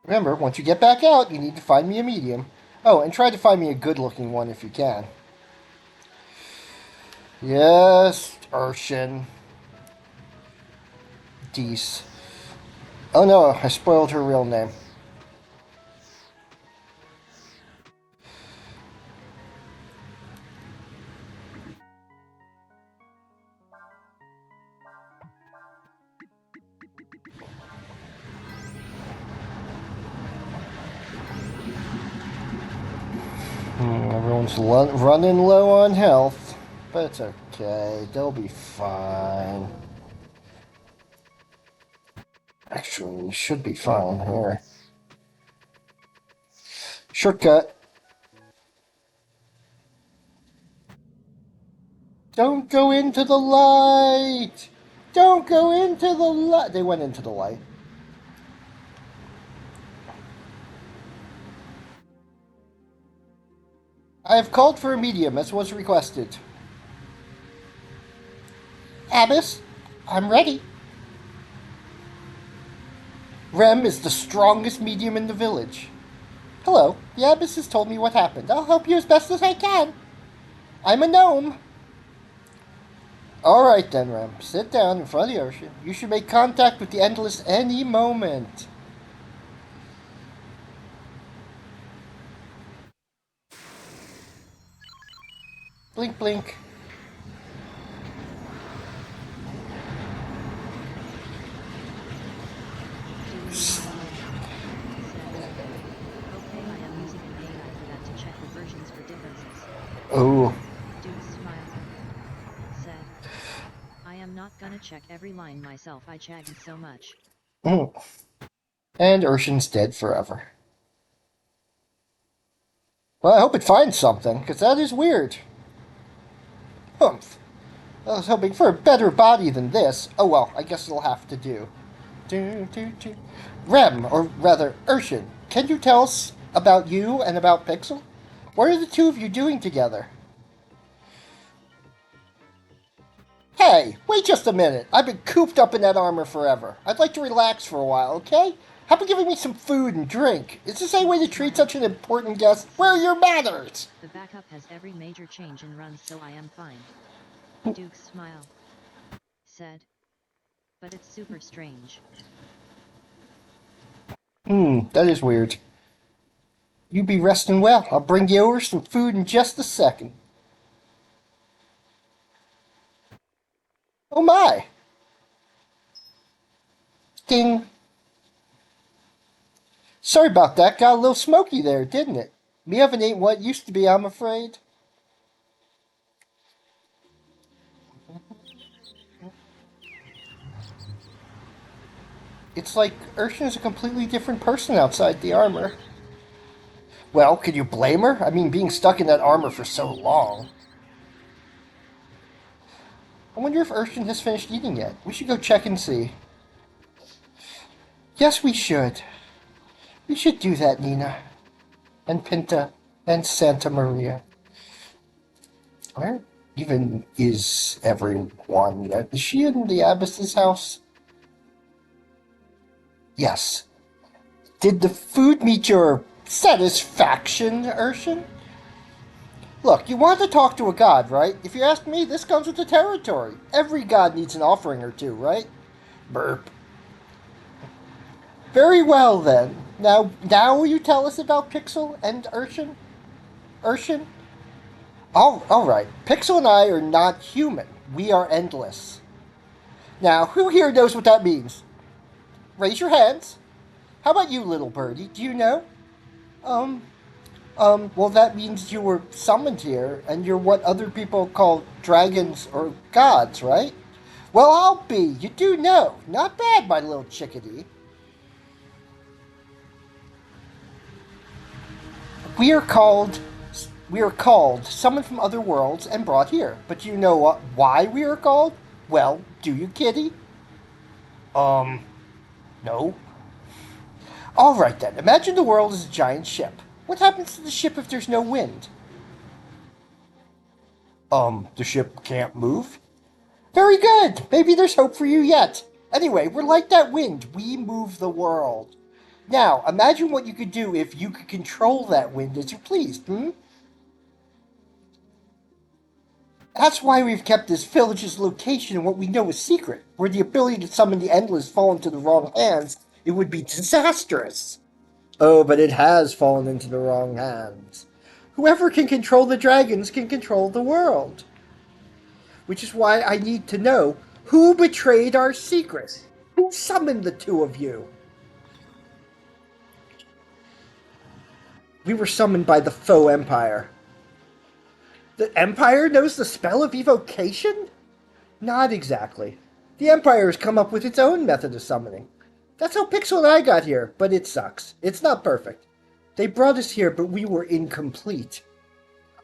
Remember, once you get back out, you need to find me a medium. Oh, and try to find me a good-looking one if you can. Yes, Urshan. Dees. Oh no, I spoiled her real name. Everyone's running low on health, but it's okay. They'll be fine. Actually, should be fine here. Shortcut. Don't go into the light! Don't go into the light! They went into the light. I have called for a medium, as was requested. Abbess, I'm ready. Rem is the strongest medium in the village. Hello, the abbess has told me what happened. I'll help you as best as I can. I'm a gnome. Alright then, Rem. Sit down in front of the ocean. You should make contact with the Endless any moment. Blink, blink. Okay, I am using an AI for that to check the versions for differences. Oh. Duke smiled. Said, I am not gonna check every line myself, I chagged so much. Mm. And Urshan's dead forever. Well, I hope it finds something, because that is weird. Humph. I was hoping for a better body than this. Oh well, I guess it'll have to do. Rem, or rather, Urshan, can you tell us about you and about Pixel? What are the two of you doing together? Hey, wait just a minute. I've been cooped up in that armor forever. I'd like to relax for a while, okay? How about giving me some food and drink? Is this any way to treat such an important guest? Where are your manners? The backup has every major change and runs, so I am fine. Duke smiled. Said, but it's super strange. That is weird. You be resting well. I'll bring you over some food in just a second. Oh my! Ding. Sorry about that. Got a little smoky there, didn't it? Me haven't ate what used to be, I'm afraid. It's like Urshan is a completely different person outside the armor. Well, could you blame her? I mean, being stuck in that armor for so long. I wonder if Urshan has finished eating yet. We should go check and see. Yes, we should. We should do that, Nina. And Pinta. And Santa Maria. Where even is everyone? Is she in the abbess's house? Yes. Did the food meet your satisfaction, Urshan? Look, you want to talk to a god, right? If you ask me, this comes with the territory. Every god needs an offering or two, right? Burp. Very well, then. Now will you tell us about Pixel and Urshan? Urshan? All right. Pixel and I are not human. We are endless. Now, who here knows what that means? Raise your hands. How about you, little birdie? Do you know? Um, well, that means you were summoned here, and you're what other people call dragons or gods, right? Well, I'll be. You do know. Not bad, my little chickadee. We are called. We are called, summoned from other worlds, and brought here. But do you know why we are called? Well, do you, kitty? No. All right then. Imagine the world is a giant ship. What happens to the ship if there's no wind? The ship can't move? Very good. Maybe there's hope for you yet. Anyway, we're like that wind. We move the world. Now, imagine what you could do if you could control that wind as you pleased, That's why we've kept this village's location and what we know is secret. Were the ability to summon the Endless fall into the wrong hands, it would be disastrous. Oh, but it has fallen into the wrong hands. Whoever can control the dragons can control the world. Which is why I need to know who betrayed our secret. Who summoned the two of you? We were summoned by the faux Empire. The Empire knows the spell of evocation? Not exactly. The Empire has come up with its own method of summoning. That's how Pixel and I got here, but it sucks. It's not perfect. They brought us here, but we were incomplete.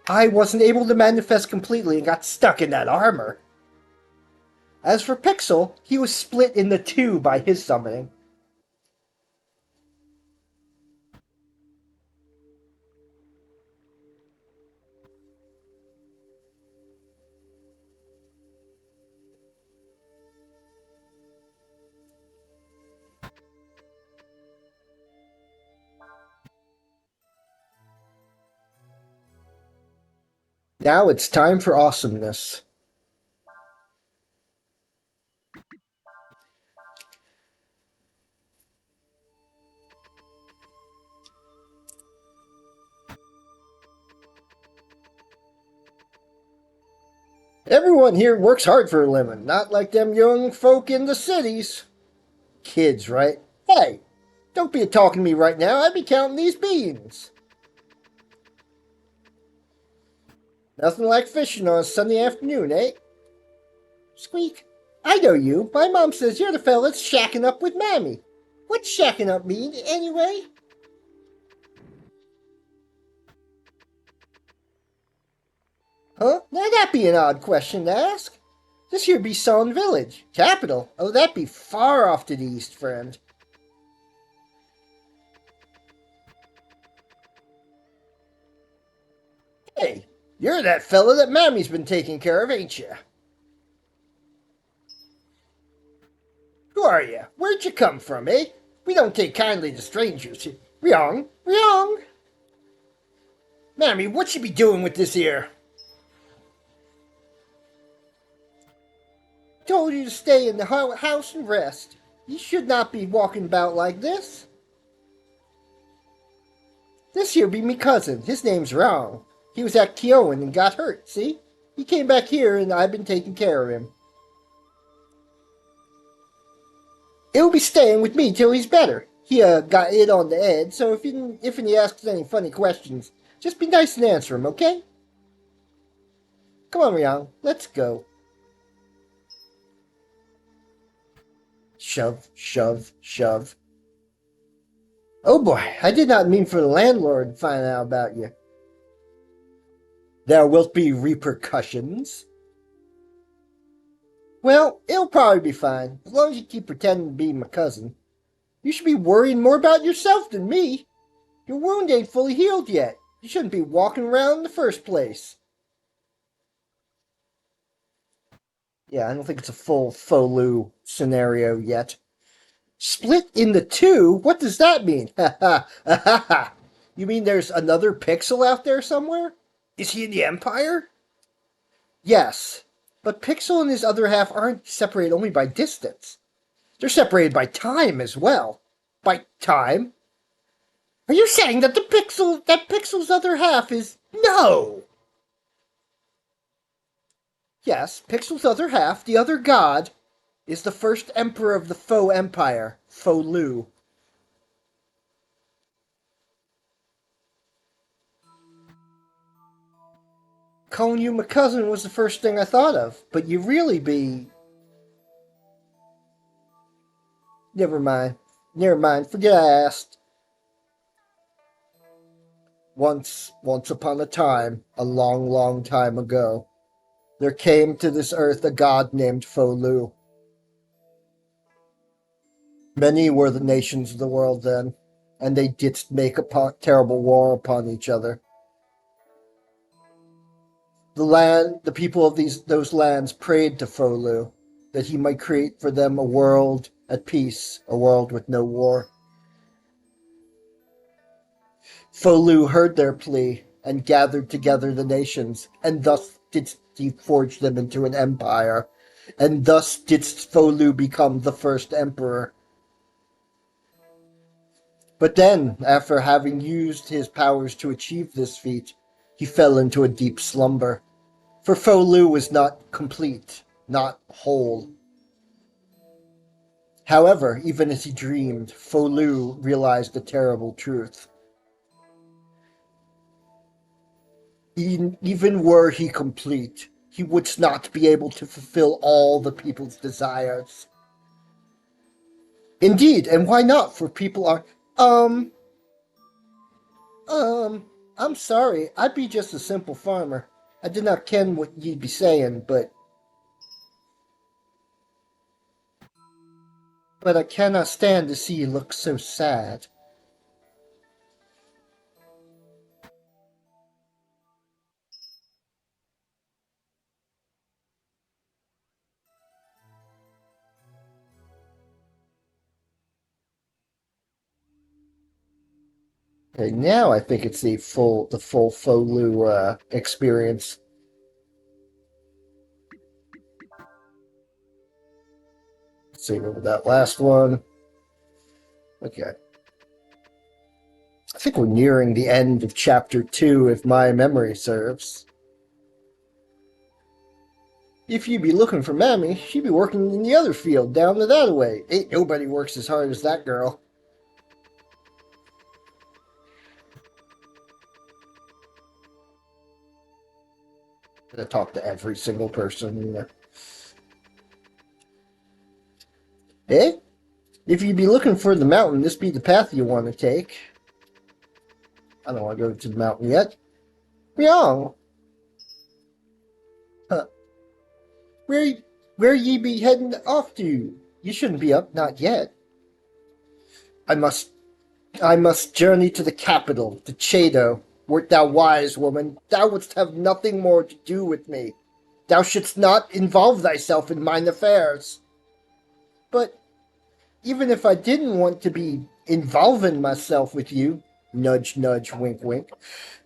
I wasn't able to manifest completely and got stuck in that armor. As for Pixel, he was split into two by his summoning. Now it's time for awesomeness. Everyone here works hard for a living, not like them young folk in the cities. Kids, right? Hey, don't be talking to me right now. I be counting these beans. Nothing like fishing on a Sunday afternoon, eh? Squeak. I know you. My mom says you're the fella that's shacking up with Mammy. What's shacking up mean, anyway? Huh? Now that'd be an odd question to ask. This here be Sun Village. Capital? Oh, that'd be far off to the east, friend. Hey, you're that fella that Mammy's been taking care of, ain't you? Who are you? Where'd you come from, eh? We don't take kindly to strangers. Ryung, Ryung. Mammy, what you be doing with this here? Told you to stay in the house and rest. You should not be walking about like this. This here be me cousin. His name's Ryung. He was at Kyoan and got hurt, see? He came back here and I've been taking care of him. He'll be staying with me till he's better. He got it on the head, so if he asks any funny questions, just be nice and answer him, okay? Come on, Ryung, let's go. Shove, shove, shove. Oh boy, I did not mean for the landlord to find out about you. There will be repercussions. Well, it'll probably be fine, as long as you keep pretending to be my cousin. You should be worrying more about yourself than me. Your wound ain't fully healed yet. You shouldn't be walking around in the first place. Yeah, I don't think it's a full Folu scenario yet. Split into two? What does that mean? Ha ha ha ha. You mean there's another Pixel out there somewhere? Is he in the Empire? Yes, but Pixel and his other half aren't separated only by distance. They're separated by time as well. By time? Are you saying that Pixel's other half is... No! Yes, Pixel's other half, the other god, is the first emperor of the Faux Empire, Faux Lu. Calling you my cousin was the first thing I thought of, but you really be... Never mind. Forget I asked. Once upon a time, a long, long time ago, there came to this earth a god named Faux Lu. Many were the nations of the world then, and they didst make a terrible war upon each other. The people of those lands prayed to Faux Lu that he might create for them a world at peace, a world with no war. Faux Lu heard their plea and gathered together the nations, and thus didst he forge them into an empire, and thus didst Faux Lu become the first emperor. But then, after having used his powers to achieve this feat, he fell into a deep slumber. For Faux Lu was not complete, not whole. However, even as he dreamed, Faux Lu realized a terrible truth. Even were he complete, he would not be able to fulfill all the people's desires. Indeed, and why not? For people are... I'm sorry, I be just a simple farmer. I did not ken what ye be saying, but I cannot stand to see ye look so sad. Okay, now I think it's the full Faux Lu experience. Save over that last one. Okay. I think we're nearing the end of chapter 2, if my memory serves. If you be looking for Mammy, she be working in the other field down the that way. Ain't nobody works as hard as that girl. Gonna talk to every single person. Eh? If you be looking for the mountain, this be the path you want to take. I don't want to go to the mountain yet. Wrong. Huh. Where ye be heading off to? You shouldn't be up, not yet. I must journey to the capital, to Chado. Wert thou wise, woman, thou wouldst have nothing more to do with me. Thou shouldst not involve thyself in mine affairs. But even if I didn't want to be involving myself with you, nudge, nudge, wink, wink,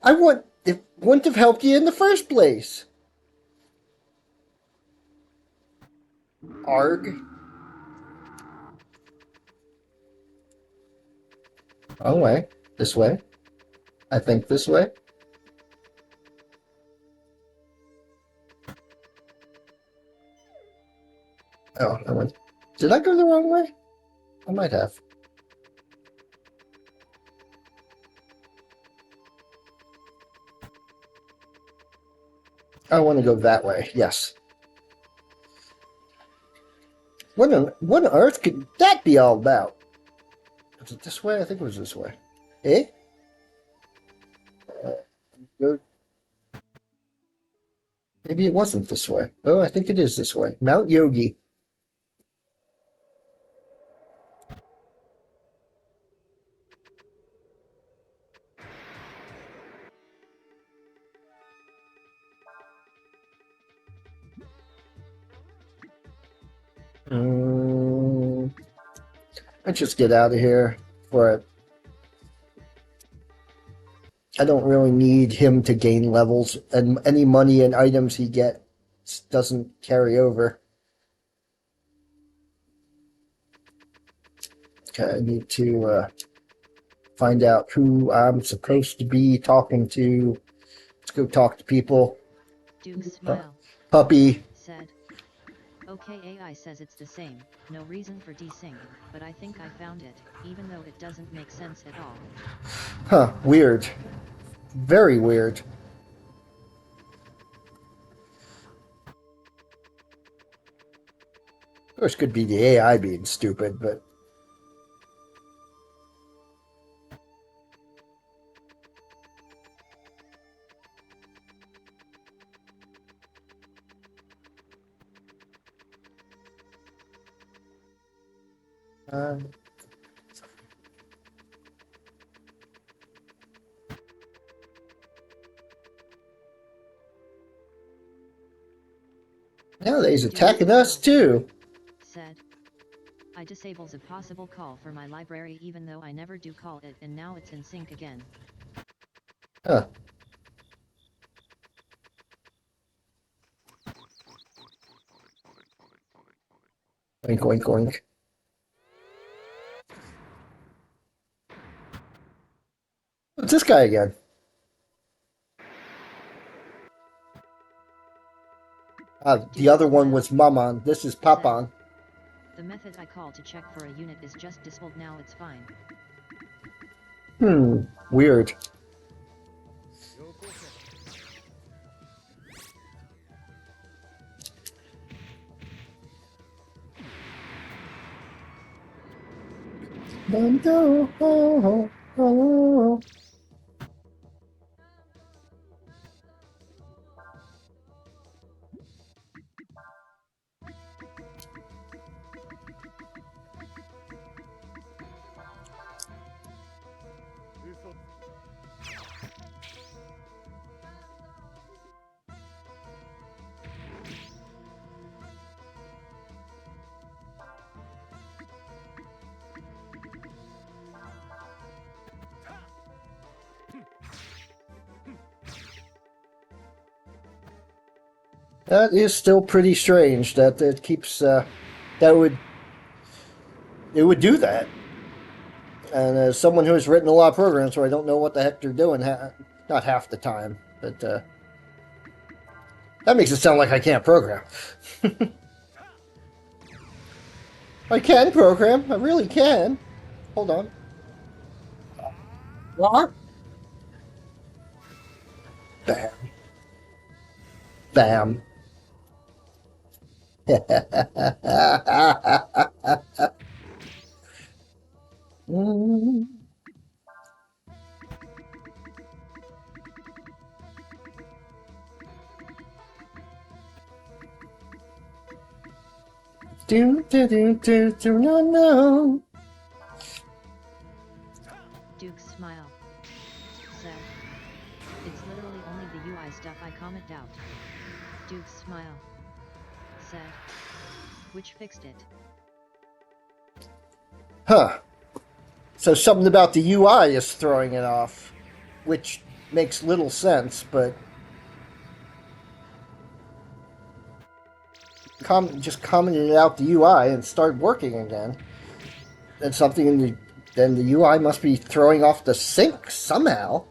it wouldn't have helped you in the first place. Arg. Wrong way. This way. I think this way. Oh, I went. Did I go the wrong way? I might have. I want to go that way. Yes. What on earth could that be all about? Was it this way? I think it was this way. Eh? Go. Maybe it wasn't this way. Oh, I think it is this way. Mount Yogi. Let's just get out of here for it. I don't really need him to gain levels, and any money and items he gets doesn't carry over. Okay, I need to find out who I'm supposed to be talking to. Let's go talk to people. Duke smiled. Puppy. Said. Okay, AI says it's the same, no reason for desync, but I think I found it, even though it doesn't make sense at all. Huh, weird. Very weird. Of course, could be the AI being stupid, but... Nowadays attacking us too. Said. I disables a possible call for my library even though I never do call it, and now it's in sync again. Huh. Oink, oink, oink. What's this guy again? The other one was Maman. This is Papan. The method I call to check for a unit is just disabled. Now it's fine. Weird. That is still pretty strange that it keeps, that would it would do that. And as someone who has written a lot of programs, so I don't know what the heck they're doing, not half the time, but that makes it sound like I can't program. I can program. I really can. Hold on. What? Bam. Bam. Mm. Do, no, no. Duke smile. Said. It's literally only the UI stuff I comment out. Duke smile. Said. Which fixed it. Huh. So something about the UI is throwing it off, which makes little sense, but just commented out the UI and started working again. And something then the UI must be throwing off the sync somehow.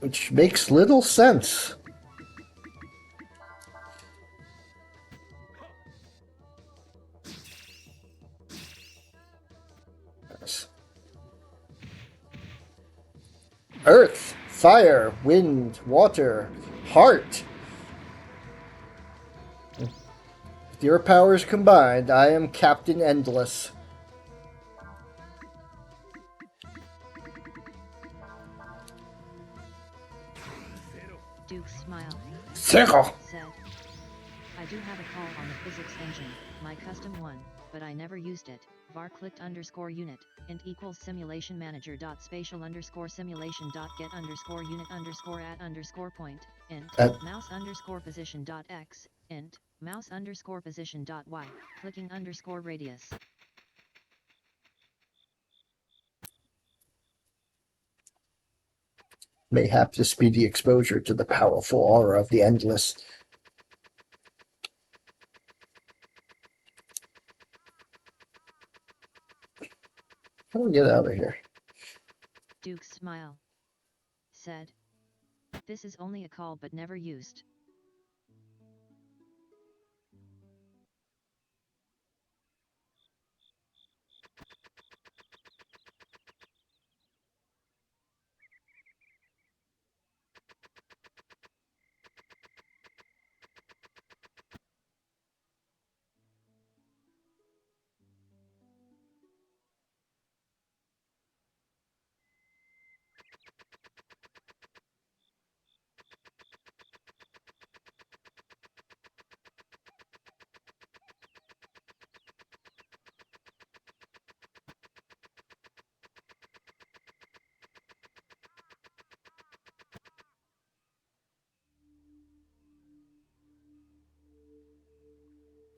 Which makes little sense. Earth, fire, wind, water, heart. With your powers combined, I am Captain Endless. Duke smile. Zero. Said. I do have a call on the physics engine, my custom one, but I never used it. var clicked _unit, int equals simulation manager dot spatial _ simulation dot get _ unit _ at _point, int, mouse _position dot x, int, mouse _position dot y, clicking _radius. Mayhap this be the exposure to the powerful aura of the Endless. How do we get out of here? Duke smile. Said. This is only a call but never used.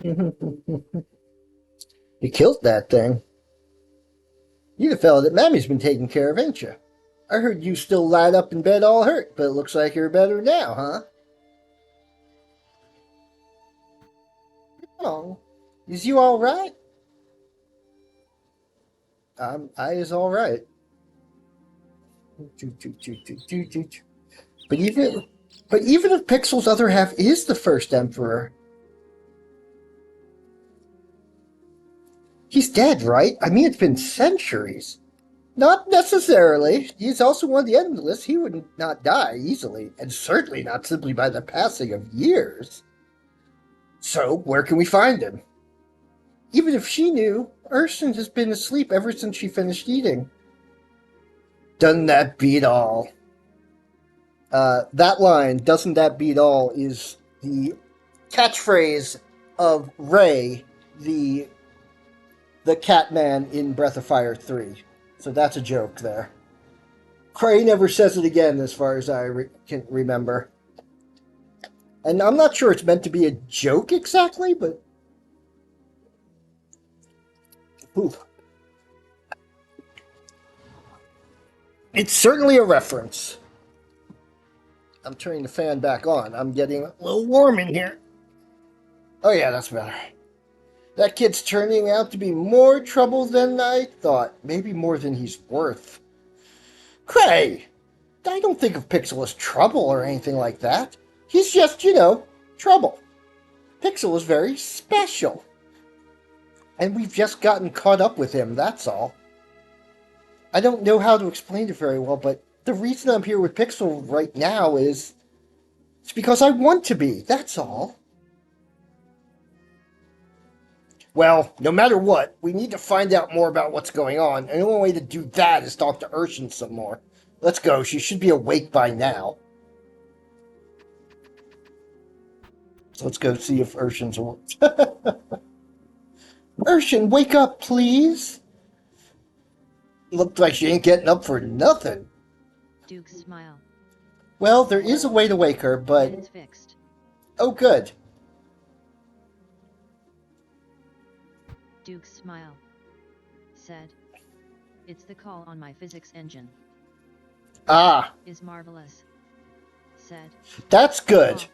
You killed that thing. You the fella that Mammy's been taking care of, ain't you? I heard you still lied up in bed all hurt, but it looks like you're better now, huh? Oh, is you all right? I is all right. But even if Pixel's other half is the first emperor, he's dead, right? I mean, it's been centuries. Not necessarily. He's also one of the Endless. He would not die easily, and certainly not simply by the passing of years. So, where can we find him? Even if she knew, Urston has been asleep ever since she finished eating. Doesn't that beat all? That line, doesn't that beat all, is the catchphrase of Ray, the Catman in Breath of Fire 3. So that's a joke there. Cray never says it again as far as I can remember. And I'm not sure it's meant to be a joke exactly, but... Ooh. It's certainly a reference. I'm turning the fan back on. I'm getting a little warm in here. Oh yeah, that's better. That kid's turning out to be more trouble than I thought. Maybe more than he's worth. Cray! I don't think of Pixel as trouble or anything like that. He's just, trouble. Pixel is very special. And we've just gotten caught up with him, that's all. I don't know how to explain it very well, but the reason I'm here with Pixel right now is it's because I want to be, that's all. Well, no matter what, we need to find out more about what's going on, and the only way to do that is talk to Urshan some more. Let's go, she should be awake by now. So let's go see if Urshan's awake. Urshan, wake up, please! Looks like she ain't getting up for nothing. Duke's smile. Well, there is a way to wake her, but... It's fixed. Oh, good. Duke's smile. Said. It's the call on my physics engine. Ah, Is marvelous. Said. that's good.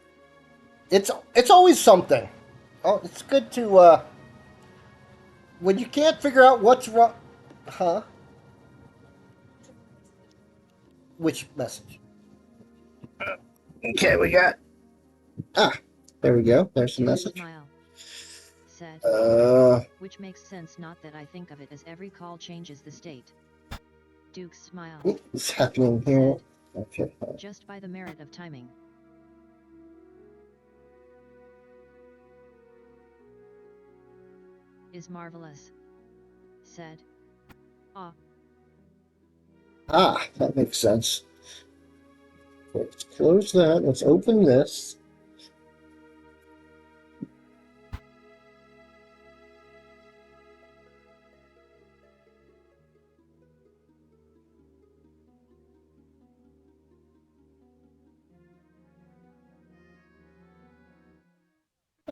Oh, It's always something. Oh, it's good to, when you can't figure out what's wrong... Huh? Which message? Okay, we got... Ah, there we go. There's the Duke's message. smile. Said. Which makes sense, not that I think of it as every call changes the state. Duke's smile. What's happening here? Okay. Just by the merit of timing. Is marvelous. Said. Ah. Ah, that makes sense. Let's close that. Let's open this.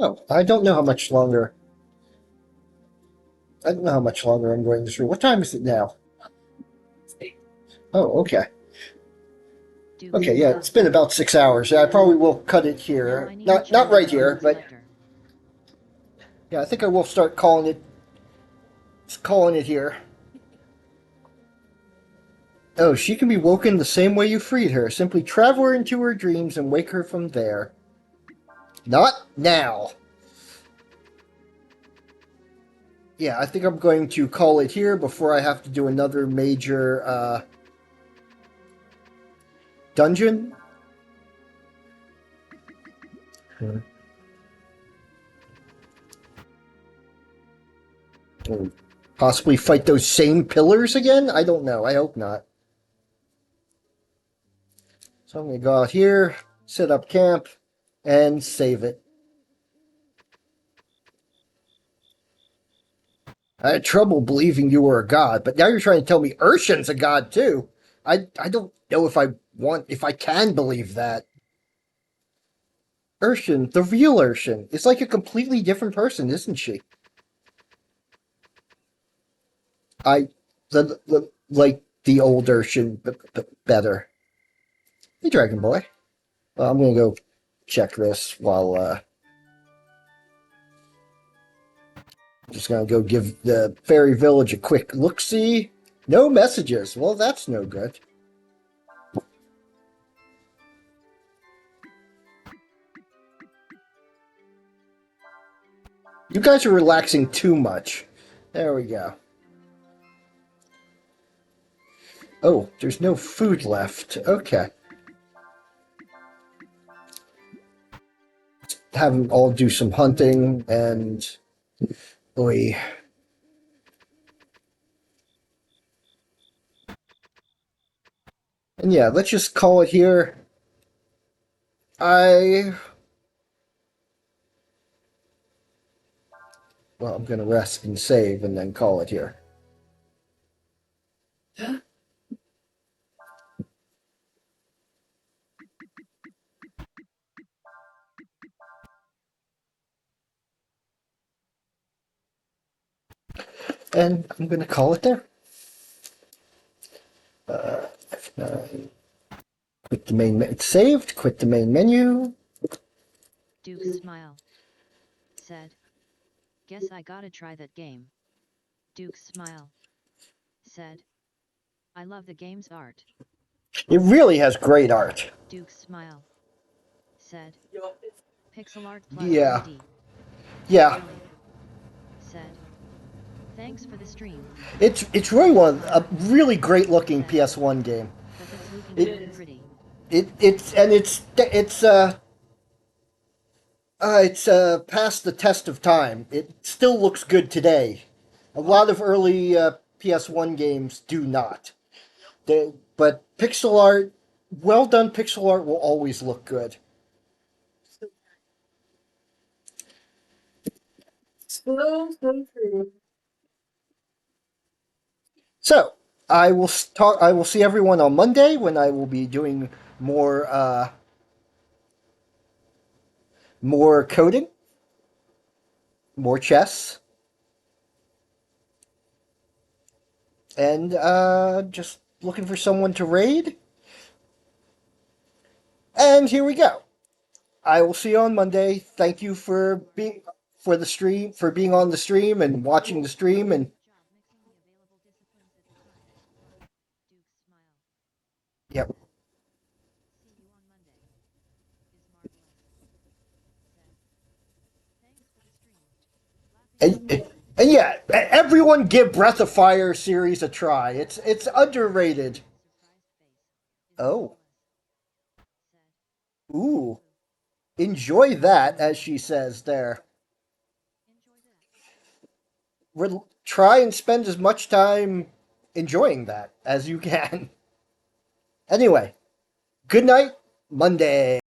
Oh, I don't know how much longer. I don't know how much longer I'm going this through. What time is it now? Oh, okay. Duke's Okay, yeah, smile. it's been about 6 hours. Yeah, I probably will cut it Now here. I need Not to not change right the here, but selector. yeah, I think I will start calling it here. Oh, she can be woken the same way you freed her. Simply travel her into her dreams and wake her from there. Not now. Yeah, I think I'm going to call it here before I have to do another major dungeon. Or possibly fight those same pillars again? I don't know. I hope not. So I'm going to go out here, set up camp, and save it. I had trouble believing you were a god, but now you're trying to tell me Urshan's a god too. I don't know if I can believe that. Urshan, the real Urshan, is like a completely different person, isn't she? Like the old Urshan, but better. Hey, Dragon Boy. Well, I'm gonna go check this while just gonna go give the fairy village a quick look-see. No messages. Well, that's no good. You guys are relaxing too much. There we go. Oh, there's no food left. Okay. Have them all do some hunting and... Oy. And yeah, let's just call it here. Well, I'm gonna rest and save and then call it here. And I'm gonna call it there. F9. Quit the main menu. It's saved. Quit the main menu. Duke's smile. said. Guess I gotta try that game. Duke's smile. Said. I love the game's art. It really has great art. Duke's smile. Said. Pixel art plus Yeah. 3D. Yeah. Really? Said. Thanks for the stream. It's really a really great looking PS1 game. But that's looking It- really pretty. It's past the test of time. It still looks good today. A lot of early PS1 games do not. But pixel art, well done pixel art will always look good. So true. So I will talk. I will see everyone on Monday when I will be doing more coding, more chess, and just looking for someone to raid. And here we go. I will see you on Monday. Thank you for being for the stream, for being on the stream and watching the stream. And Job mixing the available disciplines at the time. Duke's smile. yep. See you on Monday. Is marvelous. Said. Thanks for the stream. And yeah, everyone give Breath of Fire series a try. It's underrated. Oh, ooh, enjoy that, as she says there. Try and spend as much time enjoying that as you can. Anyway, good night, Monday.